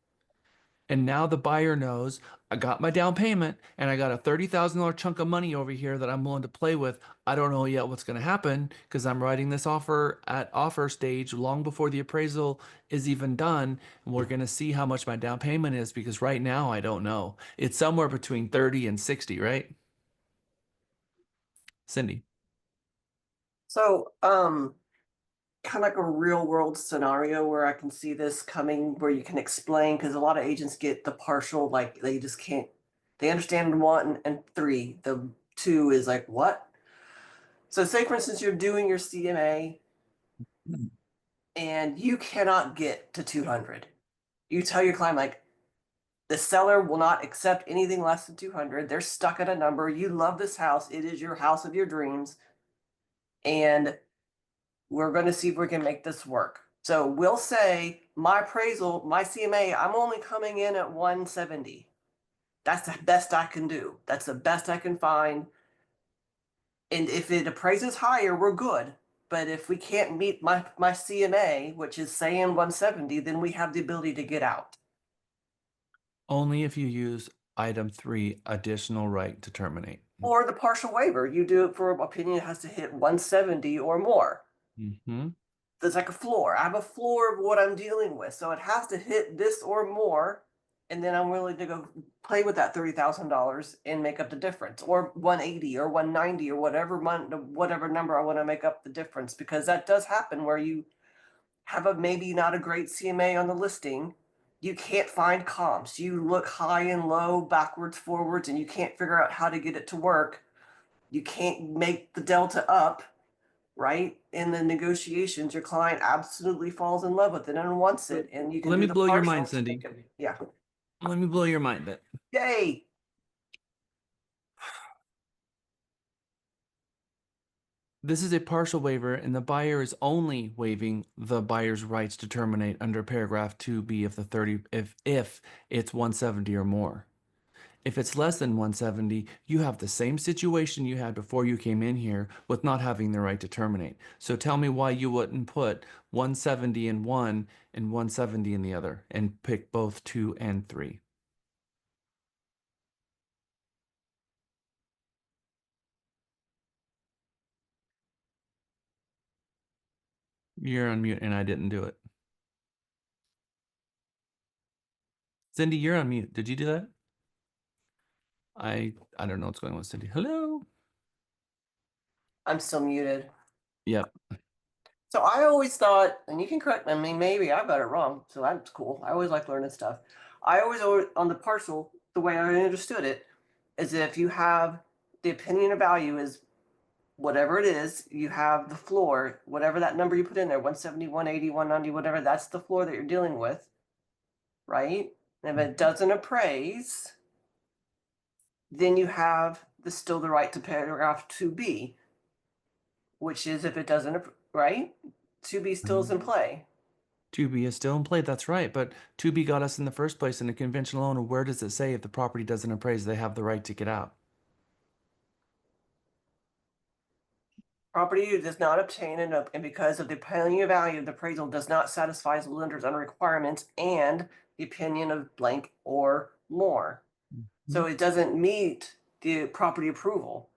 And now the buyer knows I got my down payment and I got a $30,000 chunk of money over here that I'm willing to play with. I don't know yet what's going to happen because I'm writing this offer at offer stage long before the appraisal is even done. And we're going to see how much my down payment is because right now I don't know. It's somewhere between 30 and 60, right? Cindy. So, kind of like a real world scenario where I can see this coming, where you can explain, because a lot of agents get the partial, like they just can't, they understand one and three. The two is like, what? So say for instance, you're doing your CMA and you cannot get to 200. You tell your client like, the seller will not accept anything less than 200. They're stuck at a number. You love this house. It is your house of your dreams. And we're going to see if we can make this work. So we'll say my appraisal, my CMA, I'm only coming in at 170. That's the best I can do. That's the best I can find. And if it appraises higher, we're good. But if we can't meet my CMA, which is saying 170, then we have the ability to get out. Only if you use item 3, additional right to terminate. Or the partial waiver. You do it for opinion has to hit 170 or more. Mm-hmm. There's like a floor. I have a floor of what I'm dealing with. So it has to hit this or more. And then I'm willing to go play with that $30,000 and make up the difference, or 180 or 190 or whatever number I want to make up the difference, because that does happen where you have a maybe not a great CMA on the listing. You can't find comps. You look high and low, backwards, forwards, and you can't figure out how to get it to work. You can't make the delta up, right? In the negotiations, your client absolutely falls in love with it and wants it, and you can Let do me the blow your partial mind, to Cindy. make it. Yeah. Let me blow your mind then. Yay. This is a partial waiver, and the buyer is only waiving the buyer's rights to terminate under paragraph 2B of the 30 if it's 170 or more. If it's less than 170, you have the same situation you had before you came in here with not having the right to terminate. So tell me why you wouldn't put 170 in one and 170 in the other and pick both 2 and 3. You're on mute and I didn't do it. Cindy, you're on mute. Did you do that? I don't know what's going on with Cindy. Hello? I'm still muted. Yep. So I always thought, and you can correct me, I mean, maybe I got it wrong, so that's cool. I always like learning stuff. I always, on the partial, the way I understood it, is if you have the opinion of value is whatever it is, you have the floor, whatever that number you put in there, 170, 180, 190, whatever, that's the floor that you're dealing with, right? And if it doesn't appraise, then you have still the right to paragraph 2B, which is if it doesn't, right? 2B still is in play. 2B is still in play, that's right. But 2B got us in the first place in a conventional owner. Where does it say if the property doesn't appraise, they have the right to get out? Property does not obtain and because of the opinion of value, the appraisal does not satisfy the lender's under requirements and the opinion of blank or more. So it doesn't meet the property approval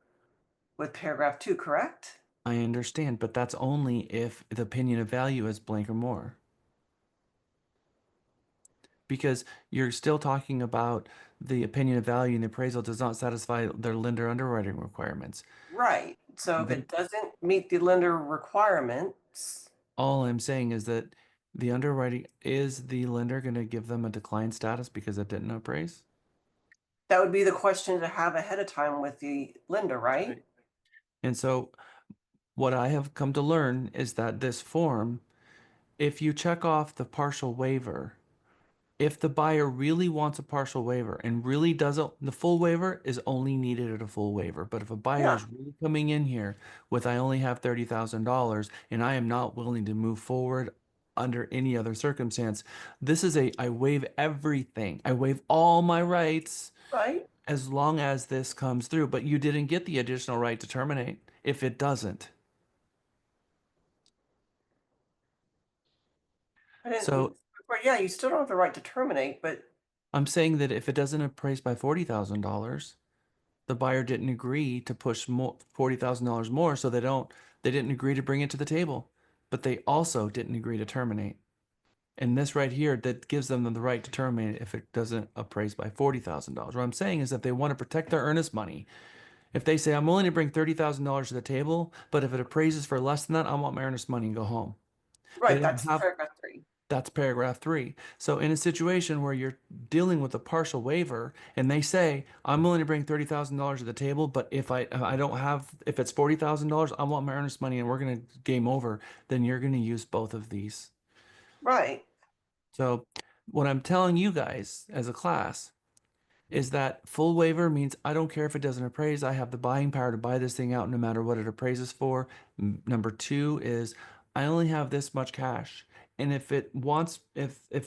with paragraph 2, correct? I understand, but that's only if the opinion of value is blank or more. Because you're still talking about the opinion of value and the appraisal does not satisfy their lender underwriting requirements. Right. So if Then it doesn't meet the lender requirements, all I'm saying is that the underwriting, is the lender going to give them a decline status because it didn't appraise? that would be the question to have ahead of time with the lender, right? And so what I have come to learn is that this form, if you check off the partial waiver, if the buyer really wants a partial waiver and really doesn't, the full waiver is only needed at a full waiver. But if a buyer is really coming in here with, I only have $30,000 and I am not willing to move forward under any other circumstance, this is I waive everything. I waive all my rights. Right. As long as this comes through. But you didn't get the additional right to terminate if it doesn't. So yeah, you still don't have the right to terminate, but I'm saying that if it doesn't appraise by $40,000, the buyer didn't agree to push more $40,000 more, so they didn't agree to bring it to the table, but they also didn't agree to terminate. And this right here, that gives them the right to terminate if it doesn't appraise by $40,000. What I'm saying is that they want to protect their earnest money. If they say, I'm willing to bring $30,000 to the table, but if it appraises for less than that, I want my earnest money and go home. Right, don't that's have paragraph 3. That's paragraph 3. So in a situation where you're dealing with a partial waiver and they say, I'm willing to bring $30,000 to the table, but if I don't have, if it's $40,000, I want my earnest money and we're going to game over, then you're going to use both of these. Right. So what I'm telling you guys as a class is that full waiver means I don't care if it doesn't appraise. I have the buying power to buy this thing out no matter what it appraises for. Number 2 is I only have this much cash. And if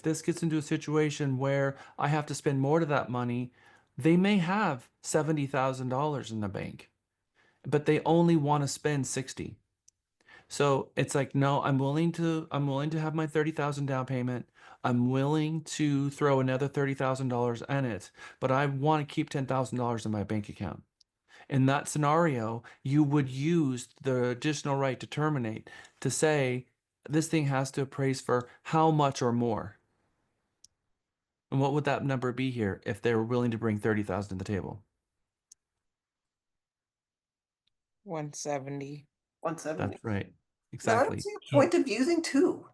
this gets into a situation where I have to spend more to that money, they may have $70,000 in the bank, but they only want to spend 60. So it's like, no, I'm willing to have my 30,000 down payment. I'm willing to throw another $30,000 in it, but I want to keep $10,000 in my bank account. In that scenario, you would use the additional right to terminate to say this thing has to appraise for how much or more. And what would that number be here if they were willing to bring 30,000 to the table? 170. 170. That's right. Now, I don't Exactly. see a point of using 2.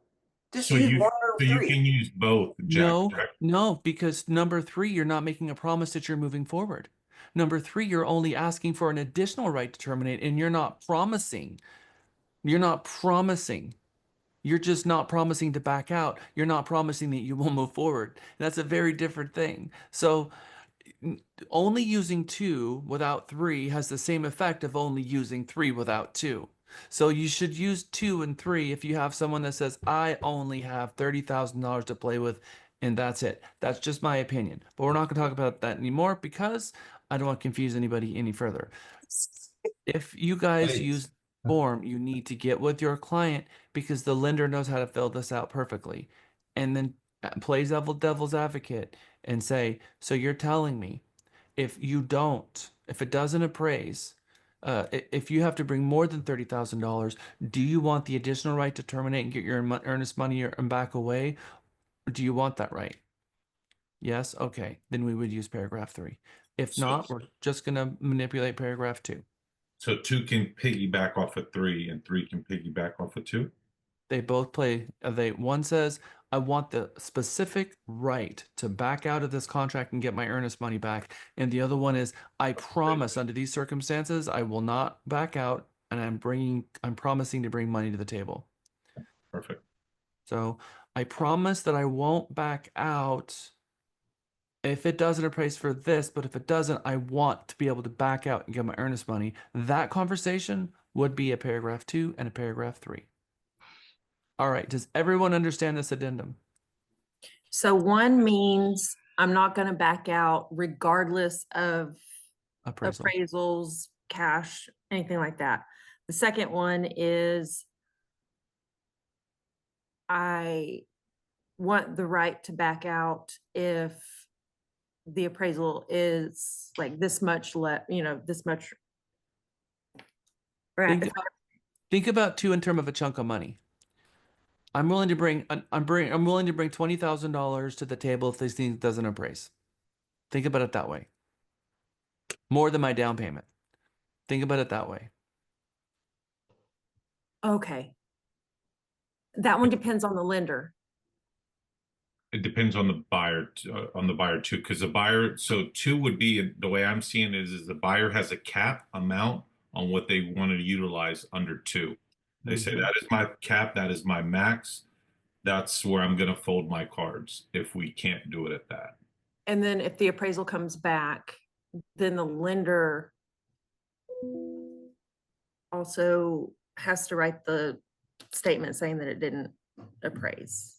Just So use you 1 or so you 3. can use both, Jack. No, no, because number 3, you're not making a promise that you're moving forward. Number 3, you're only asking for an additional right to terminate, and you're not promising. You're not promising. You're just not promising to back out. You're not promising that you will move forward. And that's a very different thing. So only using 2 without 3 has the same effect of only using 3 without 2. So you should use 2 and 3 if you have someone that says, I only have $30,000 to play with, and that's it. That's just my opinion. But we're not going to talk about that anymore because I don't want to confuse anybody any further. If you guys Wait. use form, you need to get with your client because the lender knows how to fill this out perfectly. And then play devil's advocate and say, so you're telling me if it doesn't appraise, if you have to bring more than $30,000, do you want the additional right to terminate and get your earnest money back away? Or do you want that right? Yes? Okay. Then we would use paragraph 3. If So not, we're just going to manipulate paragraph 2. so 2 can piggyback off of 3, and 3 can piggyback off of 2. They both play, one says, I want the specific right to back out of this contract and get my earnest money back. And the other one is, I promise under these circumstances, I will not back out and I'm promising to bring money to the table. Perfect. So I promise that I won't back out if it doesn't appraise for this, but if it doesn't, I want to be able to back out and get my earnest money. That conversation would be a paragraph 2 and a paragraph 3. All right. Does everyone understand this addendum? So 1 means I'm not going to back out regardless of Appraisal. appraisals, cash, anything like that. The second one is I want the right to back out if the appraisal is like this much this much. Right. Think about 2 in terms of a chunk of money. I'm willing to bring $20,000 to the table if this thing doesn't appraise. Think about it that way. More than my down payment. Think about it that way. Okay. That one depends on the lender. It depends on the buyer too, because the buyer, so 2 would be, the way I'm seeing it is the buyer has a cap amount on what they want to utilize under 2. They say that is my cap, that is my max. That's where I'm going to fold my cards if we can't do it at that. And then if the appraisal comes back, then the lender also has to write the statement saying that it didn't appraise.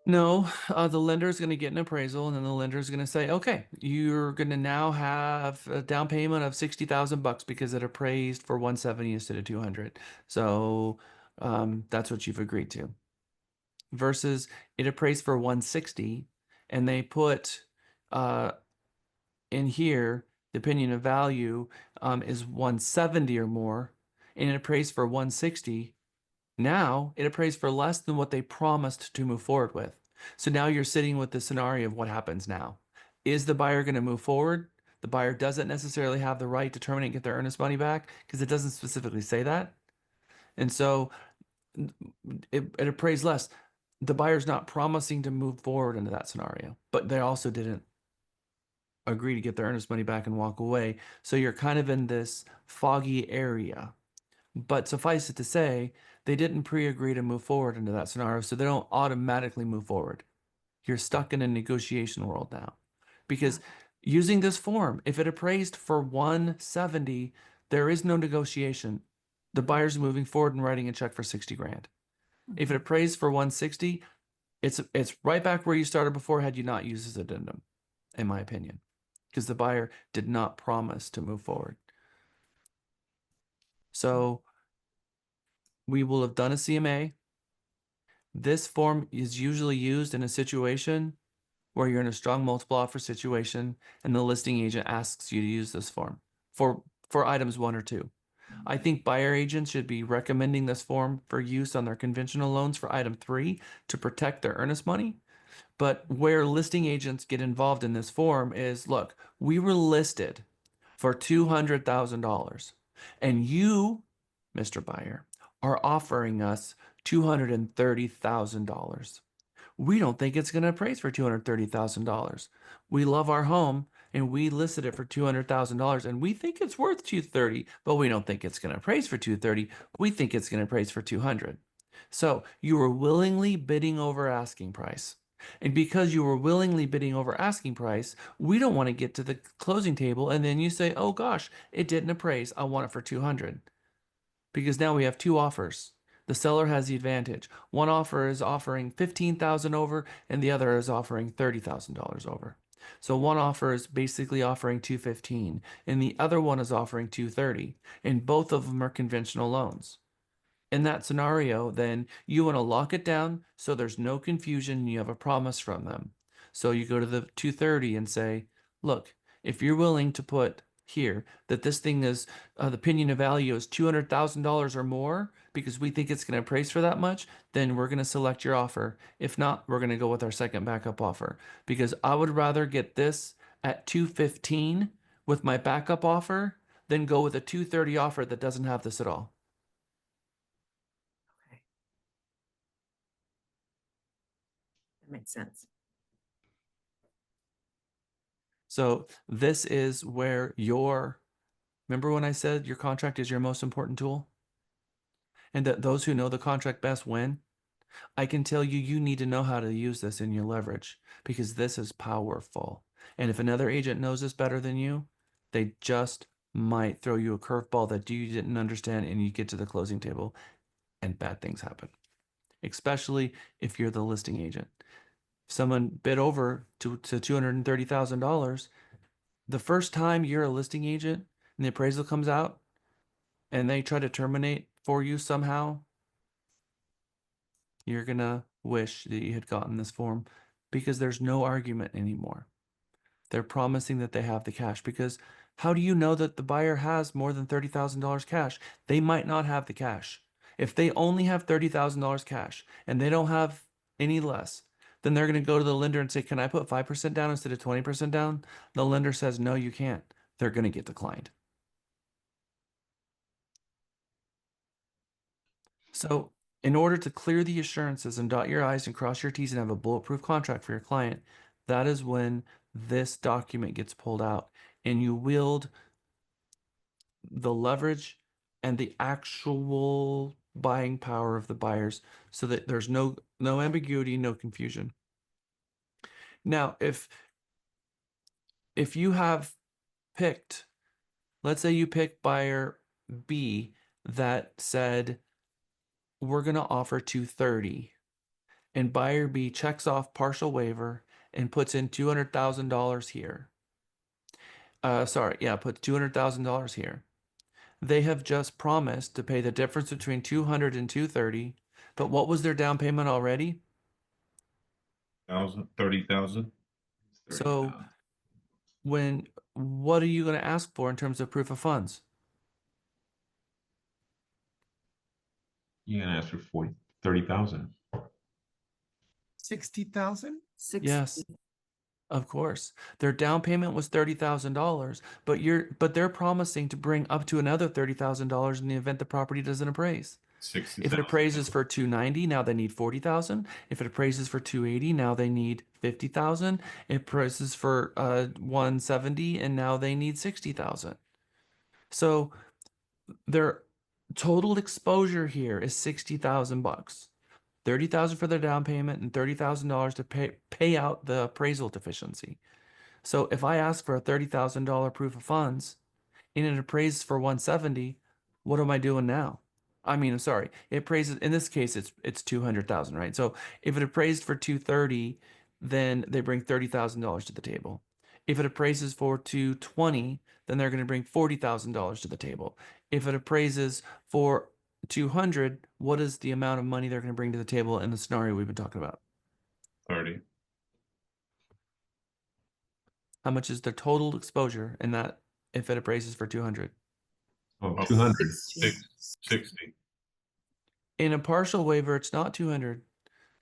No, the lender is going to get an appraisal, and then the lender is going to say, "Okay, you're going to now have a down payment of $60,000 because it appraised for 170 instead of 200." So that's what you've agreed to. Versus it appraised for 160, and they put in here the opinion of value is 170 or more, and it appraised for 160. Now it appraised for less than what they promised to move forward with. So now you're sitting with the scenario of what happens now. Is the buyer going to move forward? The buyer doesn't necessarily have the right to terminate and get their earnest money back because it doesn't specifically say that. And so it appraised less. The buyer's not promising to move forward into that scenario, but they also didn't agree to get their earnest money back and walk away. So you're kind of in this foggy area. But suffice it to say, they didn't pre-agree to move forward into that scenario, so they don't automatically move forward. You're stuck in a negotiation world now. Because using this form, if it appraised for 170, there is no negotiation. The buyer's moving forward and writing a check for 60 grand. If it appraised for 160, it's right back where you started before had you not used this addendum, in my opinion. Because the buyer did not promise to move forward. So we will have done a CMA. This form is usually used in a situation where you're in a strong multiple offer situation and the listing agent asks you to use this form for items 1 or 2. I think buyer agents should be recommending this form for use on their conventional loans for item 3 to protect their earnest money. But where listing agents get involved in this form is, look, we were listed for $200,000 and you, Mr. Buyer, are offering us $230,000. We don't think it's going to appraise for $230,000. We love our home and we listed it for $200,000 and we think it's worth $230,000, but we don't think it's going to appraise for $230,000. We think it's going to appraise for $200,000. So you were willingly bidding over asking price. And because you were willingly bidding over asking price, we don't want to get to the closing table and then you say, "Oh gosh, it didn't appraise. I want it for $200,000." Because now we have 2 offers. The seller has the advantage. One offer is offering $15,000 over and the other is offering $30,000 over. So one offer is basically offering $215,000 and the other one is offering $230,000, and both of them are conventional loans. In that scenario, then you want to lock it down so there's no confusion and you have a promise from them. So you go to the 230 and say, "Look, if you're willing to put here that this thing is the opinion of value is $200,000 or more because we think it's going to appraise for that much, then we're going to select your offer. If not, we're going to go with our second backup offer because I would rather get this at 215 with my backup offer than go with a 230 offer that doesn't have this at all." That makes sense. So this is where remember when I said your contract is your most important tool? And that those who know the contract best win? I can tell you, you need to know how to use this in your leverage because this is powerful. And if another agent knows this better than you, they just might throw you a curveball that you didn't understand and you get to the closing table and bad things happen, especially if you're the listing agent. Someone bid over to $230,000. The first time you're a listing agent and the appraisal comes out and they try to terminate for you somehow, you're gonna wish that you had gotten this form because there's no argument anymore. They're promising that they have the cash because how do you know that the buyer has more than $30,000 cash? They might not have the cash. If they only have $30,000 cash and they don't have any less, then they're going to go to the lender and say, "Can I put 5% down instead of 20% down?" The lender says, "No, you can't." They're going to get declined. So in order to clear the assurances and dot your I's and cross your T's and have a bulletproof contract for your client, that is when this document gets pulled out and you wield the leverage and the actual buying power of the buyers so that there's no ambiguity, no confusion. Now, if you have picked, let's say you pick buyer B that said, "We're going to offer 230," and buyer B checks off partial waiver and puts in $200,000 here. Put $200,000 here. They have just promised to pay the difference between 200 and 230, but what was their down payment already? 30,000. So what are you going to ask for in terms of proof of funds? You're gonna ask for 30,000. 60,000? Yes, of course. Their down payment was $30,000, but they're promising to bring up to another $30,000 in the event the property doesn't appraise. 60,000. If it appraises for 290, now they need 40,000. If it appraises for 280, now they need 50,000. It appraises for 170, and now they need 60,000. So their total exposure here is 60,000 bucks. 30,000 for their down payment and $30,000 to pay out the appraisal deficiency. So if I ask for a $30,000 proof of funds and it appraises for 170, what am I doing now? I mean, I'm sorry. It appraises, in this case, it's 200,000, right? So if it appraised for 230, then they bring $30,000 to the table. If it appraises for 220, then they're going to bring $40,000 to the table. If it appraises for 200, what is the amount of money they're going to bring to the table in the scenario we've been talking about? 30. How much is the total exposure in that if it appraises for 200? Oh, 200. 60. In a partial waiver, it's not 200.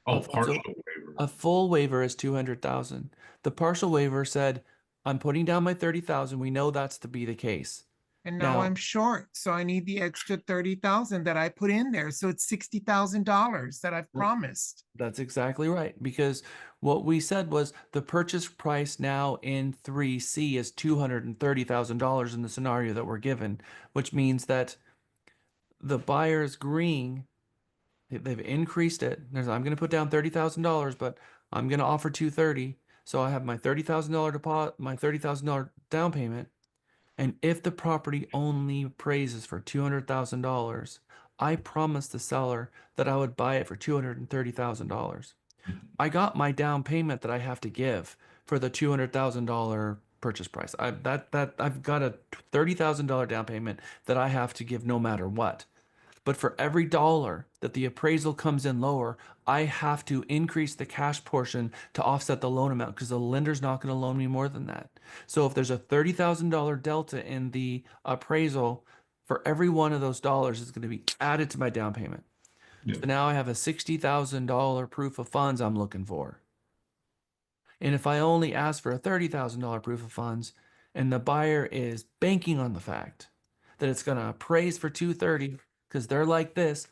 Oh, A- partial so waiver. a full waiver is 200,000. The partial waiver said, I'm putting down my 30,000. We know that's to be the case. And now Now, I'm short, so I need the extra 30,000 that I put in there. So it's $60,000 that I've promised. that's exactly right. Because what we said was the purchase price now in 3C is $230,000 in the scenario that we're given, which means that the buyer is agreeing. They've increased it. I'm going to put down $30,000, but I'm going to offer 230. So I have my $30,000 deposit, my $30,000 down payment. And if the property only appraises for $200,000, I promised the seller that I would buy it for $230,000. I got my down payment that I have to give for the $200,000 purchase price. I've got a $30,000 down payment that I have to give no matter what. But for every dollar that the appraisal comes in lower, I have to increase the cash portion to offset the loan amount because the lender's not going to loan me more than that. So if there's a $30,000 delta in the appraisal, for every one of those dollars is going to be added to my down payment. Yeah. So now I have a $60,000 proof of funds I'm looking for. And if I only ask for a $30,000 proof of funds and the buyer is banking on the fact that it's going to appraise for 230 because they're like this,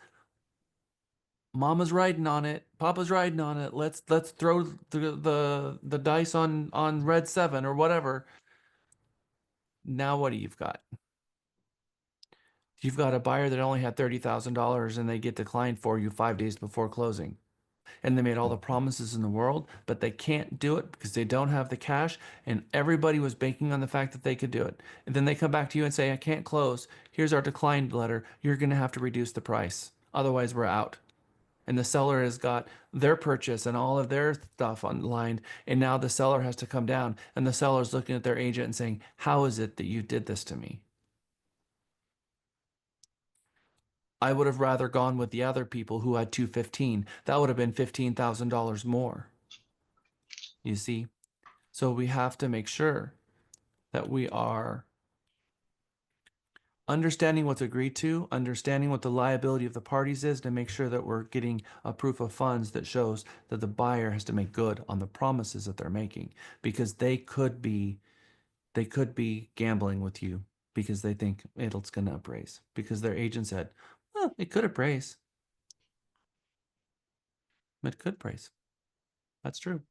Mama's riding on it, Papa's riding on it. Let's throw the dice on red 7 or whatever. Now what do you've got? You've got a buyer that only had $30,000 and they get declined for you 5 days before closing. And they made all the promises in the world, but they can't do it because they don't have the cash. And everybody was banking on the fact that they could do it. And then they come back to you and say, I can't close. Here's our declined letter. You're going to have to reduce the price. Otherwise, we're out. And the seller has got their purchase and all of their stuff online. And now the seller has to come down. And the seller's looking at their agent and saying, how is it that you did this to me? I would have rather gone with the other people who had 215. That would have been $15,000 more. You see? So we have to make sure that we are understanding what's agreed to, understanding what the liability of the parties is to make sure that we're getting a proof of funds that shows that the buyer has to make good on the promises that they're making, because they could be gambling with you because they think it's going to appraise because their agent said, well, it could appraise. It could appraise. That's true.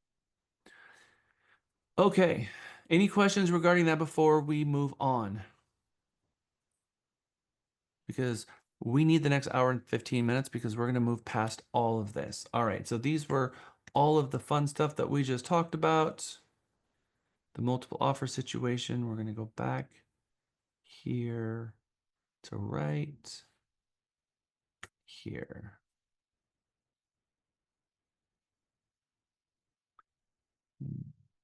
Okay. Any questions regarding that before we move on? Because we need the next hour and 15 minutes because we're going to move past all of this. All right. So these were all of the fun stuff that we just talked about. The multiple offer situation. We're going to go back here to right here.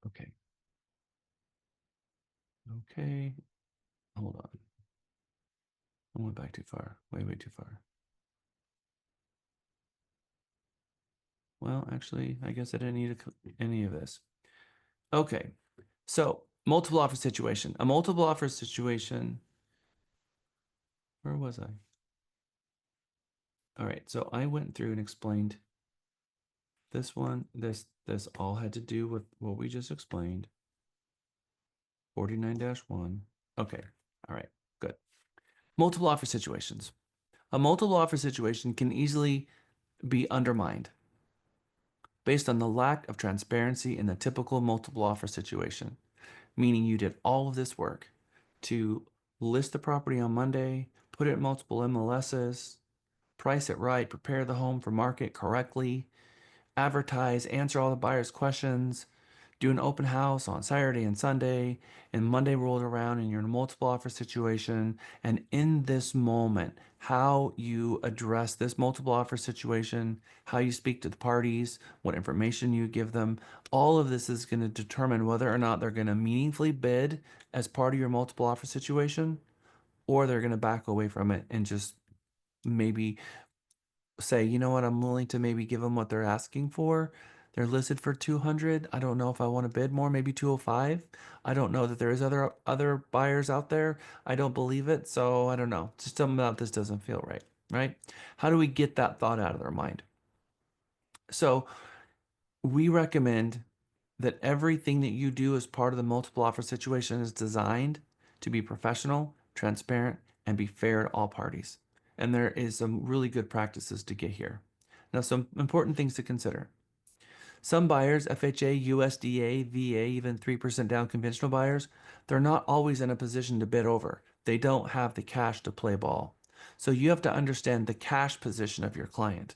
Okay. Okay. Hold on. I went back too far. Way too far. Well, actually, I guess I didn't need any of this. Okay. So, multiple offer situation. A multiple offer situation. Where was I? All right. So I went through and explained this one. This all had to do with what we just explained. 49-1. Okay. All right. Good. Multiple offer situations. A multiple offer situation can easily be undermined based on the lack of transparency in the typical multiple offer situation, meaning you did all of this work to list the property on Monday, put it in multiple MLSs, price it right, prepare the home for market correctly, advertise, answer all the buyers' questions, do an open house on Saturday and Sunday, and Monday rolled around and you're in a multiple offer situation. And in this moment, how you address this multiple offer situation, how you speak to the parties, what information you give them, all of this is going to determine whether or not they're going to meaningfully bid as part of your multiple offer situation, or they're going to back away from it and just maybe say, you know what, I'm willing to maybe give them what they're asking for. They're listed for 200. I don't know if I want to bid more, maybe 205. I don't know that there is other buyers out there. I don't believe it, so I don't know. Just something about this doesn't feel right, right? How do we get that thought out of their mind? So we recommend that everything that you do as part of the multiple offer situation is designed to be professional, transparent, and be fair to all parties. And there is some really good practices to get here. Now, some important things to consider. Some buyers, FHA, USDA, VA, even 3% down conventional buyers, they're not always in a position to bid over. They don't have the cash to play ball. So you have to understand the cash position of your client.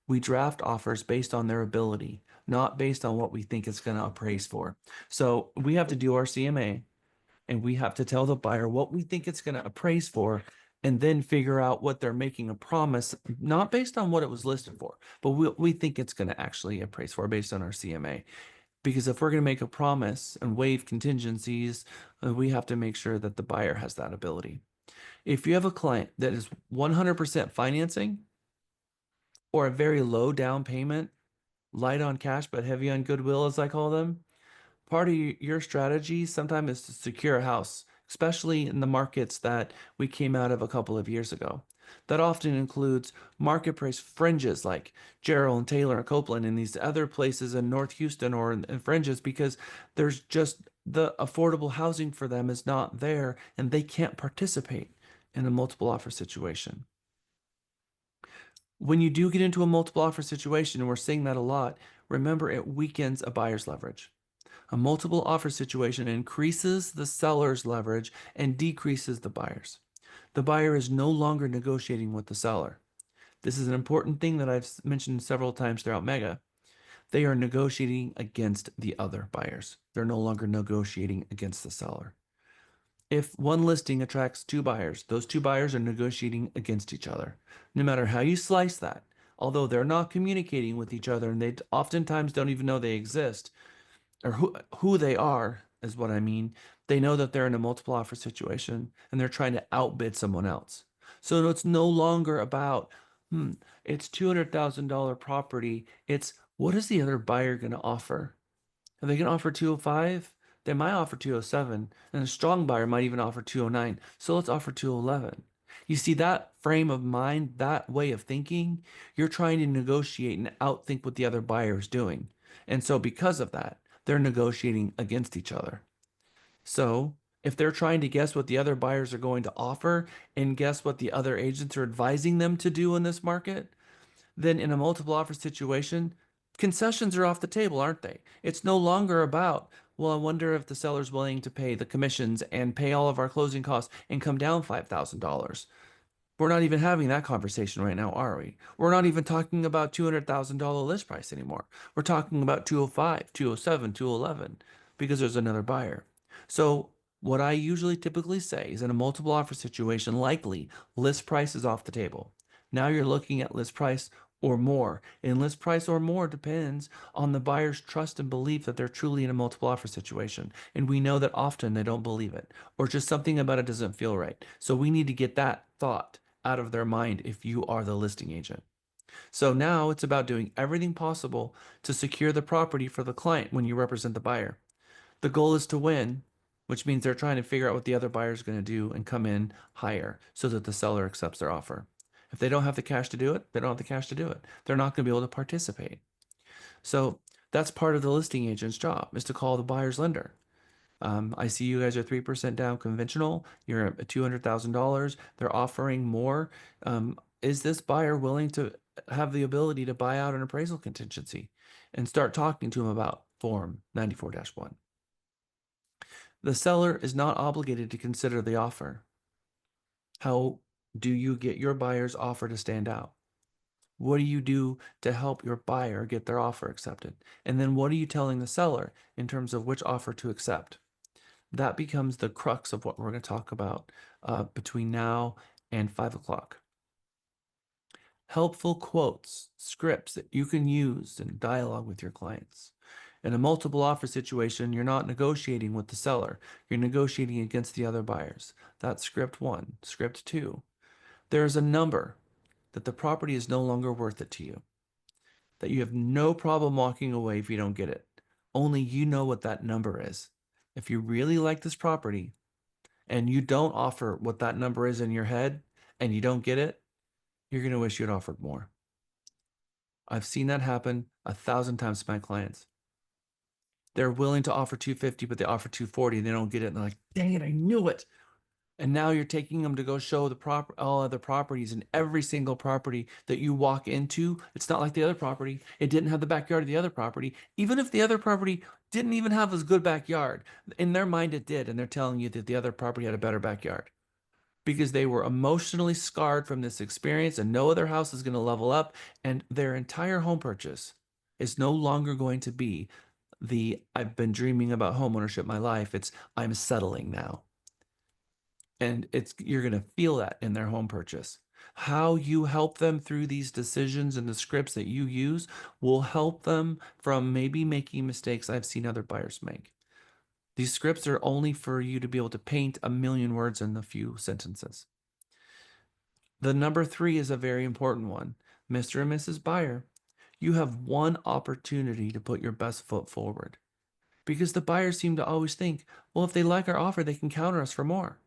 We draft offers based on their ability, not based on what we think it's going to appraise for. So we have to do our CMA and we have to tell the buyer what we think it's going to appraise for and then figure out what they're making a promise, not based on what it was listed for, but we think it's going to actually appraise for based on our CMA. Because if we're going to make a promise and waive contingencies, we have to make sure that the buyer has that ability. If you have a client that is 100% financing or a very low down payment, light on cash but heavy on goodwill, as I call them, part of your strategy sometimes is to secure a house, especially in the markets that we came out of a couple of years ago. That often includes market price fringes like Gerald and Taylor and Copeland and these other places in North Houston or in fringes, because there's just the affordable housing for them is not there and they can't participate in a multiple offer situation. When you do get into a multiple offer situation, and we're seeing that a lot, remember it weakens a buyer's leverage. A multiple offer situation increases the seller's leverage and decreases the buyer's. The buyer is no longer negotiating with the seller. This is an important thing that I've mentioned several times throughout Mega. They are negotiating against the other buyers. They're no longer negotiating against the seller. If one listing attracts two buyers, those two buyers are negotiating against each other. No matter how you slice that, although they're not communicating with each other and they oftentimes don't even know they exist, or who they are is what I mean. They know that they're in a multiple offer situation and they're trying to outbid someone else. So it's no longer about, it's $200,000 property. It's what is the other buyer going to offer? Are they going to offer 205? They might offer 207, and a strong buyer might even offer 209. So let's offer 211. You see that frame of mind, that way of thinking, you're trying to negotiate and outthink what the other buyer is doing. And so because of that, they're negotiating against each other. So if they're trying to guess what the other buyers are going to offer and guess what the other agents are advising them to do in this market, then in a multiple offer situation, concessions are off the table, aren't they? It's no longer about, well, I wonder if the seller's willing to pay the commissions and pay all of our closing costs and come down $5,000. We're not even having that conversation right now, are we? We're not even talking about $200,000 list price anymore. We're talking about 205, 207, 211 because there's another buyer. So what I usually typically say is in a multiple offer situation, likely list price is off the table. Now you're looking at list price or more. And list price or more depends on the buyer's trust and belief that they're truly in a multiple offer situation. And we know that often they don't believe it, or just something about it doesn't feel right. So we need to get that thought out of their mind if you are the listing agent. So now it's about doing everything possible to secure the property for the client when you represent the buyer. The goal is to win, which means they're trying to figure out what the other buyer is going to do and come in higher so that the seller accepts their offer. If they don't have the cash to do it, they don't have the cash to do it. They're not going to be able to participate. So that's part of the listing agent's job, is to call the buyer's lender. I see you guys are 3% down conventional. You're at $200,000. They're offering more. Is this buyer willing to have the ability to buy out an appraisal contingency and start talking to him about Form 94-1? The seller is not obligated to consider the offer. How do you get your buyer's offer to stand out? What do you do to help your buyer get their offer accepted? And then what are you telling the seller in terms of which offer to accept? That becomes the crux of what we're going to talk about between now and 5 o'clock. Helpful quotes, scripts that you can use in dialogue with your clients. In a multiple offer situation, you're not negotiating with the seller. You're negotiating against the other buyers. That's script 1. Script 2. There's a number that the property is no longer worth it to you, that you have no problem walking away if you don't get it. Only you know what that number is. If you really like this property and you don't offer what that number is in your head and you don't get it, you're going to wish you'd offered more. I've seen that happen 1,000 times to my clients. They're willing to offer 250, but they offer 240 and they don't get it. And they're like, dang it, I knew it. And now you're taking them to go show the all other properties, and every single property that you walk into, it's not like the other property. It didn't have the backyard of the other property. Even if the other property didn't even have as good backyard, in their mind it did. And they're telling you that the other property had a better backyard because they were emotionally scarred from this experience, and no other house is going to level up. And their entire home purchase is no longer going to be the I've been dreaming about homeownership my life. It's I'm settling now. And you're going to feel that in their home purchase. How you help them through these decisions and the scripts that you use will help them from maybe making mistakes I've seen other buyers make. These scripts are only for you to be able to paint a million words in a few sentences. The number 3 is a very important one. Mr. and Mrs. Buyer, you have one opportunity to put your best foot forward, because the buyers seem to always think, well, if they like our offer, they can counter us for more.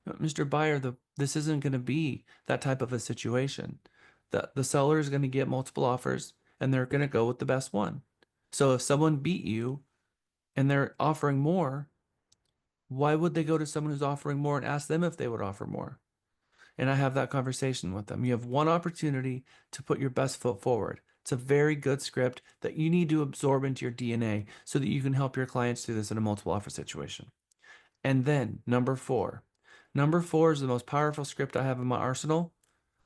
Mr. Buyer, this isn't going to be that type of a situation. The seller is going to get multiple offers and they're going to go with the best one. So if someone beat you and they're offering more, why would they go to someone who's offering more and ask them if they would offer more? And I have that conversation with them. You have one opportunity to put your best foot forward. It's a very good script that you need to absorb into your DNA so that you can help your clients do this in a multiple offer situation. And then number 4. Number 4 is the most powerful script I have in my arsenal.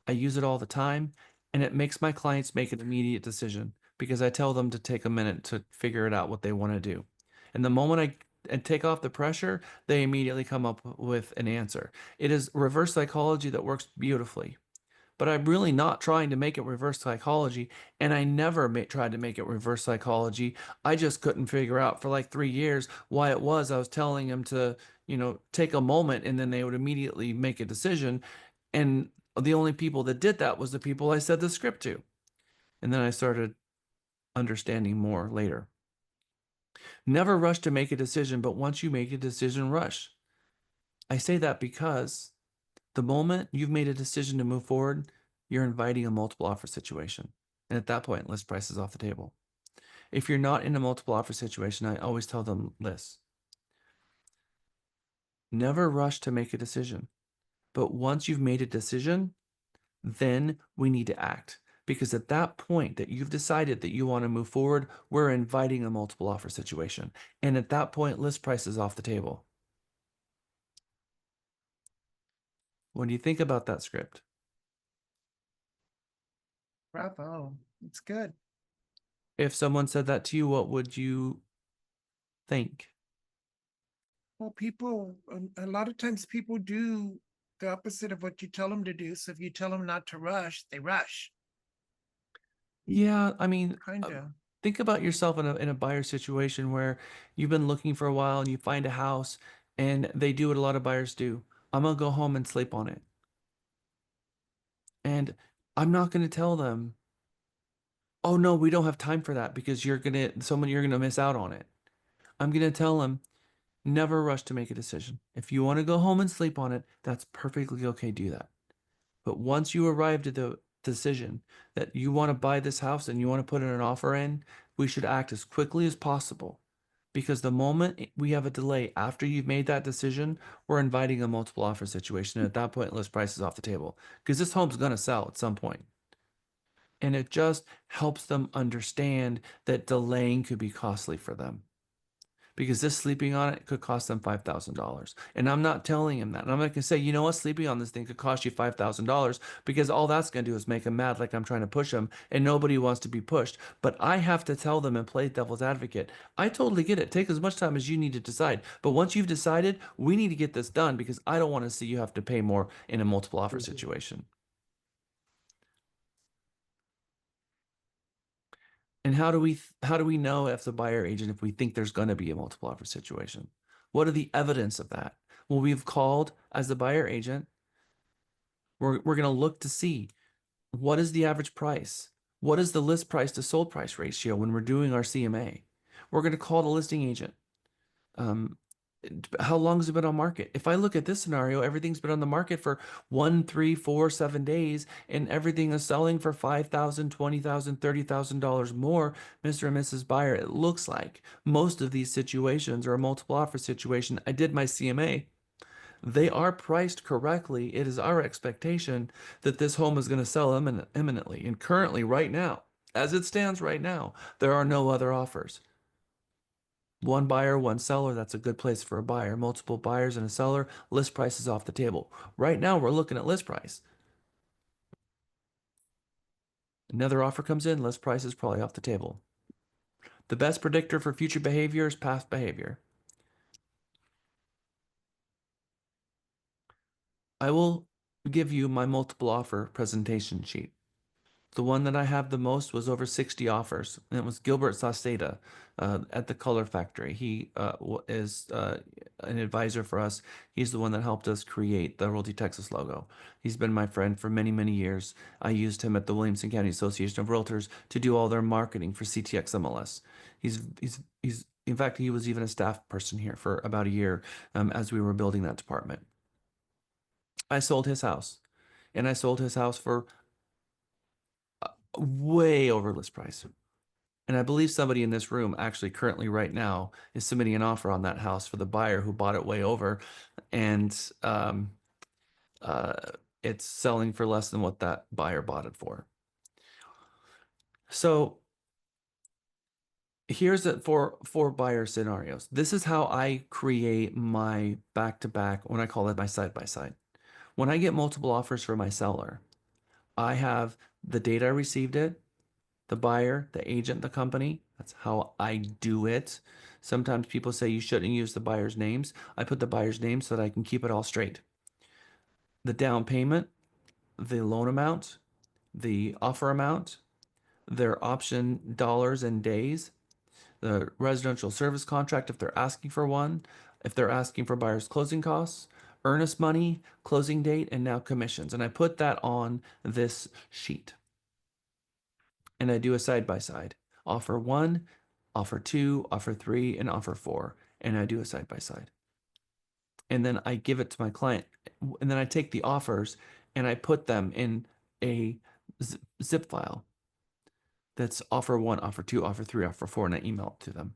I use it all the time, and it makes my clients make an immediate decision because I tell them to take a minute to figure it out what they want to do. And the moment I take off the pressure, they immediately come up with an answer. It is reverse psychology that works beautifully. But I'm really not trying to make it reverse psychology, and I never tried to make it reverse psychology. I just couldn't figure out for like 3 years why it was I was telling them to, take a moment and then they would immediately make a decision. And the only people that did that was the people I said the script to. And then I started understanding more later. Never rush to make a decision, but once you make a decision, rush. I say that because the moment you've made a decision to move forward, you're inviting a multiple offer situation. And at that point, list price is off the table. If you're not in a multiple offer situation, I always tell them this. Never rush to make a decision. But once you've made a decision, then we need to act. Because at that point that you've decided that you want to move forward, we're inviting a multiple offer situation. And at that point, list price is off the table. What do you think about that script? Bravo. It's good. If someone said that to you, what would you think? Well, people, a lot of times people do the opposite of what you tell them to do. So if you tell them not to rush, they rush. Yeah, I mean, Kind of. think about yourself in a buyer situation where you've been looking for a while and you find a house and they do what a lot of buyers do. I'm gonna go home and sleep on it. And I'm not gonna tell them, oh no, we don't have time for that because you're gonna miss out on it. I'm gonna tell them, never rush to make a decision. If you want to go home and sleep on it, that's perfectly okay, do that. But once you arrive at the decision that you want to buy this house and you want to put in an offer in, we should act as quickly as possible Because the moment we have a delay after you've made that decision, we're inviting a multiple offer situation. And at that point, list price is off the table because this home's going to sell at some point. And it just helps them understand that delaying could be costly for them because this sleeping on it could cost them $5,000. And I'm not telling him that. And I'm not going to say, you know what, sleeping on this thing could cost you $5,000 because all that's going to do is make them mad like I'm trying to push them and nobody wants to be pushed. But I have to tell them and play devil's advocate. I totally get it. Take as much time as you need to decide. But once you've decided, we need to get this done because I don't want to see you have to pay more in a multiple offer situation. And how do we know if the buyer agent if we think there's going to be a multiple offer situation? What are the evidence of that? Well, we've called as the buyer agent. We're going to look to see what is the average price? What is the list price to sold price ratio when we're doing our CMA? We're going to call the listing agent. How long has it been on market? If I look at this scenario, everything's been on the market for 1, 3, 4, 7 days, and everything is selling for $5,000, $20,000, $30,000 more, Mr. and Mrs. Buyer. It looks like most of these situations are a multiple offer situation. I did my CMA. They are priced correctly. It is our expectation that this home is going to sell imminently. And currently, right now, as it stands right now, there are no other offers. One buyer, one seller, that's a good place for a buyer. Multiple buyers and a seller, list price is off the table. Right now, we're looking at list price. Another offer comes in, list price is probably off the table. The best predictor for future behavior is past behavior. I will give you my multiple offer presentation sheet. The one that I have the most was over 60 offers, and it was Gilbert Sasteda at the Color Factory. He is an advisor for us. He's the one that helped us create the Realty Texas logo. He's been my friend for many, many years. I used him at the Williamson County Association of Realtors to do all their marketing for CTX MLS. He's in fact, he was even a staff person here for about a year as we were building that department. I sold his house, and I sold his house for way over list price. And I believe somebody in this room actually currently right now is submitting an offer on that house for the buyer who bought it way over. And uh, it's selling for less than what that buyer bought it for. So here's it for buyer scenarios. This is how I create my back-to-back, when I call it my side-by-side. When I get multiple offers for my seller, I have the date I received it, the buyer, the agent, the company. That's how I do it. Sometimes people say you shouldn't use the buyer's names. I put the buyer's name so that I can keep it all straight. The down payment, the loan amount, the offer amount, their option dollars and days, the residential service contract if they're asking for one, if they're asking for buyer's closing costs, earnest money, closing date, and now commissions. And I put that on this sheet. And I do a side by side. Offer 1, offer 2, offer 3, and offer 4. And I do a side by side. And then I give it to my client. And then I take the offers and I put them in a zip file that's offer 1, offer 2, offer 3, offer 4, and I email it to them.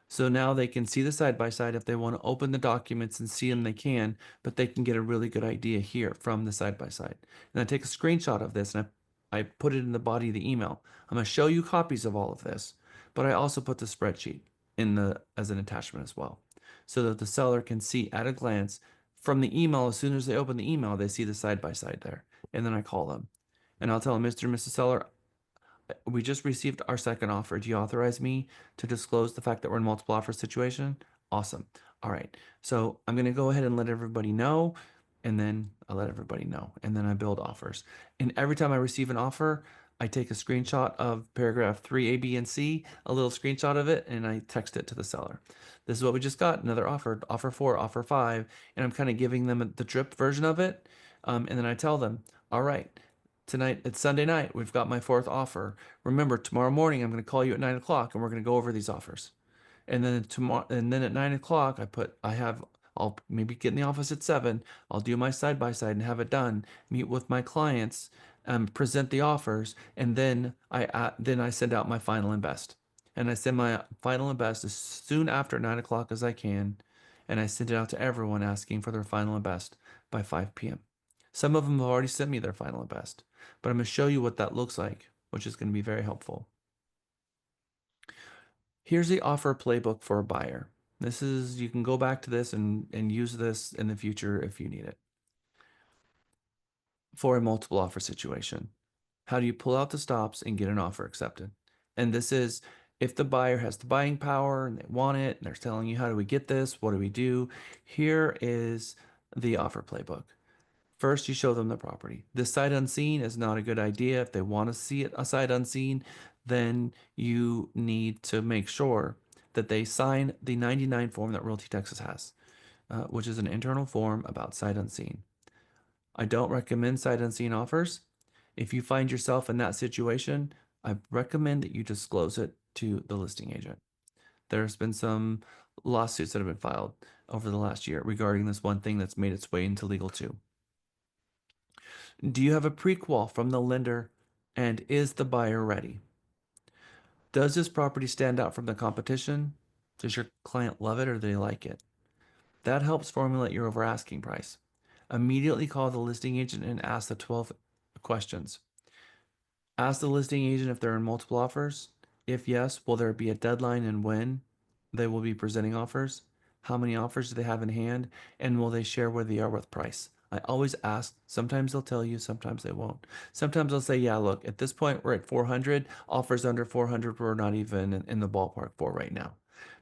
So now they can see the side by side. If they want to open the documents and see them, they can, but they can get a really good idea here from the side by side. And I take a screenshot of this and I put it in the body of the email. I'm going to show you copies of all of this, but I also put the spreadsheet as an attachment as well, so that the seller can see at a glance from the email. As soon as they open the email, they see the side by side there. And then I call them and I'll tell them, Mr. and Mrs. Seller, we just received our second offer. Do you authorize me to disclose the fact that we're in multiple offer situation? Awesome. All right. So I'm going to go ahead and let everybody know. And then I let everybody know. And then I build offers. And every time I receive an offer, I take a screenshot of paragraph 3, A, B, and C, a little screenshot of it, and I text it to the seller. This is what we just got. Another offer, offer 4, offer 5. And I'm kind of giving them the drip version of it. And then I tell them, all right, tonight, it's Sunday night. We've got my 4th offer. Remember, tomorrow morning, I'm going to call you at 9 o'clock and we're going to go over these offers. And then at 9 o'clock, I'll maybe get in the office at 7. I'll do my side by side and have it done. Meet with my clients, present the offers, and then I send out my final and best. and I send my final and best as soon after 9 o'clock as I can, and I send it out to everyone asking for their final and best by 5 p.m. Some of them have already sent me their final and best, but I'm going to show you what that looks like, which is going to be very helpful. Here's the offer playbook for a buyer. This is, you can go back to this and use this in the future if you need it. For a multiple offer situation, how do you pull out the stops and get an offer accepted? And this is if the buyer has the buying power and they want it and they're telling you, how do we get this? What do we do? Here is the offer playbook. First, you show them the property. This sight unseen is not a good idea. If they want to see it a sight unseen, then you need to make sure that they sign the 99 form that Realty Texas has, which is an internal form about sight unseen. I don't recommend sight unseen offers. If you find yourself in that situation, I recommend that you disclose it to the listing agent. There's been some lawsuits that have been filed over the last year regarding this one thing that's made its way into legal too. Do you have a prequal from the lender, and is the buyer ready? Does this property stand out from the competition? Does your client love it or do they like it? That helps formulate your over asking price. Immediately call the listing agent and ask the 12 questions. Ask the listing agent if there are multiple offers. If yes, will there be a deadline and when they will be presenting offers? How many offers do they have in hand? And will they share where they are with price? I always ask. Sometimes they'll tell you, sometimes they won't. Sometimes they'll say, yeah, look, at this point, we're at 400. Offers under 400, we're not even in the ballpark for right now.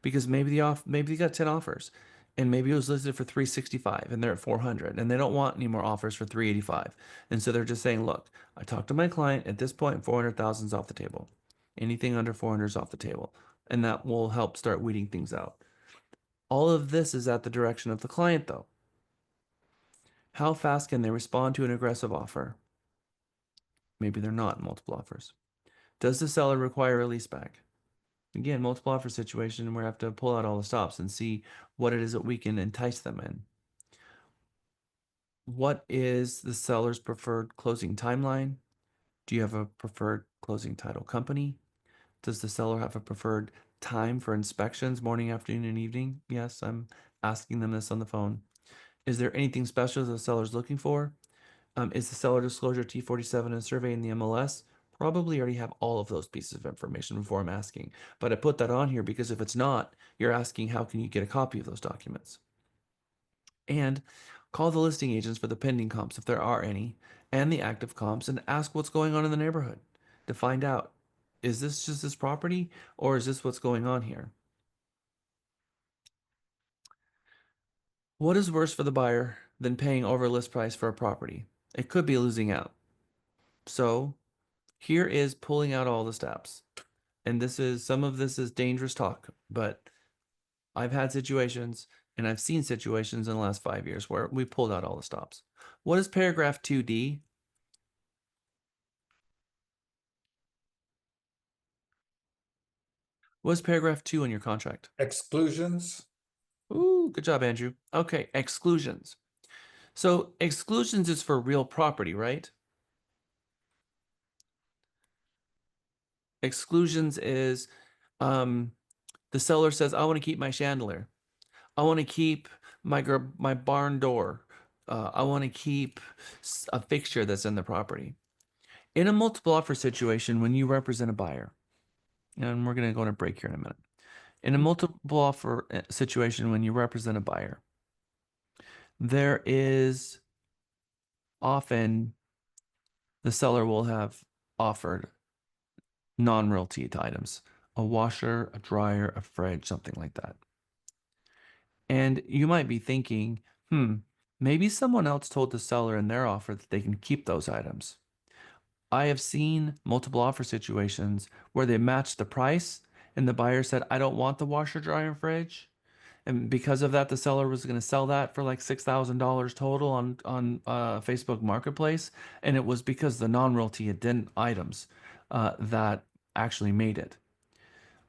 Because maybe maybe they got 10 offers and maybe it was listed for 365 and they're at 400 and they don't want any more offers for 385. And so they're just saying, look, I talked to my client at this point, 400,000 is off the table. Anything under 400 is off the table. And that will help start weeding things out. All of this is at the direction of the client though. How fast can they respond to an aggressive offer? Maybe they're not multiple offers. Does the seller require a lease back? Again, multiple offer situation where we have to pull out all the stops and see what it is that we can entice them in. What is the seller's preferred closing timeline? Do you have a preferred closing title company? Does the seller have a preferred time for inspections, morning, afternoon, and evening? Yes, I'm asking them this on the phone. Is there anything special the seller's looking for? Is the seller disclosure T47 and survey in the MLS? Probably already have all of those pieces of information before I'm asking. But I put that on here because if it's not, you're asking how can you get a copy of those documents? And call the listing agents for the pending comps, if there are any, and the active comps, and ask what's going on in the neighborhood to find out, is this just this property or is this what's going on here? What is worse for the buyer than paying over list price for a property? It could be losing out. So here is pulling out all the steps. And some of this is dangerous talk, but I've had situations and I've seen situations in the last 5 years where we pulled out all the stops. What is paragraph 2D? What's paragraph 2 in your contract? Exclusions. Ooh, good job, Andrew. Okay, exclusions. So exclusions is for real property, right? Exclusions is the seller says, I want to keep my chandelier. I want to keep my barn door. I want to keep a fixture that's in the property. In a multiple offer situation, when you represent a buyer, and we're going to go on a break here in a minute. In a multiple offer situation, when you represent a buyer, there is often the seller will have offered non-realty items, a washer, a dryer, a fridge, something like that. And you might be thinking, maybe someone else told the seller in their offer that they can keep those items. I have seen multiple offer situations where they matched the price and the buyer said, I don't want the washer, dryer, and fridge. And because of that, the seller was going to sell that for like $6,000 total on Facebook Marketplace. And it was because the non-realty items that actually made it.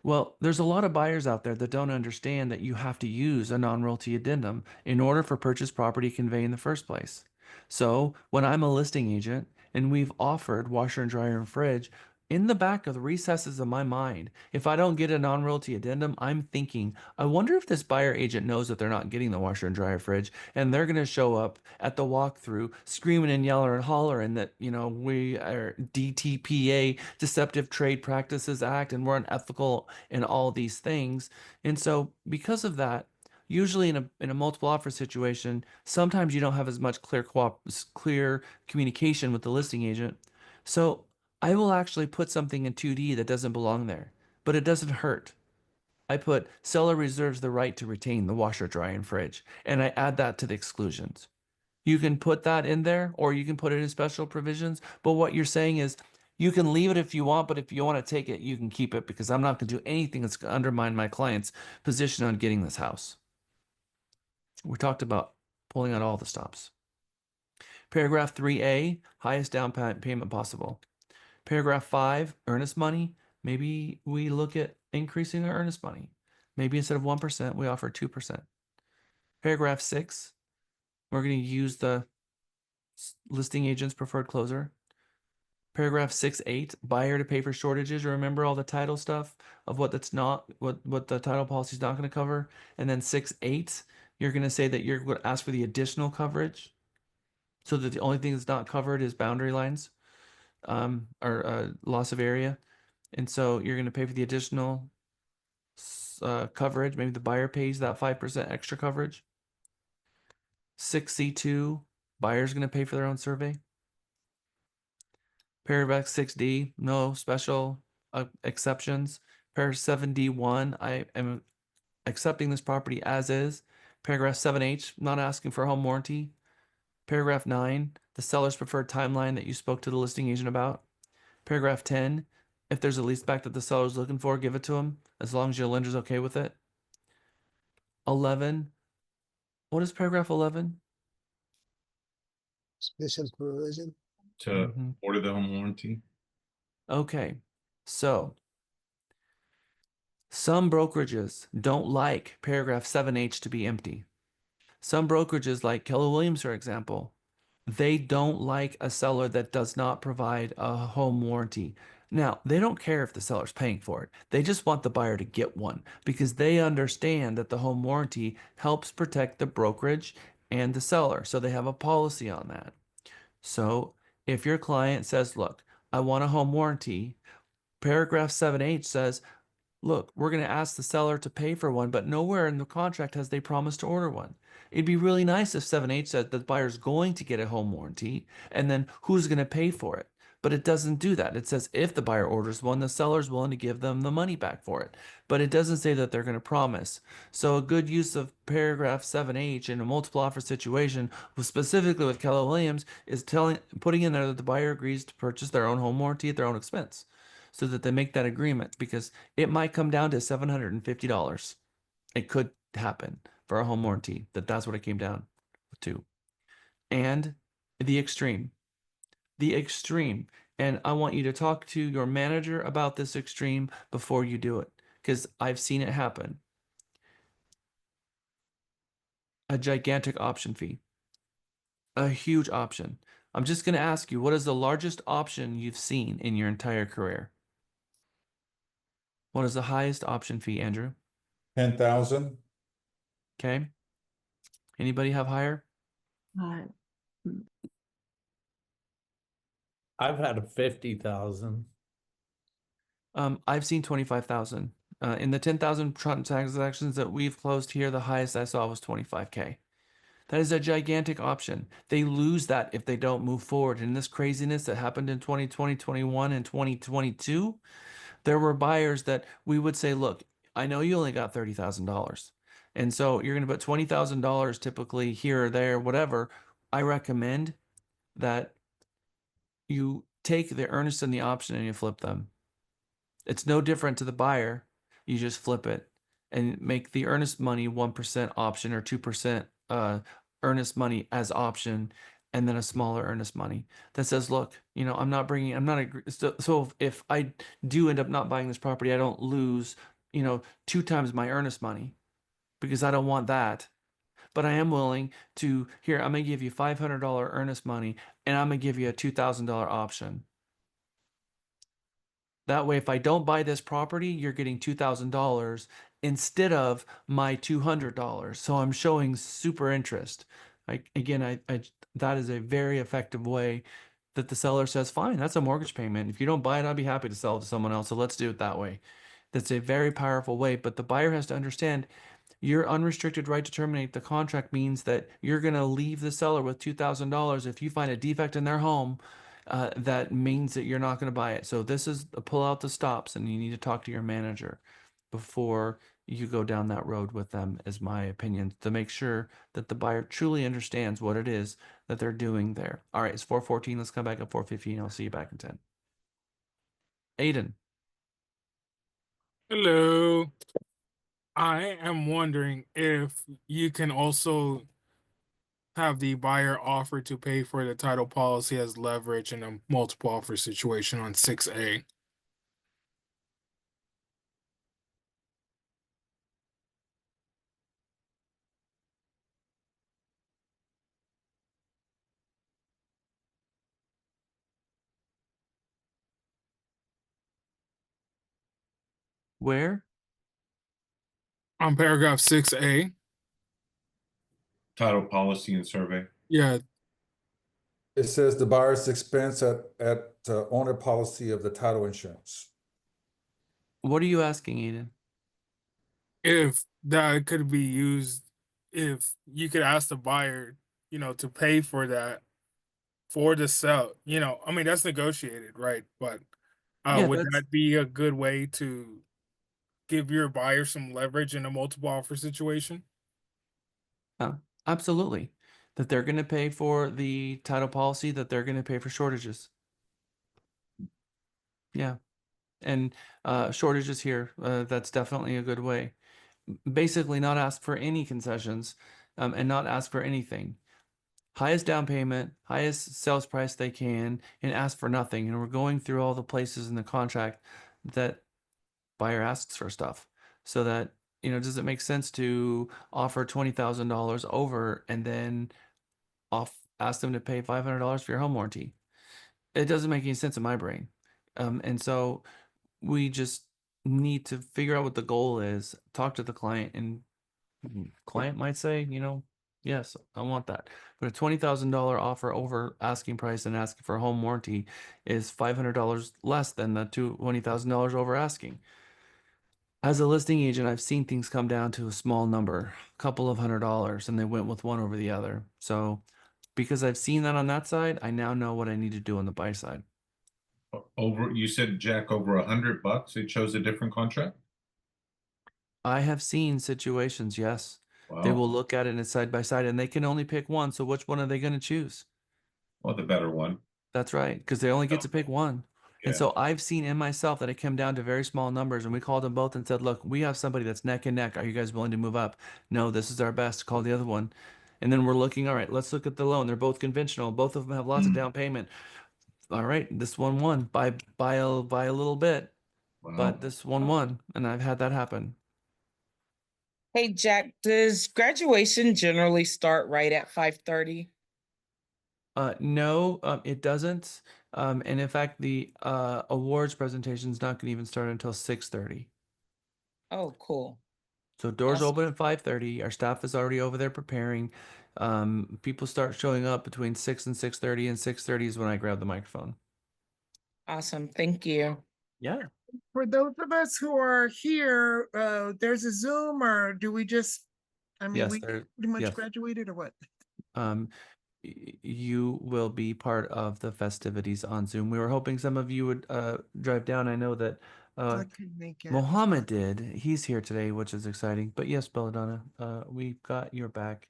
Well, there's a lot of buyers out there that don't understand that you have to use a non-realty addendum in order for purchase property convey in the first place. So when I'm a listing agent and we've offered washer and dryer and fridge in the back of the recesses of my mind, if I don't get a non-realty addendum, I'm thinking, I wonder if this buyer agent knows that they're not getting the washer and dryer fridge, and they're going to show up at the walkthrough screaming and yelling and hollering that, we are DTPA, Deceptive Trade Practices Act, and we're unethical in all these things. And so because of that, usually in a multiple offer situation, sometimes you don't have as much clear communication with the listing agent. So I will actually put something in 2D that doesn't belong there, but it doesn't hurt. I put seller reserves the right to retain the washer, dryer, and fridge, and I add that to the exclusions. You can put that in there, or you can put it in special provisions. But what you're saying is you can leave it if you want, but if you want to take it, you can keep it, because I'm not going to do anything that's going to undermine my client's position on getting this house. We talked about pulling out all the stops. Paragraph 3A, highest down payment possible. Paragraph 5, earnest money. Maybe we look at increasing our earnest money. Maybe instead of 1%, we offer 2%. Paragraph 6, we're going to use the listing agent's preferred closer. Paragraph 6.8, buyer to pay for shortages. Remember all the title stuff of what the title policy is not going to cover. And then 6.8, you're going to say that you're going to ask for the additional coverage, so that the only thing that's not covered is boundary lines, or loss of area. And so you're going to pay for the additional coverage. Maybe the buyer pays that 5% extra coverage. 6C2, buyer's going to pay for their own survey. Paragraph 6D, no special exceptions. Paragraph 7D1, I am accepting this property as is. Paragraph 7H, not asking for a home warranty. Paragraph 9, the seller's preferred timeline that you spoke to the listing agent about. Paragraph 10, if there's a lease back that the seller's looking for, give it to them, as long as your lender's okay with it. 11, what is paragraph 11? Special provision. To order the home warranty. Okay, so some brokerages don't like paragraph 7H to be empty. Some brokerages, like Keller Williams, for example, they don't like a seller that does not provide a home warranty. Now, they don't care if the seller's paying for it. They just want the buyer to get one, because they understand that the home warranty helps protect the brokerage and the seller. So they have a policy on that. So if your client says, look, I want a home warranty, paragraph 7H says, look, we're going to ask the seller to pay for one, but nowhere in the contract has they promised to order one. It'd be really nice if 7H said the buyer's going to get a home warranty, and then who's going to pay for it. But it doesn't do that. It says if the buyer orders one, the seller's willing to give them the money back for it. But it doesn't say that they're going to promise. So a good use of paragraph 7H in a multiple offer situation, specifically with Keller Williams, is putting in there that the buyer agrees to purchase their own home warranty at their own expense, so that they make that agreement, because it might come down to $750. It could happen for a home warranty that's what it came down to. And the extreme, and I want you to talk to your manager about this extreme before you do it, because I've seen it happen. A gigantic option fee, a huge option. I'm just going to ask you, what is the largest option you've seen in your entire career? What is the highest option fee, Andrew? 10,000. Okay. Anybody have higher? I've had a 50,000. I've seen 25,000. In the 10,000 transactions that we've closed here, the highest I saw was 25K. That is a gigantic option. They lose that if they don't move forward. In this craziness that happened in 2020, 21, and 2022, there were buyers that we would say, look, I know you only got $30,000. And so you're going to put $20,000 typically here or there, whatever. I recommend that you take the earnest and the option and you flip them. It's no different to the buyer. You just flip it and make the earnest money 1% option, or 2% earnest money as option, and then a smaller earnest money that says, look, I'm not, so if I do end up not buying this property, I don't lose, 2 times my earnest money, because I don't want that. But I am willing to, here, I'm going to give you $500 earnest money, and I'm going to give you a $2,000 option. That way, if I don't buy this property, you're getting $2,000 instead of my $200. So I'm showing super interest. That is a very effective way that the seller says, fine, that's a mortgage payment. If you don't buy it, I'd be happy to sell it to someone else. So let's do it that way. That's a very powerful way. But the buyer has to understand your unrestricted right to terminate the contract means that you're going to leave the seller with $2,000 if you find a defect in their home. That means that you're not going to buy it. So this is pull out the stops, and you need to talk to your manager before you go down that road with them, is my opinion, to make sure that the buyer truly understands what it is that they're doing there. All right, it's 4:14. Let's come back at 4:15. I'll see you back in 10. Aiden. Hello. I am wondering if you can also have the buyer offer to pay for the title policy as leverage in a multiple offer situation on 6A. Where? On paragraph 6A. Title policy and survey. Yeah. It says the buyer's expense at owner policy of the title insurance. What are you asking, Aiden? If that could be used, if you could ask the buyer, to pay for that for the sell, I mean, that's negotiated, right? But Yeah, would that's that be a good way to give your buyer some leverage in a multiple offer situation? absolutely. That they're going to pay for the title policy, that they're going to pay for shortages. Yeah. And shortages here, that's definitely a good way. Basically, not ask for any concessions, and not ask for anything. Highest down payment, highest sales price they can, and ask for nothing. And we're going through all the places in the contract that buyer asks for stuff, so that, does it make sense to offer $20,000 over and then ask them to pay $500 for your home warranty? It doesn't make any sense in my brain. And so we just need to figure out what the goal is, talk to the client, and client might say, yes, I want that. But a $20,000 offer over asking price and asking for a home warranty is $500 less than the $20,000 over asking. As a listing agent, I've seen things come down to a small number, a couple of $100, and they went with one over the other. So because I've seen that on that side, I now know what I need to do on the buy side. You said, Jack, over $100, they chose a different contract? I have seen situations, yes. They Wow. will look at it and it's side by side, and they can only pick one. So which one are they going to choose? Well, the better one. That's right, because they only get to pick one. And Yeah. so I've seen in myself that it came down to very small numbers, and we called them both and said, look, we have somebody that's neck and neck. Are you guys willing to move up? No, this is our best. Call the other one. And then we're looking, all right, let's look at the loan. They're both conventional. Both of them have lots of down payment. All right, this one won by a little bit, but this one won, and I've had that happen. Hey, Jack, does graduation generally start right at 5:30? No, it doesn't. And in fact, the awards presentation is not going to even start until 6:30. Oh, cool. So doors Awesome. open at 5:30. Our staff is already over there preparing. People start showing up between 6 and 6:30, and 6:30 is when I grab the microphone. Awesome. Thank you. Yeah. For those of us who are here, there's a Zoom, or do we just, Yes, we there. pretty much Yes. graduated or what? You will be part of the festivities on Zoom. We were hoping some of you would drive down. I know that I couldn't make it. Mohammed did. He's here today, which is exciting. But yes, Belladonna, we've got your back.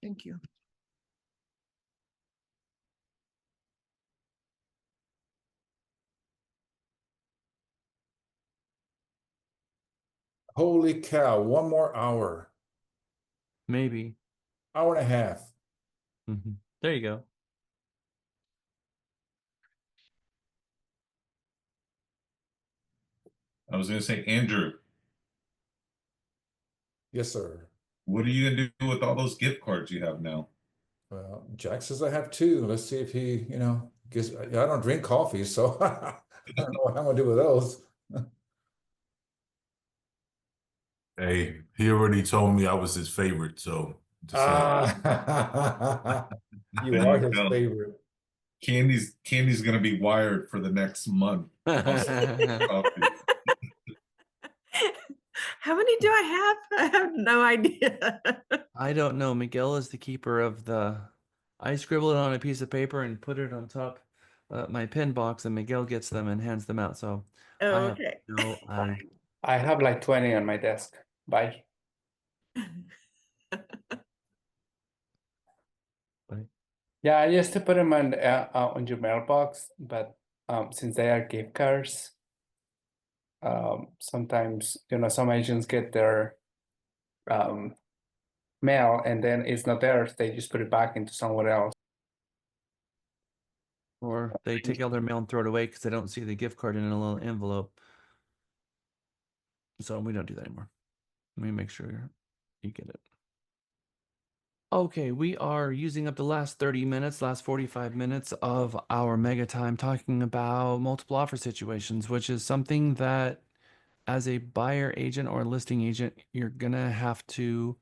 Thank you. Holy cow, one more hour. Maybe. Hour and a half. There you go. I was going to say, Andrew, Yes, sir. what are you going to do with all those gift cards you have now? Well, Jack says I have two. Let's see if he, gets, I don't drink coffee, so I don't know what I'm gonna do with those. Hey, he already told me I was his favorite, so just saying. Ah, you There are you his go. favorite. Candy's gonna be wired for the next month. Coffee. How many do I have? I have no idea. I don't know. Miguel is the keeper of the. I scribble it on a piece of paper and put it on top my pin box, and Miguel gets them and hands them out. So I have Okay. no idea. I have like 20 on my desk. Bye. Yeah, I used to put them on your mailbox, but since they are gift cards, sometimes some agents get their um, mail and then it's not theirs. They just put it back into someone else. Or they take out their mail and throw it away because they don't see the gift card in a little envelope. So we don't do that anymore. Let me make sure you get it. Okay, we are using up the last 30 minutes, last 45 minutes of our mega time talking about multiple offer situations, which is something that as a buyer agent or listing agent, you're gonna have to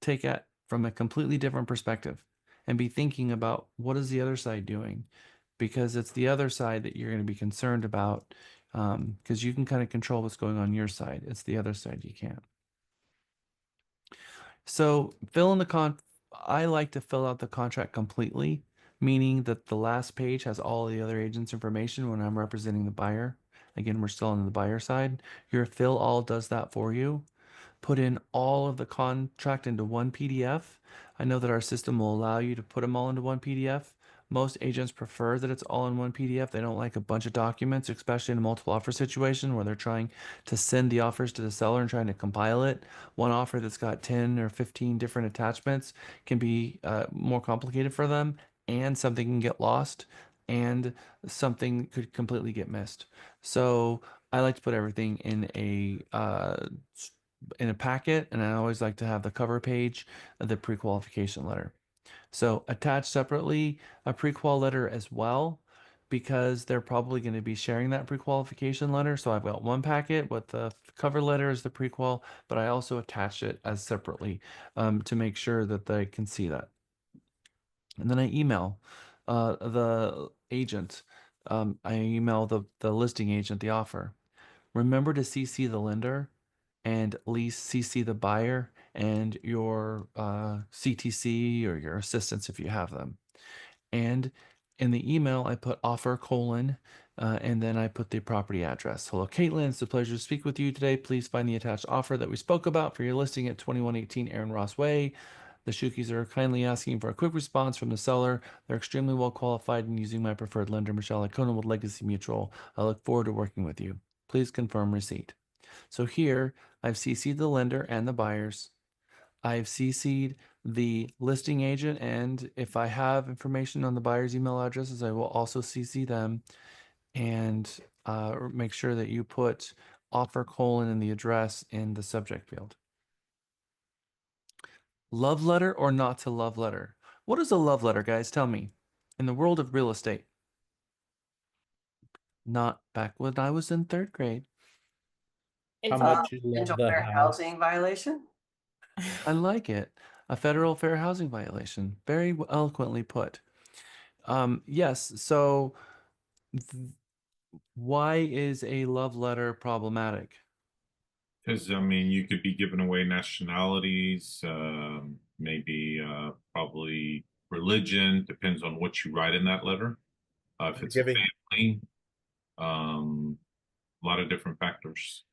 take it from a completely different perspective and be thinking about what is the other side doing, because it's the other side that you're going to be concerned about, because you can kind of control what's going on your side. It's the other side you can't. So fill in I like to fill out the contract completely, meaning that the last page has all the other agents' information when I'm representing the buyer. Again, we're still on the buyer side. Your fill all does that for you. Put in all of the contract into one PDF. I know that our system will allow you to put them all into one PDF. Most agents prefer that it's all in one PDF. They don't like a bunch of documents, especially in a multiple offer situation where they're trying to send the offers to the seller and trying to compile it. One offer that's got 10 or 15 different attachments can be more complicated for them, and something can get lost, and something could completely get missed. So I like to put everything in a packet, and I always like to have the cover page of the pre-qualification letter. So attach separately a pre-qual letter as well, because they're probably going to be sharing that pre-qualification letter. So I've got one packet with the cover letter as the pre-qual, but I also attach it as separately to make sure that they can see that. And then I email the agent. I email the listing agent the offer. Remember to CC the lender and at least CC the buyer and your CTC or your assistants if you have them. And in the email, I put offer : and then I put the property address. Hello, Caitlin. It's a pleasure to speak with you today. Please find the attached offer that we spoke about for your listing at 2118 Aaron Ross Way. The Shukis are kindly asking for a quick response from the seller. They're extremely well qualified and using my preferred lender, Michelle Icona with Legacy Mutual. I look forward to working with you. Please confirm receipt. So here I've CC'd the lender and the buyers. I've CC'd the listing agent, and if I have information on the buyer's email addresses, I will also CC them, and make sure that you put offer : and the address in the subject field. Love letter or not to love letter? What is a love letter, guys? Tell me. In the world of real estate. Not back when I was in third grade. How much you love the fair housing violation? I like it. A federal fair housing violation. Very eloquently put. Yes, so why is a love letter problematic? Because I mean, you could be giving away nationalities, maybe probably religion. Depends on what you write in that letter. If it's a family, a lot of different factors.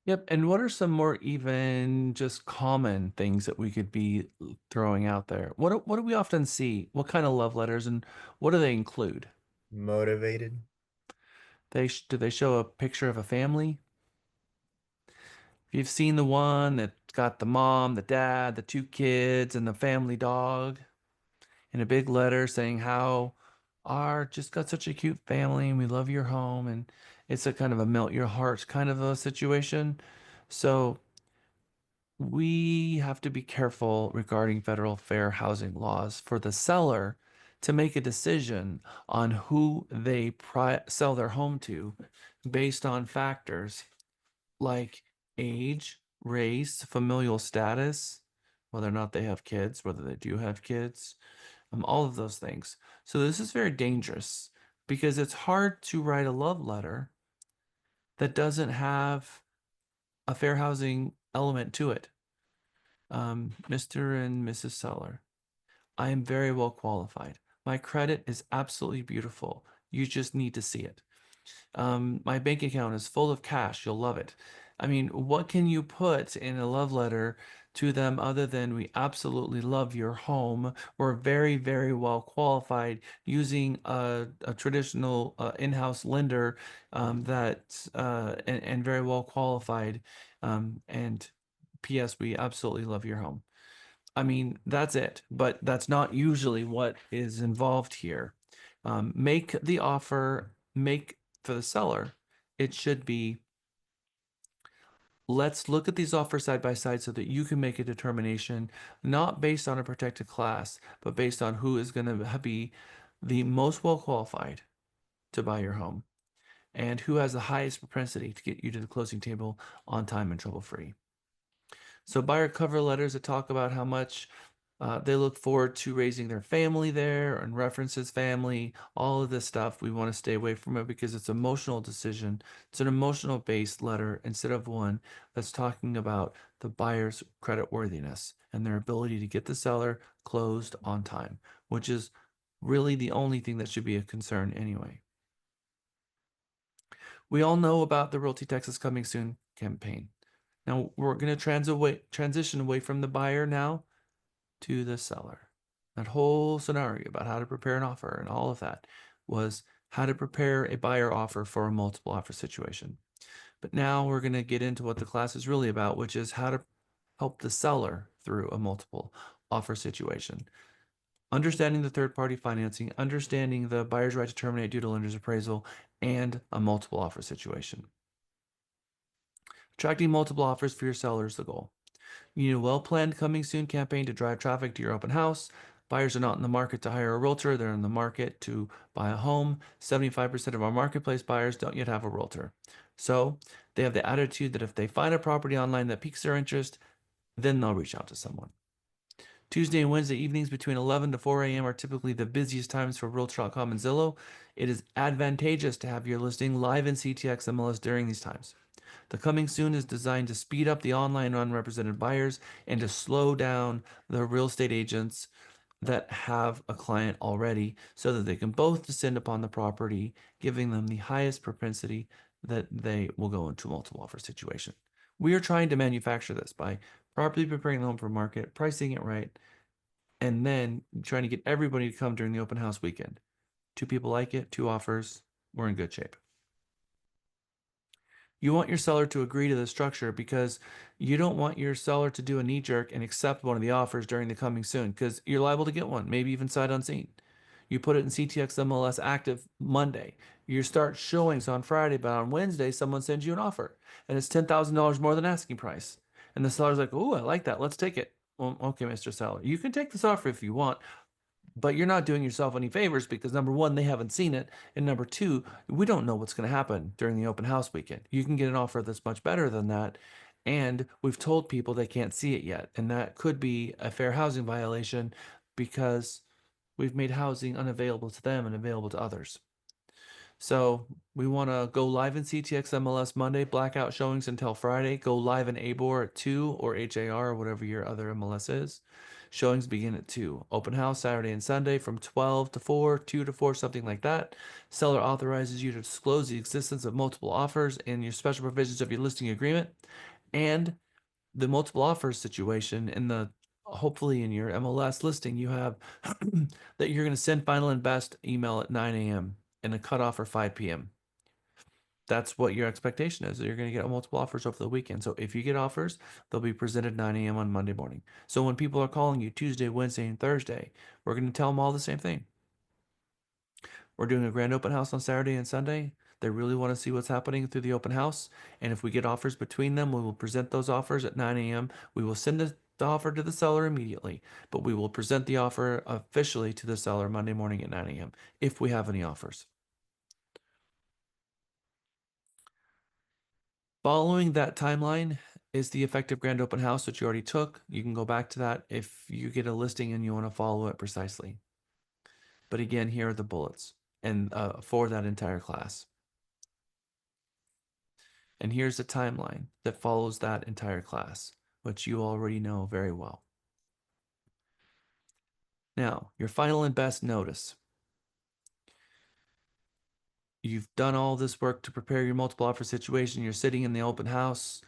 Yep, and what are some more even just common things that we could be throwing out there? What do we often see? What kind of love letters, and what do they include? Motivated. Do they show a picture of a family? If you've seen the one that's got the mom, the dad, the two kids, and the family dog, in a big letter saying how our just got such a cute family and we love your home, and it's a kind of a melt your heart kind of a situation. So we have to be careful regarding federal fair housing laws for the seller to make a decision on who they sell their home to based on factors like age, race, familial status, whether or not they have kids, whether they do have kids, all of those things. So this is very dangerous because it's hard to write a love letter that doesn't have a fair housing element to it. Mr. and Mrs. Seller, I am very well qualified. My credit is absolutely beautiful. You just need to see it. My bank account is full of cash. You'll love it. I mean, what can you put in a love letter to them other than we absolutely love your home? We're very, very well qualified using a traditional in-house lender and very well qualified. And P.S. We absolutely love your home. I mean, that's it, but that's not usually what is involved here. Make the offer, make for the seller, it should be, let's look at these offers side by side so that you can make a determination, not based on a protected class, but based on who is going to be the most well qualified to buy your home and who has the highest propensity to get you to the closing table on time and trouble free. So buyer cover letters that talk about how much they look forward to raising their family there and references family, all of this stuff. We want to stay away from it because it's an emotional decision. It's an emotional based letter instead of one that's talking about the buyer's credit worthiness and their ability to get the seller closed on time, which is really the only thing that should be a concern anyway. We all know about the Realty Texas Coming Soon campaign. Now we're going to transition away from the buyer now to the seller. That whole scenario about how to prepare an offer and all of that was how to prepare a buyer offer for a multiple offer situation. But now we're going to get into what the class is really about, which is how to help the seller through a multiple offer situation. Understanding the third-party financing, understanding the buyer's right to terminate due to lender's appraisal, and a multiple offer situation. Attracting multiple offers for your seller is the goal. You need a well-planned coming soon campaign to drive traffic to your open house. Buyers are not in the market to hire a realtor. They're in the market to buy a home. 75% of our marketplace buyers don't yet have a realtor. So they have the attitude that if they find a property online that piques their interest, then they'll reach out to someone. Tuesday and Wednesday evenings between 11 to 4 a.m. are typically the busiest times for Realtor.com and Zillow. It is advantageous to have your listing live in CTX MLS during these times. The coming soon is designed to speed up the online unrepresented buyers and to slow down the real estate agents that have a client already so that they can both descend upon the property, giving them the highest propensity that they will go into a multiple offer situation. We are trying to manufacture this by properly preparing the home for market, pricing it right, and then trying to get everybody to come during the open house weekend. 2 people like it, 2 offers, we're in good shape. You want your seller to agree to the structure because you don't want your seller to do a knee jerk and accept one of the offers during the coming soon because you're liable to get one, maybe even sight unseen. You put it in CTX MLS active Monday. You start showings on Friday, but on Wednesday, someone sends you an offer and it's $10,000 more than asking price. And the seller's like, oh, I like that. Let's take it. Well, okay, Mr. Seller, you can take this offer if you want, but you're not doing yourself any favors because number one, they haven't seen it. And number two, we don't know what's going to happen during the open house weekend. You can get an offer that's much better than that. And we've told people they can't see it yet. And that could be a fair housing violation because we've made housing unavailable to them and available to others. So we want to go live in CTX MLS Monday, blackout showings until Friday. Go live in ABOR at 2 or HAR or whatever your other MLS is. Showings begin at 2. Open house Saturday and Sunday from 12 to 4, 2 to 4, something like that. Seller authorizes you to disclose the existence of multiple offers in your special provisions of your listing agreement and the multiple offers situation in the hopefully in your MLS listing you have that you're going to send final and best email at 9 a.m. and a cutoff for 5 p.m. That's what your expectation is. You're going to get multiple offers over the weekend. So if you get offers, they'll be presented 9 a.m. on Monday morning. So when people are calling you Tuesday, Wednesday, and Thursday, we're going to tell them all the same thing. We're doing a grand open house on Saturday and Sunday. They really want to see what's happening through the open house. And if we get offers between them, we will present those offers at 9 a.m. We will send the offer to the seller immediately, but we will present the offer officially to the seller Monday morning at 9 a.m. if we have any offers. Following that timeline is the effective grand open house, which you already took. You can go back to that if you get a listing and you want to follow it precisely. But again, here are the bullets and for that entire class. And here's the timeline that follows that entire class, which you already know very well. Now, your final and best notice. You've done all this work to prepare your multiple offer situation. You're sitting in the open house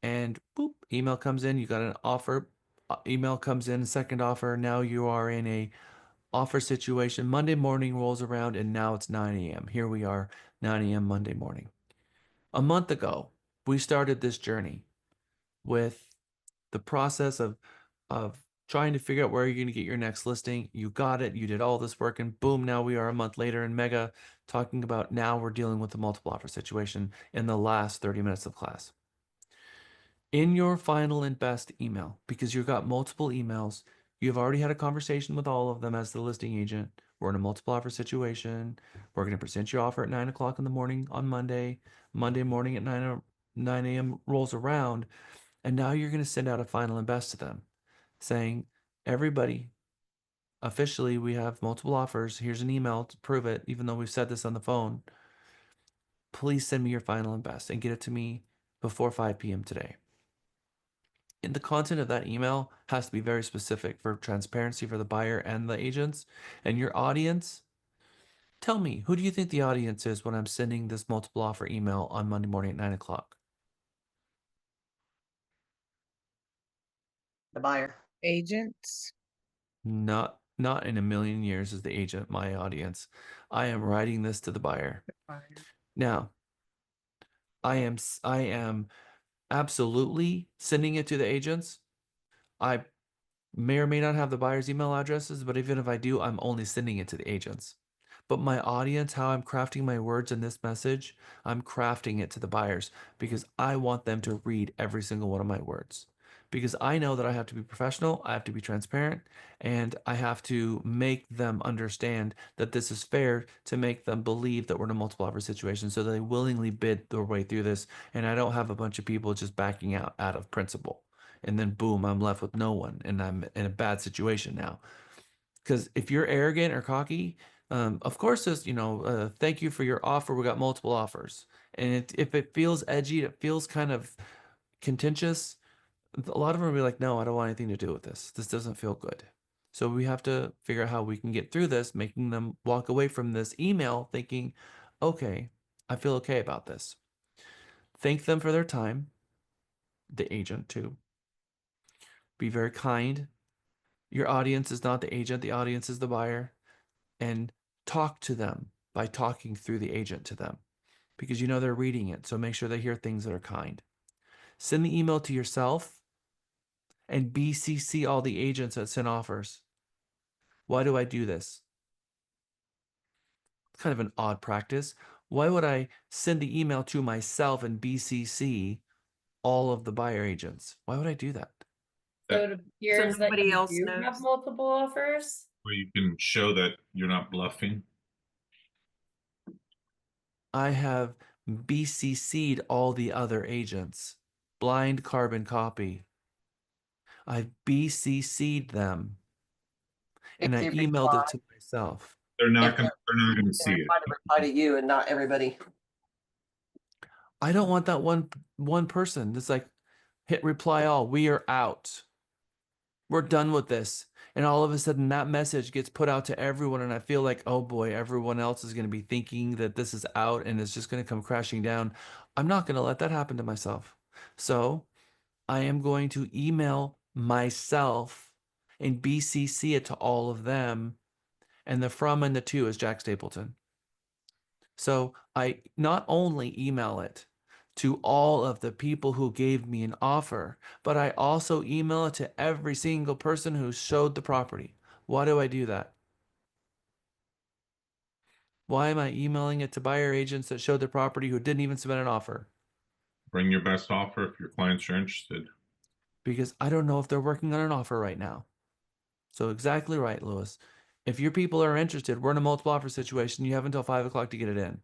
and boop, email comes in. You got an offer. Email comes in, second offer. Now you are in a offer situation. Monday morning rolls around and now it's 9 a.m. Here we are, 9 a.m. Monday morning. A month ago, we started this journey with the process of trying to figure out where you're going to get your next listing. You got it. You did all this work and boom, now we are a month later in Mega talking about now we're dealing with the multiple offer situation in the last 30 minutes of class. In your final and best email, because you've got multiple emails, you've already had a conversation with all of them as the listing agent. We're in a multiple offer situation. We're going to present your offer at 9 o'clock in the morning on Monday. Monday morning at 9 a.m. rolls around. And now you're going to send out a final and best to them saying, everybody, officially, we have multiple offers. Here's an email to prove it, even though we've said this on the phone. Please send me your final and best and get it to me before 5 p.m. today. And the content of that email has to be very specific for transparency for the buyer and the agents. And your audience, tell me, who do you think the audience is when I'm sending this multiple offer email on Monday morning at 9 o'clock? The buyer. Agents. Not in a million years is the agent my audience. I am writing this to the buyer. Now, I am absolutely sending it to the agents. I may or may not have the buyer's email addresses, but even if I do, I'm only sending it to the agents. But my audience, how I'm crafting my words in this message, I'm crafting it to the buyers because I want them to read every single one of my words. Because I know that I have to be professional, I have to be transparent, and I have to make them understand that this is fair to make them believe that we're in a multiple offer situation so they willingly bid their way through this. And I don't have a bunch of people just backing out of principle. And then boom, I'm left with no one and I'm in a bad situation now. Because if you're arrogant or cocky, of course, it's, thank you for your offer. We got multiple offers. And if it feels edgy, it feels kind of contentious, a lot of them will be like, no, I don't want anything to do with this. This doesn't feel good. So we have to figure out how we can get through this, making them walk away from this email thinking, okay, I feel okay about this. Thank them for their time, the agent too. Be very kind. Your audience is not the agent, the audience is the buyer. And talk to them by talking through the agent to them because you know they're reading it. So make sure they hear things that are kind. Send the email to yourself and BCC all the agents that send offers. Why do I do this? It's kind of an odd practice. Why would I send the email to myself and BCC all of the buyer agents? Why would I do that? So it appears that nobody you else do have knows. multiple offers. Where you can show that you're not bluffing. I have BCC'd all the other agents. Blind carbon copy. I've BCC'd them. And If I they emailed reply, it to myself. They're if not they going to see it. reply to you and not everybody. I don't want that one person that's like, hit reply all. We are out. We're done with this. And all of a sudden that message gets put out to everyone. And I feel like, oh boy, everyone else is going to be thinking that this is out and it's just going to come crashing down. I'm not going to let that happen to myself. So I am going to email myself and BCC it to all of them. And the from and the to is Jack Stapleton. So I not only email it to all of the people who gave me an offer, but I also email it to every single person who showed the property. Why do I do that? Why am I emailing it to buyer agents that showed the property who didn't even submit an offer? Bring your best offer if your clients are interested. because I don't know if they're working on an offer right now. So exactly right, Lewis. If your people are interested, we're in a multiple offer situation. You have until 5 o'clock to get it in.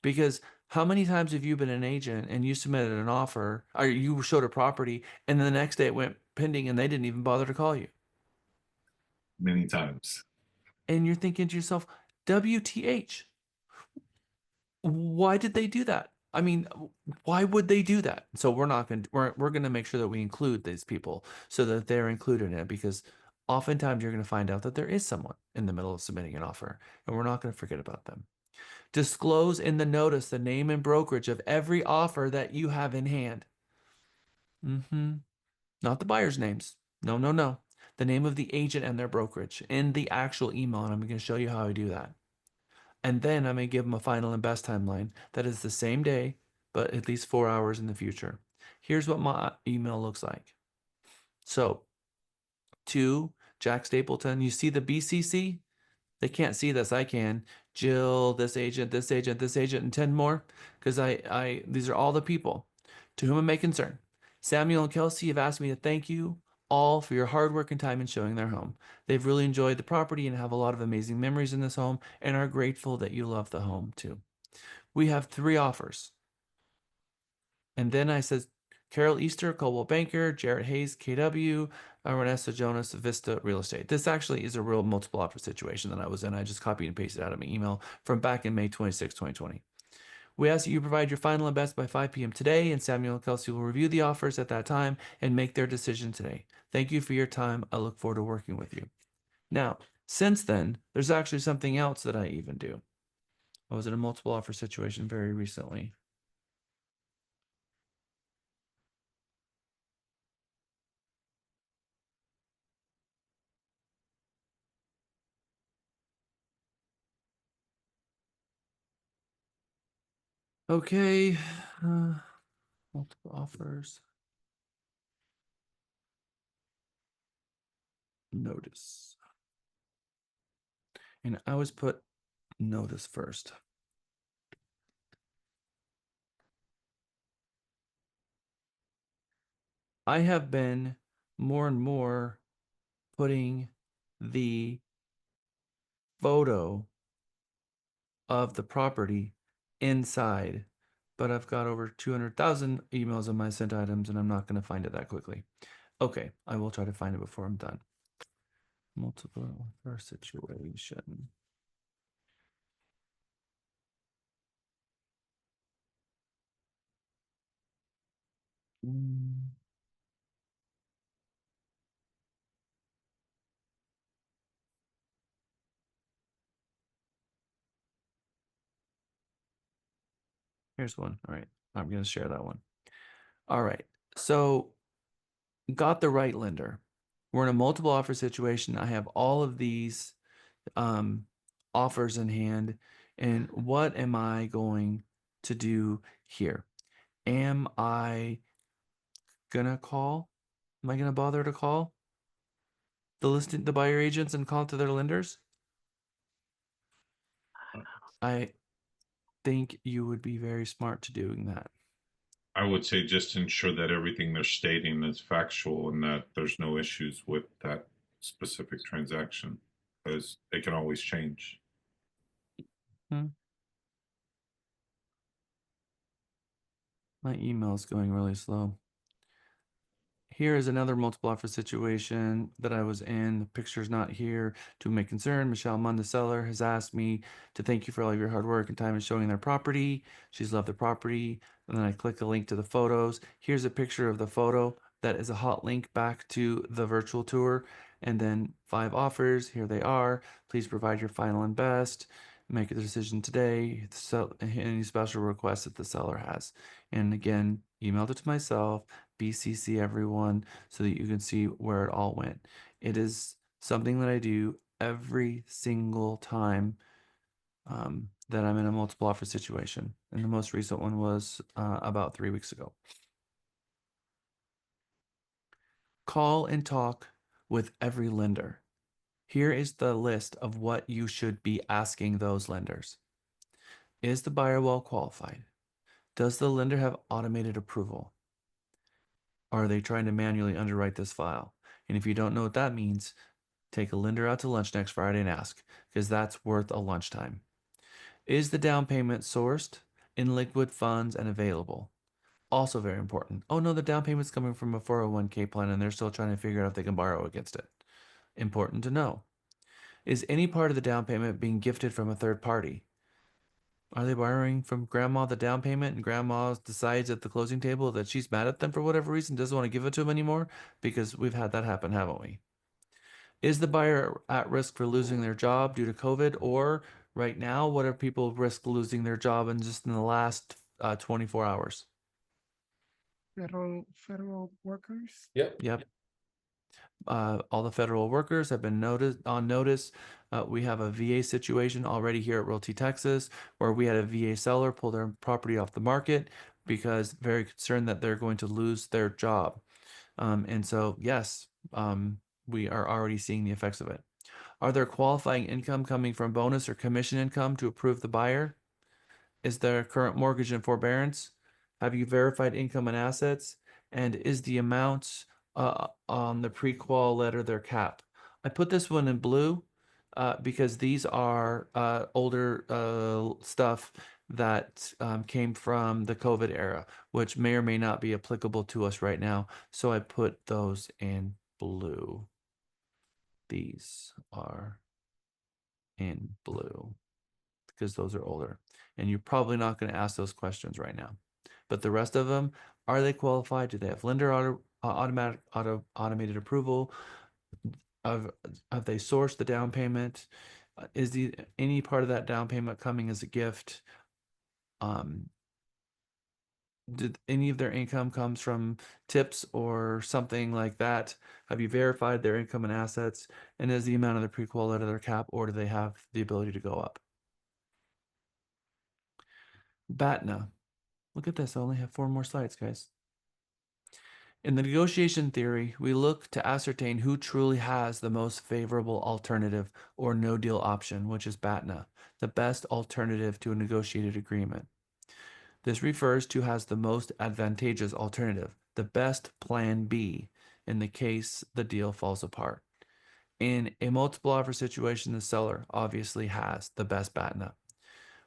Because how many times have you been an agent and you submitted an offer or you showed a property and then the next day it went pending and they didn't even bother to call you? Many times. And you're thinking to yourself, WTH, why did they do that? I mean, why would they do that? So we're not going to, we're going to make sure that we include these people so that they're included in it, because oftentimes you're going to find out that there is someone in the middle of submitting an offer and we're not going to forget about them. Disclose in the notice the name and brokerage of every offer that you have in hand. Not the buyer's names. No, no, no. The name of the agent and their brokerage in the actual email. And I'm going to show you how I do that. And then I'm going to give them a final and best timeline that is the same day, but at least 4 hours in the future. Here's what my email looks like. So, to Jack Stapleton, you see the BCC? They can't see this. I can. Jill, this agent, this agent, this agent, and 10 more. Because these are all the people to whom it may concern. Samuel and Kelsey have asked me to thank you all for your hard work and time in showing their home. They've really enjoyed the property and have a lot of amazing memories in this home and are grateful that you love the home too. We have 3 offers. And then I said, Carol Easter, Coldwell Banker, Jarrett Hayes, KW, Ernesto Jonas, Vista Real Estate. This actually is a real multiple offer situation that I was in. I just copied and pasted out of my email from back in May 26, 2020. We ask that you provide your final and best by 5 p.m. today, and Samuel and Kelsey will review the offers at that time and make their decision today. Thank you for your time. I look forward to working with you. Now, since then, there's actually something else that I even do. I was in a multiple offer situation very recently. Okay, multiple offers. Notice. And I always put notice first. I have been more and more putting the photo of the property inside, but I've got over 200,000 emails on my sent items and I'm not going to find it that quickly. Okay, I will try to find it before I'm done. Multiple offer situation. Here's one. All right, I'm going to share that one. All right, so got the right lender. We're in a multiple offer situation. I have all of these offers in hand. And what am I going to do here? Am I gonna call? Am I gonna bother to call the buyer agents and call to their lenders? I think you would be very smart to doing that. I would say just ensure that everything they're stating is factual and that there's no issues with that specific transaction, because it can always change. My email is going really slow. Here is another multiple offer situation that I was in. The picture's not here. To my concern, Michelle Munn, the seller, has asked me to thank you for all of your hard work and time in showing their property. She's loved the property. And then I click a link to the photos. Here's a picture of the photo that is a hot link back to the virtual tour. And then 5 offers. Here they are. Please provide your final and best. Make a decision today. So any special requests that the seller has. And again, emailed it to myself. BCC everyone so that you can see where it all went. It is something that I do every single time that I'm in a multiple offer situation. And the most recent one was about 3 weeks ago. Call and talk with every lender. Here is the list of what you should be asking those lenders. Is the buyer well qualified? Does the lender have automated approval? Are they trying to manually underwrite this file? And if you don't know what that means, take a lender out to lunch next Friday and ask, because that's worth a lunchtime. Is the down payment sourced in liquid funds and available? Also very important. Oh no, the down payment's coming from a 401k plan and they're still trying to figure out if they can borrow against it. Important to know. Is any part of the down payment being gifted from a third party? Are they borrowing from grandma the down payment and grandma decides at the closing table that she's mad at them for whatever reason, doesn't want to give it to them anymore? Because we've had that happen, haven't we? Is the buyer at risk for losing their job due to COVID? Or right now, what are people risk losing their job in just in the last 24 hours? Federal workers. Yep. All the federal workers have been on notice. We have a VA situation already here at Realty Texas, where we had a VA seller pull their property off the market because very concerned that they're going to lose their job. And so, yes, we are already seeing the effects of it. Are there qualifying income coming from bonus or commission income to approve the buyer? Is there current mortgage in forbearance? Have you verified income and assets? And is the amount on the pre-qual letter their cap? I put this one in blue because these are older stuff that came from the COVID era, which may or may not be applicable to us right now. So I put those in blue. These are in blue because those are older. And you're probably not going to ask those questions right now. But the rest of them, are they qualified? Do they have lender automated approval? Have they sourced the down payment? Is any part of that down payment coming as a gift? Did any of their income comes from tips or something like that? Have you verified their income and assets? And is the amount of the pre-qual letter their cap, or do they have the ability to go up? BATNA. Look at this. I only have 4 more slides, guys. In the negotiation theory, we look to ascertain who truly has the most favorable alternative or no deal option, which is BATNA, the best alternative to a negotiated agreement. This refers to has the most advantageous alternative, the best plan B, in the case the deal falls apart. In a multiple offer situation, the seller obviously has the best BATNA.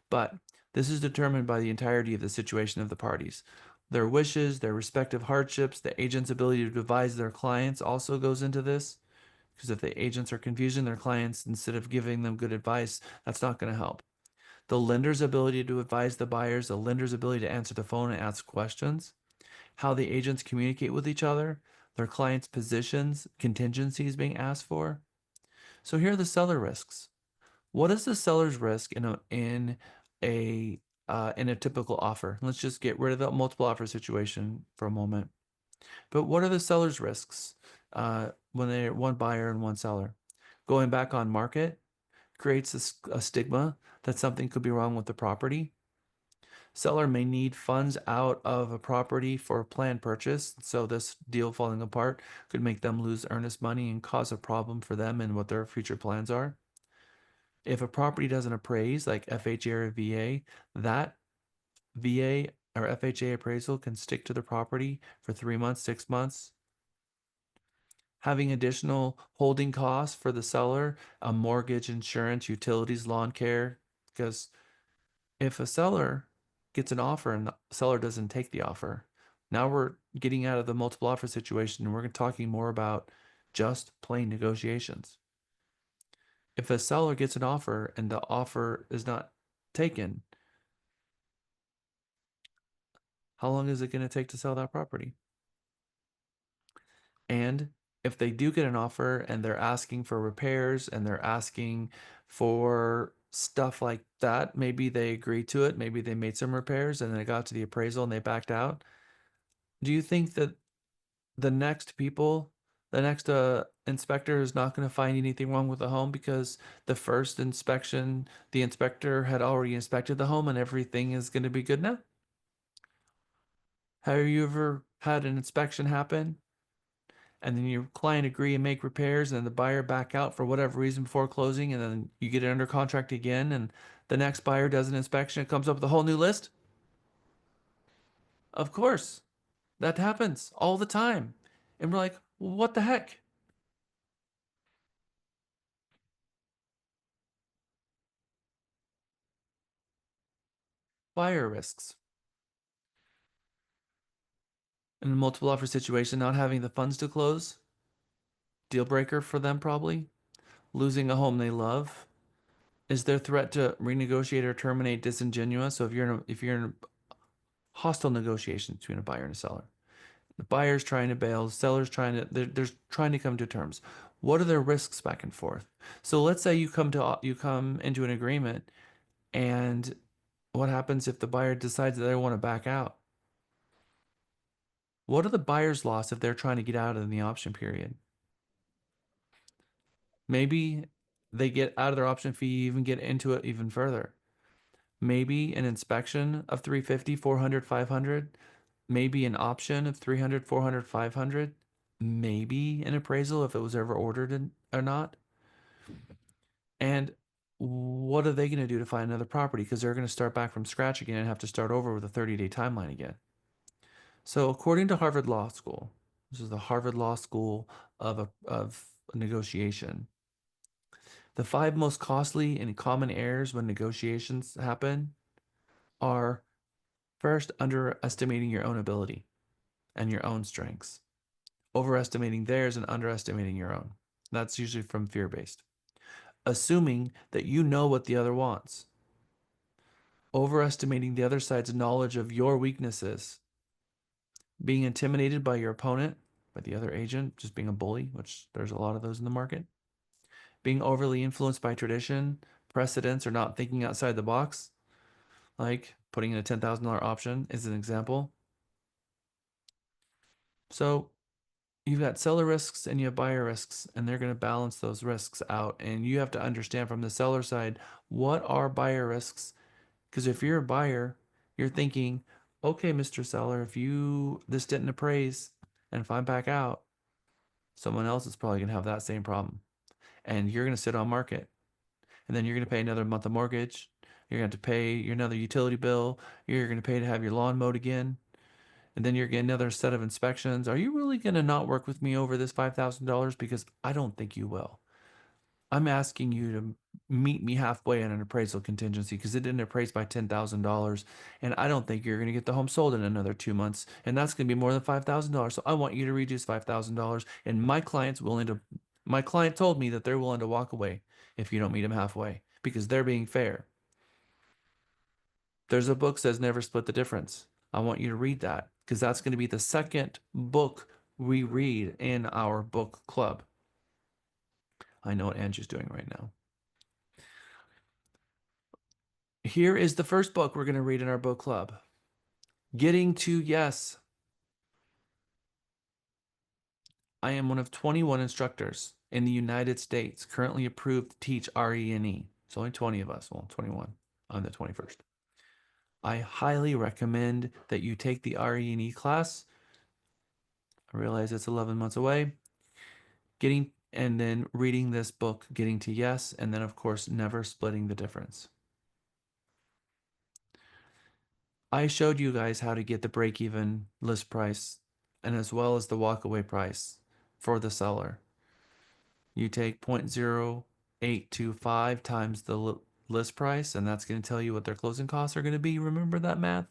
But this is determined by the entirety of the situation of the parties. Their wishes, their respective hardships, the agent's ability to advise their clients also goes into this. Because if the agents are confusing their clients instead of giving them good advice, that's not going to help. The lender's ability to advise the buyers, the lender's ability to answer the phone and ask questions, how the agents communicate with each other, their clients' positions, contingencies being asked for. So here are the seller risks. What is the seller's risk in a typical offer? Let's just get rid of the multiple offer situation for a moment. But what are the seller's risks when they're one buyer and one seller? Going back on market creates a stigma that something could be wrong with the property. Seller may need funds out of a property for a planned purchase, so this deal falling apart could make them lose earnest money and cause a problem for them and what their future plans are. If a property doesn't appraise, like FHA or VA, that VA or FHA appraisal can stick to the property for 3 months, 6 months. Having additional holding costs for the seller, a mortgage, insurance, utilities, lawn care, because if a seller gets an offer and the seller doesn't take the offer, now we're getting out of the multiple offer situation and we're talking more about just plain negotiations. If a seller gets an offer and the offer is not taken, how long is it going to take to sell that property? And if they do get an offer and they're asking for repairs and they're asking for stuff like that, maybe they agreed to it, maybe they made some repairs and then it got to the appraisal and they backed out. Do you think that the next inspector is not going to find anything wrong with the home because the first inspection, the inspector had already inspected the home and everything is going to be good now? Have you ever had an inspection happen and then your client agree and make repairs and the buyer back out for whatever reason before closing and then you get it under contract again and the next buyer does an inspection, it comes up with a whole new list? Of course. That happens all the time. And we're like, what the heck? Buyer risks. In a multiple offer situation, not having the funds to close, deal breaker for them probably. Losing a home they love. Is their threat to renegotiate or terminate disingenuous? So if you're in a hostile negotiation between a buyer and a seller, the buyer's trying to bail, the seller's trying to they're trying to come to terms. What are their risks back and forth? So let's say you come into an agreement, and what happens if the buyer decides that they want to back out? What are the buyer's loss if they're trying to get out in the option period? Maybe they get out of their option fee, even get into it even further. Maybe an inspection of 350, 400, 500. Maybe an option of 300, 400, 500. Maybe an appraisal if it was ever ordered or not. And what are they going to do to find another property? Because they're going to start back from scratch again and have to start over with a 30-day timeline again. So according to Harvard Law School, this is the Harvard Law School of negotiation. The 5 most costly and common errors when negotiations happen are: first, underestimating your own ability and your own strengths, overestimating theirs and underestimating your own. That's usually from fear-based. Assuming that you know what the other wants, overestimating the other side's knowledge of your weaknesses, being intimidated by your opponent, by the other agent, just being a bully, which there's a lot of those in the market, being overly influenced by tradition, precedents, or not thinking outside the box, like putting in a $10,000 option is an example. So you've got seller risks and you have buyer risks, and they're going to balance those risks out. And you have to understand from the seller side, what are buyer risks? Because if you're a buyer, you're thinking, okay, Mr. Seller, if this didn't appraise and if I back out, someone else is probably going to have that same problem. And you're going to sit on market. And then you're going to pay another month of mortgage. You're going to have to pay your another utility bill. You're going to pay to have your lawn mowed again. And then you're getting another set of inspections. Are you really going to not work with me over this $5,000? Because I don't think you will. I'm asking you to meet me halfway on an appraisal contingency because it didn't appraise by $10,000. And I don't think you're going to get the home sold in another 2 months. And that's going to be more than $5,000. So I want you to reduce $5,000. And my client told me that they're willing to walk away if you don't meet them halfway because they're being fair. There's a book says never split the difference. I want you to read that because that's going to be the second book we read in our book club. I know what Angie's doing right now. Here is the first book we're going to read in our book club. Getting to Yes. I am one of 21 instructors in the United States currently approved to teach RE&E. It's only 20 of us. Well, 21. I'm the 21st. I highly recommend that you take the RE&E class. I realize it's 11 months away. And then reading this book, Getting to Yes, and then of course, never splitting the difference. I showed you guys how to get the break-even list price and as well as the walkaway price for the seller. You take 0.0825 times the list price, and that's going to tell you what their closing costs are going to be. Remember that math?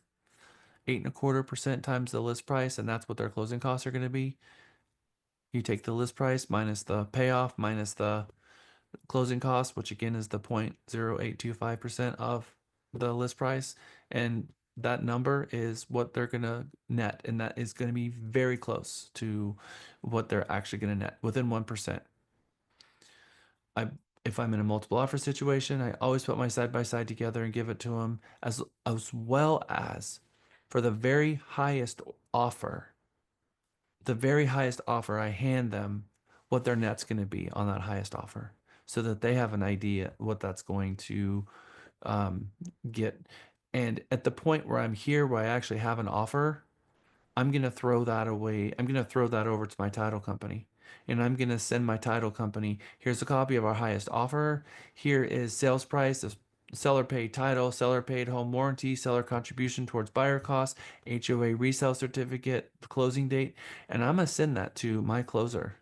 8.25% times the list price, and that's what their closing costs are going to be. You take the list price minus the payoff minus the closing cost, which again is the 0.0825% of the list price, and that number is what they're gonna net, and that is going to be very close to what they're actually going to net, within 1%. If I'm in a multiple offer situation, I always put my side by side together and give it to them, as well as for the very highest offer. I hand them what their net's going to be on that highest offer, so that they have an idea what that's going to get. And at the point where I'm here, where I actually have an offer, I'm going to throw that away. I'm going to throw that over to my title company. And I'm going to send my title company, here's a copy of our highest offer. Here is sales price. The seller paid title, seller paid home warranty, seller contribution towards buyer costs, HOA resale certificate, closing date, and I'm gonna send that to my closer.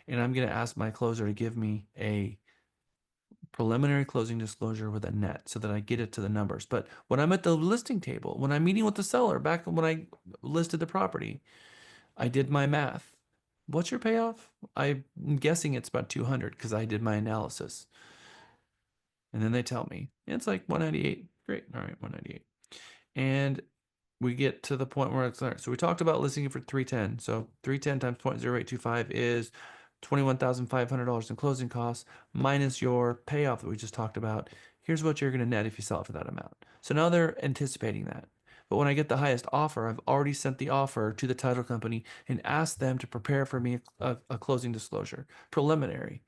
And I'm gonna ask my closer to give me a preliminary closing disclosure with a net so that I get it to the numbers. But when I'm at the listing table, when I'm meeting with the seller, back when I listed the property, I did my math. What's your payoff? I'm guessing it's about 200 because I did my analysis. And then they tell me it's like 198. Great. All right, 198. And we get to the point where it's so we talked about listing it for 310. So 310 times 0.0825 is $21,500 in closing costs minus your payoff that we just talked about. Here's what you're going to net if you sell it for that amount. So now they're anticipating that. But when I get the highest offer, I've already sent the offer to the title company and asked them to prepare for me a closing disclosure, preliminary.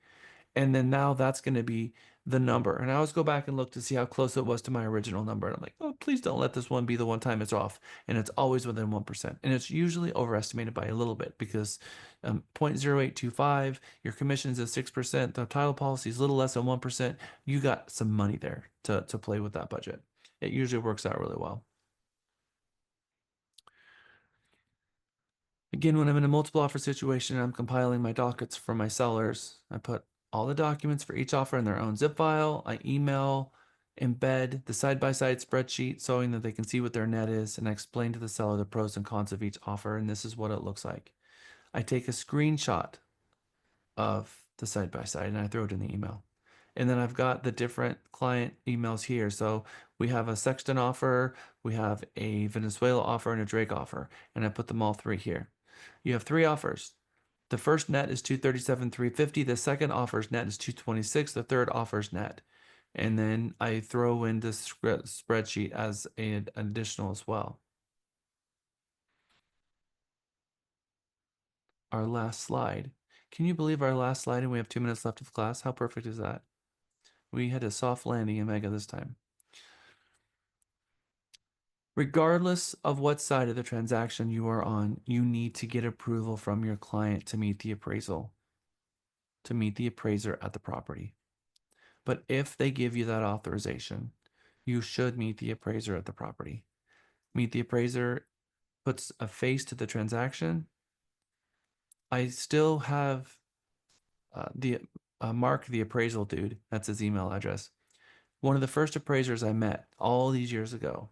And then now that's going to be the number. And I always go back and look to see how close it was to my original number. And I'm like, oh, please don't let this one be the one time it's off. And it's always within 1%. And it's usually overestimated by a little bit because 0.0825, your commission is at 6%. The title policy is a little less than 1%. You got some money there to play with that budget. It usually works out really well. Again, when I'm in a multiple offer situation, I'm compiling my dockets for my sellers. I put all the documents for each offer in their own zip file. I email, embed the side-by-side spreadsheet so that they can see what their net is, and I explain to the seller the pros and cons of each offer, and this is what it looks like. I take a screenshot of the side-by-side and I throw it in the email. And then I've got the different client emails here. So we have a Sexton offer, we have a Venezuela offer, and a Drake offer, and I put them all three here. You have three offers. The first net is 237,350. The second offer's net is 226. The third offer's net. And then I throw in this spreadsheet as an additional as well. Our last slide. Can you believe our last slide and we have 2 minutes left of class? How perfect is that? We had a soft landing in Mega this time. Regardless of what side of the transaction you are on, you need to get approval from your client to meet the appraisal, to meet the appraiser at the property. But if they give you that authorization, you should meet the appraiser at the property. Meet the appraiser puts a face to the transaction. I still have Mark, the appraisal dude. That's his email address. One of the first appraisers I met all these years ago.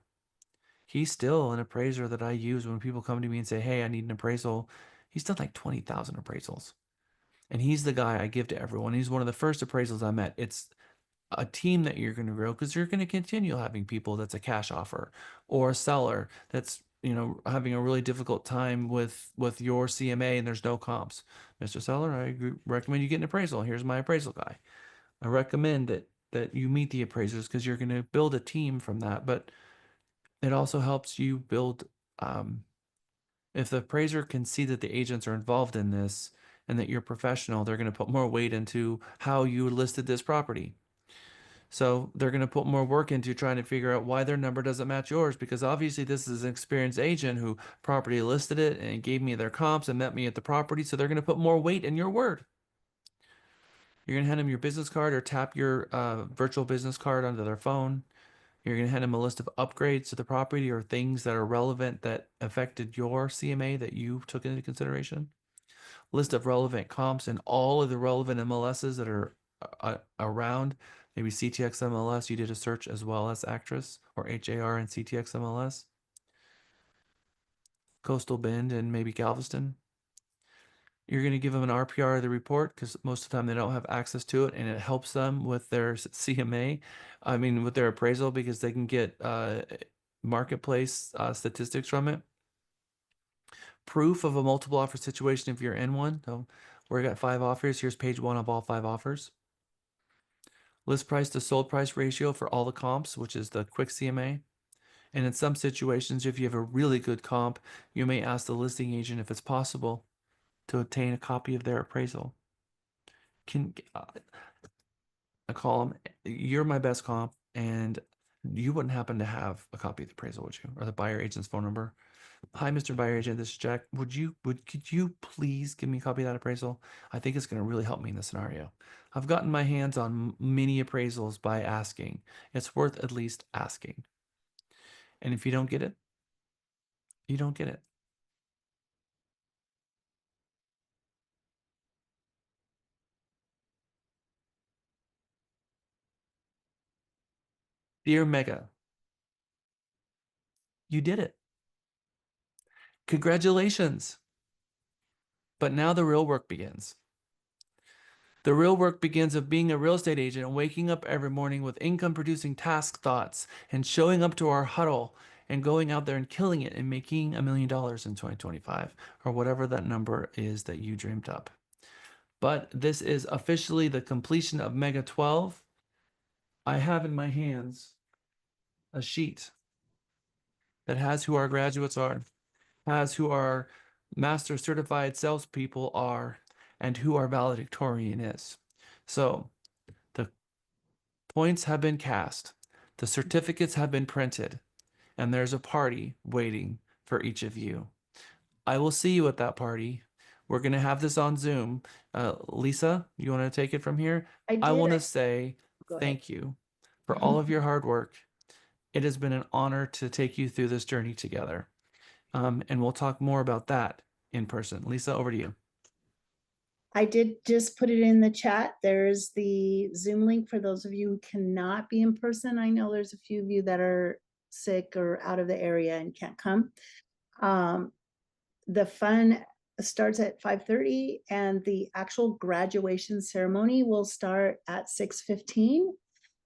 He's still an appraiser that I use when people come to me and say, hey, I need an appraisal. He's done like 20,000 appraisals. And he's the guy I give to everyone. He's one of the first appraisals I met. It's a team that you're going to grow because you're going to continue having people that's a cash offer or a seller that's having a really difficult time with your CMA and there's no comps. Mr. Seller, I recommend you get an appraisal. Here's my appraisal guy. I recommend that you meet the appraisers because you're going to build a team from that. But it also helps you build, if the appraiser can see that the agents are involved in this and that you're professional, they're going to put more weight into how you listed this property. So they're going to put more work into trying to figure out why their number doesn't match yours, because obviously this is an experienced agent who property listed it and gave me their comps and met me at the property. So they're going to put more weight in your word. You're going to hand them your business card or tap your virtual business card onto their phone. You're going to hand them a list of upgrades to the property or things that are relevant that affected your CMA that you took into consideration. List of relevant comps and all of the relevant MLSs that are around. Maybe CTX MLS, you did a search as well as Actress or HAR and CTX MLS. Coastal Bend and maybe Galveston. You're going to give them an RPR of the report because most of the time they don't have access to it, and it helps them with their CMA. I mean, with their appraisal, because they can get marketplace statistics from it. Proof of a multiple offer situation if you're in one. So we got 5 offers. Here's page 1 of all 5 offers. List price to sold price ratio for all the comps, which is the quick CMA. And in some situations, if you have a really good comp, you may ask the listing agent if it's possible to obtain a copy of their appraisal. I call them, you're my best comp, and you wouldn't happen to have a copy of the appraisal, would you? Or the buyer agent's phone number? Hi, Mr. Buyer Agent. This is Jack. Could you please give me a copy of that appraisal? I think it's going to really help me in this scenario. I've gotten my hands on many appraisals by asking. It's worth at least asking. And if you don't get it, you don't get it. Dear Mega, you did it. Congratulations. But now the real work begins. The real work begins of being a real estate agent and waking up every morning with income producing task thoughts and showing up to our huddle and going out there and killing it and making $1 million in 2025 or whatever that number is that you dreamed up. But this is officially the completion of Mega 12. I have in my hands a sheet that has who our graduates are, has who our master certified salespeople are, and who our valedictorian is. So the points have been cast, the certificates have been printed, and there's a party waiting for each of you. I will see you at that party. We're going to have this on Zoom. Lisa, you want to take it from here? I want to say thank you for all of your hard work. It has been an honor to take you through this journey together. And we'll talk more about that in person. Lisa, over to you. I did just put it in the chat. There's the Zoom link for those of you who cannot be in person. I know there's a few of you that are sick or out of the area and can't come. The fun starts at 5:30 and the actual graduation ceremony will start at 6:15.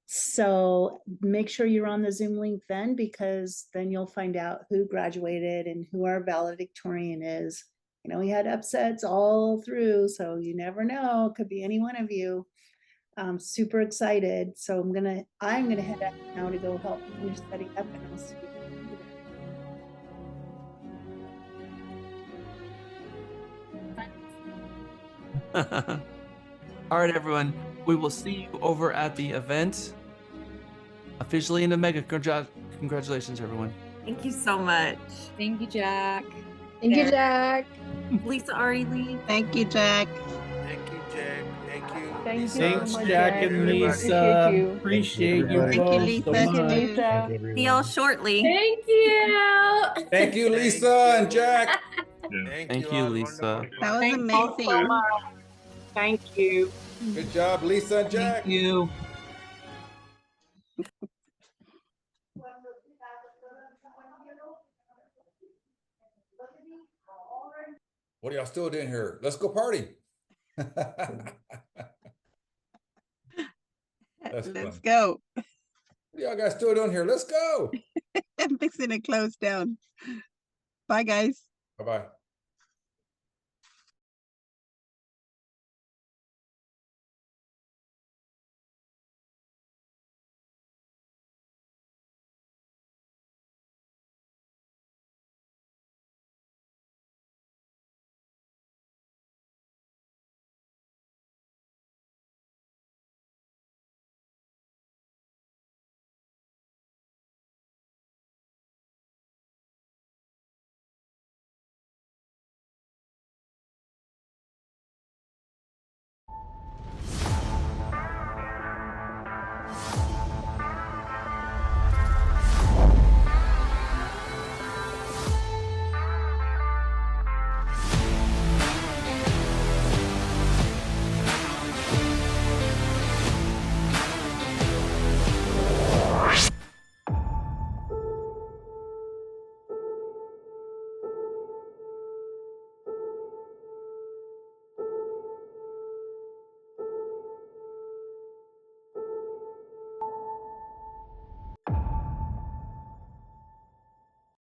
So make sure you're on the Zoom link then, because then you'll find out who graduated and who our valedictorian is. You know, we had upsets all through, so you never know. It could be any one of you. I'm super excited. So I'm gonna head out now to go help finish setting up, and I'll see you. All right, everyone. We will see you over at the event. Officially in the Mega. Congratulations, everyone. Thank you so much. Thank you, Jack. Thank you, Jack. Lisa, Ari Lee. Thank you, Jack. Thank you, Jack. Thank you. Thank you Lisa. so Thanks, much, Jack Jack. and Really Lisa. appreciate you. Appreciate you Thank you, both Lisa. so Thank you, much. Lisa. See y'all shortly. Thank you. Thank you, Lisa and Jack. Thank you, Lisa. That was Thank you all so amazing. much. Thank you. Good job, Lisa and Jack. Thank you. What are y'all still doing here? Let's go party. Let's go. What are y'all guys still doing here? Let's go. I'm fixing to close down. Bye, guys. Bye-bye.